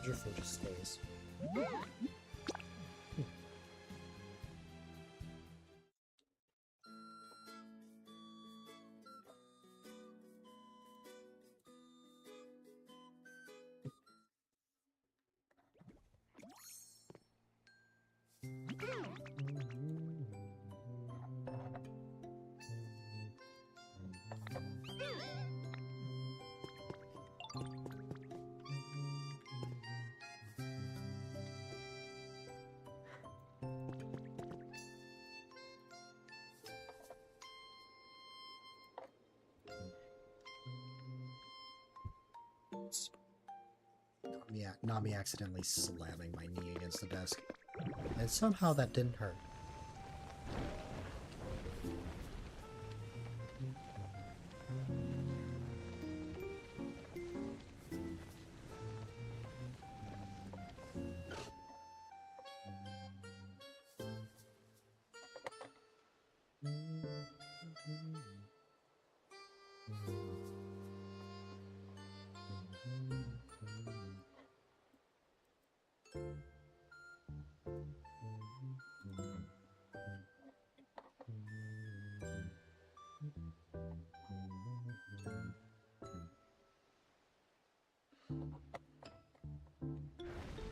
Your food just stays. Yeah, not me accidentally slamming my knee against the desk. And somehow that didn't hurt.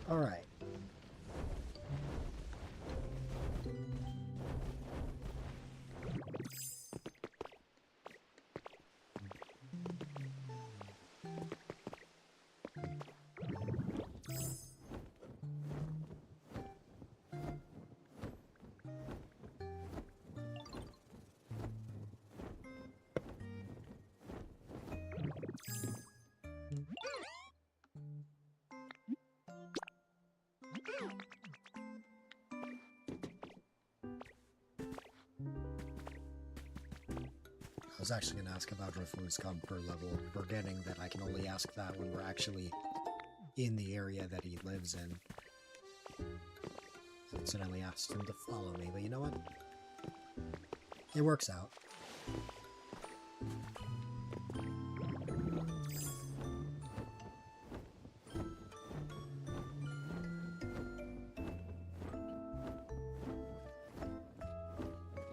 All right. I was actually going to ask about Driftwood's come per level, forgetting that I can only ask that when we're actually in the area that he lives in. I accidentally asked him to follow me, but you know what? It works out.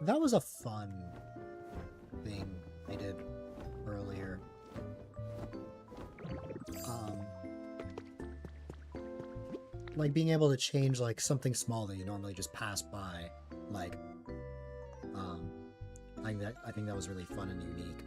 That was a fun thing I did earlier. Like being able to change like something small that you normally just pass by. Like, I think that was really fun and unique.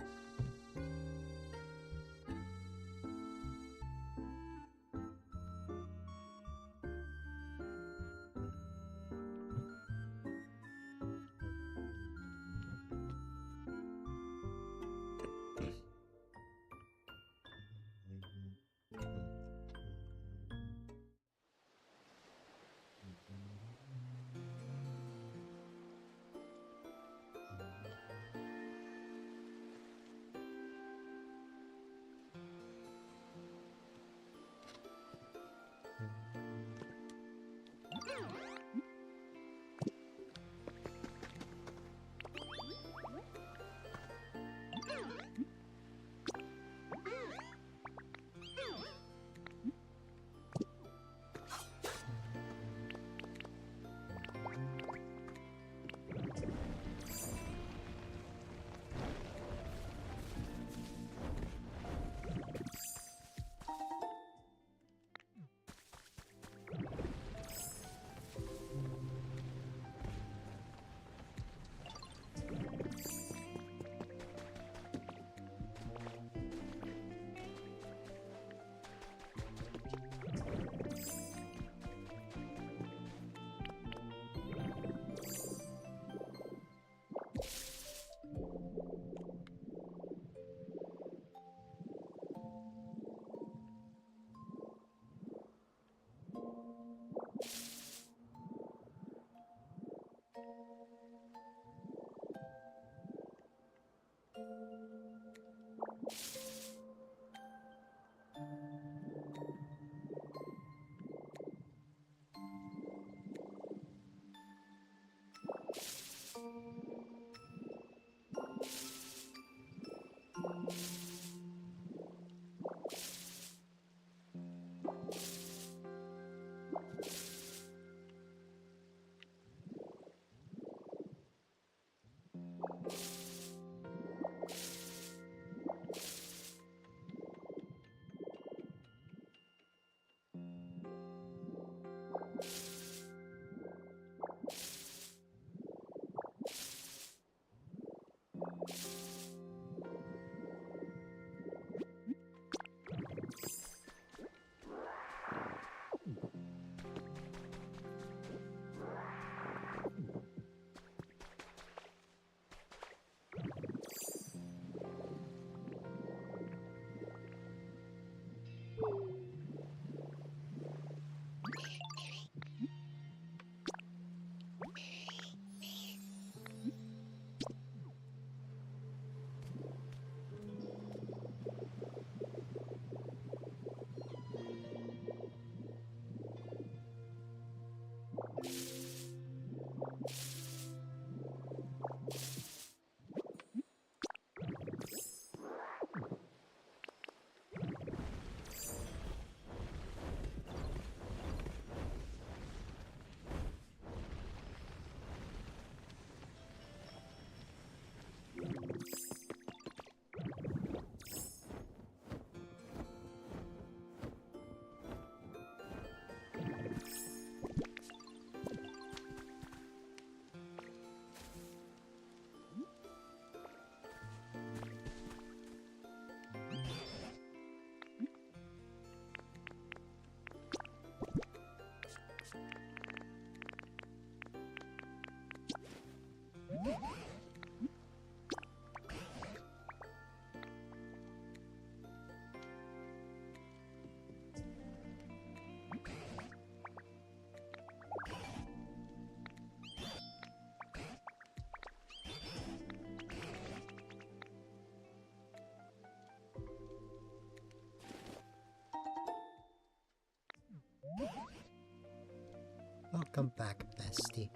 Welcome back, bestie.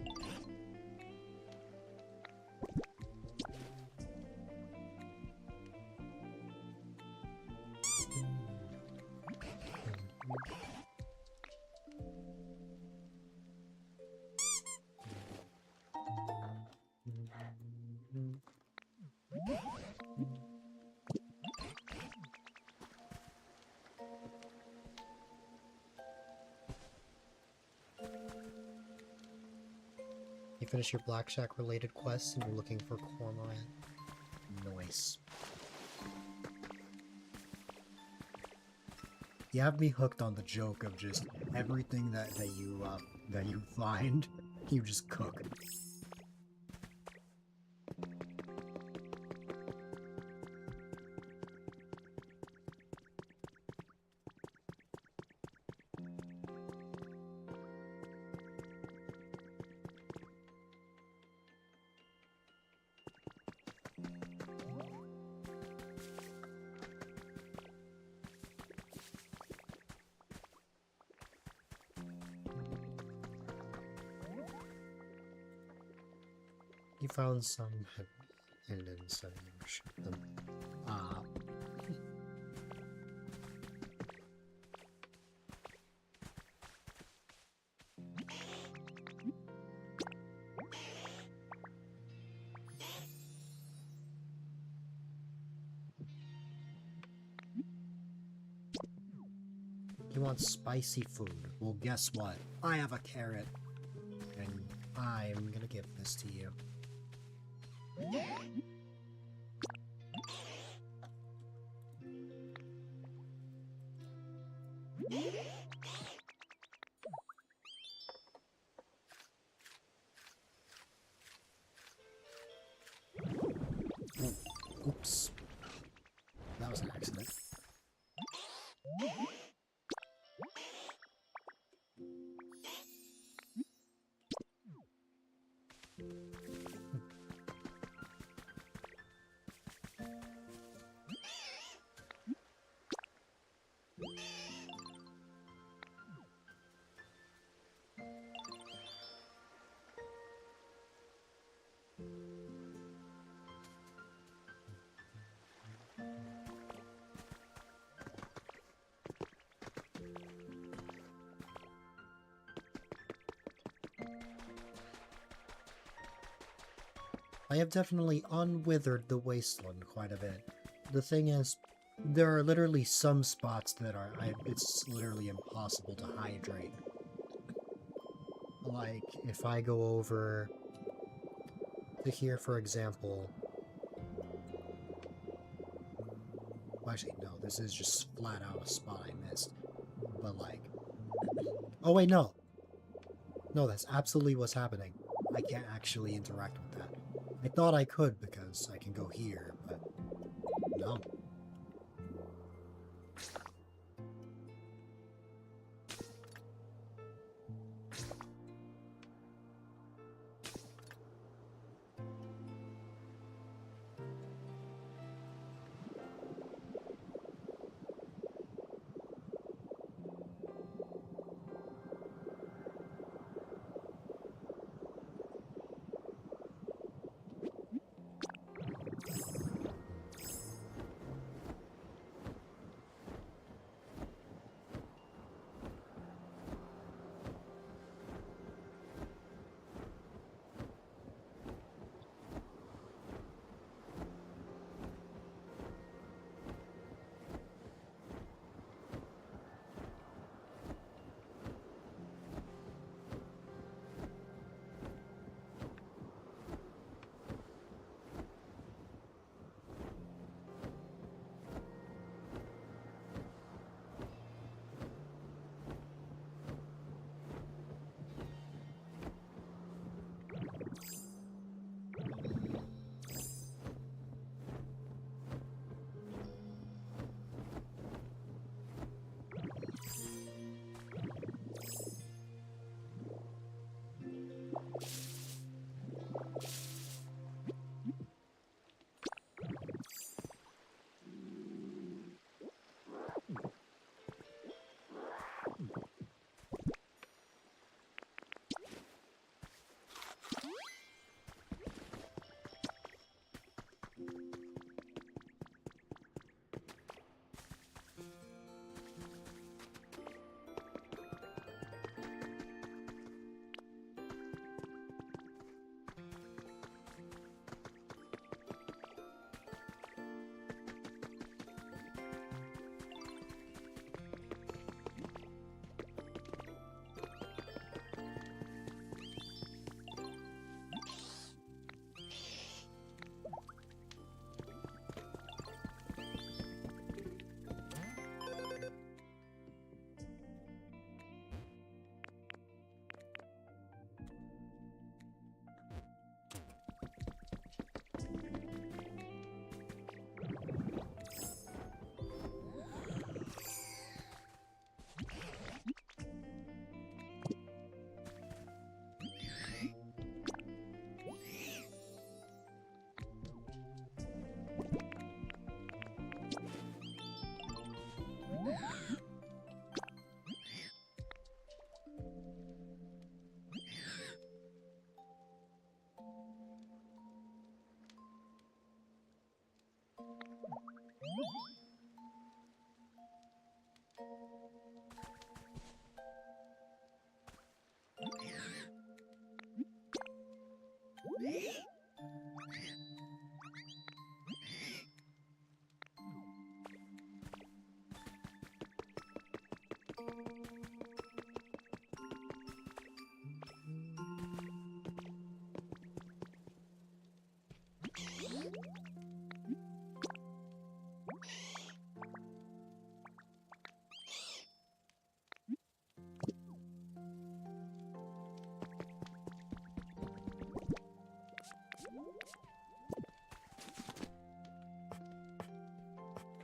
You finish your Blackshack related quests and you're looking for Cormorant. Nice. You have me hooked on the joke of just everything that you find, you just cook. You found some and then some ship them. You want spicy food? Well, guess what? I have a carrot. And I'm gonna give this to you. Oops. That was an accident. I have definitely unwithered the wasteland quite a bit. The thing is, there are literally some spots that it's literally impossible to hydrate. Like, if I go over to here, for example... Well, actually, no, this is just flat out a spot I missed. But, like... Oh, wait, no! No, that's absolutely what's happening. I can't actually interact with that. I thought I could because I can go here, but no.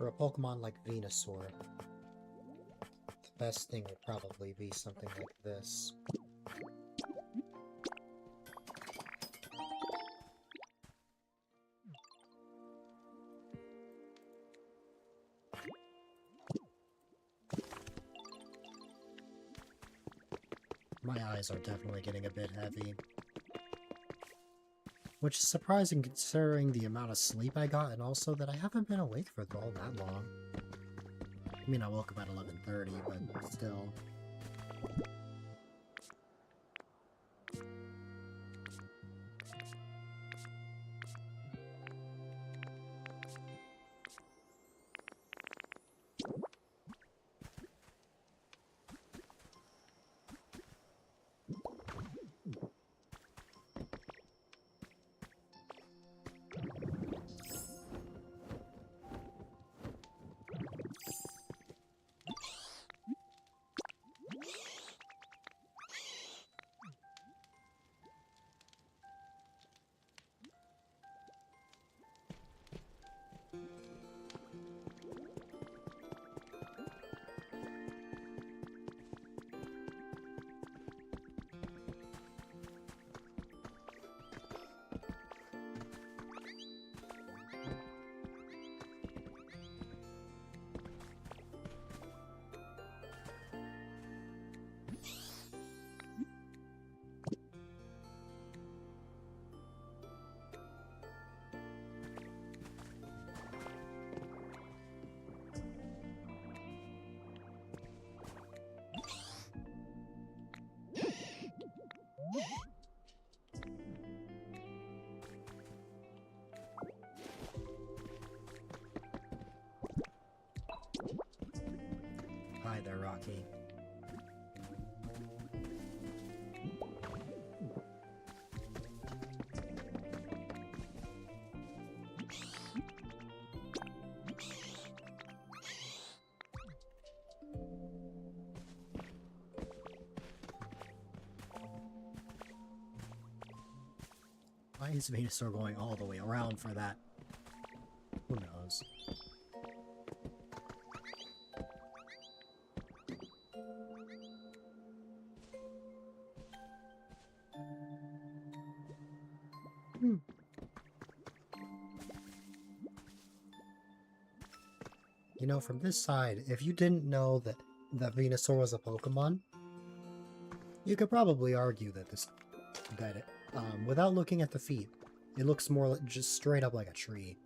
for a Pokemon like Venusaur, the best thing would probably be something like this. My eyes are definitely getting a bit heavy. Which is surprising considering the amount of sleep I got, and also that I haven't been awake for all that long. I mean, I woke up at 11:30, but still. Hi there, Rocky. Why is Venusaur going all the way around for that? Who knows? You know, from this side, if you didn't know that Venusaur was a Pokemon, you could probably argue that without looking at the feet, it looks more like just straight up like a tree.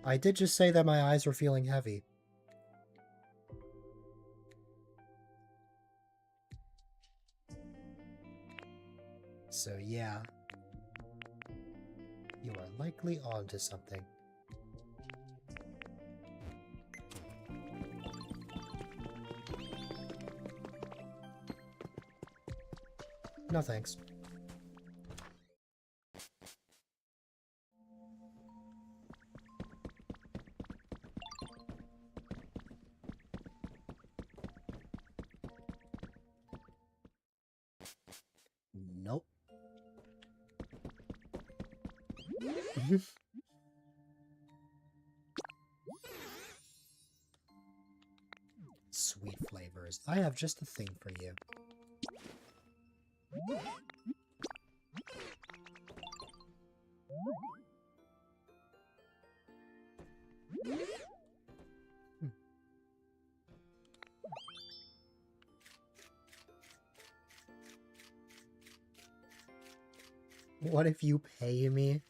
I did just say that my eyes were feeling heavy. So yeah, you are likely onto something. No thanks. Nope. Sweet flavors. I have just a thing for you. What if you pay me?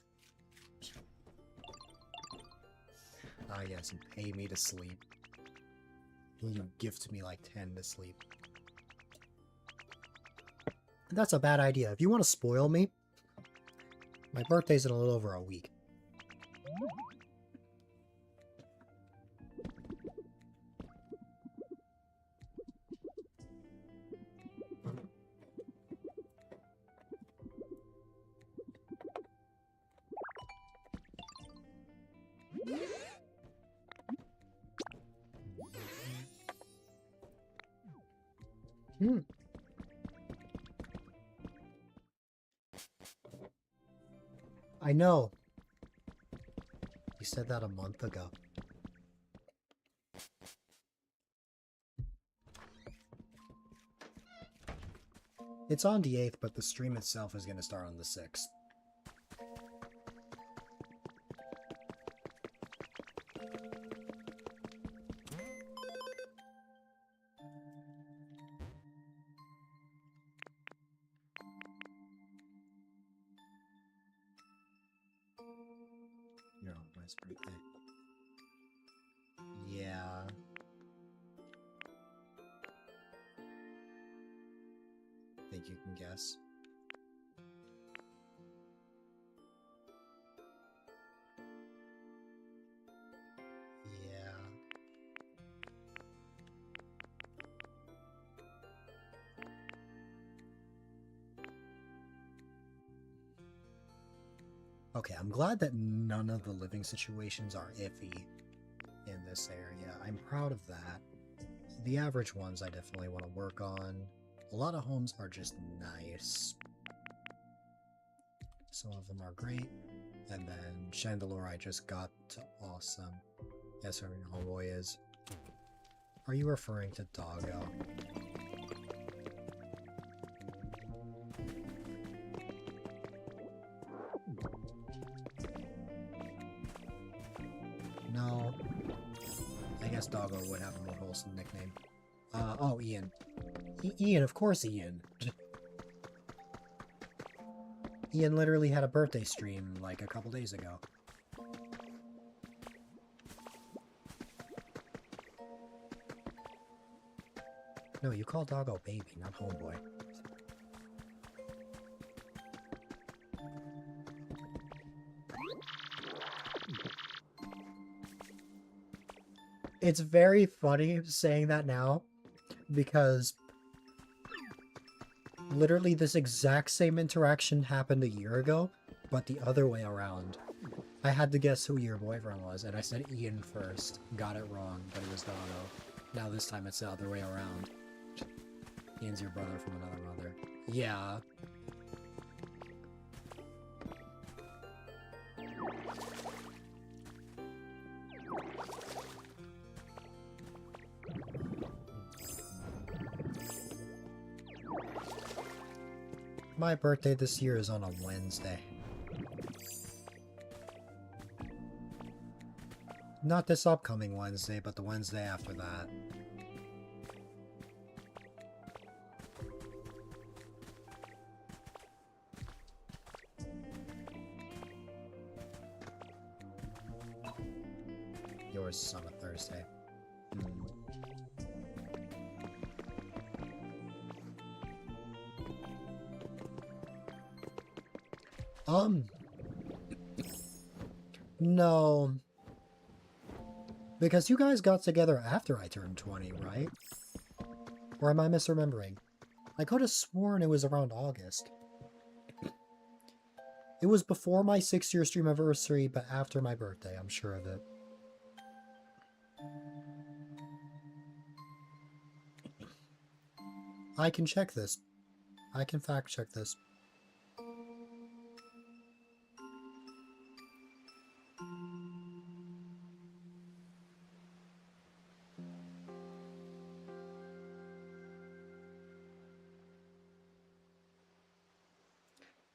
Ah yes, you pay me to sleep. You gift me like 10 to sleep. That's a bad idea. If you want to spoil me, my birthday's in a little over a week. Hmm. I know. You said that a month ago. It's on the 8th, but the stream itself is going to start on the 6th. You're on my birthday. Yeah. Think you can guess? Yeah. Okay, I'm glad that none of the living situations are iffy in this area. I'm proud of that. The average ones I definitely want to work on. A lot of homes are just nice. Some of them are great. And then Chandelure I just got to awesome. Yes, our homeboy is. Are you referring to Doggo? No. I guess Doggo would have a more wholesome nickname. Oh, Ian. Ian, of course Ian. Ian literally had a birthday stream like a couple days ago. No, you call Doggo baby, not homeboy. It's very funny saying that now, because literally this exact same interaction happened a year ago, but the other way around. I had to guess who your boyfriend was, and I said Ian first. Got it wrong, but it was Doggo. Now this time it's the other way around. Ian's your brother from another mother. Yeah. My birthday this year is on a Wednesday. Not this upcoming Wednesday, but the Wednesday after that. Yours is on a Thursday. No. Because you guys got together after I turned 20, right? Or am I misremembering? I could have sworn it was around August. It was before my 6-year stream anniversary, but after my birthday, I'm sure of it. I can check this. I can fact check this.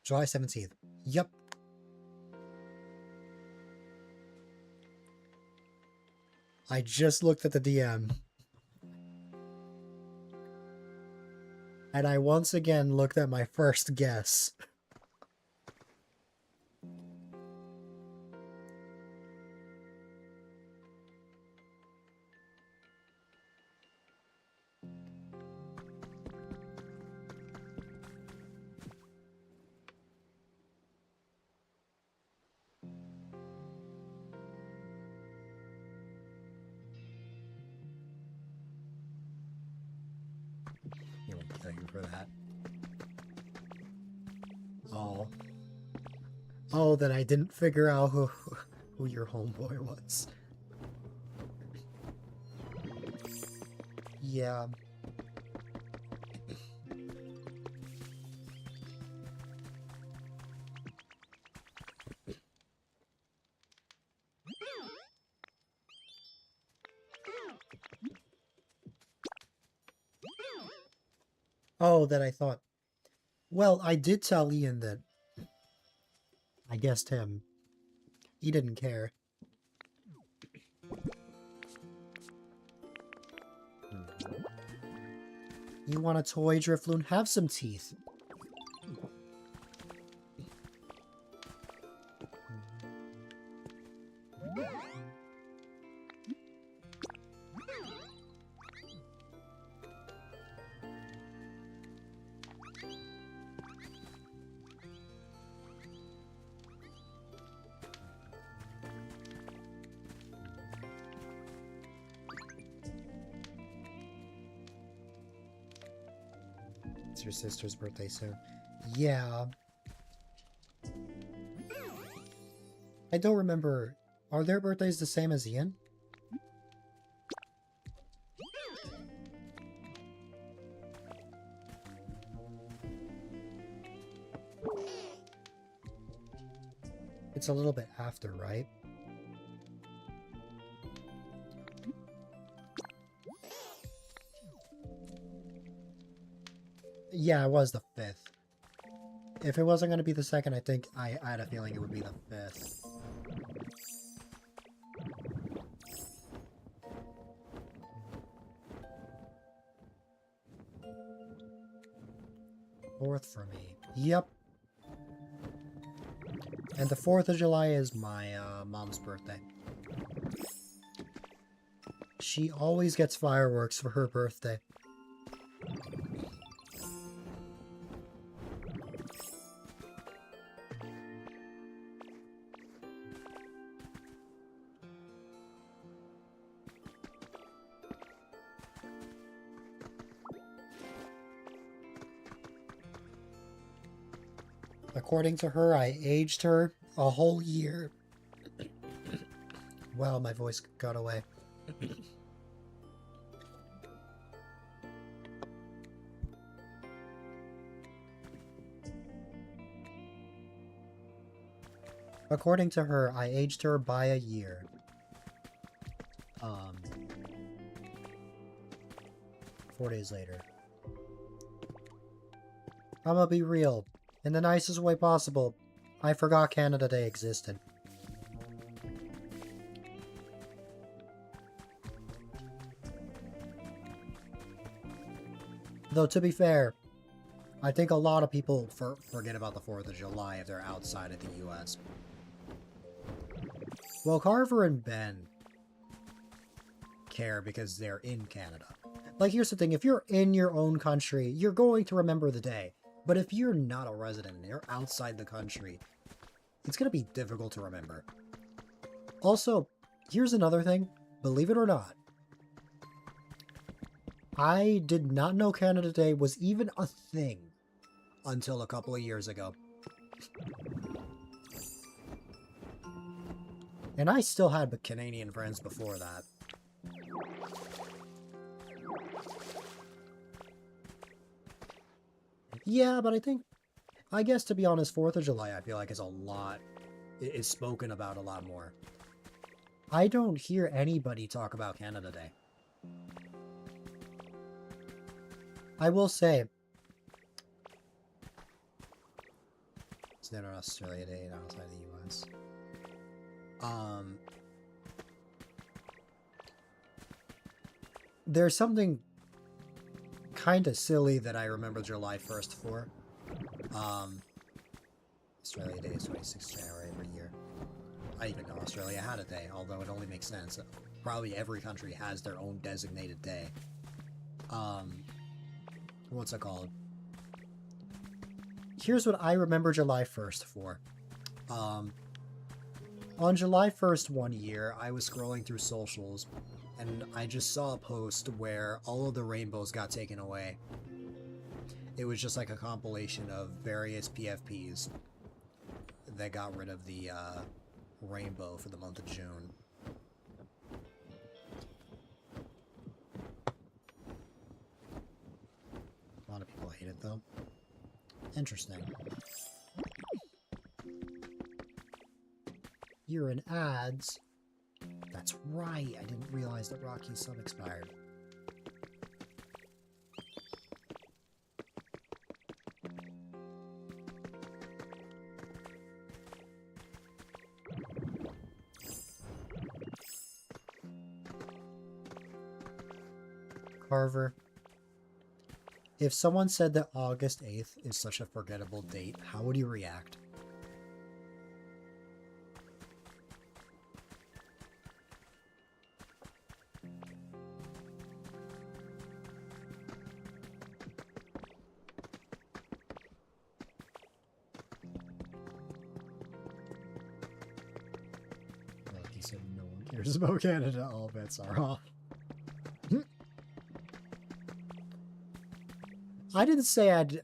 July 17th. Yep. I just looked at the DM. And I once again looked at my first guess. You won't kill you for that. Oh. Oh, that I didn't figure out who your homeboy was. Yeah. Oh, that I thought. Well, I did tell Ian that I guessed him. He didn't care. You want a toy, Drifloon? Have some teeth. It's your sister's birthday soon. Yeah. I don't remember. Are their birthdays the same as Ian? It's a little bit after, right? Yeah, it was the 5th. If it wasn't going to be the 2nd, I think I had a feeling it would be the 5th. Fourth for me. Yep. And the 4th of July is my mom's birthday. She always gets fireworks for her birthday. According to her, I aged her a whole year. Wow, my voice got away. According to her, I aged her by a year. 4 days later. I'm gonna be real. In the nicest way possible, I forgot Canada Day existed. Though, to be fair, I think a lot of people forget about the 4th of July if they're outside of the US. Well, Carver and Ben care because they're in Canada. Like, here's the thing, if you're in your own country, you're going to remember the day. But if you're not a resident and you're outside the country, it's going to be difficult to remember. Also, here's another thing. Believe it or not, I did not know Canada Day was even a thing until a couple of years ago. And I still had Canadian friends before that. Yeah, but I guess to be honest, 4th of July I feel like is spoken about a lot more. I don't hear anybody talk about Canada Day. I will say, it's not Australia Day outside the US. There's something kind of silly that I remember July 1st for. Australia Day is 26th January every year. I even know Australia had a day, although it only makes sense. Probably every country has their own designated day. What's it called? Here's what I remember July 1st for. On July 1st one year, I was scrolling through socials, and I just saw a post where all of the rainbows got taken away. It was just like a compilation of various PFPs that got rid of the rainbow for the month of June. A lot of people hate it, though. Interesting. You're in ads. That's right, I didn't realize that Rocky's sub expired. Carver. If someone said that August 8th is such a forgettable date, how would you react? Like he said, no one cares about Canada, all bets are off. I didn't say I'd...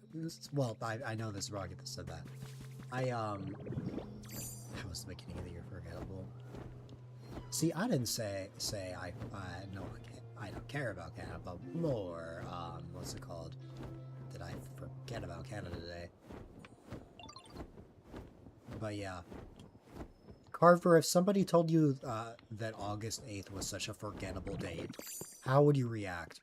Well, I know this Rocket that said that. How was the beginning of the year forgettable? See, I didn't say I don't care about Canada, but more, what's it called? Did I forget about Canada today? But yeah. Carver, if somebody told you that August 8th was such a forgettable date, how would you react?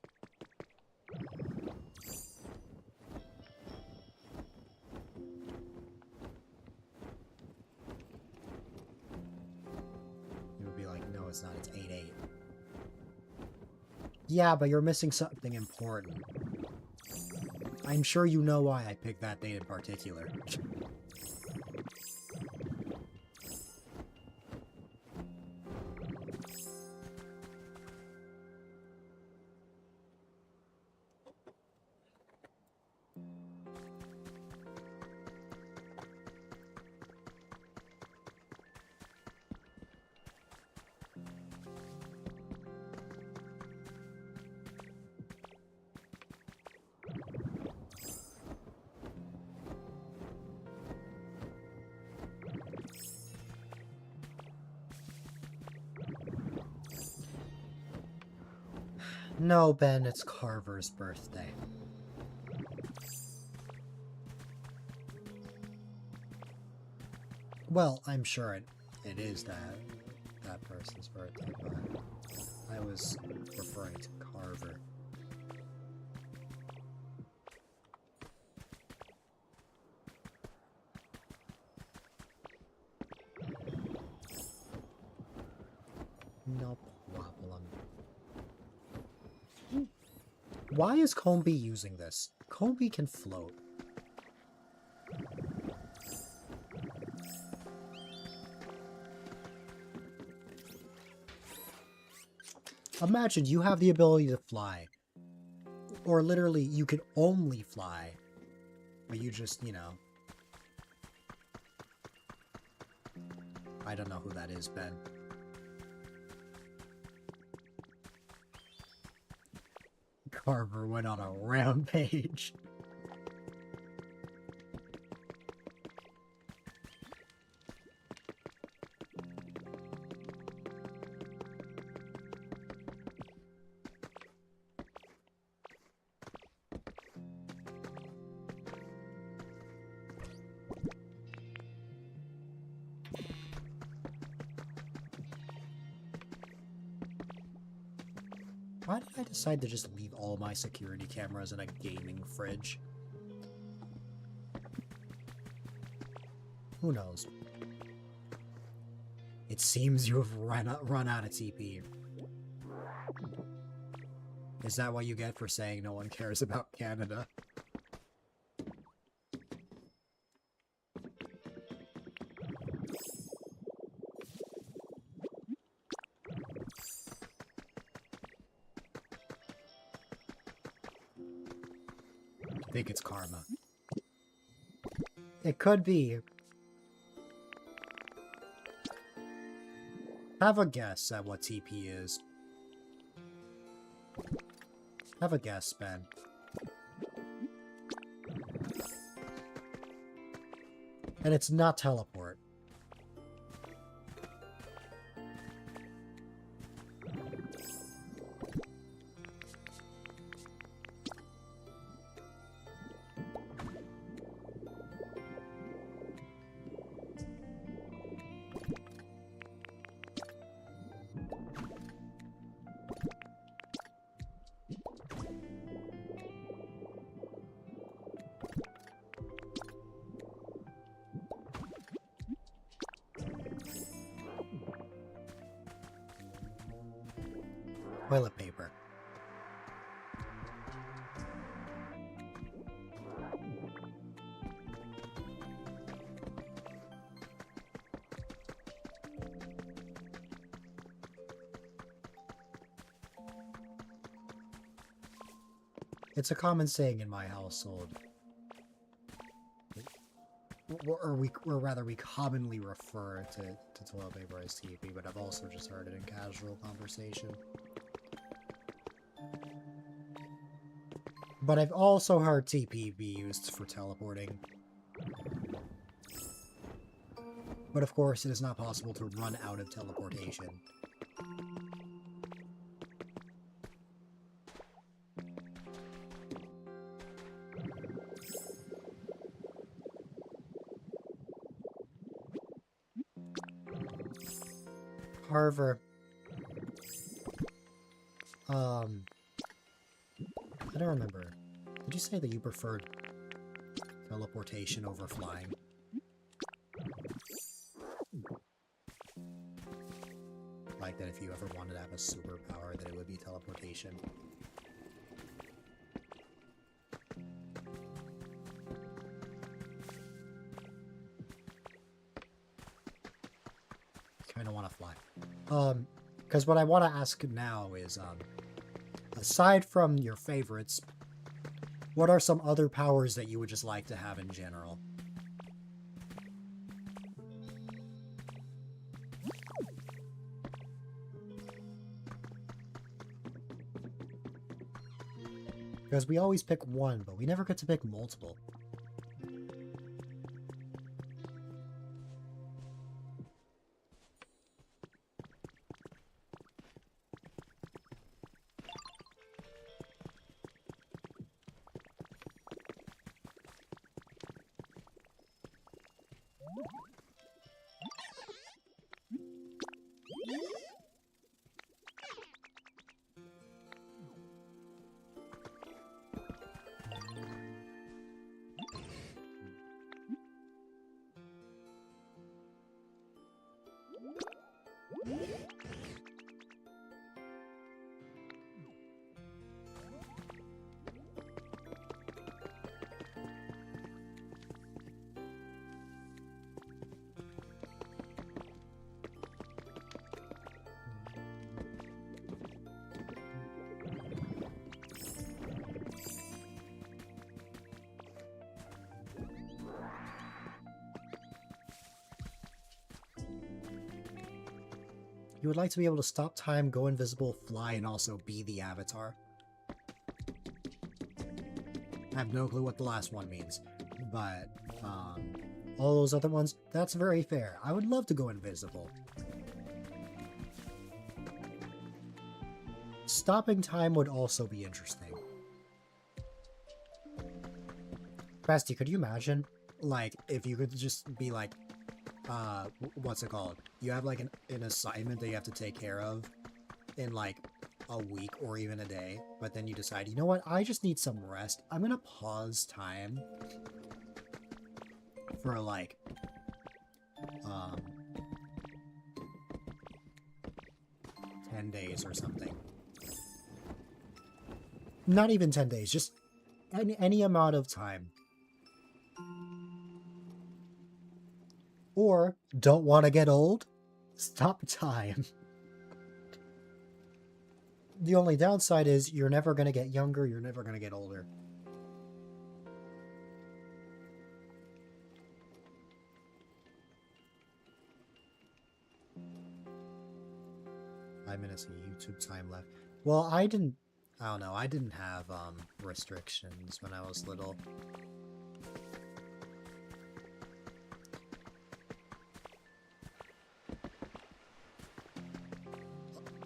It's not, it's 8/8. Yeah, but you're missing something important. I'm sure you know why I picked that date in particular. No, Ben, it's Carver's birthday. Well, I'm sure it is that person's birthday, but I was referring to Carver. No problem. Why is Combi using this? Combi can float. Imagine you have the ability to fly. Or literally, you could only fly. But you just, you know. I don't know who that is, Ben. Carver went on a rampage. Why did I decide to just leave all my security cameras in a gaming fridge? Who knows? It seems you have run out of TP. Is that what you get for saying no one cares about Canada? I think it's karma. It could be. Have a guess at what TP is. Have a guess, Ben. And it's not teleport. toilet paper. It's a common saying in my household. Or rather, we commonly refer to toilet paper as TP, but I've also just heard it in casual conversation. But I've also heard TP be used for teleporting. But of course, it is not possible to run out of teleportation. However, I don't remember. Did you say that you preferred teleportation over flying? Like that if you ever wanted to have a superpower, that it would be teleportation. Kind of want to fly. Because what I want to ask now is, aside from your favorites, what are some other powers that you would just like to have in general? Because we always pick one, but we never get to pick multiple. You would like to be able to stop time, go invisible, fly, and also be the avatar. I have no clue what the last one means, but all those other ones, that's very fair. I would love to go invisible. Stopping time would also be interesting. Basti, could you imagine, like, if you could just be like, what's it called? You have like an assignment that you have to take care of in like a week or even a day, but then you decide, you know what, I just need some rest. I'm gonna pause time for like 10 days or something. Not even 10 days, just any amount of time. Or, don't want to get old? Stop time. The only downside is you're never going to get younger, you're never going to get older. Five minutes of YouTube time left. Well, I don't know, I didn't have restrictions when I was little.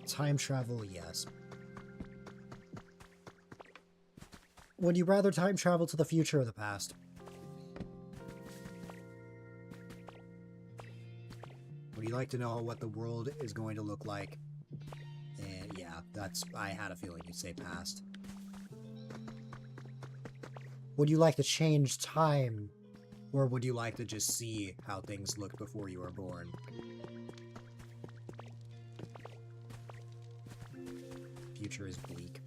Time travel, yes. Would you rather time travel to the future or the past? Would you like to know what the world is going to look like? And yeah, I had a feeling you'd say past. Would you like to change time? Or would you like to just see how things looked before you were born? future is bleak.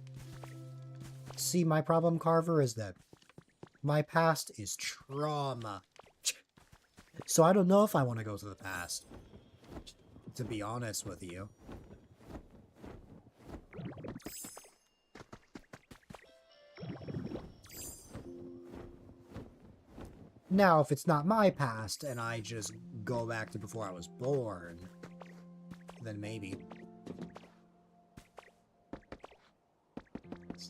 See, my problem, Carver, is that my past is trauma. So I don't know if I want to go to the past, to be honest with you. Now, if it's not my past, and I just go back to before I was born, then maybe. It's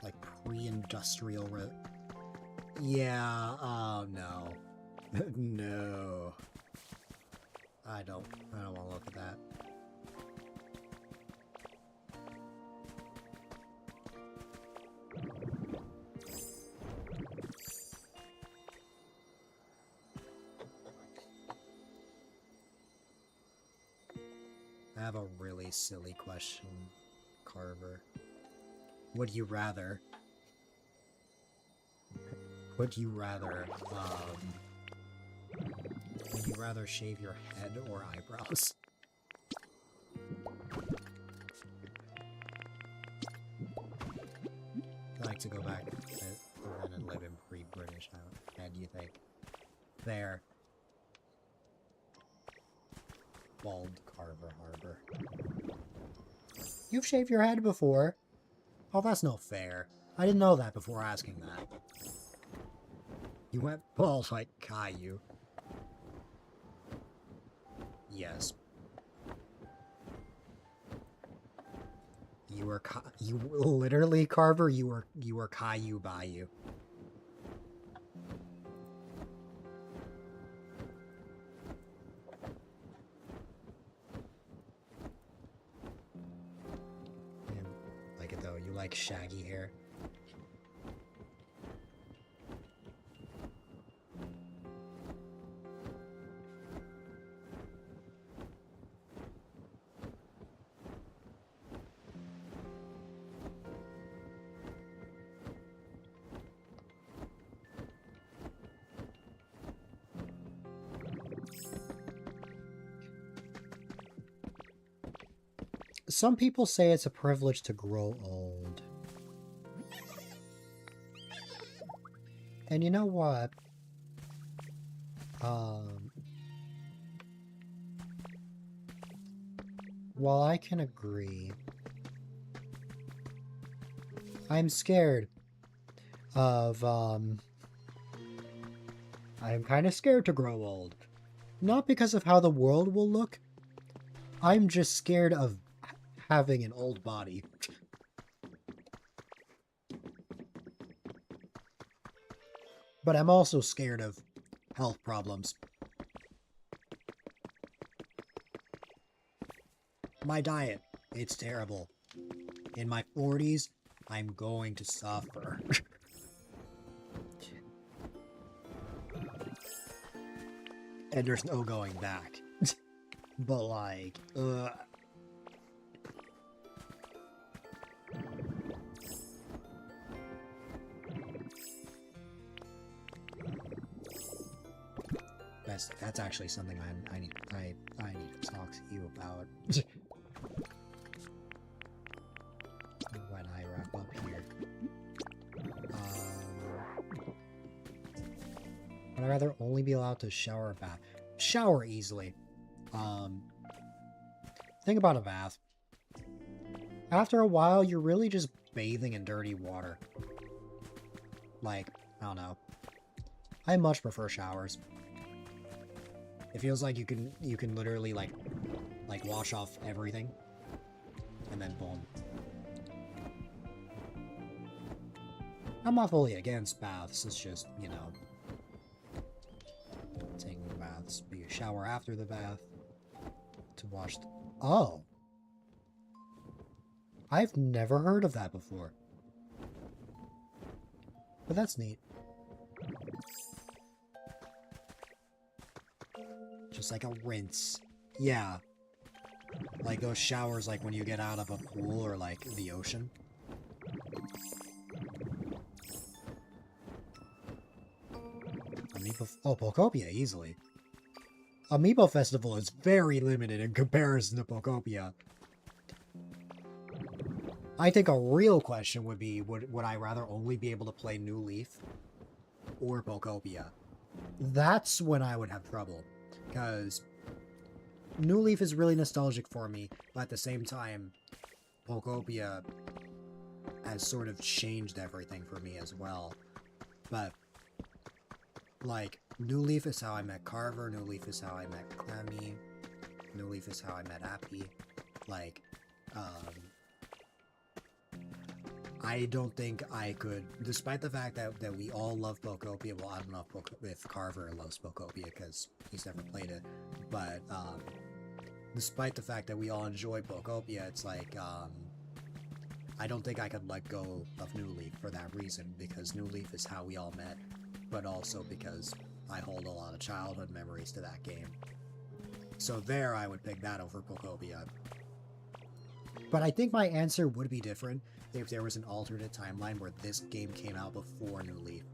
like pre-industrial. Yeah. Oh no. No. I don't want to look at that. I have a really silly question, Carver. Would you rather shave your head or eyebrows? I'd like to go back and live in pre-British head, you think? There. Bald Carver Harbor. You've shaved your head before. Oh, that's no fair. I didn't know that before asking that. You went bald like Caillou. Yes. You were literally, Carver, you were Caillou Bayou. Like it though, you like shaggy hair. Some people say it's a privilege to grow old. And you know what? While I can agree, I'm scared of, I'm kind of scared to grow old. Not because of how the world will look. I'm just scared of having an old body. But I'm also scared of health problems. My diet, it's terrible. In my 40s, I'm going to suffer. And there's no going back. But like, that's actually something I need to talk to you about when I wrap up here. Would I rather only be allowed to shower or bath? Shower easily. Think about a bath. After a while, you're really just bathing in dirty water. Like, I don't know. I much prefer showers. It feels like you can literally like wash off everything, and then boom. I'm not fully against baths. It's just, you know, taking baths. But you shower after the bath to wash. Oh, I've never heard of that before. But that's neat. Just like a rinse. Yeah. Like those showers like when you get out of a pool or like the ocean. I mean, oh, Pokopia, easily. Amiibo Festival is very limited in comparison to Pokopia. I think a real question would be, would I rather only be able to play New Leaf or Pokopia? That's when I would have trouble, because New Leaf is really nostalgic for me, but at the same time, Pokopia has sort of changed everything for me as well. But, like, New Leaf is how I met Carver, New Leaf is how I met Clemmy, New Leaf is how I met Appy. Like, I don't think I could, despite the fact that we all love Pokopia. Well, I don't know if Carver loves Pokopia because he's never played it, but despite the fact that we all enjoy Pokopia, it's like I don't think I could let go of New Leaf for that reason, because New Leaf is how we all met, but also because I hold a lot of childhood memories to that game. So there, I would pick that over Pokopia. But I think my answer would be different if there was an alternate timeline where this game came out before New Leaf,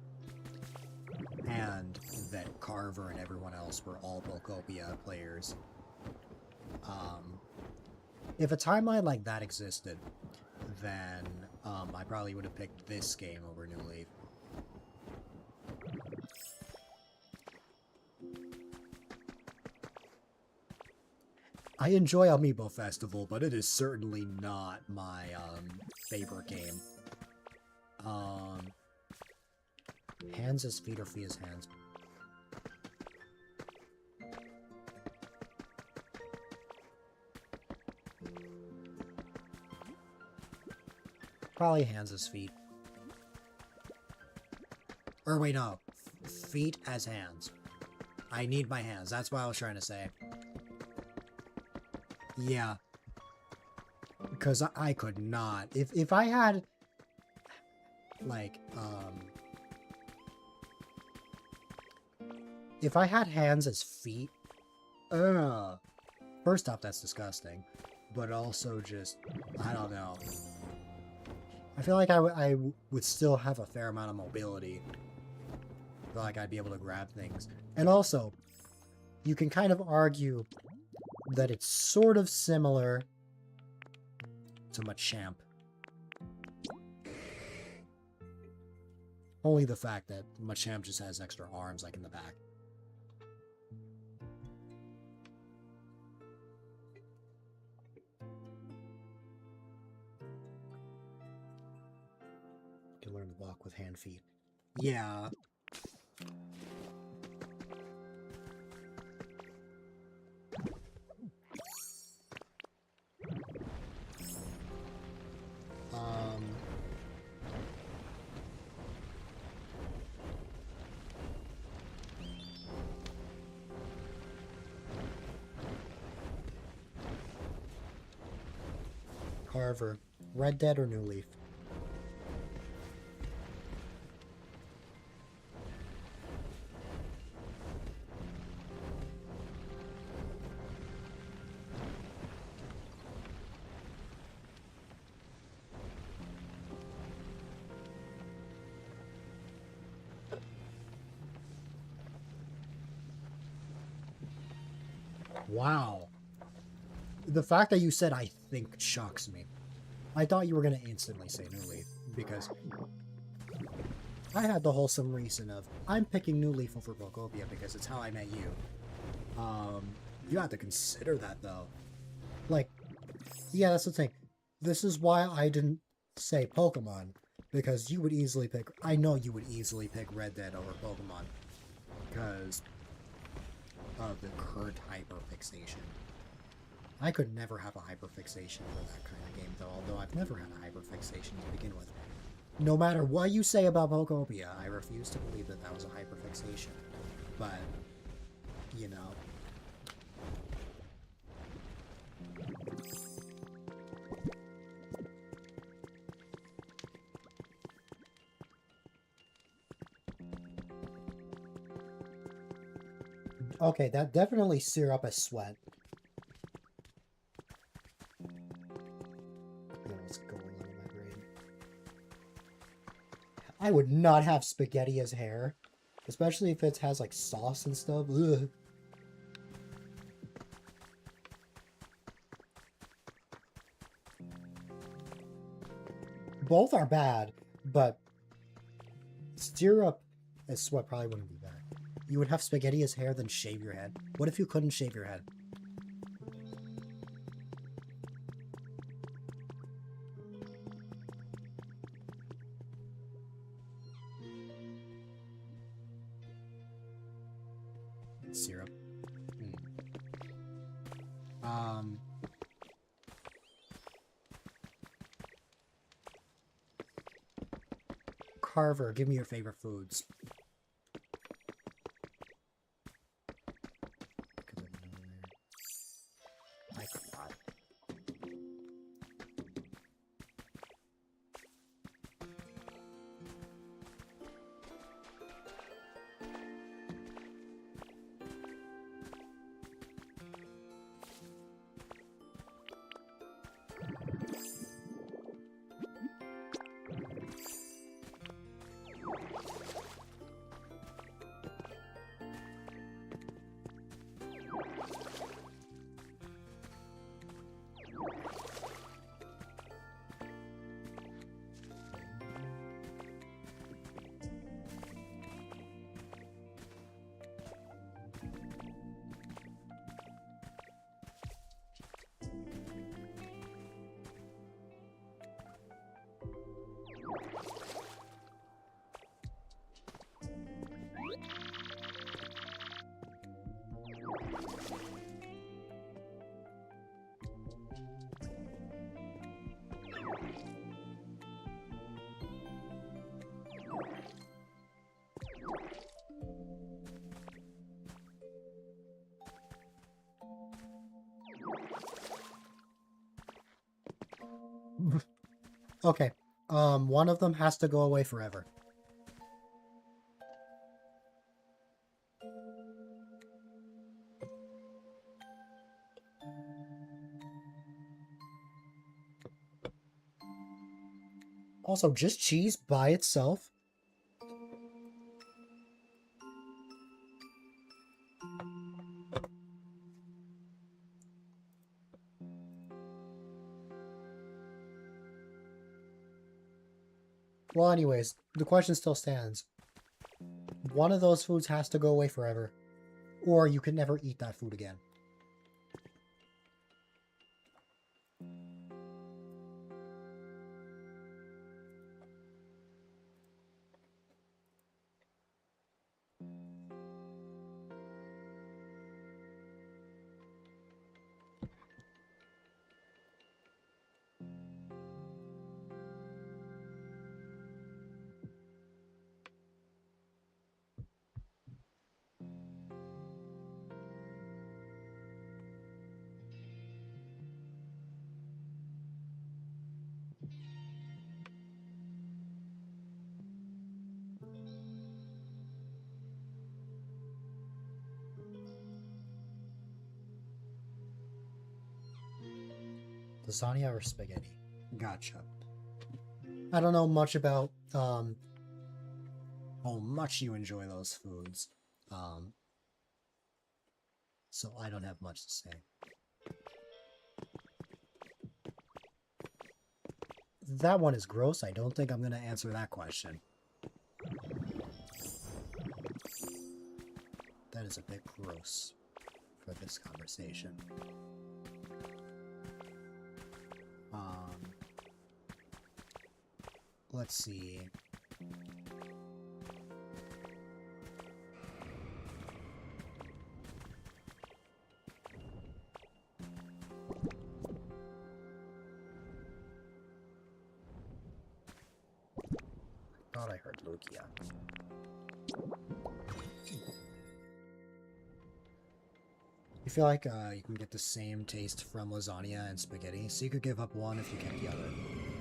and that Carver and everyone else were all Pokopia players. If a timeline like that existed, then I probably would have picked this game over New Leaf. I enjoy Amiibo Festival, but it is certainly not my favorite game. Hands as feet or feet as hands? Probably hands as feet. Or wait, no. Feet as hands. I need my hands. That's what I was trying to say. Yeah. Because I could not. If I had, like, if I had hands as feet, first off, that's disgusting. But also just, I don't know. I feel like I would still have a fair amount of mobility. I feel like I'd be able to grab things. And also, you can kind of argue that it's sort of similar to Machamp. Only the fact that Machamp just has extra arms, like in the back. You can learn to walk with hand feet. Yeah. Carver, Red Dead or New Leaf? Wow. The fact that you said I think shocks me. I thought you were going to instantly say New Leaf, because I had the wholesome reason of, I'm picking New Leaf over Pokopia because it's how I met you. You have to consider that, though. Like, yeah, that's the thing. This is why I didn't say Pokemon, because you would easily pick, I know you would easily pick Red Dead over Pokemon, because of the current hyperfixation. I could never have a hyperfixation for that kind of game, though, although I've never had a hyperfixation to begin with. No matter what you say about Pokopia, I refuse to believe that that was a hyperfixation. But, you know. Okay, that definitely sear up a sweat. I would not have spaghetti as hair. Especially if it has, like, sauce and stuff. Ugh. Both are bad, but syrup as sweat probably wouldn't be bad. You would have spaghetti as hair, then shave your head. What if you couldn't shave your head? Syrup. Carver, give me your favorite foods. I forgot. Okay. One of them has to go away forever. Also, just cheese by itself? Well, anyways, the question still stands. One of those foods has to go away forever, or you can never eat that food again. Lasagna or spaghetti? Gotcha. I don't know much about how much you enjoy those foods. So I don't have much to say. That one is gross. I don't think I'm going to answer that question. That is a bit gross for this conversation. Let's see. Thought I heard Lugia. You feel like you can get the same taste from lasagna and spaghetti, so you could give up one if you get the other.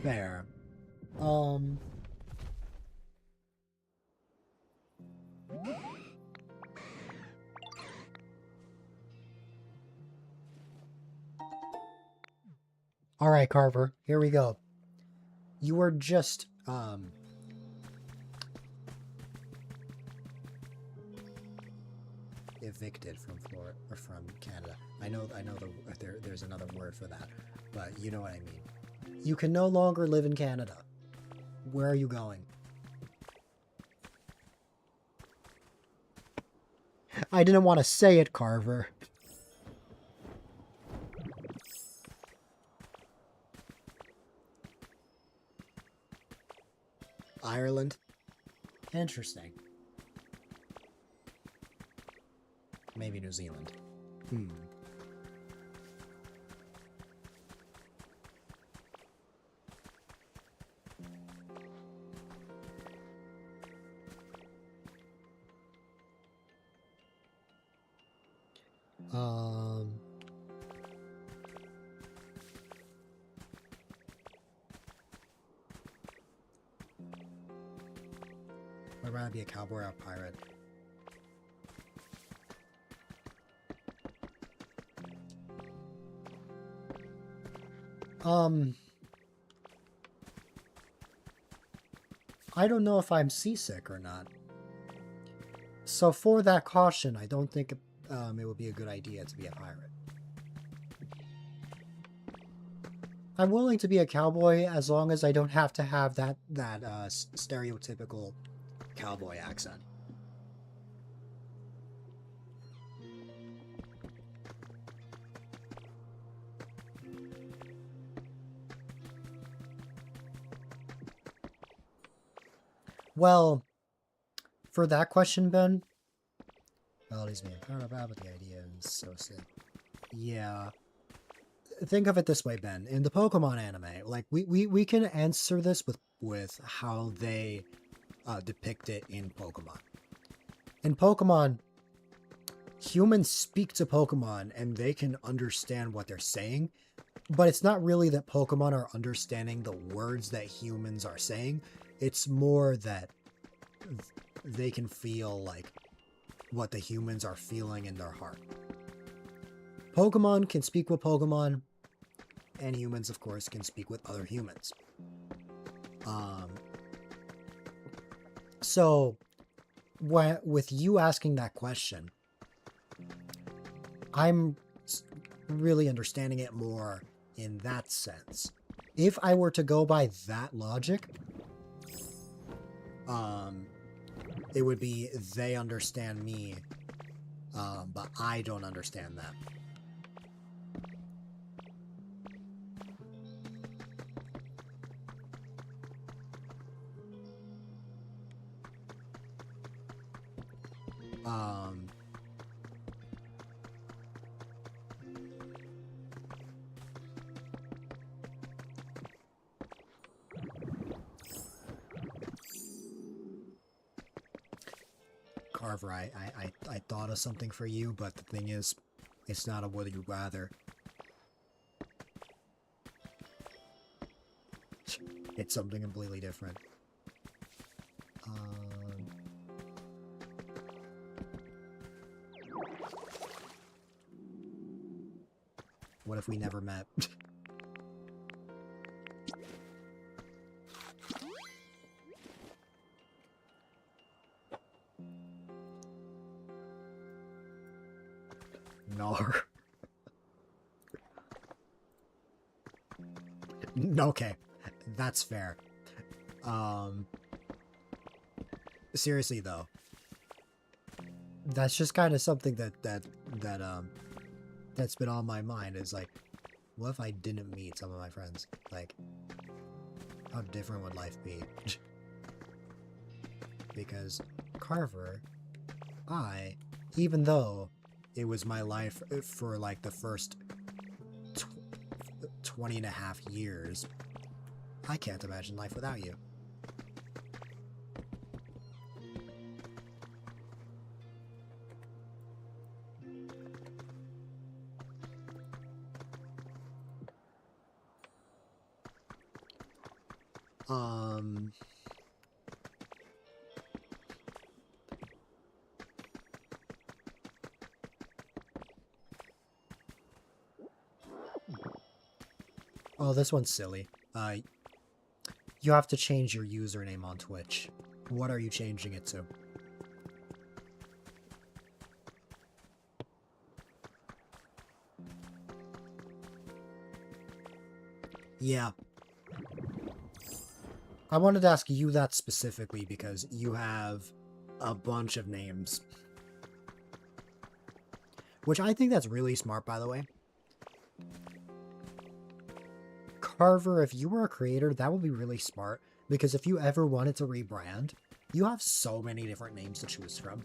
Fair. Alright, Carver, here we go. You were just, evicted from Florida, or from Canada. I know there's another word for that, but you know what I mean. You can no longer live in Canada. Where are you going? I didn't want to say it, Carver. Ireland? Interesting. Maybe New Zealand. Hmm. I'd rather be a cowboy or a pirate. I don't know if I'm seasick or not. So for that caution, I don't think it would be a good idea to be a pirate. I'm willing to be a cowboy as long as I don't have to have that stereotypical cowboy accent. Well, for that question, Ben, melodies being powered up with the idea is so sick. Yeah. Think of it this way, Ben. In the Pokemon anime, like we can answer this with how they depict it in Pokemon. In Pokemon, humans speak to Pokemon and they can understand what they're saying, but it's not really that Pokemon are understanding the words that humans are saying. It's more that they can feel like what the humans are feeling in their heart. Pokemon can speak with Pokemon, and humans, of course, can speak with other humans. So, with you asking that question, I'm really understanding it more in that sense. If I were to go by that logic, it would be they understand me, but I don't understand them. Carver, I thought of something for you, but the thing is, it's not a would you rather. It's something completely different. What if we never met? No. Okay, that's fair. Seriously though, that's just kind of something that's been on my mind. Is like, what if I didn't meet some of my friends? Like, how different would life be? Because Carver, even though it was my life for like the first 20 and a half years, I can't imagine life without you. Oh, this one's silly. You have to change your username on Twitch. What are you changing it to? Yeah. I wanted to ask you that specifically because you have a bunch of names. Which I think that's really smart, by the way. Carver, if you were a creator, that would be really smart. Because if you ever wanted to rebrand, you have so many different names to choose from.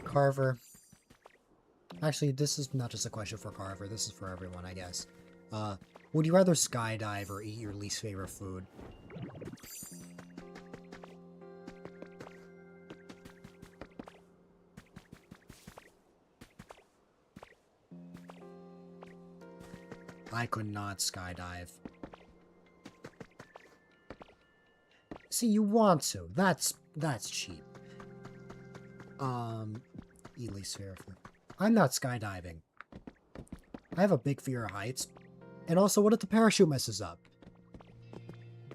Carver. Actually, this is not just a question for Carver, this is for everyone, I guess. Would you rather skydive or eat your least favorite food? I could not skydive. See, you want to. That's cheap. Eat least favorite food. I'm not skydiving. I have a big fear of heights. And also, what if the parachute messes up?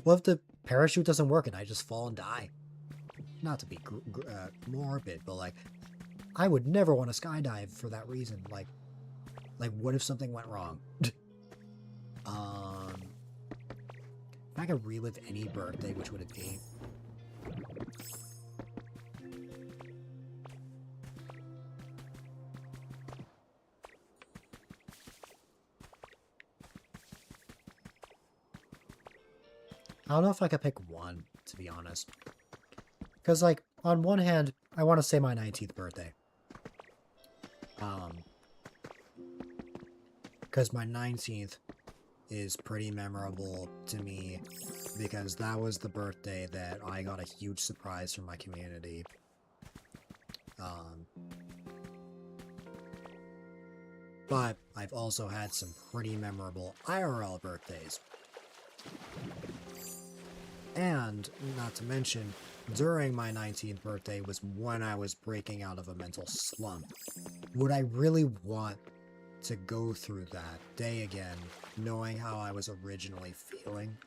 What if the parachute doesn't work and I just fall and die? Not to be morbid, but like, I would never want to skydive for that reason. Like, what if something went wrong? If I could relive any birthday, which would it be? I don't know if I could pick one, to be honest. Because, like, on one hand, I want to say my 19th birthday. Because my 19th is pretty memorable to me, because that was the birthday that I got a huge surprise from my community. But I've also had some pretty memorable IRL birthdays. And, not to mention, during my 19th birthday was when I was breaking out of a mental slump. Would I really want to go through that day again, knowing how I was originally feeling?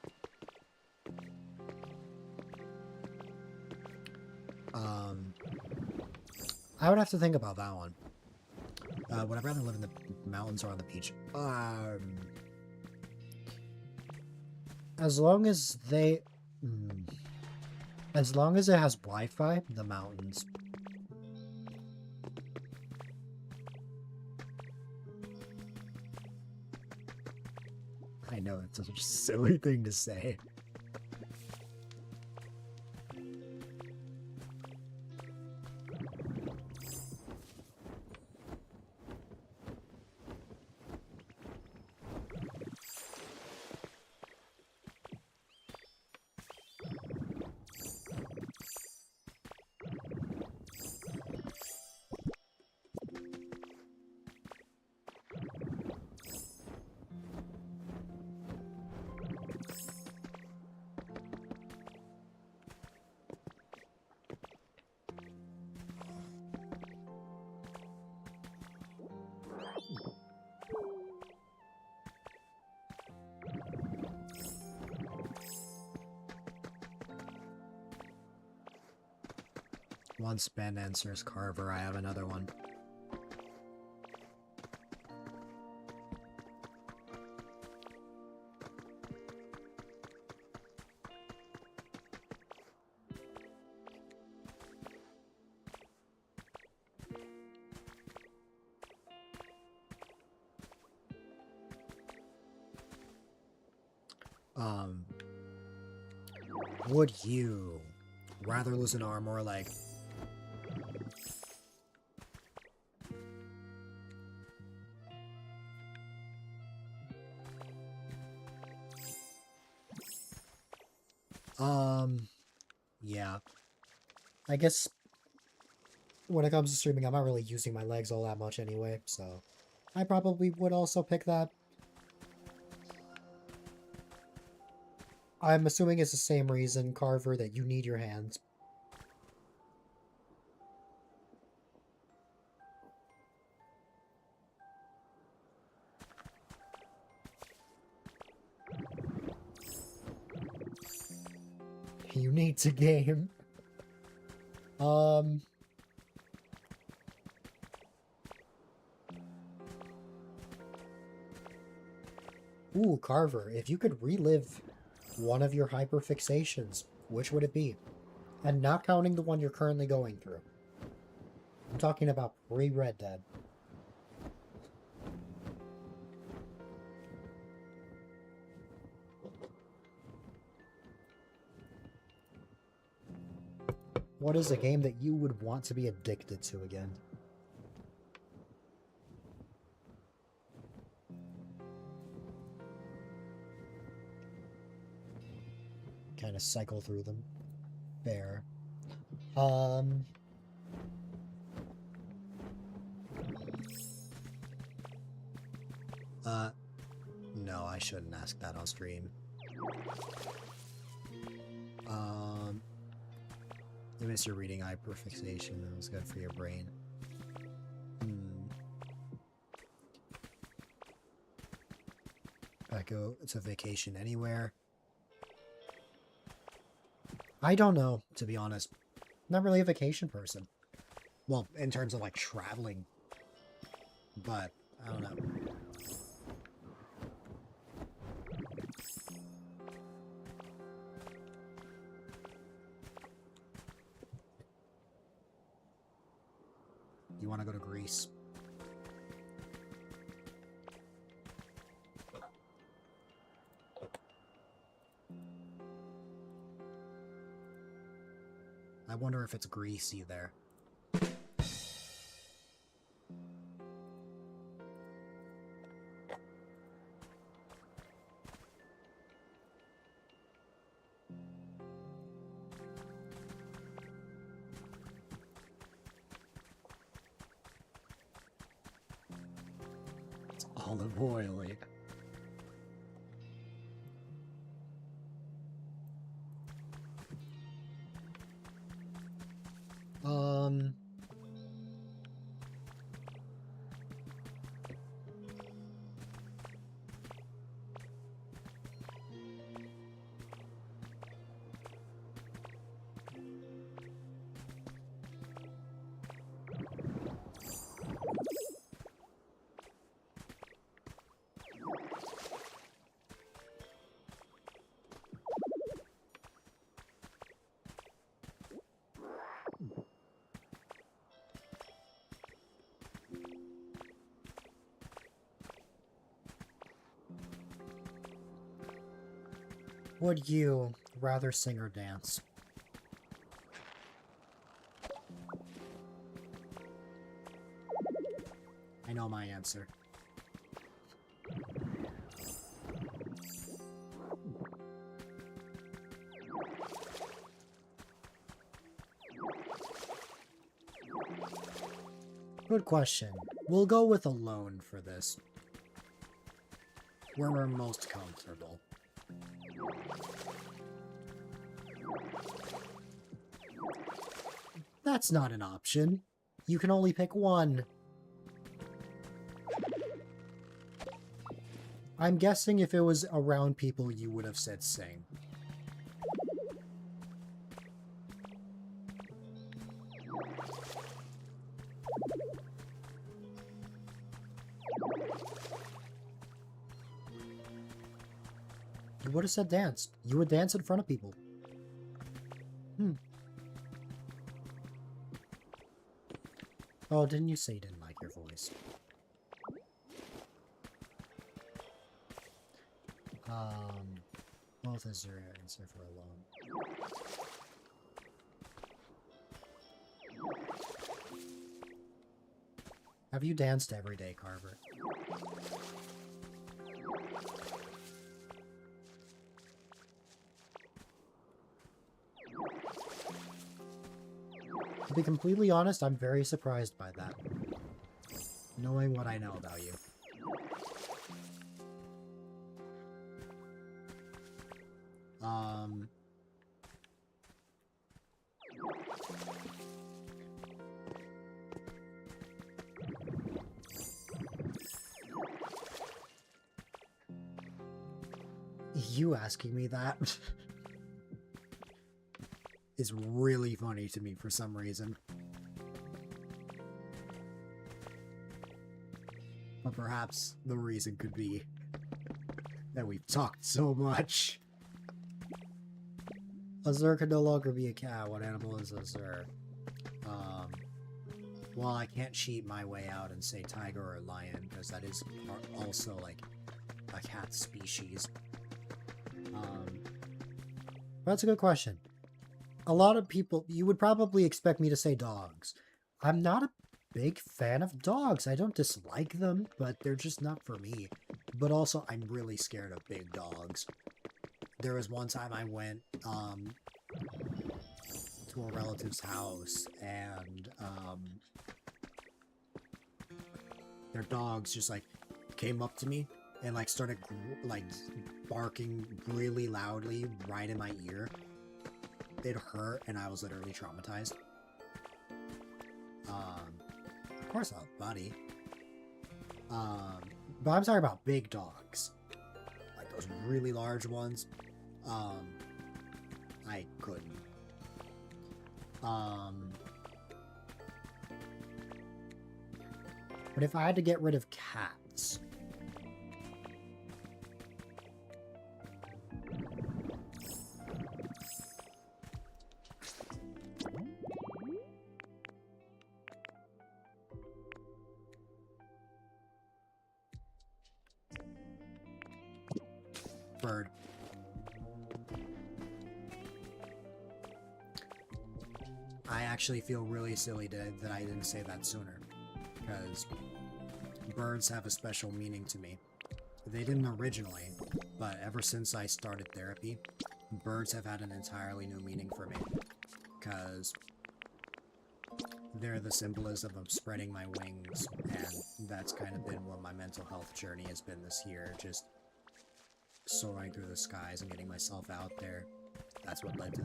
I would have to think about that one. Would I rather live in the mountains or on the beach? As long as they... As long as it has Wi-Fi, the mountains. I know, it's such a silly thing to say. Once Ben answers Carver, I have another one. Would you rather lose an arm or a leg? Yeah. I guess when it comes to streaming, I'm not really using my legs all that much anyway, so I probably would also pick that. I'm assuming it's the same reason, Carver, that you need your hands. You need to game. Ooh, Carver, if you could relive one of your hyperfixations, which would it be? And not counting the one you're currently going through. I'm talking about pre-Red Dead. What is a game that you would want to be addicted to again? Kind of cycle through them. Fair. No, I shouldn't ask that on stream. You miss your reading hyperfixation. It was good for your brain. I go to vacation anywhere. I don't know, to be honest. Not really a vacation person. Well, in terms of like traveling. But, I don't know. You want to go to Greece? I wonder if it's greasy there. It's olive oily. Would you rather sing or dance? I know my answer. Good question. We'll go with alone for this. Where we're most comfortable. That's not an option. You can only pick one. I'm guessing if it was around people, you would have said sing. You would have said dance. You would dance in front of people. Oh, didn't you say you didn't like your voice? Both is your answer for alone. Have you danced every day, Carver? To be completely honest, I'm very surprised by that. Knowing what I know about you. You asking me that is really funny to me for some reason. But perhaps the reason could be that we've talked so much. Azur can no longer be a cat. What animal is Azur? Well, I can't cheat my way out and say tiger or lion, because that is also, like, a cat species. That's a good question. A lot of people, you would probably expect me to say dogs. I'm not a big fan of dogs. I don't dislike them, but they're just not for me. But also, I'm really scared of big dogs. There was one time I went, to a relative's house, and, their dogs just, like, came up to me and, like, started, like, barking really loudly right in my ear. It hurt, and I was literally traumatized. Of course not, buddy. But I'm talking about big dogs. Like, those really large ones. I couldn't. But if I had to get rid of cats... Bird. I actually feel really silly that I didn't say that sooner, because birds have a special meaning to me. They didn't originally, but ever since I started therapy, birds have had an entirely new meaning for me, because they're the symbolism of spreading my wings, and that's kind of been what my mental health journey has been this year, just soaring through the skies and getting myself out there. That's what led to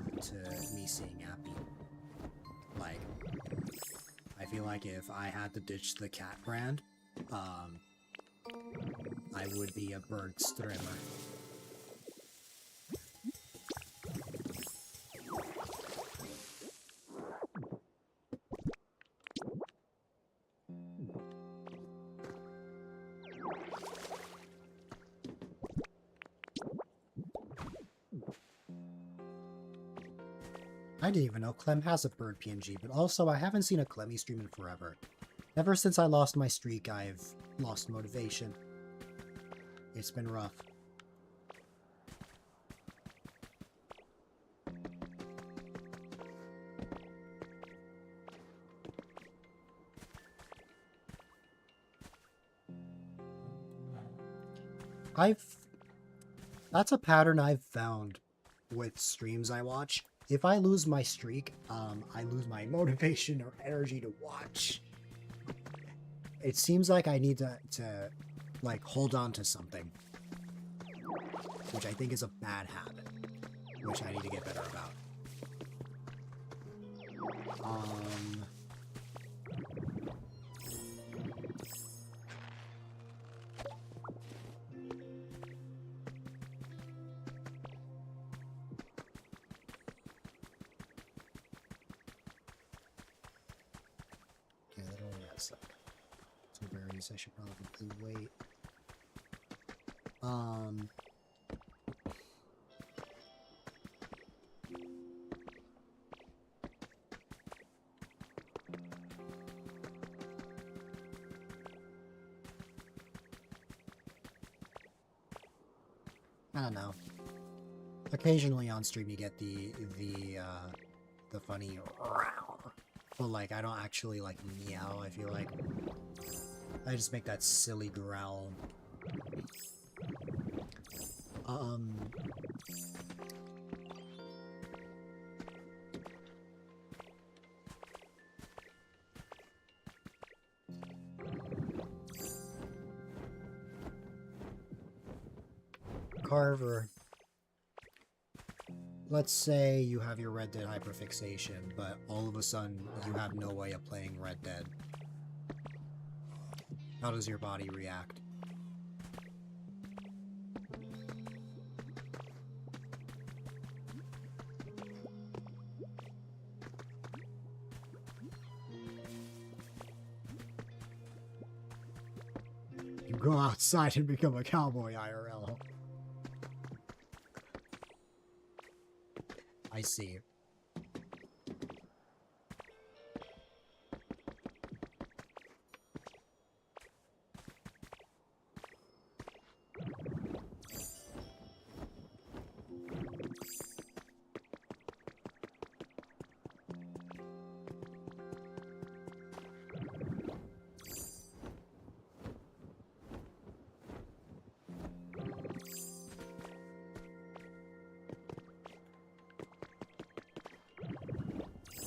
me seeing Appy. Like, I feel like if I had to ditch the cat brand, I would be a bird strimmer. I didn't even know Clem has a bird PNG, but also I haven't seen a Clemmy stream in forever. Ever since I lost my streak, I've lost motivation. It's been rough. That's a pattern I've found with streams I watch. If I lose my streak, I lose my motivation or energy to watch. It seems like I need to like, hold on to something. Which I think is a bad habit. Which I need to get better about. I should probably wait. I don't know. Occasionally on stream you get the funny but like I don't actually like meow. I feel like I just make that silly growl. Carver. Let's say you have your Red Dead hyperfixation, but all of a sudden you have no way of playing Red Dead. How does your body react? You go outside and become a cowboy IRL. I see.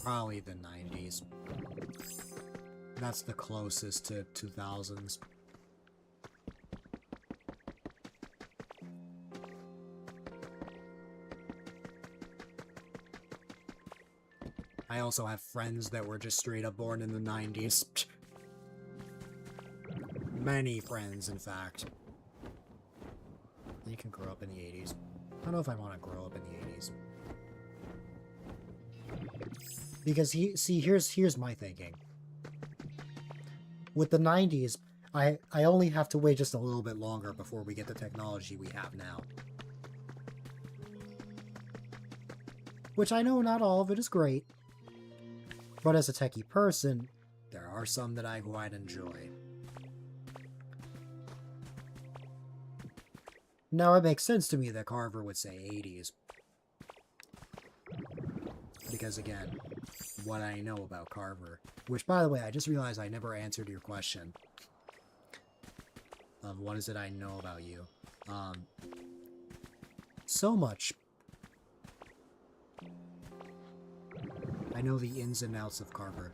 Probably the 90s. That's the closest to 2000s. I also have friends that were just straight up born in the 90s. Many friends, in fact. You can grow up in the 80s. I don't know if I want to grow up in the 80s. Because here's my thinking. With the 90s, I only have to wait just a little bit longer before we get the technology we have now. Which I know not all of it is great. But as a techie person, there are some that I quite enjoy. Now it makes sense to me that Carver would say 80s. Because again, what I know about Carver. Which, by the way, I just realized I never answered your question. Of what is it I know about you? So much. I know the ins and outs of Carver.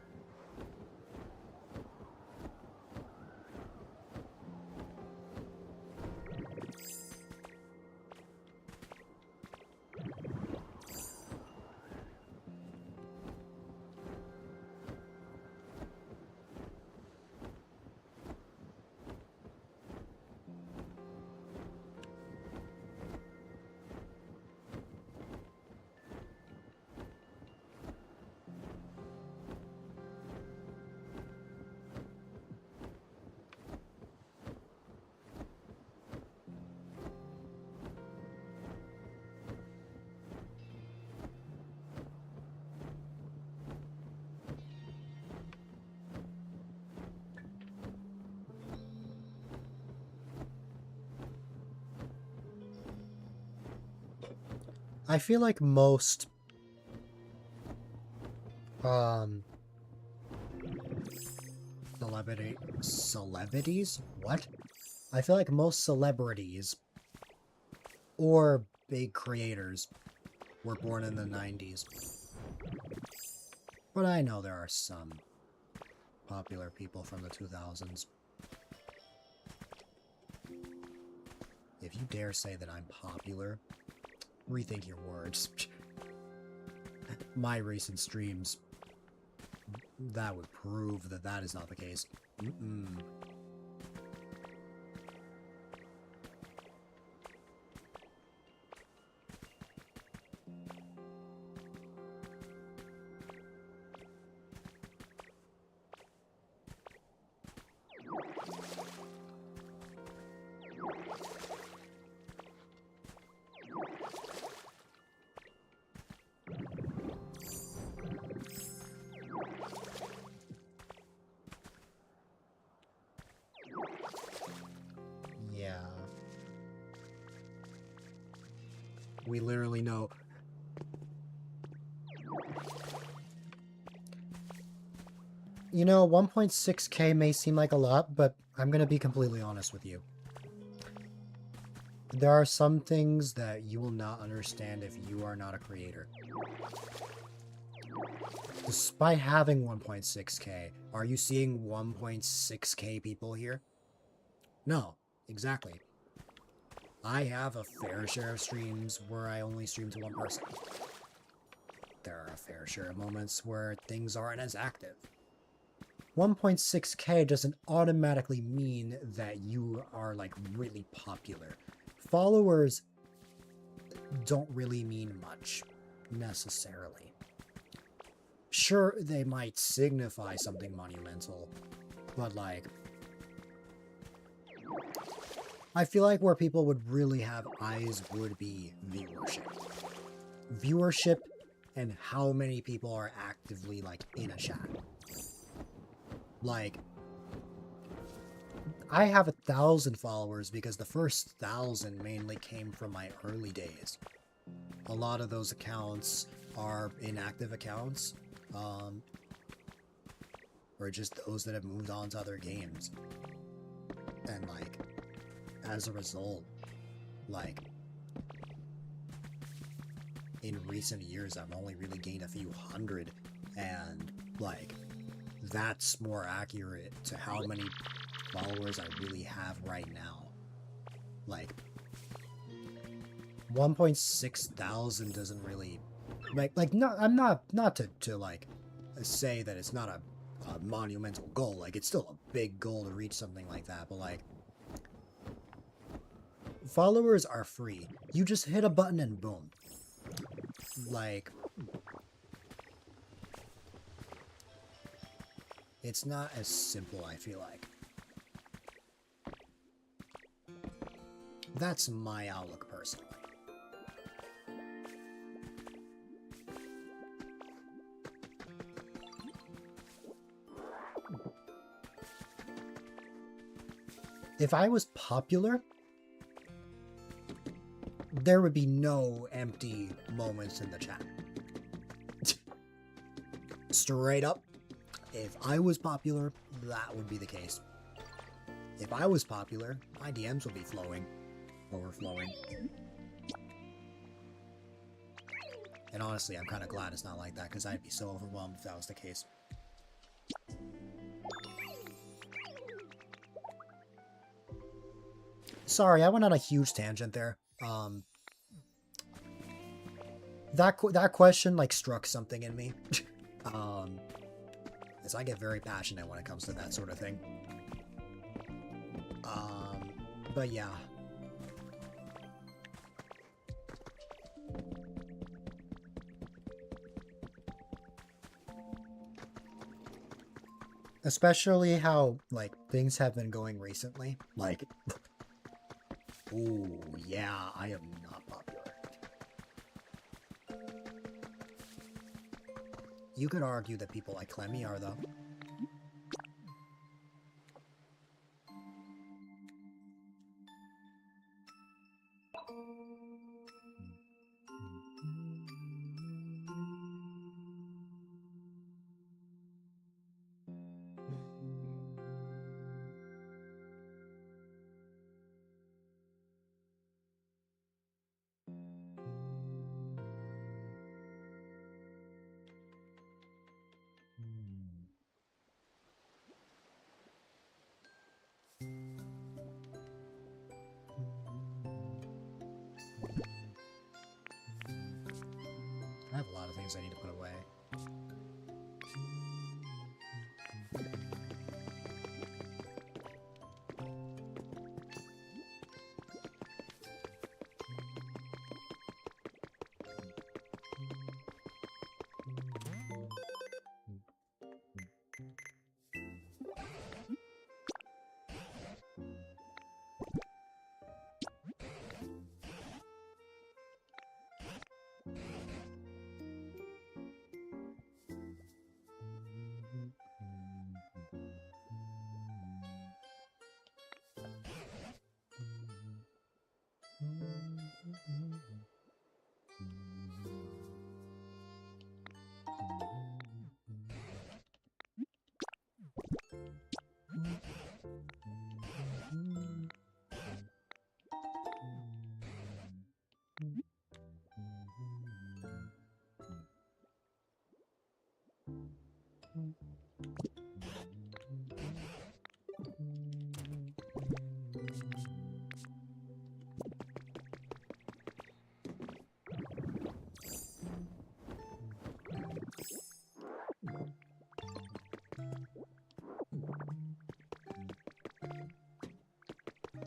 I feel like most celebrities? What? I feel like most celebrities or big creators were born in the 90s. But I know there are some popular people from the 2000s. If you dare say that I'm popular, rethink your words. My recent streams, that would prove that that is not the case. Yeah. We literally know. You know, 1.6k may seem like a lot, but I'm gonna be completely honest with you. There are some things that you will not understand if you are not a creator. Despite having 1.6k, are you seeing 1.6k people here? No, exactly. I have a fair share of streams where I only stream to one person. There are a fair share of moments where things aren't as active. 1.6k doesn't automatically mean that you are, like, really popular. Followers don't really mean much, necessarily. Sure, they might signify something monumental, but, like, I feel like where people would really have eyes would be viewership. Viewership and how many people are actively, like, in a chat. Like, I have 1,000 followers because the first 1,000 mainly came from my early days. A lot of those accounts are inactive accounts, or just those that have moved on to other games. And, like, as a result, like, in recent years, I've only really gained a few hundred, and, like, that's more accurate to how many followers I really have right now. Like, 1.6 thousand doesn't really, like, no, I'm not to like, say that it's not a monumental goal. Like, it's still a big goal to reach something like that, but, like, followers are free. You just hit a button and boom. Like, it's not as simple, I feel like. That's my outlook, personally. If I was popular, there would be no empty moments in the chat. Straight up, if I was popular, that would be the case. If I was popular, my DMs would be flowing. Overflowing. And honestly, I'm kind of glad it's not like that, because I'd be so overwhelmed if that was the case. Sorry, I went on a huge tangent there. That question, like, struck something in me. As I get very passionate when it comes to that sort of thing. But yeah. Especially how, like, things have been going recently. Like, ooh, yeah, I am not popular. You could argue that people like Clemmy are, though. I have a lot of things I need to put away.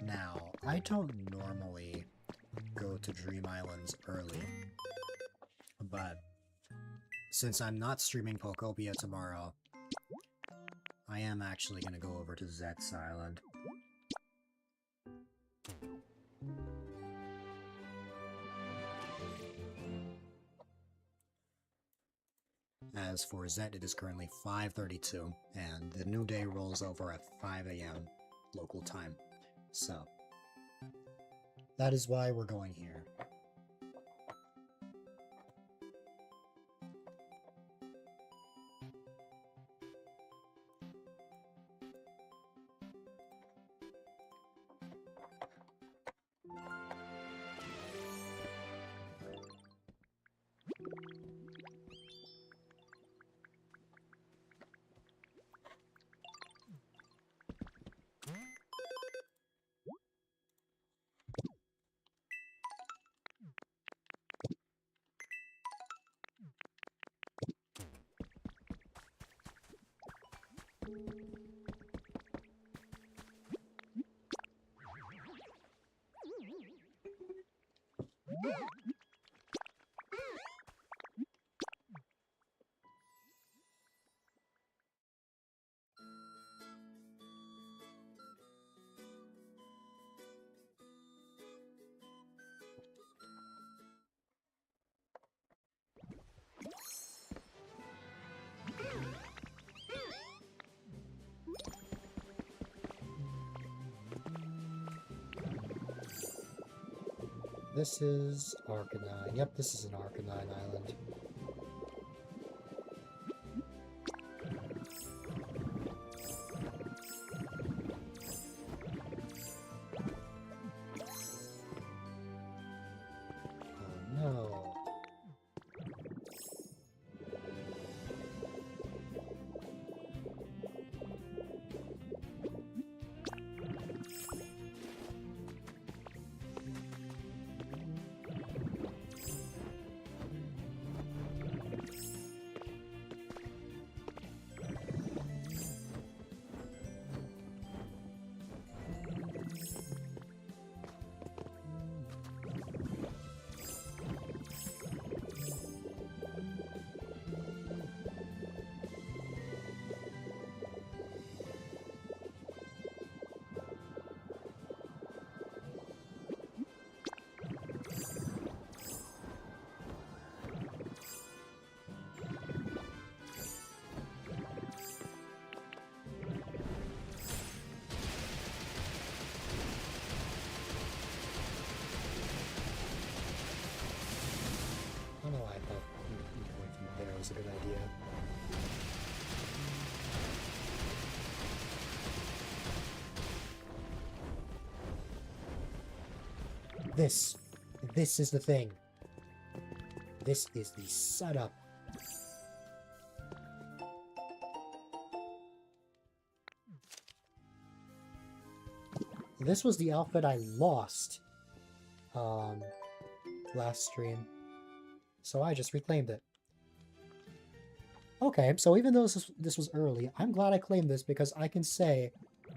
Now, I don't normally go to Dream Islands early, but since I'm not streaming Pokopia tomorrow, I am actually going to go over to Zet's Island. As for Zet, it is currently 5:32, and the new day rolls over at 5 a.m. local time. So, that is why we're going here. This is Arcanine. Yep, this is an Arcanine Island. Oh no. I don't know why I thought going from there was a good idea. This is the thing. This is the setup. This was the outfit I lost last stream. So I just reclaimed it. Okay, so even though this was early, I'm glad I claimed this because I can say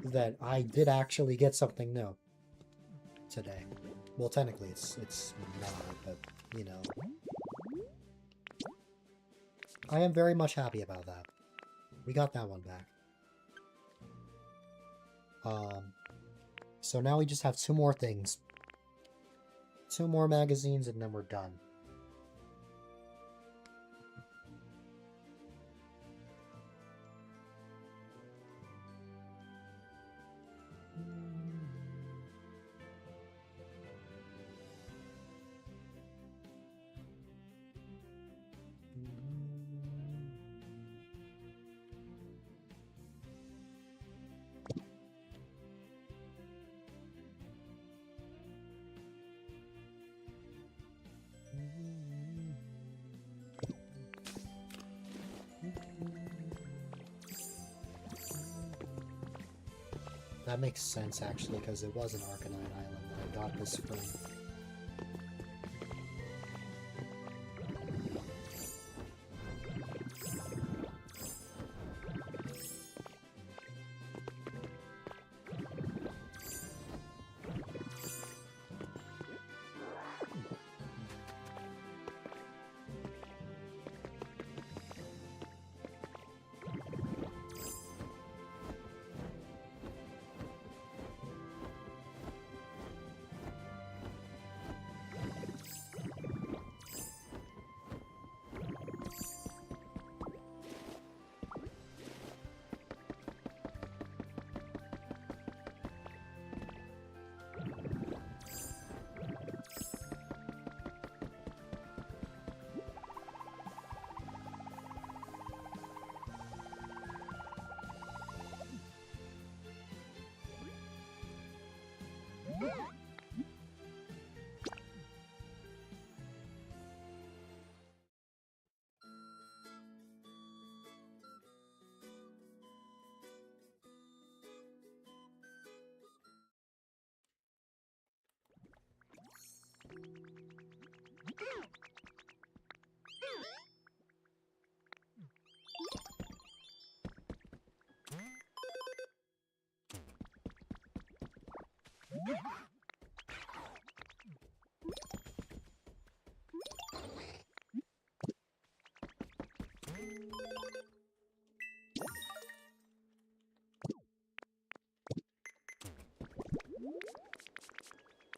that I did actually get something new today. Well, technically it's not, but you know. I am very much happy about that. We got that one back. So now we just have 2 more things. 2 more magazines and then we're done. That makes sense, actually, because it was an Arcanine Island that I got this from.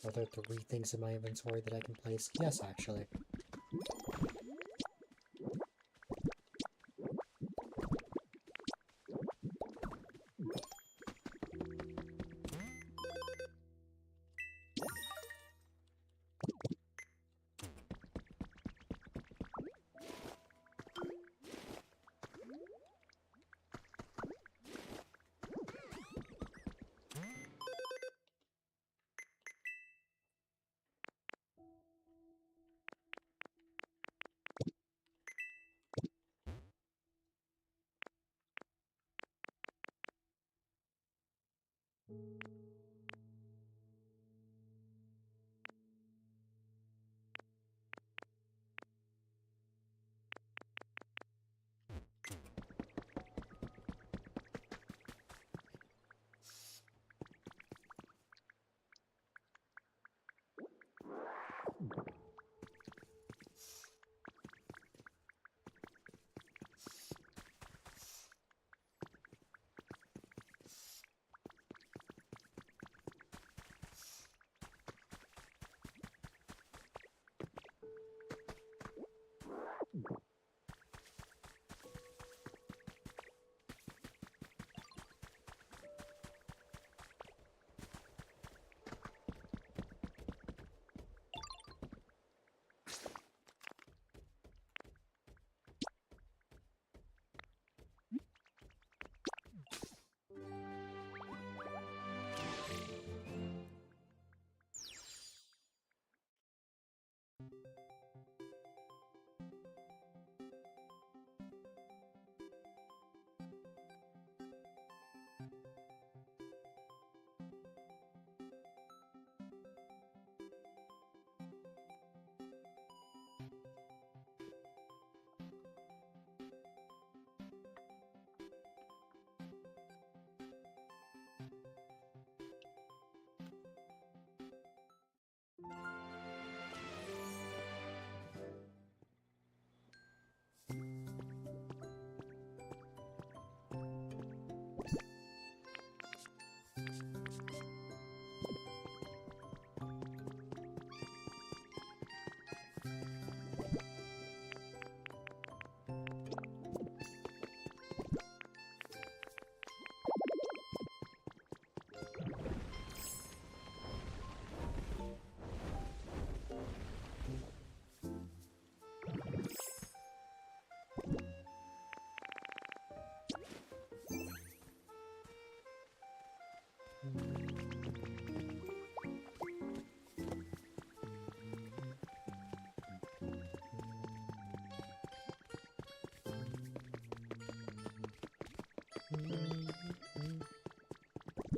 Are there 3 things in my inventory that I can place? Yes, actually.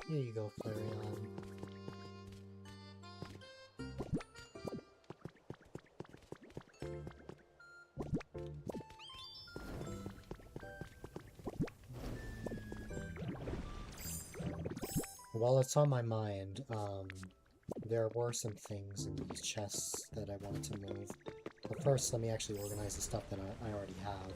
Here you go, Flareon. While it's on my mind, there were some things in these chests that I wanted to move. But first, let me actually organize the stuff that I already have.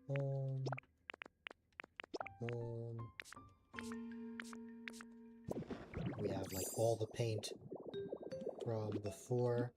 Boom. Boom. We have like all the paint from before.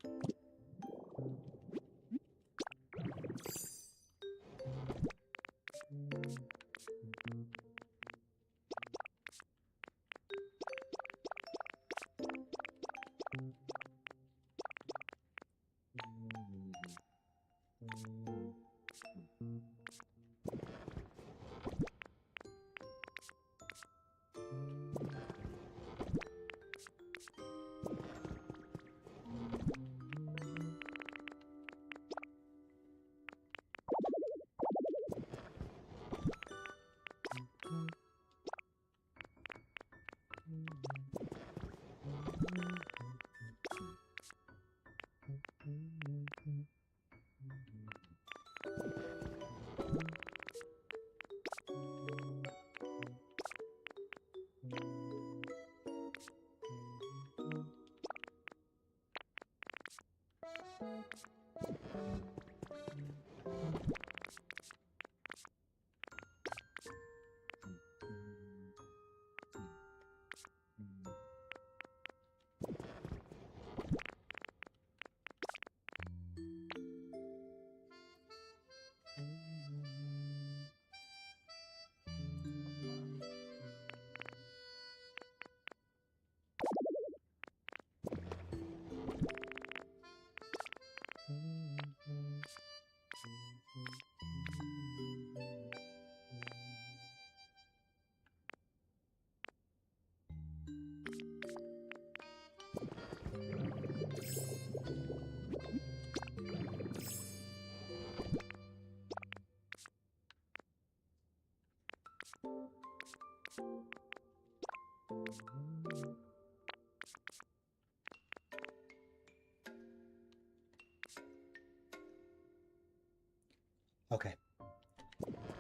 Okay.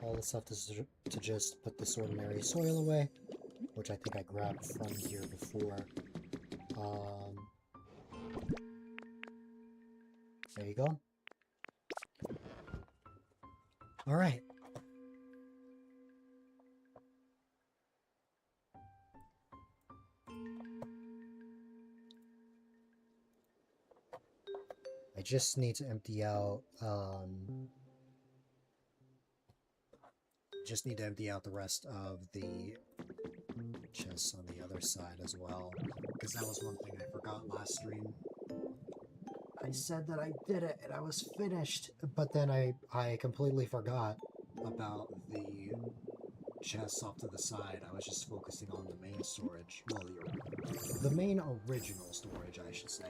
All that's left is to just put this ordinary soil away, which I think I grabbed from here before. There you go. All right. I just need to empty out, just need to empty out the rest of the chests on the other side as well, because that was one thing I forgot last stream. I said that I did it and I was finished, but then I completely forgot about the chests off to the side. I was just focusing on the main storage. Well, the main original storage, I should say.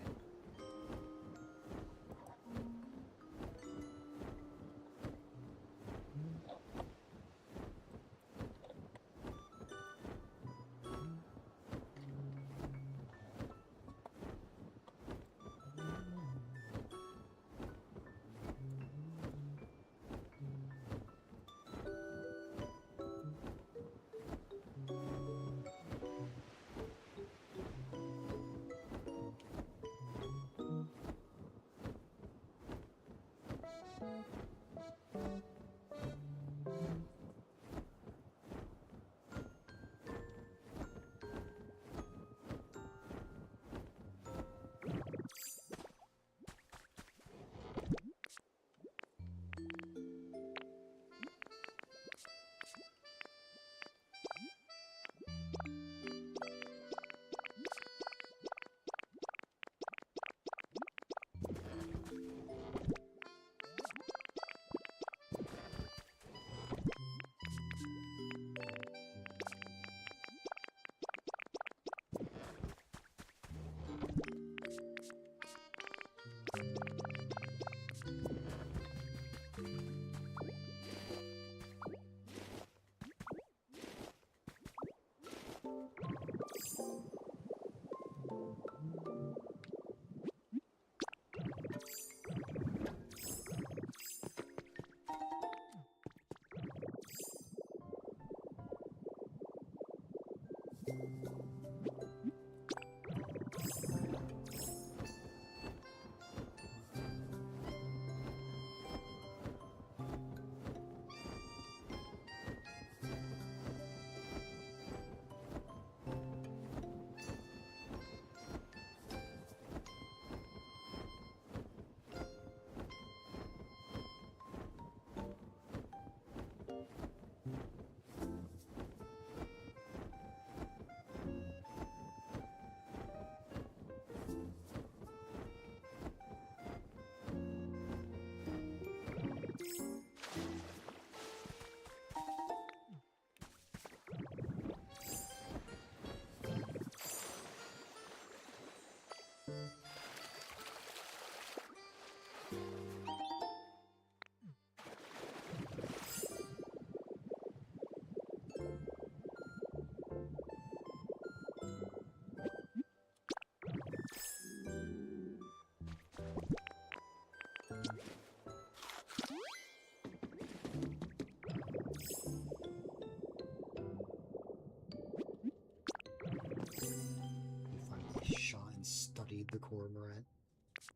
Shot and studied the cormorant.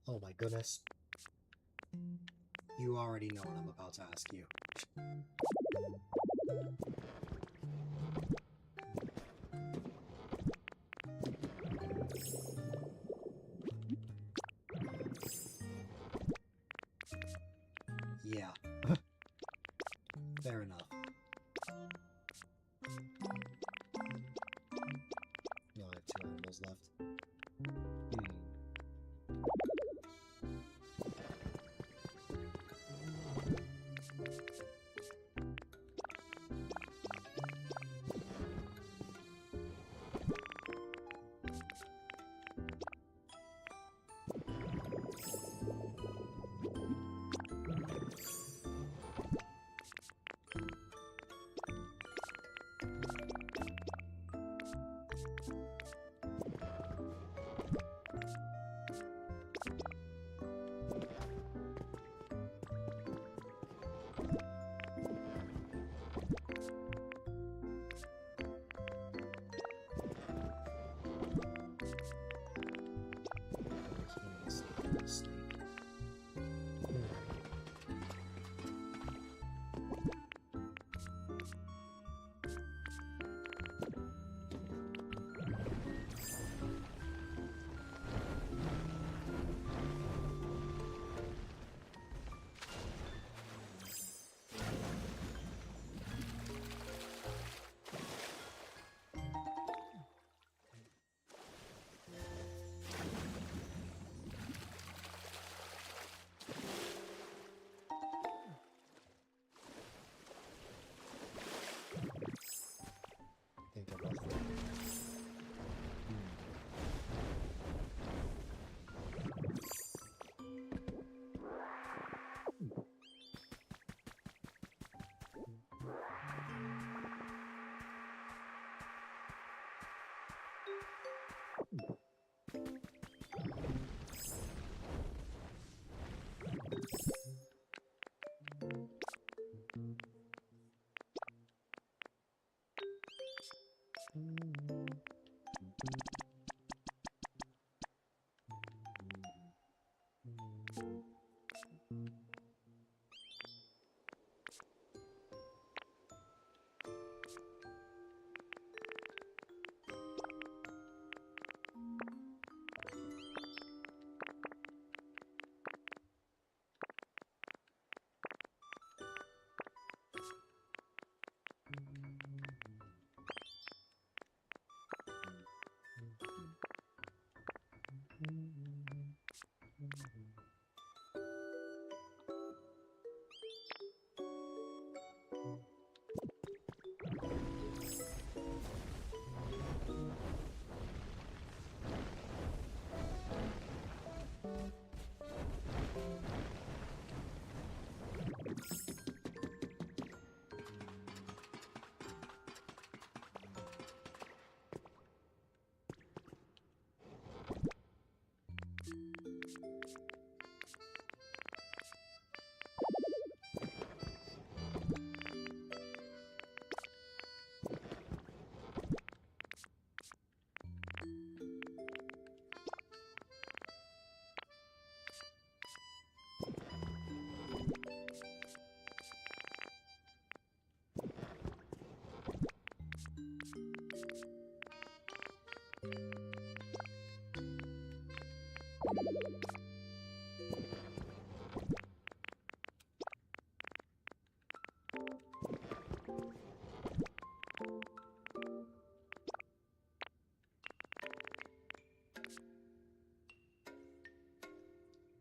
Oh my goodness. You already know what I'm about to ask you. Yeah. Fair enough. You only have 2 animals left.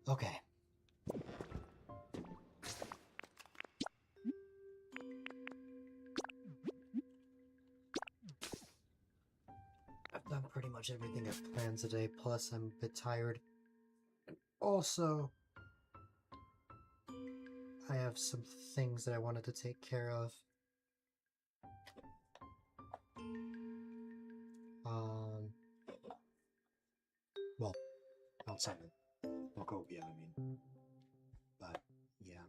Okay. I've done pretty much everything I've planned today, plus I'm a bit tired. Also, I have some things that I wanted to take care of. Well, outside of Pokopia, I mean. But, yeah.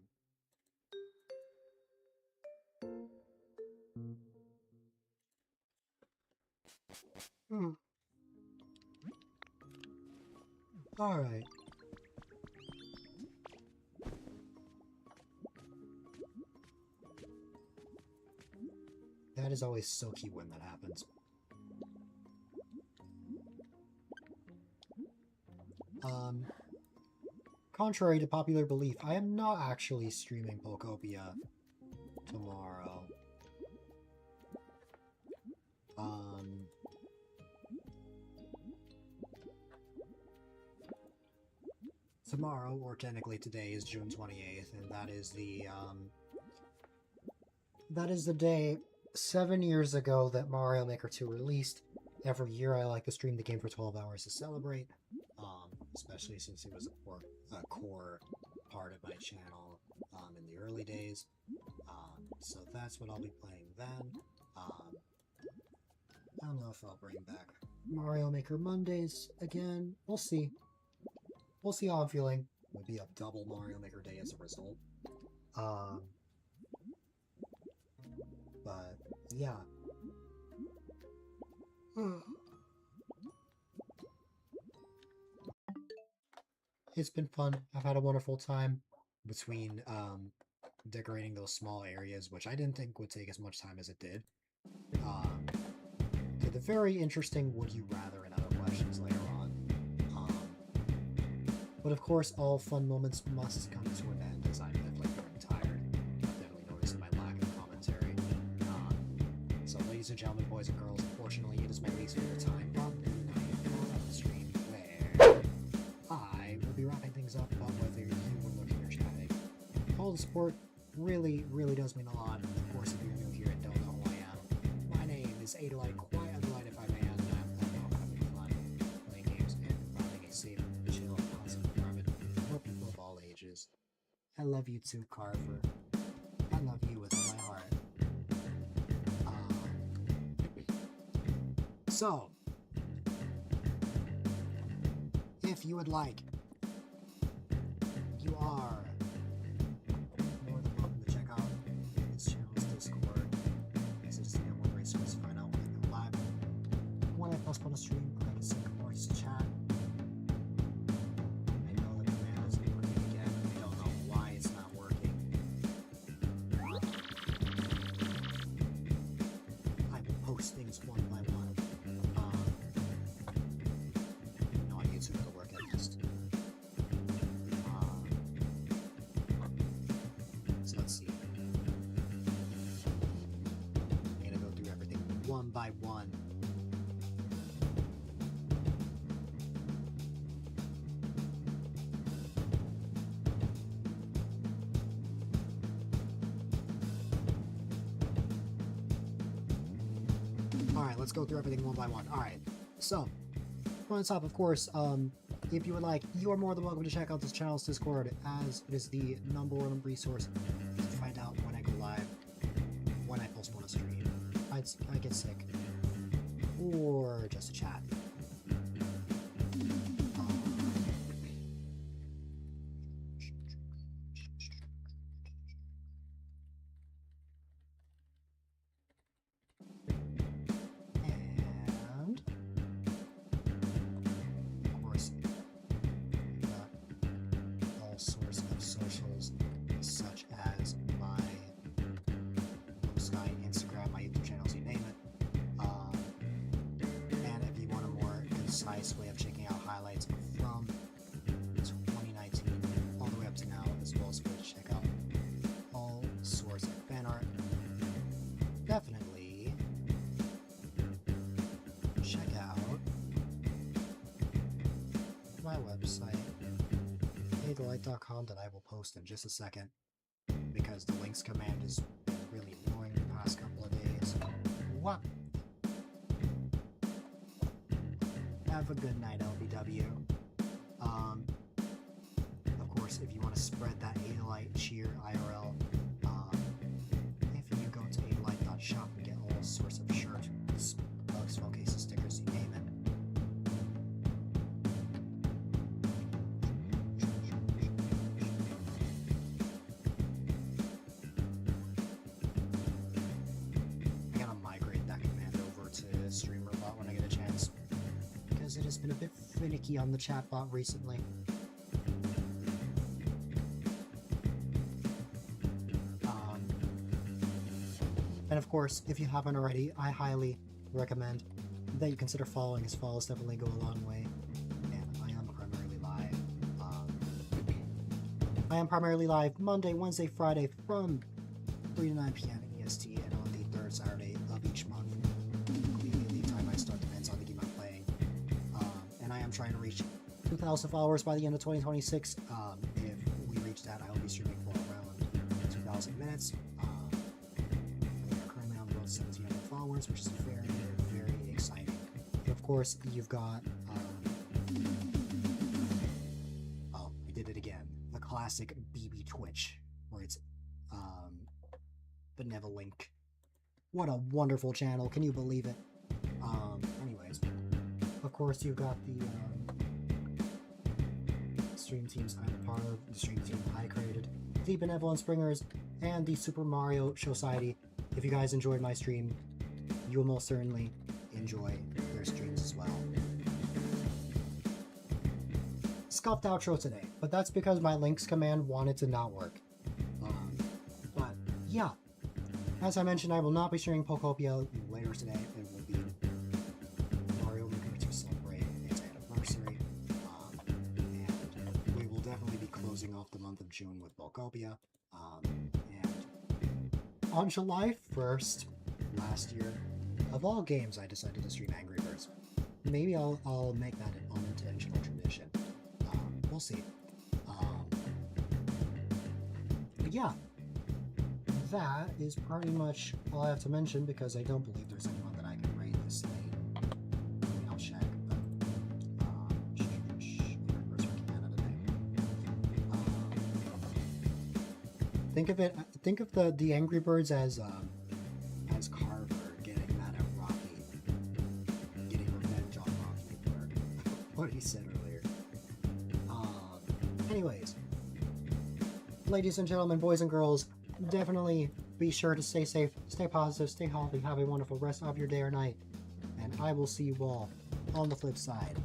Alright. That is always silky when that happens. Contrary to popular belief, I am not actually streaming Pokopia tomorrow. Tomorrow, or technically today, is June 28th, and that is the day 7 years ago that Mario Maker 2 released. Every year I like to stream the game for 12 hours to celebrate, especially since it was a core part of my channel in the early days. So that's what I'll be playing then. I don't know if I'll bring back Mario Maker Mondays again. We'll see. We'll see how I'm feeling. Maybe a double Mario Maker day as a result. But, yeah. It's been fun. I've had a wonderful time between decorating those small areas, which I didn't think would take as much time as it did. To the very interesting would you rather and other questions later on. But of course, all fun moments must come to an end, as I'm definitely getting tired. I've definitely noticed my lack of commentary. So ladies and gentlemen, boys and girls, unfortunately it is my least favorite time of the night of the stream where I will be wrapping things up, but whether you were looking or chatting. All the support really, really does mean a lot. Of course, if you're new here and don't know who I am, my name is A-Dylite, quite A-Dylite if I may, and I'm having fun playing games and providing a safe, chill, and positive environment for people of all ages. I love you too, Carver. I love you with all my heart. So, if you would like, you are more than welcome to check out his channel's Discord. This is the number one resource to find out when I go live. When I post on a stream, I can send voice chat. I know the command is working again. I don't know why it's not working. I will post things one by one. No, on YouTube it'll work at least. So let's see. I'm gonna go through everything one by one. Alright, let's go through everything one by one. Alright, so, from the top, of course, if you would like, you are more than welcome to check out this channel's Discord, as it is the number one resource to find out when I go live, when I post on a stream, I get sick, or just a chat. And, of course, we got all sorts of socials, such as my Sky, Instagram, my YouTube channels, you name it. And if you want a more concise way of checking out highlights from 2019 all the way up to now, as well as a way to check out all sorts of fan art, definitely check out my website, A-Dylite.com, that I will post in just a second, because the links command has been really annoying the past couple of days. What? Have a good night, LBW. Of course, if you want to spread that A-Dylite cheer IRL, if you go to A-Dylite.shop and get all sorts of shirts, mugs, phone cases, stickers, you name it. I gotta migrate that command over to StreamRobot when I get a chance, because it has been a bit finicky on the chatbot recently. And of course, if you haven't already, I highly recommend that you consider following, as follows definitely go a long way. And I am primarily live. I am primarily live Monday, Wednesday, Friday from 3 to 9 p.m. EST, and on the third Saturday of each month. The time I start depends on the game I'm playing. And I am trying to reach 2,000 followers by the end of 2026. If we reach that, I will be streaming for around 2,000 minutes. We are currently on the road to 1,700 followers, which is very, very exciting. And of course, you've got oh, I did it again. The classic BB Twitch, where it's Benevolink. What a wonderful channel, can you believe it? Anyways, of course, you've got the stream teams I'm a part of, the stream team I created, the Benevolent Springers, and the Super Mario Society. If you guys enjoyed my stream, you will most certainly enjoy their streams as well. Scuffed outro today, but that's because my links command wanted to not work. But yeah, as I mentioned, I will not be streaming Pokopia later today. It will be Mario Maker to celebrate its anniversary, and we will definitely be closing off the month of June with Pokopia. And on July 1st last year, of all games, I decided to stream Angry Birds. Maybe I'll make that an unintentional tradition. We'll see. But yeah, that is pretty much all I have to mention, because I don't believe there's anyone that I can raid this late. I mean, I'll check, but think of the Angry Birds as Carver getting mad at Rocky, getting revenge on Rocky for what he said earlier. Anyways, ladies and gentlemen, boys and girls, definitely be sure to stay safe, stay positive, stay healthy, have a wonderful rest of your day or night, and I will see you all on the flip side.